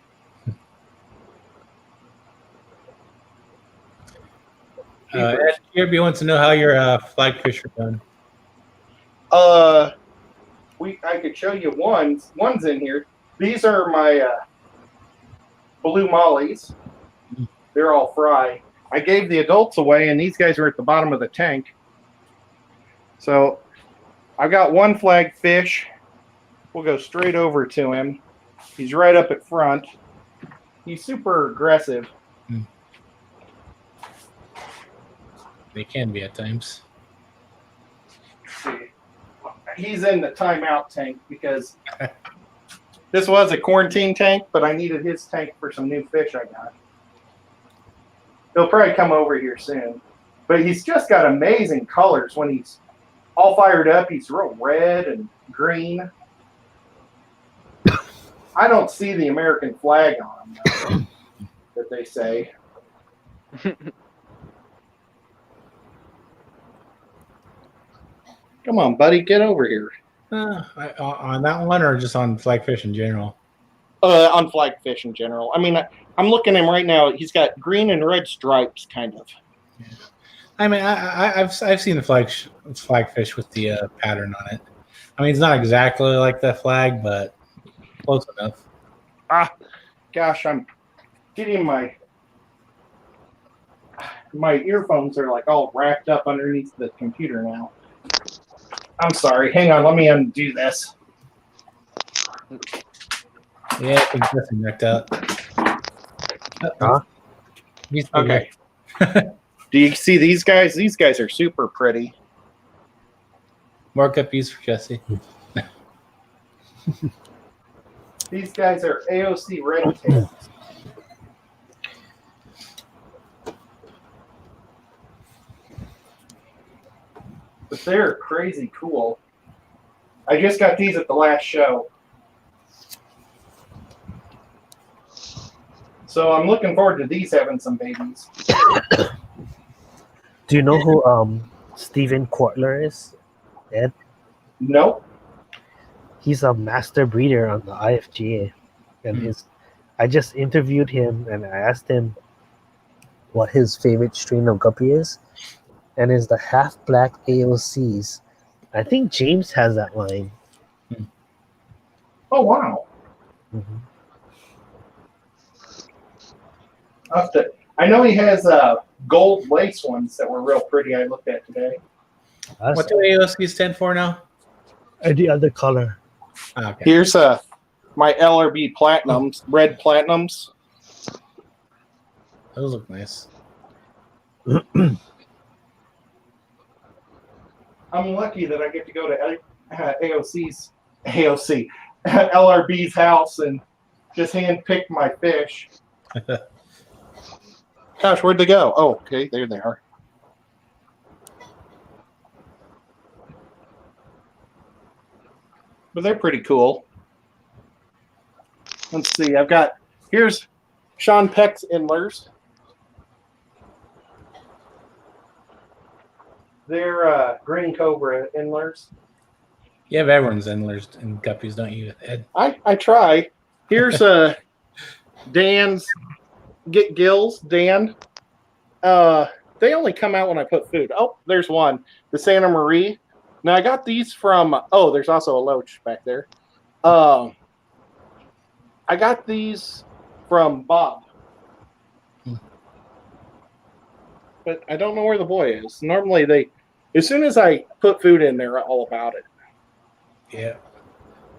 Ed Kirby wants to know how your flagfish are done. I could show you one's in here. These are my blue mollies. They're all fry. I gave the adults away, and these guys are at the bottom of the tank. So I've got one flagfish. We'll go straight over to him. He's right up at front. He's super aggressive. They can be at times. He's in the timeout tank because this was a quarantine tank, but I needed his tank for some new fish I got. He'll probably come over here soon. But he's just got amazing colors. When he's all fired up, he's real red and green. I don't see the American flag on him, though, that they say. Come on, buddy, get over here. On that one or just on flagfish in general? On flagfish in general. I mean, I'm looking at him right now. He's got green and red stripes, kind of. Yeah. I mean, I've seen the flagfish with the pattern on it. I mean, it's not exactly like the flag, but close enough. Gosh, I'm getting my earphones are like all wrapped up underneath the computer now. I'm sorry. Hang on. Let me undo this. Yeah, I think that's necked out. Okay. Do you see these guys? These guys are super pretty. More guppies for Jesse. These guys are AOC red tails. But they're crazy cool. I just got these at the last show. So I'm looking forward to these having some babies. Do you know who Steven Kortler is, Ed? Nope. He's a master breeder on the IFGA. And I just interviewed him and I asked him what his favorite strain of guppy is. And it's the half black AOCs. I think James has that line. Oh, wow. Mm-hmm. I know he has gold lace ones that were real pretty I looked at today. What do AOC stand for now? The other color. Okay. Here's my LRB Platinums, red Platinums. Those look nice. I'm lucky that I get to go to LRB's house and just hand pick my fish. Gosh, where'd they go? Oh, okay, there they are. But they're pretty cool. Let's see, here's Sean Peck's Endlers. They're Green Cobra Endlers. You have everyone's Endlers and guppies, don't you, Ed? I try. Here's Dan's Get Gills, Dan. They only come out when I put food. Oh, there's one. The Santa Marie. Now I got these from there's also a Loach back there. I got these from Bob. But I don't know where the boy is. Normally as soon as I put food in, they're all about it. Yeah.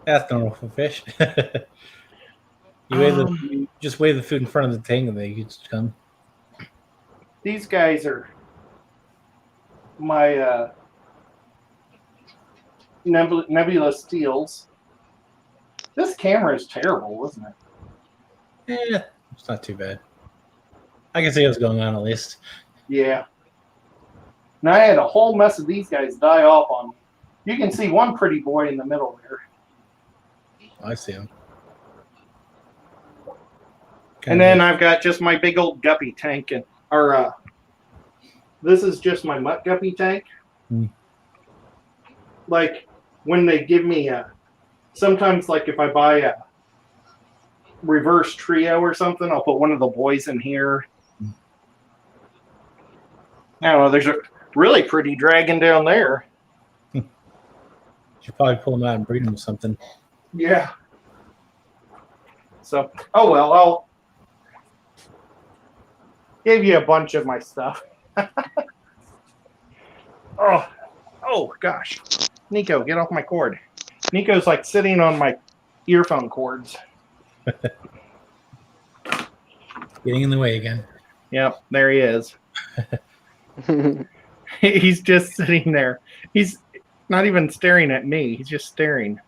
That's normal for fish. You just weigh the food in front of the tank and they just come. These guys are my Nebula Steels. This camera is terrible, isn't it? Yeah, it's not too bad. I can see what's going on at least. Yeah. Now I had a whole mess of these guys die off on me. You can see one pretty boy in the middle there. I see him. And then I've got just my big old guppy tank, and this is just my mutt guppy tank. Like when they give me sometimes like if I buy a reverse trio or something, I'll put one of the boys in here. I don't know. There's a really pretty dragon down there. Should probably pull them out and breed them with something. Yeah. So, oh well, I'll give you a bunch of my stuff. Oh gosh. Nico, get off my cord. Nico's like sitting on my earphone cords. Getting in the way again. Yep, there he is. He's just sitting there. He's not even staring at me. He's just staring.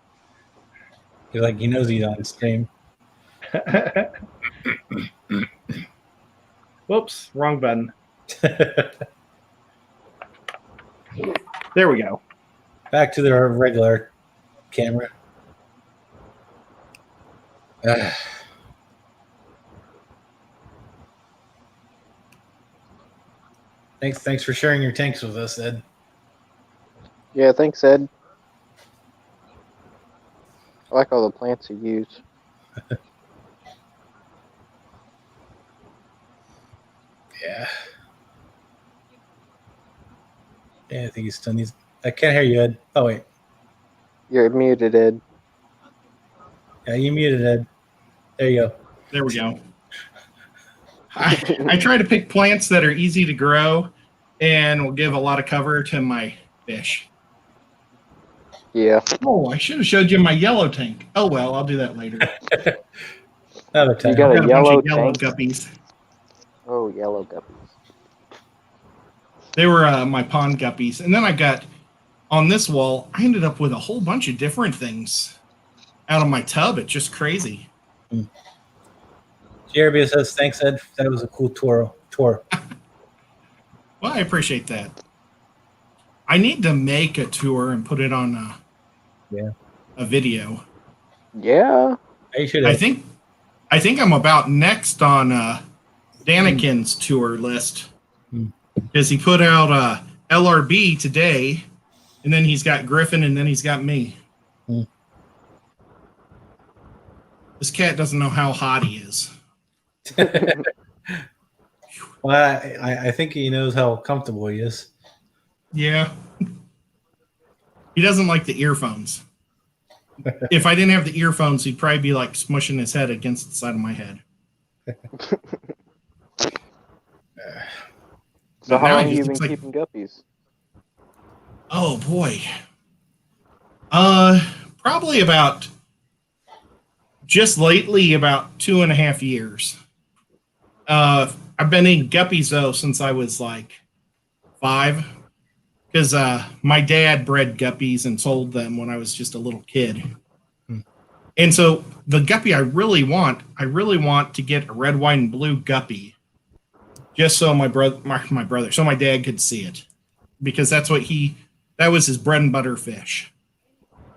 You're like, he knows he's on stream. Whoops, wrong button. There we go. Back to the regular camera. Thanks for sharing your tanks with us, Ed. Yeah, thanks, Ed. I like all the plants you use. Yeah. Yeah, I think he's done these. I can't hear you, Ed. Oh, wait. You're muted, Ed. Yeah, you muted, Ed. There you go. There we go. I try to pick plants that are easy to grow and will give a lot of cover to my fish. Yeah. Oh, I should have showed you my yellow tank. Oh, well, I'll do that later. Another tank. You got a bunch yellow of yellow tank? guppies. Oh, yellow guppies. They were my pond guppies. And then I got, on this wall, I ended up with a whole bunch of different things out of my tub. It's just crazy. Jeremy says, thanks, Ed. That was a cool tour. Well, I appreciate that. I need to make a tour and put it on a video. Yeah. You should. I think I'm about next on Danikin's tour list because he put out LRB today, and then he's got Griffin, and then he's got me. This cat doesn't know how hot he is. Well, I think he knows how comfortable he is. Yeah. He doesn't like the earphones. If I didn't have the earphones, he'd probably be like smushing his head against the side of my head. So how Now long he have you just been looks keeping guppies? Oh boy. Probably about just lately about 2.5 years. I've been in guppies though since I was like 5, because my dad bred guppies and sold them when I was just a little kid. And so the guppy I really want to get a red, white, and blue guppy, just so my brother, so my dad could see it, because that was his bread and butter fish.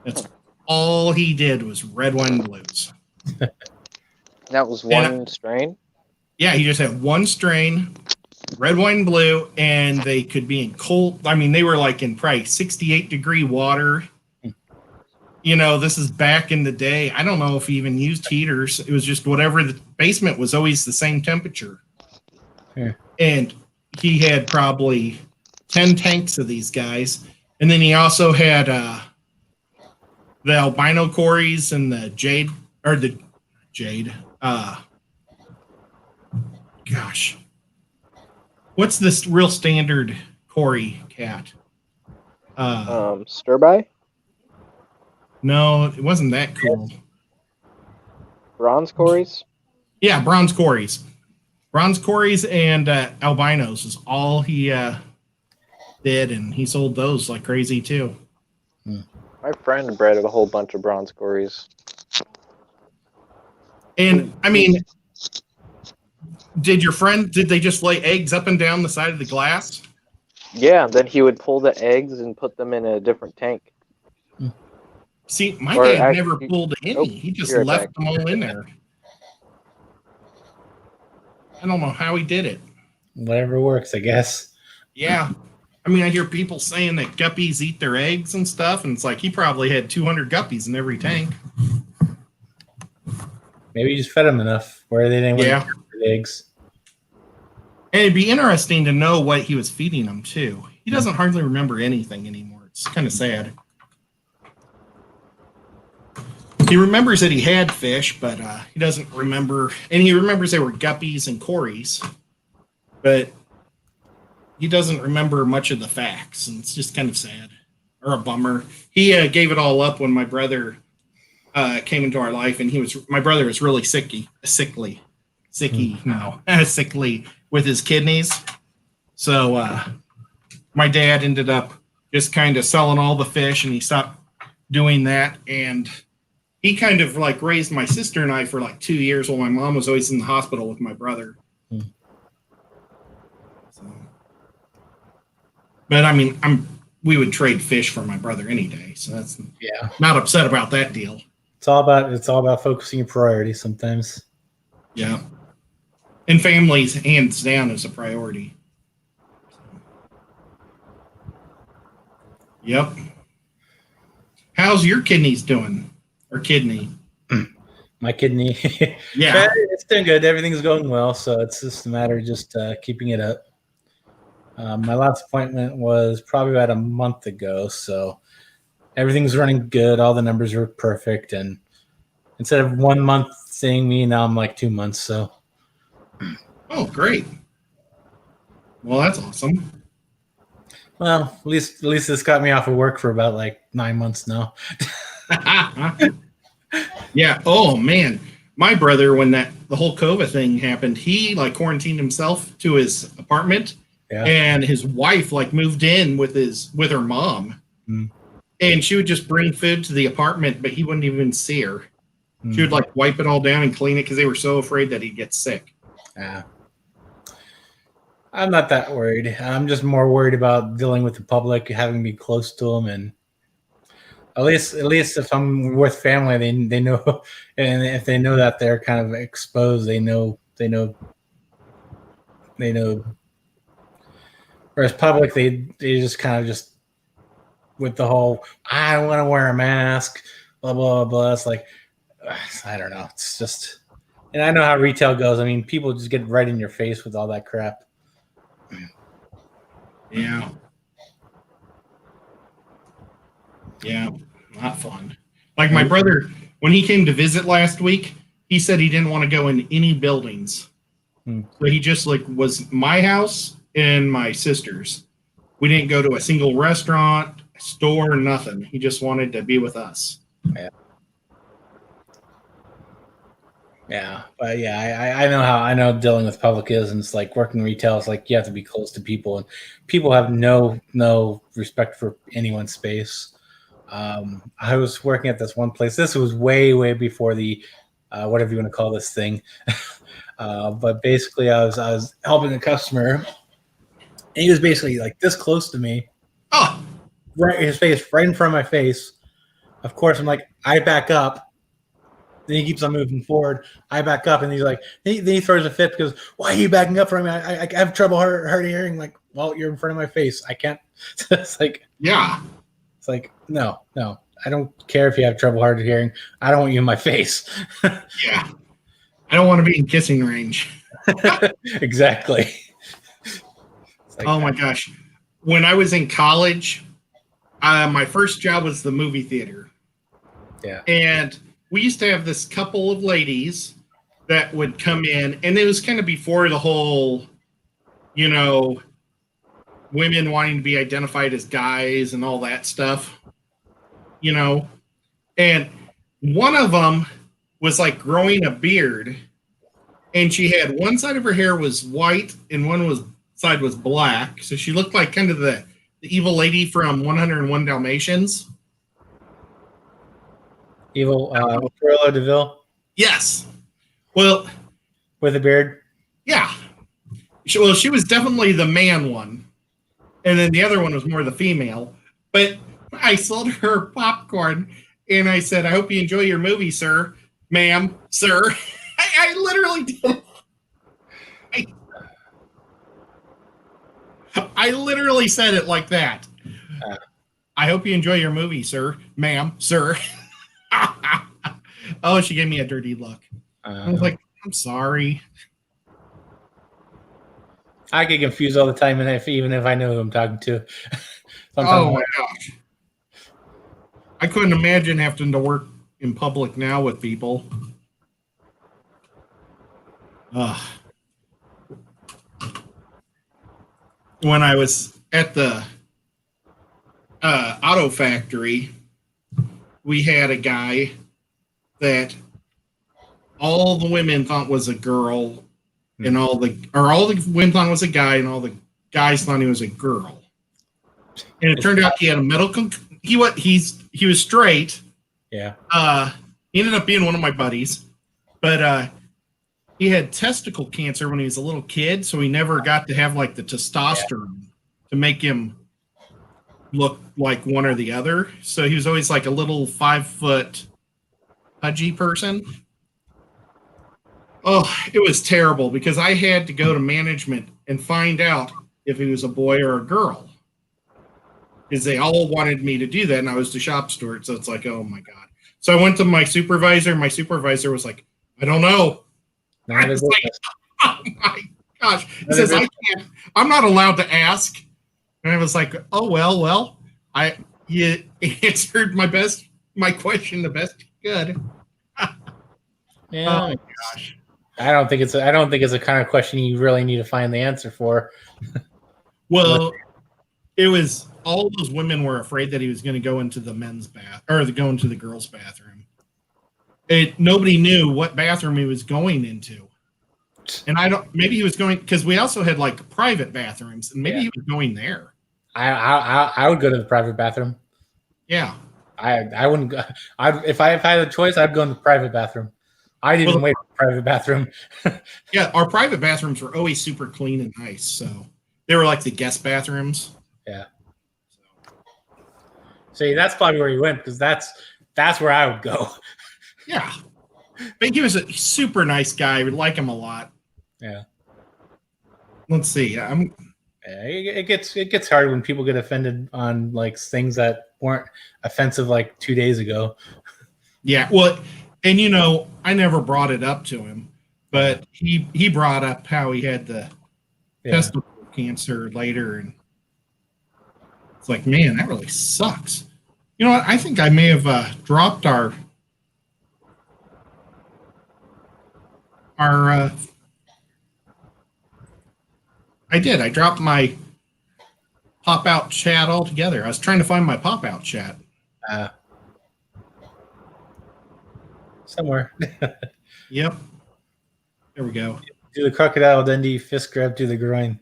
That's all he did was red, white, and blues. That was one strain? Yeah, he just had one strain, red, white, and blue, and they could be in cold. I mean, they were like in probably 68-degree water. You know, this is back in the day. I don't know if he even used heaters. It was just whatever. The basement was always the same temperature. Yeah. And he had probably 10 tanks of these guys. And then he also had the albino cories and the jade. Gosh. What's this real standard Cory cat? Stirby? No, it wasn't that cool. Bronze Cories? Yeah, bronze Cories. Bronze Cories and albinos is all he did, and he sold those like crazy too. My friend bred a whole bunch of bronze Cories. And I mean, did they just lay eggs up and down the side of the glass? Yeah, then he would pull the eggs and put them in a different tank. See, my Or dad never pulled any. Oh, He just be right left back. them all in there. I don't know how he did it. Whatever works, I guess. Yeah. I mean, I hear people saying that guppies eat their eggs and stuff, and it's like he probably had 200 guppies in every tank. Maybe you just fed them enough where they didn't want to eat eggs. And it'd be interesting to know what he was feeding them, too. He doesn't hardly remember anything anymore. It's kind of sad. He remembers that he had fish, but he doesn't remember. And he remembers they were guppies and cories, but he doesn't remember much of the facts, and it's just kind of sad or a bummer. He gave it all up when my brother came into our life, and my brother was really sickly with his kidneys. So my dad ended up just kind of selling all the fish, and he stopped doing that. And he kind of like raised my sister and I for like 2 years while my mom was always in the hospital with my brother. But I mean, we would trade fish for my brother any day, so that's not upset about that deal. It's all about focusing your priorities sometimes. Yeah, and families hands down is a priority. Yep. How's your kidneys doing? Or kidney? My kidney. Yeah, it's doing good. Everything's going well, so it's just a matter of just keeping it up. My last appointment was probably about a month ago, so everything's running good. All the numbers were perfect, and instead of 1 month seeing me, now I'm like 2 months. So, oh, great. Well, that's awesome. Well, at least this got me off of work for about like 9 months now. Yeah. Oh man, my brother, when the whole COVID thing happened, he like quarantined himself to his apartment. Yeah. And his wife like moved in with her mom, and she would just bring food to the apartment, but he wouldn't even see her. She would like wipe it all down and clean it because they were so afraid that he'd get sick. Yeah, I'm not that worried. I'm just more worried about dealing with the public, having to be close to them, and at least if I'm with family, they know, and if they know that they're kind of exposed, they know. Whereas public, they just kind of just with the whole I don't want to wear a mask, blah blah blah. It's like I don't know. It's just, and I know how retail goes. I mean, people just get right in your face with all that crap. Yeah. Yeah, not fun. Like my brother, when he came to visit last week, he said he didn't want to go in any buildings. So he just like was my house and my sister's. We didn't go to a single restaurant, store, nothing. He just wanted to be with us. Yeah, but yeah, I know dealing with public is, and it's like working retail. It's like you have to be close to people, and people have no respect for anyone's space. I was working at this one place. This was way before the whatever you want to call this thing. But basically, I was helping a customer, and he was basically like this close to me. Oh, right, his face right in front of my face. Of course, I'm like, I back up. Then he keeps on moving forward. I back up, and he's like, then he throws a fit because why are you backing up from me? I have trouble hard hearing. Like, well, you're in front of my face. I can't. It's like, yeah. It's like, no. I don't care if you have trouble hard hearing. I don't want you in my face. Yeah. I don't want to be in kissing range. Exactly. Like, oh my gosh. When I was in college, my first job was the movie theater. Yeah. And we used to have this couple of ladies that would come in, and it was kind of before the whole, women wanting to be identified as guys and all that stuff, and one of them was like growing a beard, and she had one side of her hair was white and side was black. So she looked like kind of the evil lady from 101 Dalmatians. Evil Cruella de Vil? Yes. Well, with a beard. yeah. She was definitely the man one, and then the other one was more the female. But I sold her popcorn, and I said, "I hope you enjoy your movie, sir, ma'am, sir." I literally did. I literally said it like that. I hope you enjoy your movie, sir, ma'am, sir. Oh, she gave me a dirty look. I was like, I'm sorry. I get confused all the time, and even if I know who I'm talking to. Oh my gosh. I couldn't imagine having to work in public now with people. When I was at the auto factory, we had a guy that all the women thought was a girl, and all the women thought was a guy, and all the guys thought he was a girl. And it turned out he had a medical. He was straight. Yeah. He ended up being one of my buddies, but he had testicle cancer when he was a little kid, so he never got to have like the testosterone to make him look like one or the other. So he was always like a little 5-foot pudgy person. Oh, it was terrible because I had to go to management and find out if he was a boy or a girl, because they all wanted me to do that, and I was the shop steward. So it's like, oh my God. So I went to my supervisor. My supervisor was like, I don't know. I was like, oh my gosh. He says, I'm not allowed to ask. And I was like, oh, well, you answered my question the best you could. Yeah. Oh my gosh. I don't think it's a kind of question you really need to find the answer for. Well, it was all those women were afraid that he was going to go into the men's bath or go into the girls' bathroom. Nobody knew what bathroom he was going into. And maybe he was going, because we also had like private bathrooms, and maybe he was going there. I would go to the private bathroom. Yeah. I wouldn't go. If I had a choice, I'd go in the private bathroom. I'd even wait for the private bathroom. Yeah, our private bathrooms were always super clean and nice. So they were like the guest bathrooms. Yeah. See, that's probably where you went, because that's where I would go. Yeah. But he was a super nice guy. We like him a lot. Yeah. Let's see. It gets hard when people get offended on like things that weren't offensive like 2 days ago. Yeah. Well, and I never brought it up to him, but he brought up how he had the testicle cancer later, and it's like, man, that really sucks. You know what? I think I may have dropped our I did. I dropped my pop-out chat altogether. I was trying to find my pop-out chat. Somewhere. Yep. There we go. Do the crocodile Dundee fist grab to the groin.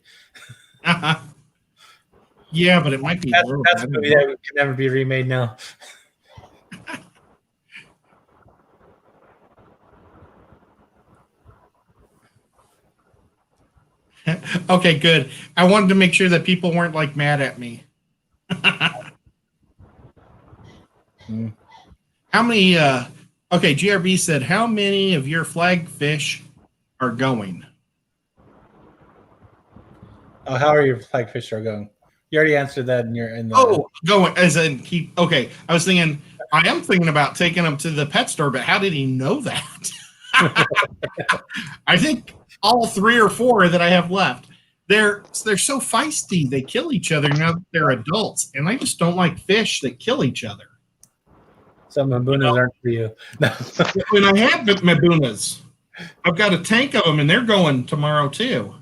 Yeah, but it might be. That's a movie that can never be remade now. Okay, good. I wanted to make sure that people weren't like mad at me. How many? Okay, GRB said, how many of your flag fish are going? Oh, how are your flag fish are going? You already answered that in the. Oh, going as in keep. Okay, I was thinking. I am thinking about taking them to the pet store, but how did he know that? I think all 3 or 4 that I have left, they're so feisty. They kill each other now that they're adults, and I just don't like fish that kill each other. Some Mabunas aren't for you. When I have Mabunas, I've got a tank of them, and they're going tomorrow too.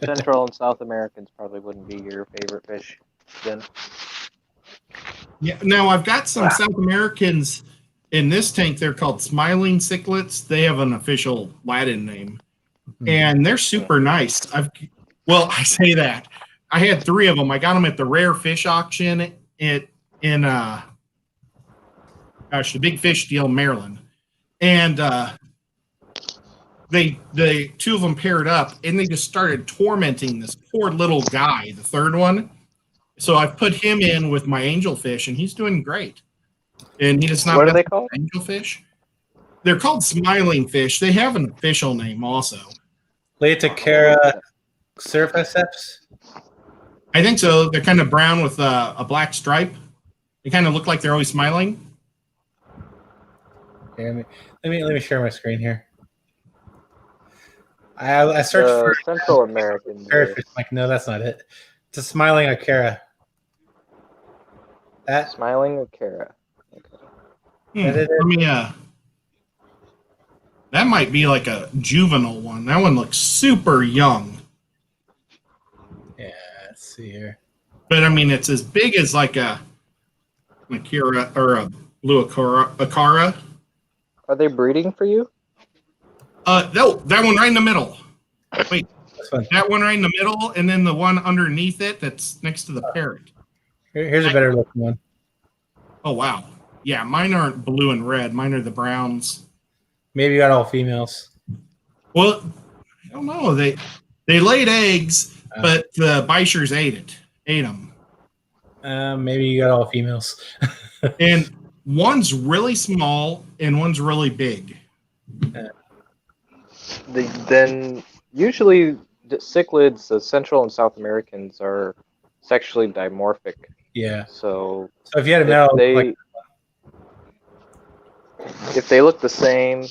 Central and South Americans probably wouldn't be your favorite fish then. Yeah. Now I've got some South Americans in this tank. They're called smiling cichlids. They have an official Latin name, and they're super nice. I say that. I had 3 of them. I got them at the rare fish auction in the Big Fish Deal, Maryland, and the two of them paired up, and they just started tormenting this poor little guy, the third one. So I put him in with my angelfish, and he's doing great. And he does not. What are they called? Angelfish. They're called smiling fish. They have an official name also. Laeticara surfaceps. I think so. They're kind of brown with a black stripe. They kind of look like they're always smiling. Here, let me share my screen here. I searched for Central American. parrotfish. Like, no, that's not it. It's a smiling Aquarium. That Smiling Aquarium. Okay. Let me that might be like a juvenile one. That one looks super young. Yeah, let's see here. But I mean, it's as big as like a Akira or a blue Acara. Are they breeding for you? No, that one right in the middle. Wait, that one right in the middle, and then the one underneath it that's next to the parrot. Here's a better looking one. Oh wow, yeah, mine aren't blue and red. Mine are the browns. Maybe you got all females. Well, I don't know. They laid eggs, but the Bichers ate them. Maybe you got all females. And one's really small and one's really big. Then usually the cichlids, the Central and South Americans, are sexually dimorphic. Yeah. So if you had a male, if they look the same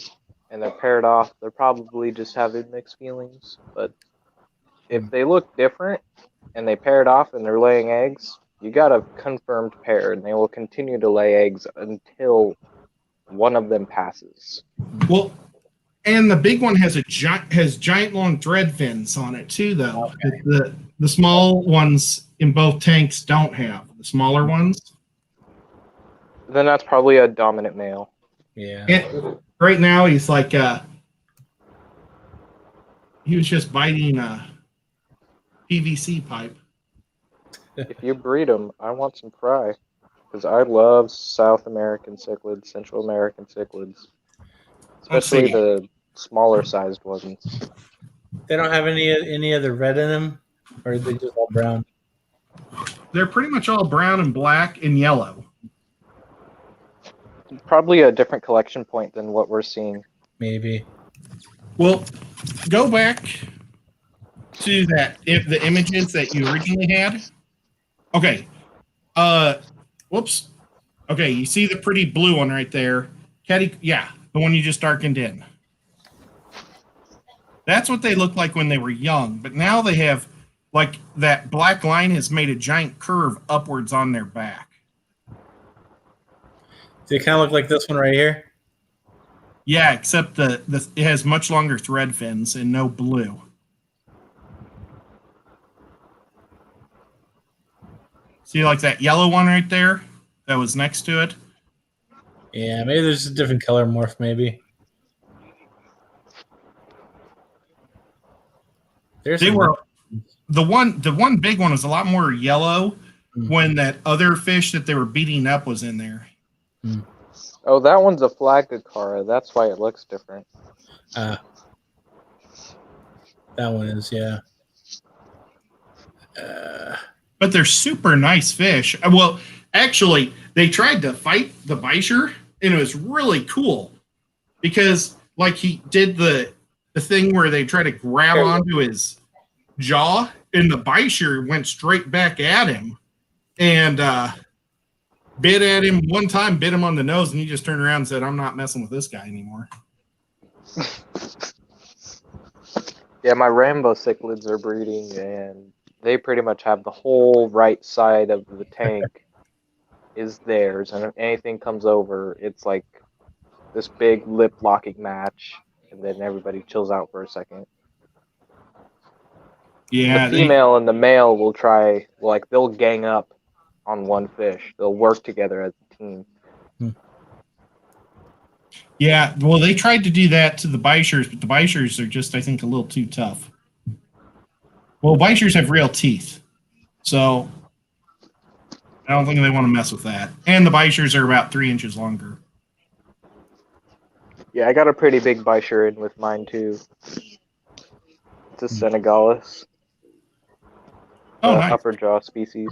and they're paired off, they're probably just having mixed feelings. But if they look different and they paired off and they're laying eggs, you got a confirmed pair, and they will continue to lay eggs until one of them passes. Well, and the big one has giant long thread fins on it too, though. Okay. The small ones in both tanks don't have. The smaller ones. Then that's probably a dominant male. Yeah. And right now he's like he was just biting a PVC pipe. If you breed them, I want some fry, because I love South American cichlids, Central American cichlids, especially the smaller sized ones. They don't have any of the red in them, or are they just all brown? They're pretty much all brown and black and yellow. Probably a different collection point than what we're seeing. Maybe. Well, go back to the images that you originally had. Okay. Whoops. Okay, you see the pretty blue one right there. Yeah, the one you just darkened in. That's what they looked like when they were young, but now they have, like, that black line has made a giant curve upwards on their back. Does it kind of look like this one right here? Yeah, except it has much longer thread fins and no blue. See, like that yellow one right there that was next to it? Yeah, maybe there's a different color morph, maybe. The one big one was a lot more yellow when that other fish that they were beating up was in there. Oh, that one's a Flagacara. That's why it looks different. That one is, yeah. But they're super nice fish. Well, actually, they tried to fight the Bichir, and it was really cool because, like, he did the thing where they try to grab onto his jaw, and the Bichir went straight back at him and bit at him one time, bit him on the nose, and he just turned around and said, "I'm not messing with this guy anymore." Yeah, my Rambo cichlids are breeding, and they pretty much have the whole right side of the tank is theirs, and if anything comes over, it's like this big lip-locking match, and then everybody chills out for a second. Yeah, the female and the male will they'll gang up on one fish. They'll work together as a team. Yeah, well, they tried to do that to the Bichers, but the Bichers are just, I think, a little too tough. Well, Bichers have real teeth, so I don't think they want to mess with that. And the Bichers are about 3 inches longer. Yeah, I got a pretty big Bisher in with mine too. It's a Senegalus, Oh, the nice. upper jaw species.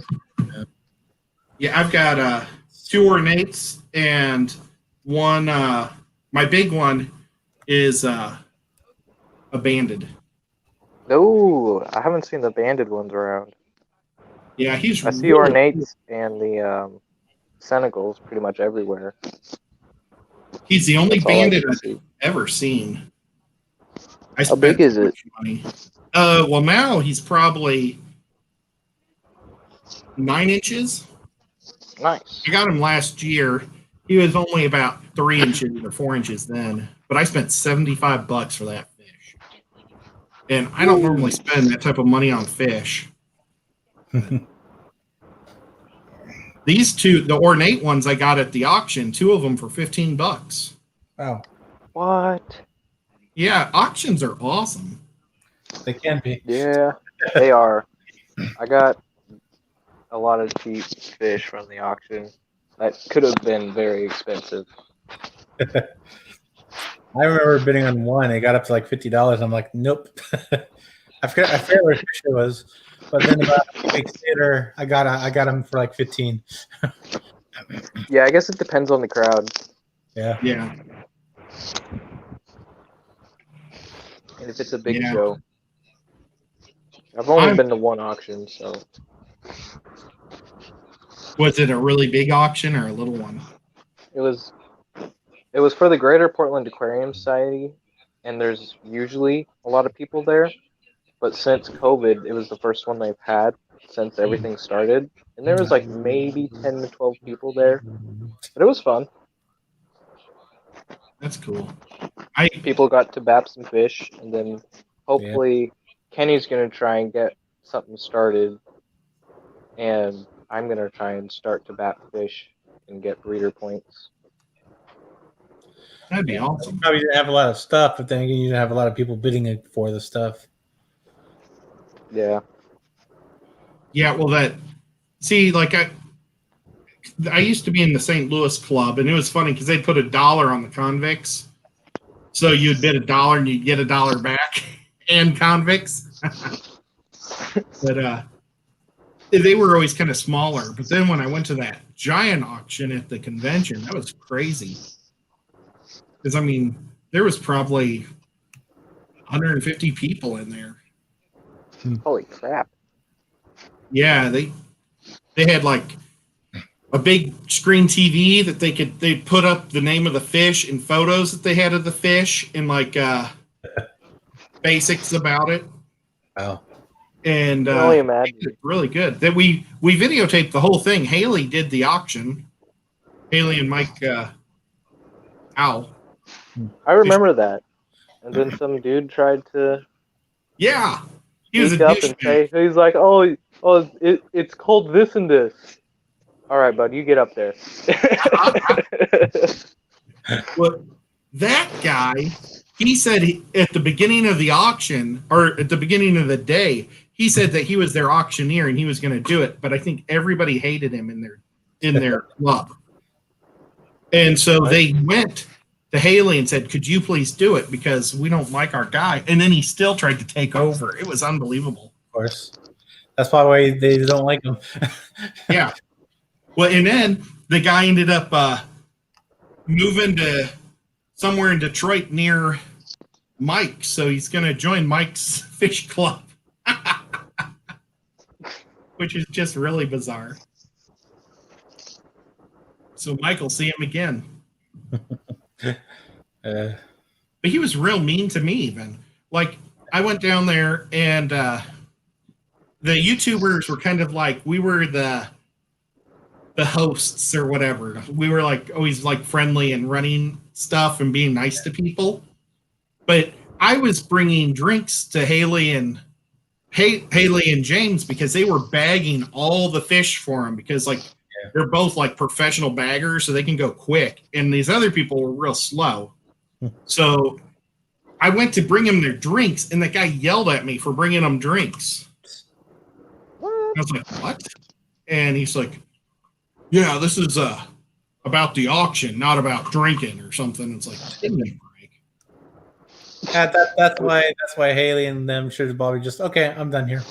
Yeah, I've got 2 ornates and one. My big one is a banded. No, I haven't seen the banded ones around. Yeah, he's. I see really ornates and the Senegals pretty much everywhere. He's the only That's all I bandit can I've see. ever seen. I How big spent is so it? much money. Well, now he's probably 9 inches. Nice. I got him last year. He was only about 3 inches or 4 inches then, but I spent $75 for that fish. And I don't normally spend that type of money on fish. These 2, the ornate ones I got at the auction, 2 of them for $15. Wow, What? Yeah, auctions are awesome. they can be. Yeah, they are. I got a lot of cheap fish from the auction that could have been very expensive. I remember bidding on one. It got up to like $50. I'm like, nope. I forget where fish it was, but then about 2 weeks later, I got him for like 15. Yeah, I guess it depends on the crowd. Yeah. Yeah. And if it's a big Yeah. show. I've only been to one auction, so. Was it a really big auction or a little one? It was for the Greater Portland Aquarium Society, and there's usually a lot of people there. But since COVID, it was the first one they've had since everything started. And there was like maybe 10 to 12 people there. But it was fun. That's cool. People got to bap some fish, and then hopefully Kenny's going to try and get something started. And I'm going to try and start to bap fish and get breeder points. That'd be awesome. Probably didn't have a lot of stuff, but then again, you didn't have a lot of people bidding for the stuff. Yeah. Yeah, well, I used to be in the St. Louis club, and it was funny because they'd put $1 on the convicts. So you'd bid $1 and you'd get $1 back and convicts. But they were always kind of smaller. But then when I went to that giant auction at the convention, that was crazy. Because, I mean, there was probably 150 people in there. Holy crap. Yeah, they had like a big screen TV that they'd put up the name of the fish and photos that they had of the fish and like basics about it. Wow. And I can only imagine. it's really good. That we videotaped the whole thing. Haley did the auction. Haley and Mike Owl. I remember that. And then some dude tried to Yeah. He was sneak a up and say, douchebag. he's like, it's called this and this. All right, bud, you get up there. Well, that guy, he said at the beginning of the auction, or at the beginning of the day, he said that he was their auctioneer and he was going to do it. But I think everybody hated him in their club. And so they went to Haley and said, could you please do it? Because we don't like our guy. And then he still tried to take over. It was unbelievable. Of course. That's probably why they don't like him. Yeah. Well, and then the guy ended up moving to somewhere in Detroit near Mike. So he's going to join Mike's fish club, which is just really bizarre. So Mike will see him again. But he was real mean to me even. Like, I went down there and the YouTubers were kind of like, we were the hosts or whatever. We were like always like friendly and running stuff and being nice to people. But I was bringing drinks to Haley and James because they were bagging all the fish for him because like they're both like professional baggers, so they can go quick. And these other people were real slow. So I went to bring him their drinks, and that guy yelled at me for bringing them drinks. I was like, what? And he's like, yeah, this is about the auction, not about drinking or something. It's like, give me a That's why Haley and them should have probably just okay. I'm done here.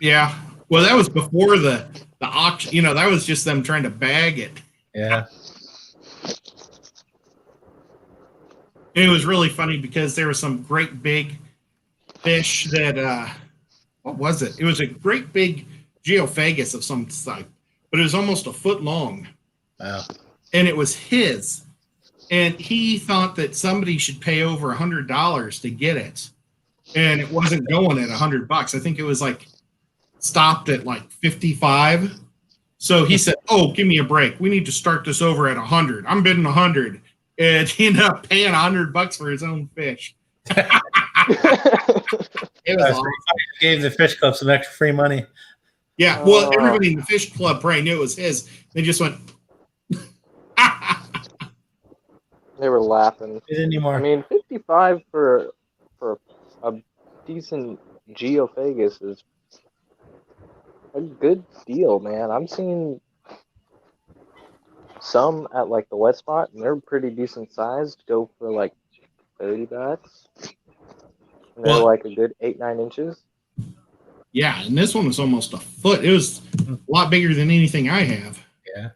Yeah. Well, that was before the auction. You know, that was just them trying to bag it. Yeah. It was really funny because there was some great big fish that what was it? It was a great big geophagus of some type, but it was almost a foot long. Wow. And it was his. And he thought that somebody should pay over $100 to get it. And it wasn't going at $100. I think it was like stopped at like 55. So he said, "Oh, give me a break. We need to start this over at 100. I'm bidding 100." And he ended up paying $100 for his own fish. It was awesome. Gave the fish club some extra free money. Yeah, well, everybody in the fish club probably knew it was his. They just went. They were laughing. Anymore. I mean, 55 for a decent geophagus is a good deal, man. I'm seeing some at like the wet spot, and they're pretty decent sized. Go for like $30. And they're like a good 8-9 inches. Yeah, and this one was almost a foot. It was a lot bigger than anything I have. Yeah.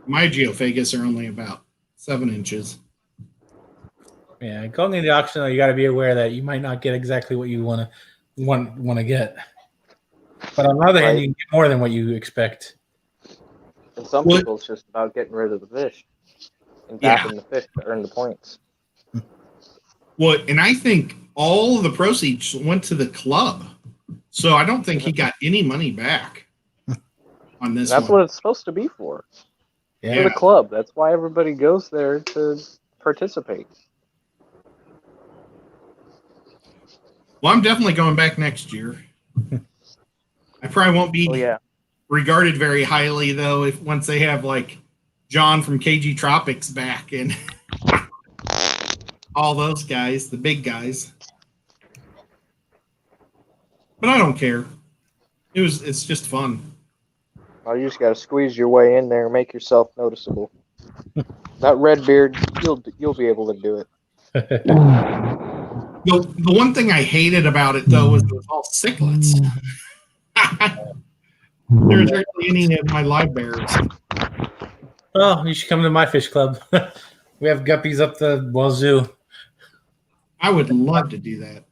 My geophagus are only about 7 inches. Yeah, going into the auction, though, you got to be aware that you might not get exactly what you want to get. But on the other hand, you can get more than what you expect. And some people, it's just about getting rid of the fish and tapping the fish to earn the points. Well, and I think all of the proceeds went to the club. So I don't think he got any money back on this That's one. what it's supposed to be for. Yeah. For the club. That's why everybody goes there to participate. Well, I'm definitely going back next year. I probably won't be regarded very highly, though, if once they have, like, John from KG Tropics back and all those guys, the big guys. But I don't care. It's just fun. Oh, you just got to squeeze your way in there and make yourself noticeable. That red beard, you'll be able to do it. The one thing I hated about it, though, was it was all cichlids. There's hardly any of my live bears. Oh, you should come to my fish club. We have guppies up the wazoo. I would love to do that.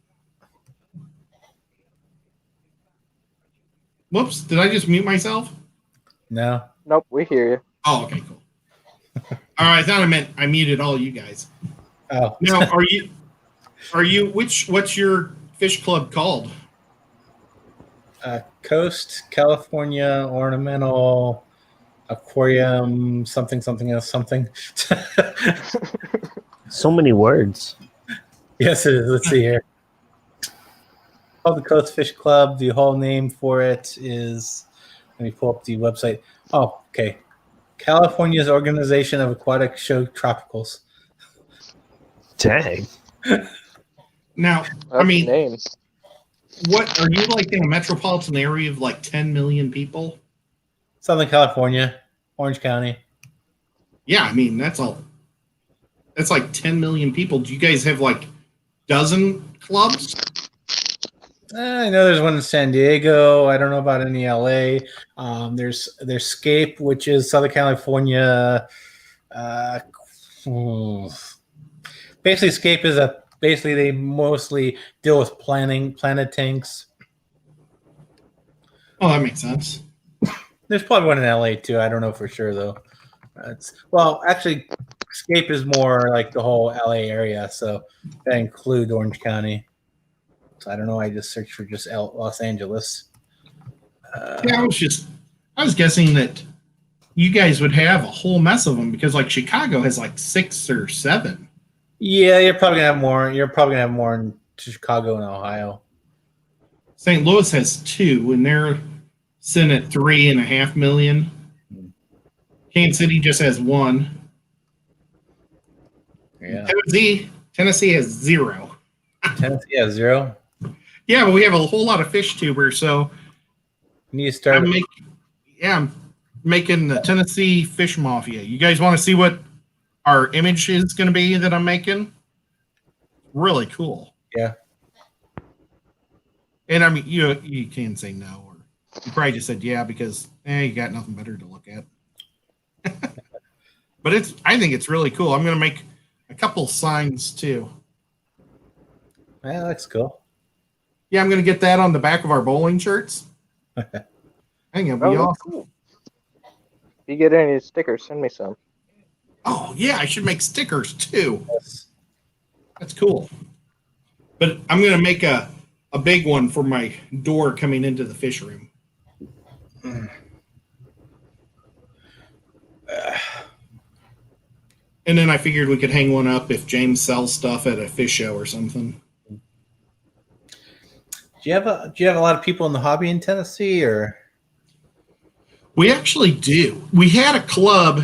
Whoops, did I just mute myself? No. Nope, we hear you. Oh, okay, cool. All right, I thought I meant I muted all you guys. Oh. Now, what's your fish club called? Coast, California, Ornamental, Aquarium, something else, something. So many words. Yes, it is. Let's see here. Called the Coast Fish Club. The whole name for it is, let me pull up the website. Oh, okay. California's Organization of Aquatic Show Tropicals. Dang. Now, That's I mean, the name. what are you like in a metropolitan area of like 10 million people? Southern California, Orange County. Yeah, I mean, that's like 10 million people. Do you guys have like dozen clubs? I know there's one in San Diego. I don't know about any LA. There's Scape, which is Southern California. Basically, Scape is basically they mostly deal with planet tanks. Oh, that makes sense. There's probably one in LA too. I don't know for sure though. Actually, Scape is more like the whole LA area, so that includes Orange County. So I don't know. I just searched for just Los Angeles. Yeah, I was guessing that you guys would have a whole mess of them because like Chicago has like 6 or 7. Yeah, you're probably gonna have more. You're probably gonna have more in Chicago and Ohio. St. Louis has 2, and they're sitting at 3.5 million. Kansas City just has 1. Yeah. Tennessee has 0. Tennessee has 0. Yeah, but we have a whole lot of fish tubers, so you need to start. I'm making the Tennessee Fish Mafia. You guys want to see what our image is going to be that I'm making? really cool. Yeah. And I mean, you can say no, or you probably just said yeah because you got nothing better to look at. But I think it's really cool. I'm going to make a couple signs too. Yeah, that's cool. Yeah, I'm going to get that on the back of our bowling shirts. I think it'll be awesome. Cool. If you get any stickers, send me some. Oh yeah, I should make stickers too. Yes. That's cool. But I'm going to make a big one for my door coming into the fish room. And then I figured we could hang one up if James sells stuff at a fish show or something. Do you have a lot of people in the hobby in Tennessee, or? We actually do. We had a club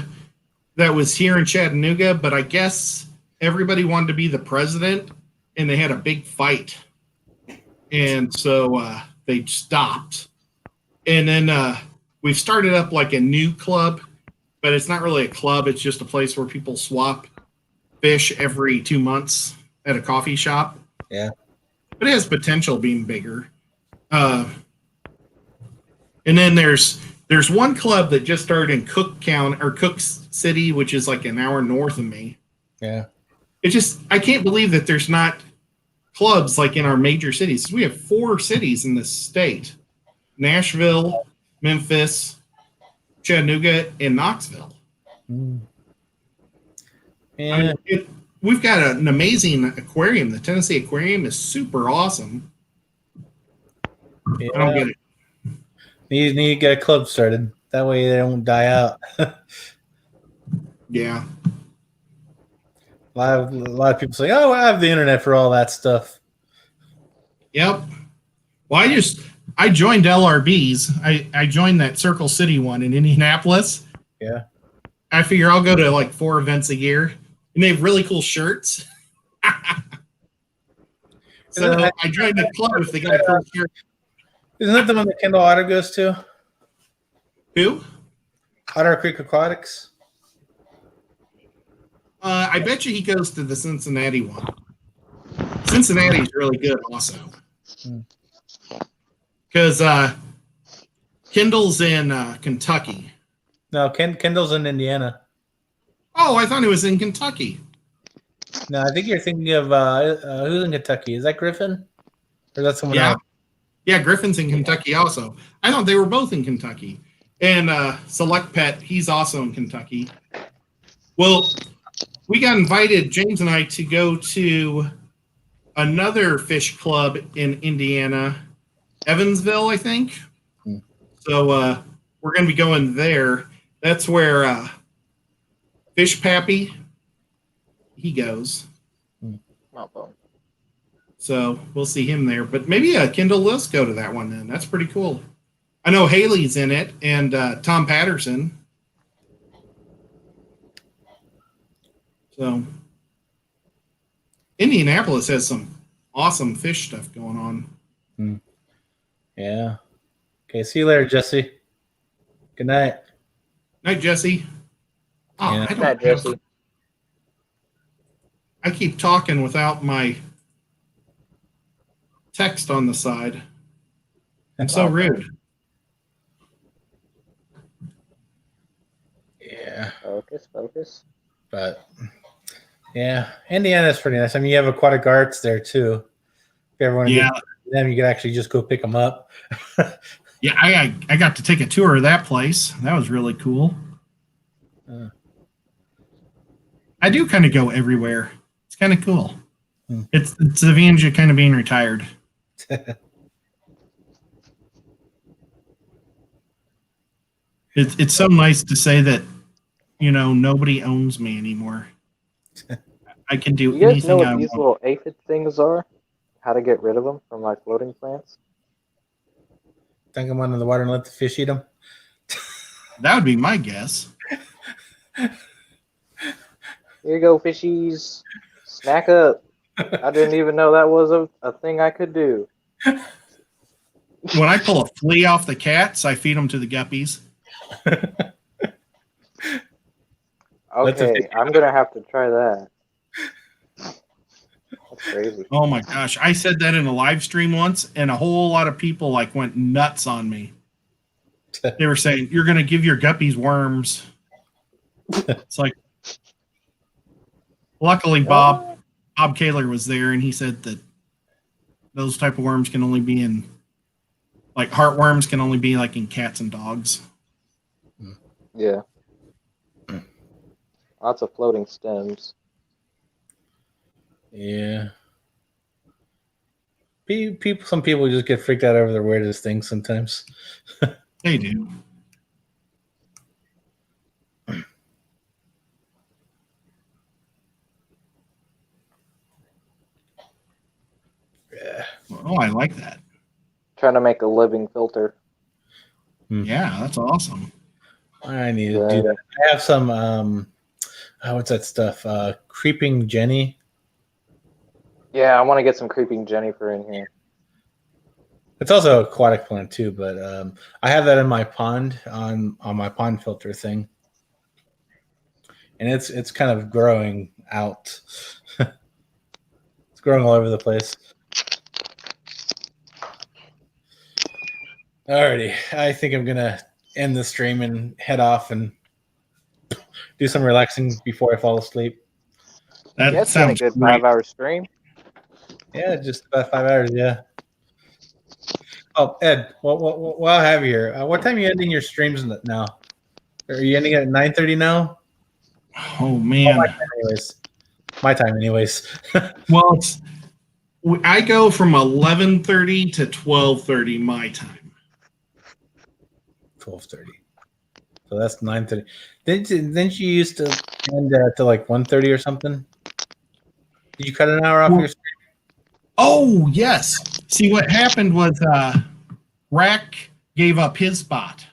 that was here in Chattanooga, but I guess everybody wanted to be the president, and they had a big fight. And so they stopped. And then we've started up like a new club, but it's not really a club. It's just a place where people swap fish every 2 months at a coffee shop. Yeah. But it has potential being bigger. And then there's one club that just started in Cook County or Cook City, which is like an hour north of me. Yeah. I can't believe that there's not clubs like in our major cities. We have 4 cities in this state: Nashville, Memphis, Chattanooga, and Knoxville. Yeah. I mean, we've got an amazing aquarium. The Tennessee Aquarium is super awesome. Yeah. I don't get it. Need to get a club started. That way they don't die out. Yeah. A lot of people say, "Oh, I have the internet for all that stuff." Yep. Well, I joined LRBs. I joined that Circle City one in Indianapolis. Yeah. I figure I'll go to like 4 events a year, and they have really cool shirts. So I joined the club if they got a cool shirt. Isn't that the one that Kendall Otter goes to? Who? Otter Creek Aquatics. I bet you he goes to the Cincinnati one. Cincinnati's really good also. Because Kendall's in Kentucky. No, Kendall's in Indiana. Oh, I thought he was in Kentucky. No, I think you're thinking of who's in Kentucky. Is that Griffin? Or is that someone else? Yeah, Griffin's in Kentucky also. I thought they were both in Kentucky. And Select Pet, he's also in Kentucky. Well, we got invited, James and I, to go to another fish club in Indiana, Evansville, I think. So we're going to be going there. That's where Fish Pappy, he goes. So we'll see him there. But maybe Kendall will go to that one then. That's pretty cool. I know Haley's in it and Tom Patterson. So Indianapolis has some awesome fish stuff going on. Yeah. Okay, see you later, Jesse. Good night. Night, Jesse. Oh, Yeah. Good night, Jesse. I keep talking without my text on the side. I'm so rude. Yeah. Focus. But yeah, Indiana's pretty nice. I mean, you have aquatic arts there too. If you ever want to get them, you can actually just go pick them up. Yeah, I got to take a tour of that place. That was really cool. I do kind of go everywhere. It's kind of cool. It's the advantage of kind of being retired. It's so nice to say that, nobody owns me anymore. I can do You guys anything know what I these want. little aphid things are? How to get rid of them from like floating plants? Dunk them under the water and let the fish eat them. That would be my guess. Here you go, fishies. Snack up. I didn't even know that was a thing I could do. When I pull a flea off the cats, I feed them to the guppies. Okay, I'm gonna have to try that. That's crazy. Oh my gosh. I said that in a live stream once, and a whole lot of people like went nuts on me. They were saying, you're going to give your guppies worms. It's like, luckily Bob Kaler was there, and he said that those type of worms can only be in, like heartworms can only be like in cats and dogs. Yeah. Lots of floating stems. Yeah. Some people just get freaked out over the weirdest things sometimes. They do. Yeah. Oh, I like that. Trying to make a living filter. Yeah, that's awesome. I need to do that. I have some what's that stuff? Creeping Jenny. Yeah, I want to get some creeping Jennifer in here. It's also an aquatic plant too, but I have that in my pond on my pond filter thing, and it's kind of growing out. It's growing all over the place. Alrighty, I think I'm gonna end the stream and head off and do some relaxing before I fall asleep. That Yeah, it's been a good 5-hour stream. Yeah, just about 5 hours. Yeah. Oh, Ed, while I have you here, what time are you ending your streams now? Are you ending at 9:30 now? Oh man. My time, anyways. Well, I go from 11:30 to 12:30 my time. 12:30. So that's 9:30. Didn't you used to end to like 1:30 or something? Did you cut an hour off your stream? Oh yes. See, what happened was Rack gave up his spot,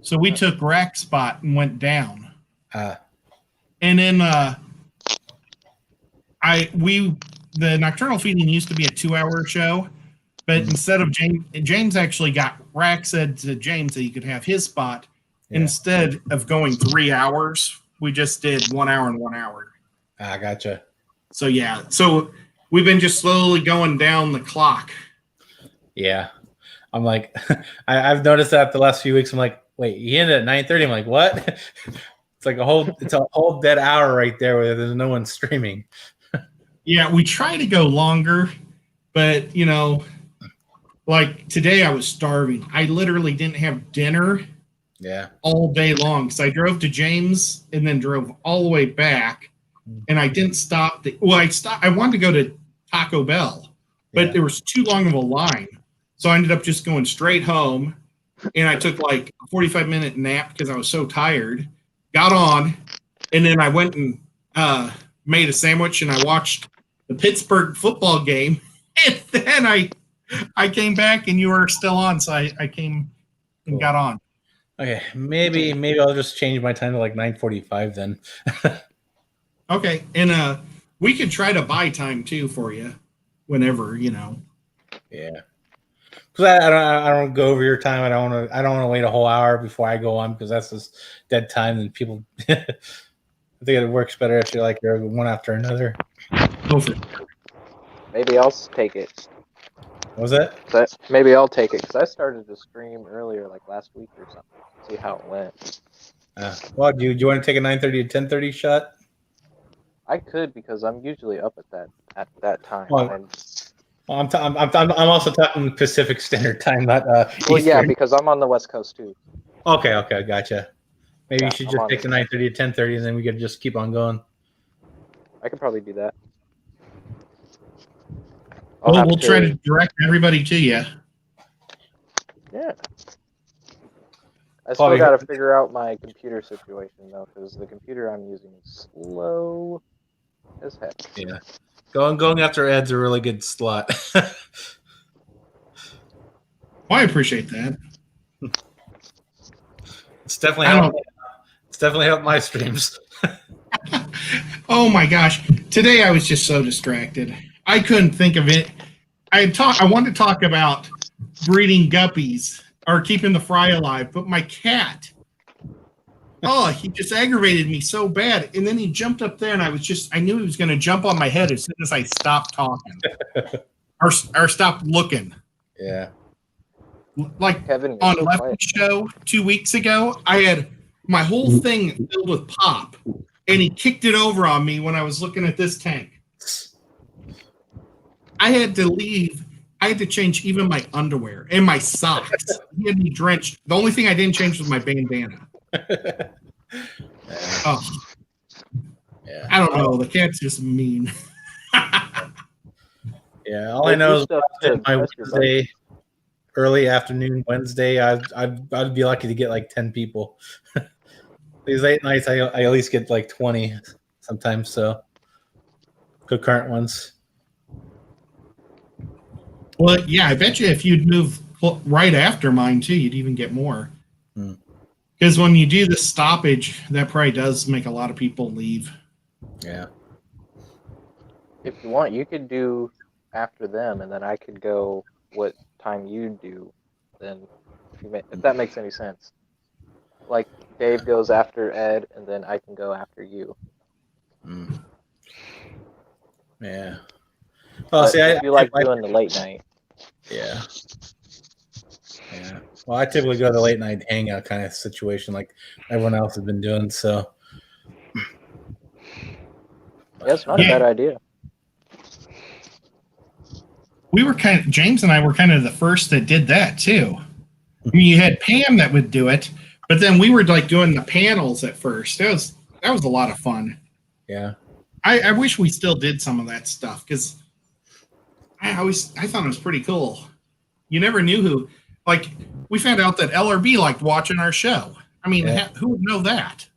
so we took Rack's spot and went down. And then the nocturnal feeding used to be a 2-hour show, but instead of James actually got Rack said to James that he could have his spot. Instead of going 3 hours, we just did 1 hour and 1 hour. Ah, gotcha. So yeah, so we've been just slowly going down the clock. Yeah, I'm like, I've noticed that the last few weeks. I'm like, wait, he ended at 9:30. I'm like, what? It's a whole dead hour right there where there's no one streaming. Yeah, we try to go longer, but like today I was starving. I literally didn't have dinner. Yeah. All day long. So I drove to James and then drove all the way back, and I didn't stop. I wanted to go to Taco Bell, but there was too long of a line. So I ended up just going straight home, and I took like a 45-minute nap because I was so tired. Got on, and then I went and made a sandwich, and I watched the Pittsburgh football game, and then I came back, and you were still on, so I came and got on. Okay, maybe I'll just change my time to like 9:45 then. Okay, and we could try to buy time too for you, whenever Yeah, because I don't go over your time. I don't want to wait a whole hour before I go on because that's just dead time. And people, I think it works better if you're like you're one after another. Maybe I'll take it. What was that? Maybe I'll take it because I started to stream earlier, like last week or something. See how it went. Well, do you want to take a 9:30 to 10:30 shot? I could because I'm usually up at that time. Well, I'm also talking Pacific Standard Time, not Well, yeah, Eastern. because I'm on the West Coast too. Okay, gotcha. Maybe you should just take the 9:30 to 10:30, and then we could just keep on going. I could probably do that. We'll try to direct everybody to you. Yeah. I still got to figure out my computer situation though, because the computer I'm using is slow as heck. Yeah. Going after Ed's a really good slot. I appreciate that. It's definitely helped my streams. Oh my gosh. Today I was just so distracted. I couldn't think of it. I wanted to talk about breeding guppies or keeping the fry alive, but my cat Oh, he just aggravated me so bad. And then he jumped up there, and I knew he was going to jump on my head as soon as I stopped talking or stopped looking. Yeah. Like Kevin, you're on so Lefty's quiet. show 2 weeks ago, I had my whole thing filled with pop, and he kicked it over on me when I was looking at this tank. I had to leave. I had to change even my underwear and my socks. He had me drenched. The only thing I didn't change was my bandana. Oh, Yeah. I don't know. The cat's just mean. Yeah. All I know is stuff to my impress your Wednesday, early afternoon Wednesday, I'd be lucky to get like 10 people. These late nights, I at least get like 20 sometimes. So good current ones. Well, yeah, I bet you if you'd move right after mine too, you'd even get more. Because when you do the stoppage, that probably does make a lot of people leave. Yeah. If you want, you could do after them, and then I could go what time you do. Then, if that makes any sense. Like Dave goes after Ed, and then I can go after you. Yeah. Oh, see, if you like doing the late night. Yeah. Yeah. Well, I typically go to the late night hangout kind of situation like everyone else has been doing. So. Yeah, it's not a bad idea. James and I were kind of the first that did that too. I mean, you had Pam that would do it, but then we were like doing the panels at first. That was a lot of fun. Yeah. I wish we still did some of that stuff because I thought it was pretty cool. You never knew who. Like, we found out that LRB liked watching our show. I mean, who would know that?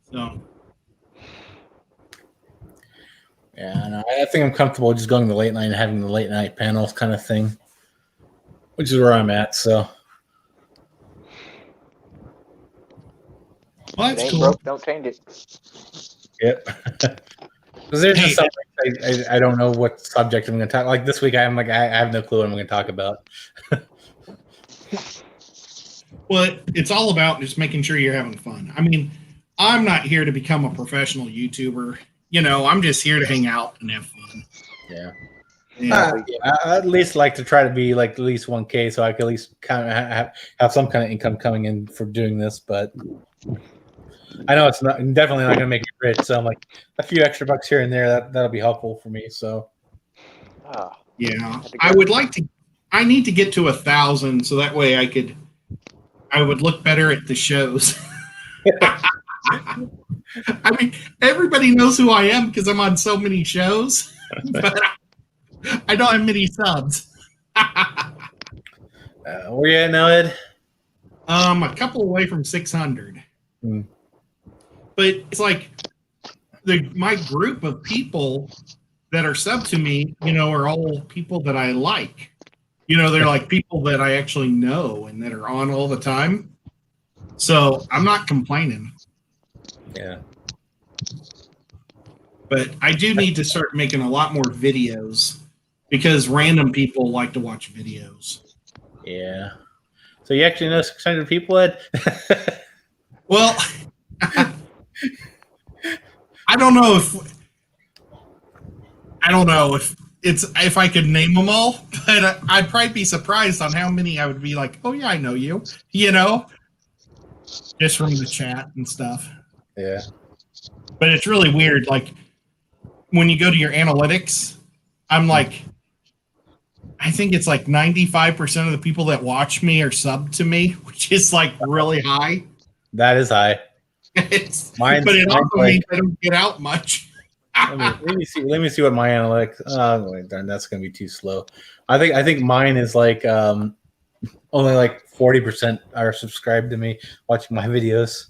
So. Yeah, I think I'm comfortable just going to the late night and having the late night panels kind of thing, which is where I'm at. So. Well, that's cool. Broke, don't change it. Yep. Because there's just something I don't know what subject I'm going to talk. Like this week, I have no clue what I'm going to talk about. Well, it's all about just making sure you're having fun. I mean, I'm not here to become a professional YouTuber. You know, I'm just here to hang out and have fun. Yeah. I at least like to try to be like at least 1K, so I can at least kind of have some kind of income coming in for doing this. But I know it's definitely not going to make me rich. So I'm like a few extra bucks here and there that'll be helpful for me. So yeah, I would like to. I need to get to 1,000 so that way I would look better at the shows. I mean, everybody knows who I am because I'm on so many shows, but I don't have many subs. Where you at now, Ed? A couple away from 600. But it's like my group of people that are sub to me, you know, are all people that I like. You know, they're like people that I actually know and that are on all the time. So I'm not complaining. Yeah. But I do need to start making a lot more videos because random people like to watch videos. Yeah. So you actually know 600 people, Ed? Well, I don't know if I could name them all, but I'd probably be surprised on how many I would be like, oh yeah, I know you, you know, just from the chat and stuff. Yeah. But it's really weird. Like when you go to your analytics, I'm like, I think it's like 95% of the people that watch me are subbed to me, which is like really high. That is high. But it also means I don't get out much. let me see what my analytics. Oh, darn, that's gonna be too slow. I think mine is like only like 40% are subscribed to me watching my videos.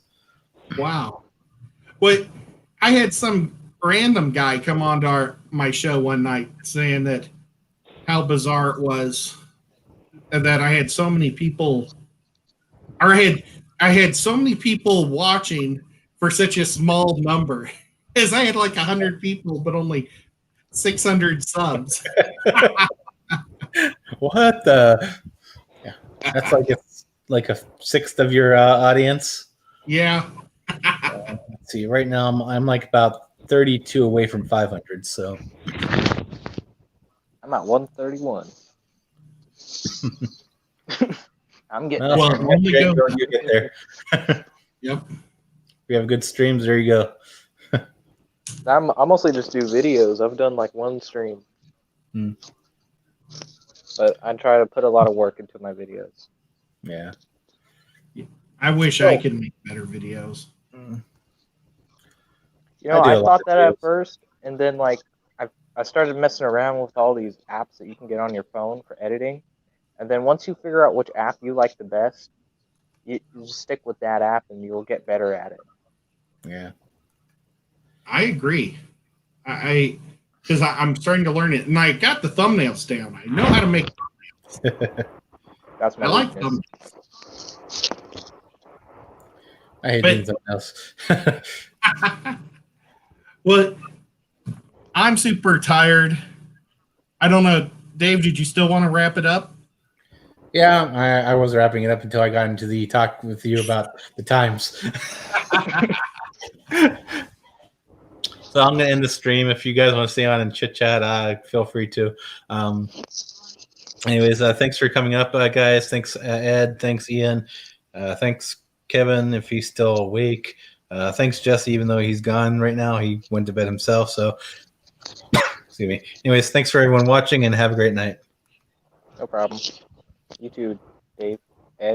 Wow. Well, I had some random guy come on to my show one night saying that how bizarre it was that I had so many people, or I had so many people watching for such a small number. As I had like 100 people, but only 600 subs. What the? Yeah, that's like a sixth of your audience. Yeah. Let's see. Right now, I'm like about 32 away from 500. So I'm at 131. I'm getting well, there. only go. You get there. Yep. We have good streams. There you go. I mostly just do videos. I've done like one stream. Hmm. But I try to put a lot of work into my videos. Yeah. I wish I could make better videos. You know, I thought that at first, and then like I started messing around with all these apps that you can get on your phone for editing, and then once you figure out which app you like the best, you just stick with that app, and you'll get better at it. Yeah, I agree. Because I'm starting to learn it, and I got the thumbnails down. I know how to make thumbnails. That's my I like weakness. thumbnails. I hate doing something else. Well, I'm super tired. I don't know, Dave. Did you still want to wrap it up? Yeah, I was wrapping it up until I got into the talk with you about the times. So I'm going to end the stream. If you guys want to stay on and chit chat, feel free to. Anyways, thanks for coming up, guys. Thanks, Ed. Thanks, Ian. Thanks, Kevin, if he's still awake. Thanks, Jesse, even though he's gone right now. He went to bed himself. So, excuse me. Anyways, thanks for everyone watching, and have a great night. No problem. You too, Dave.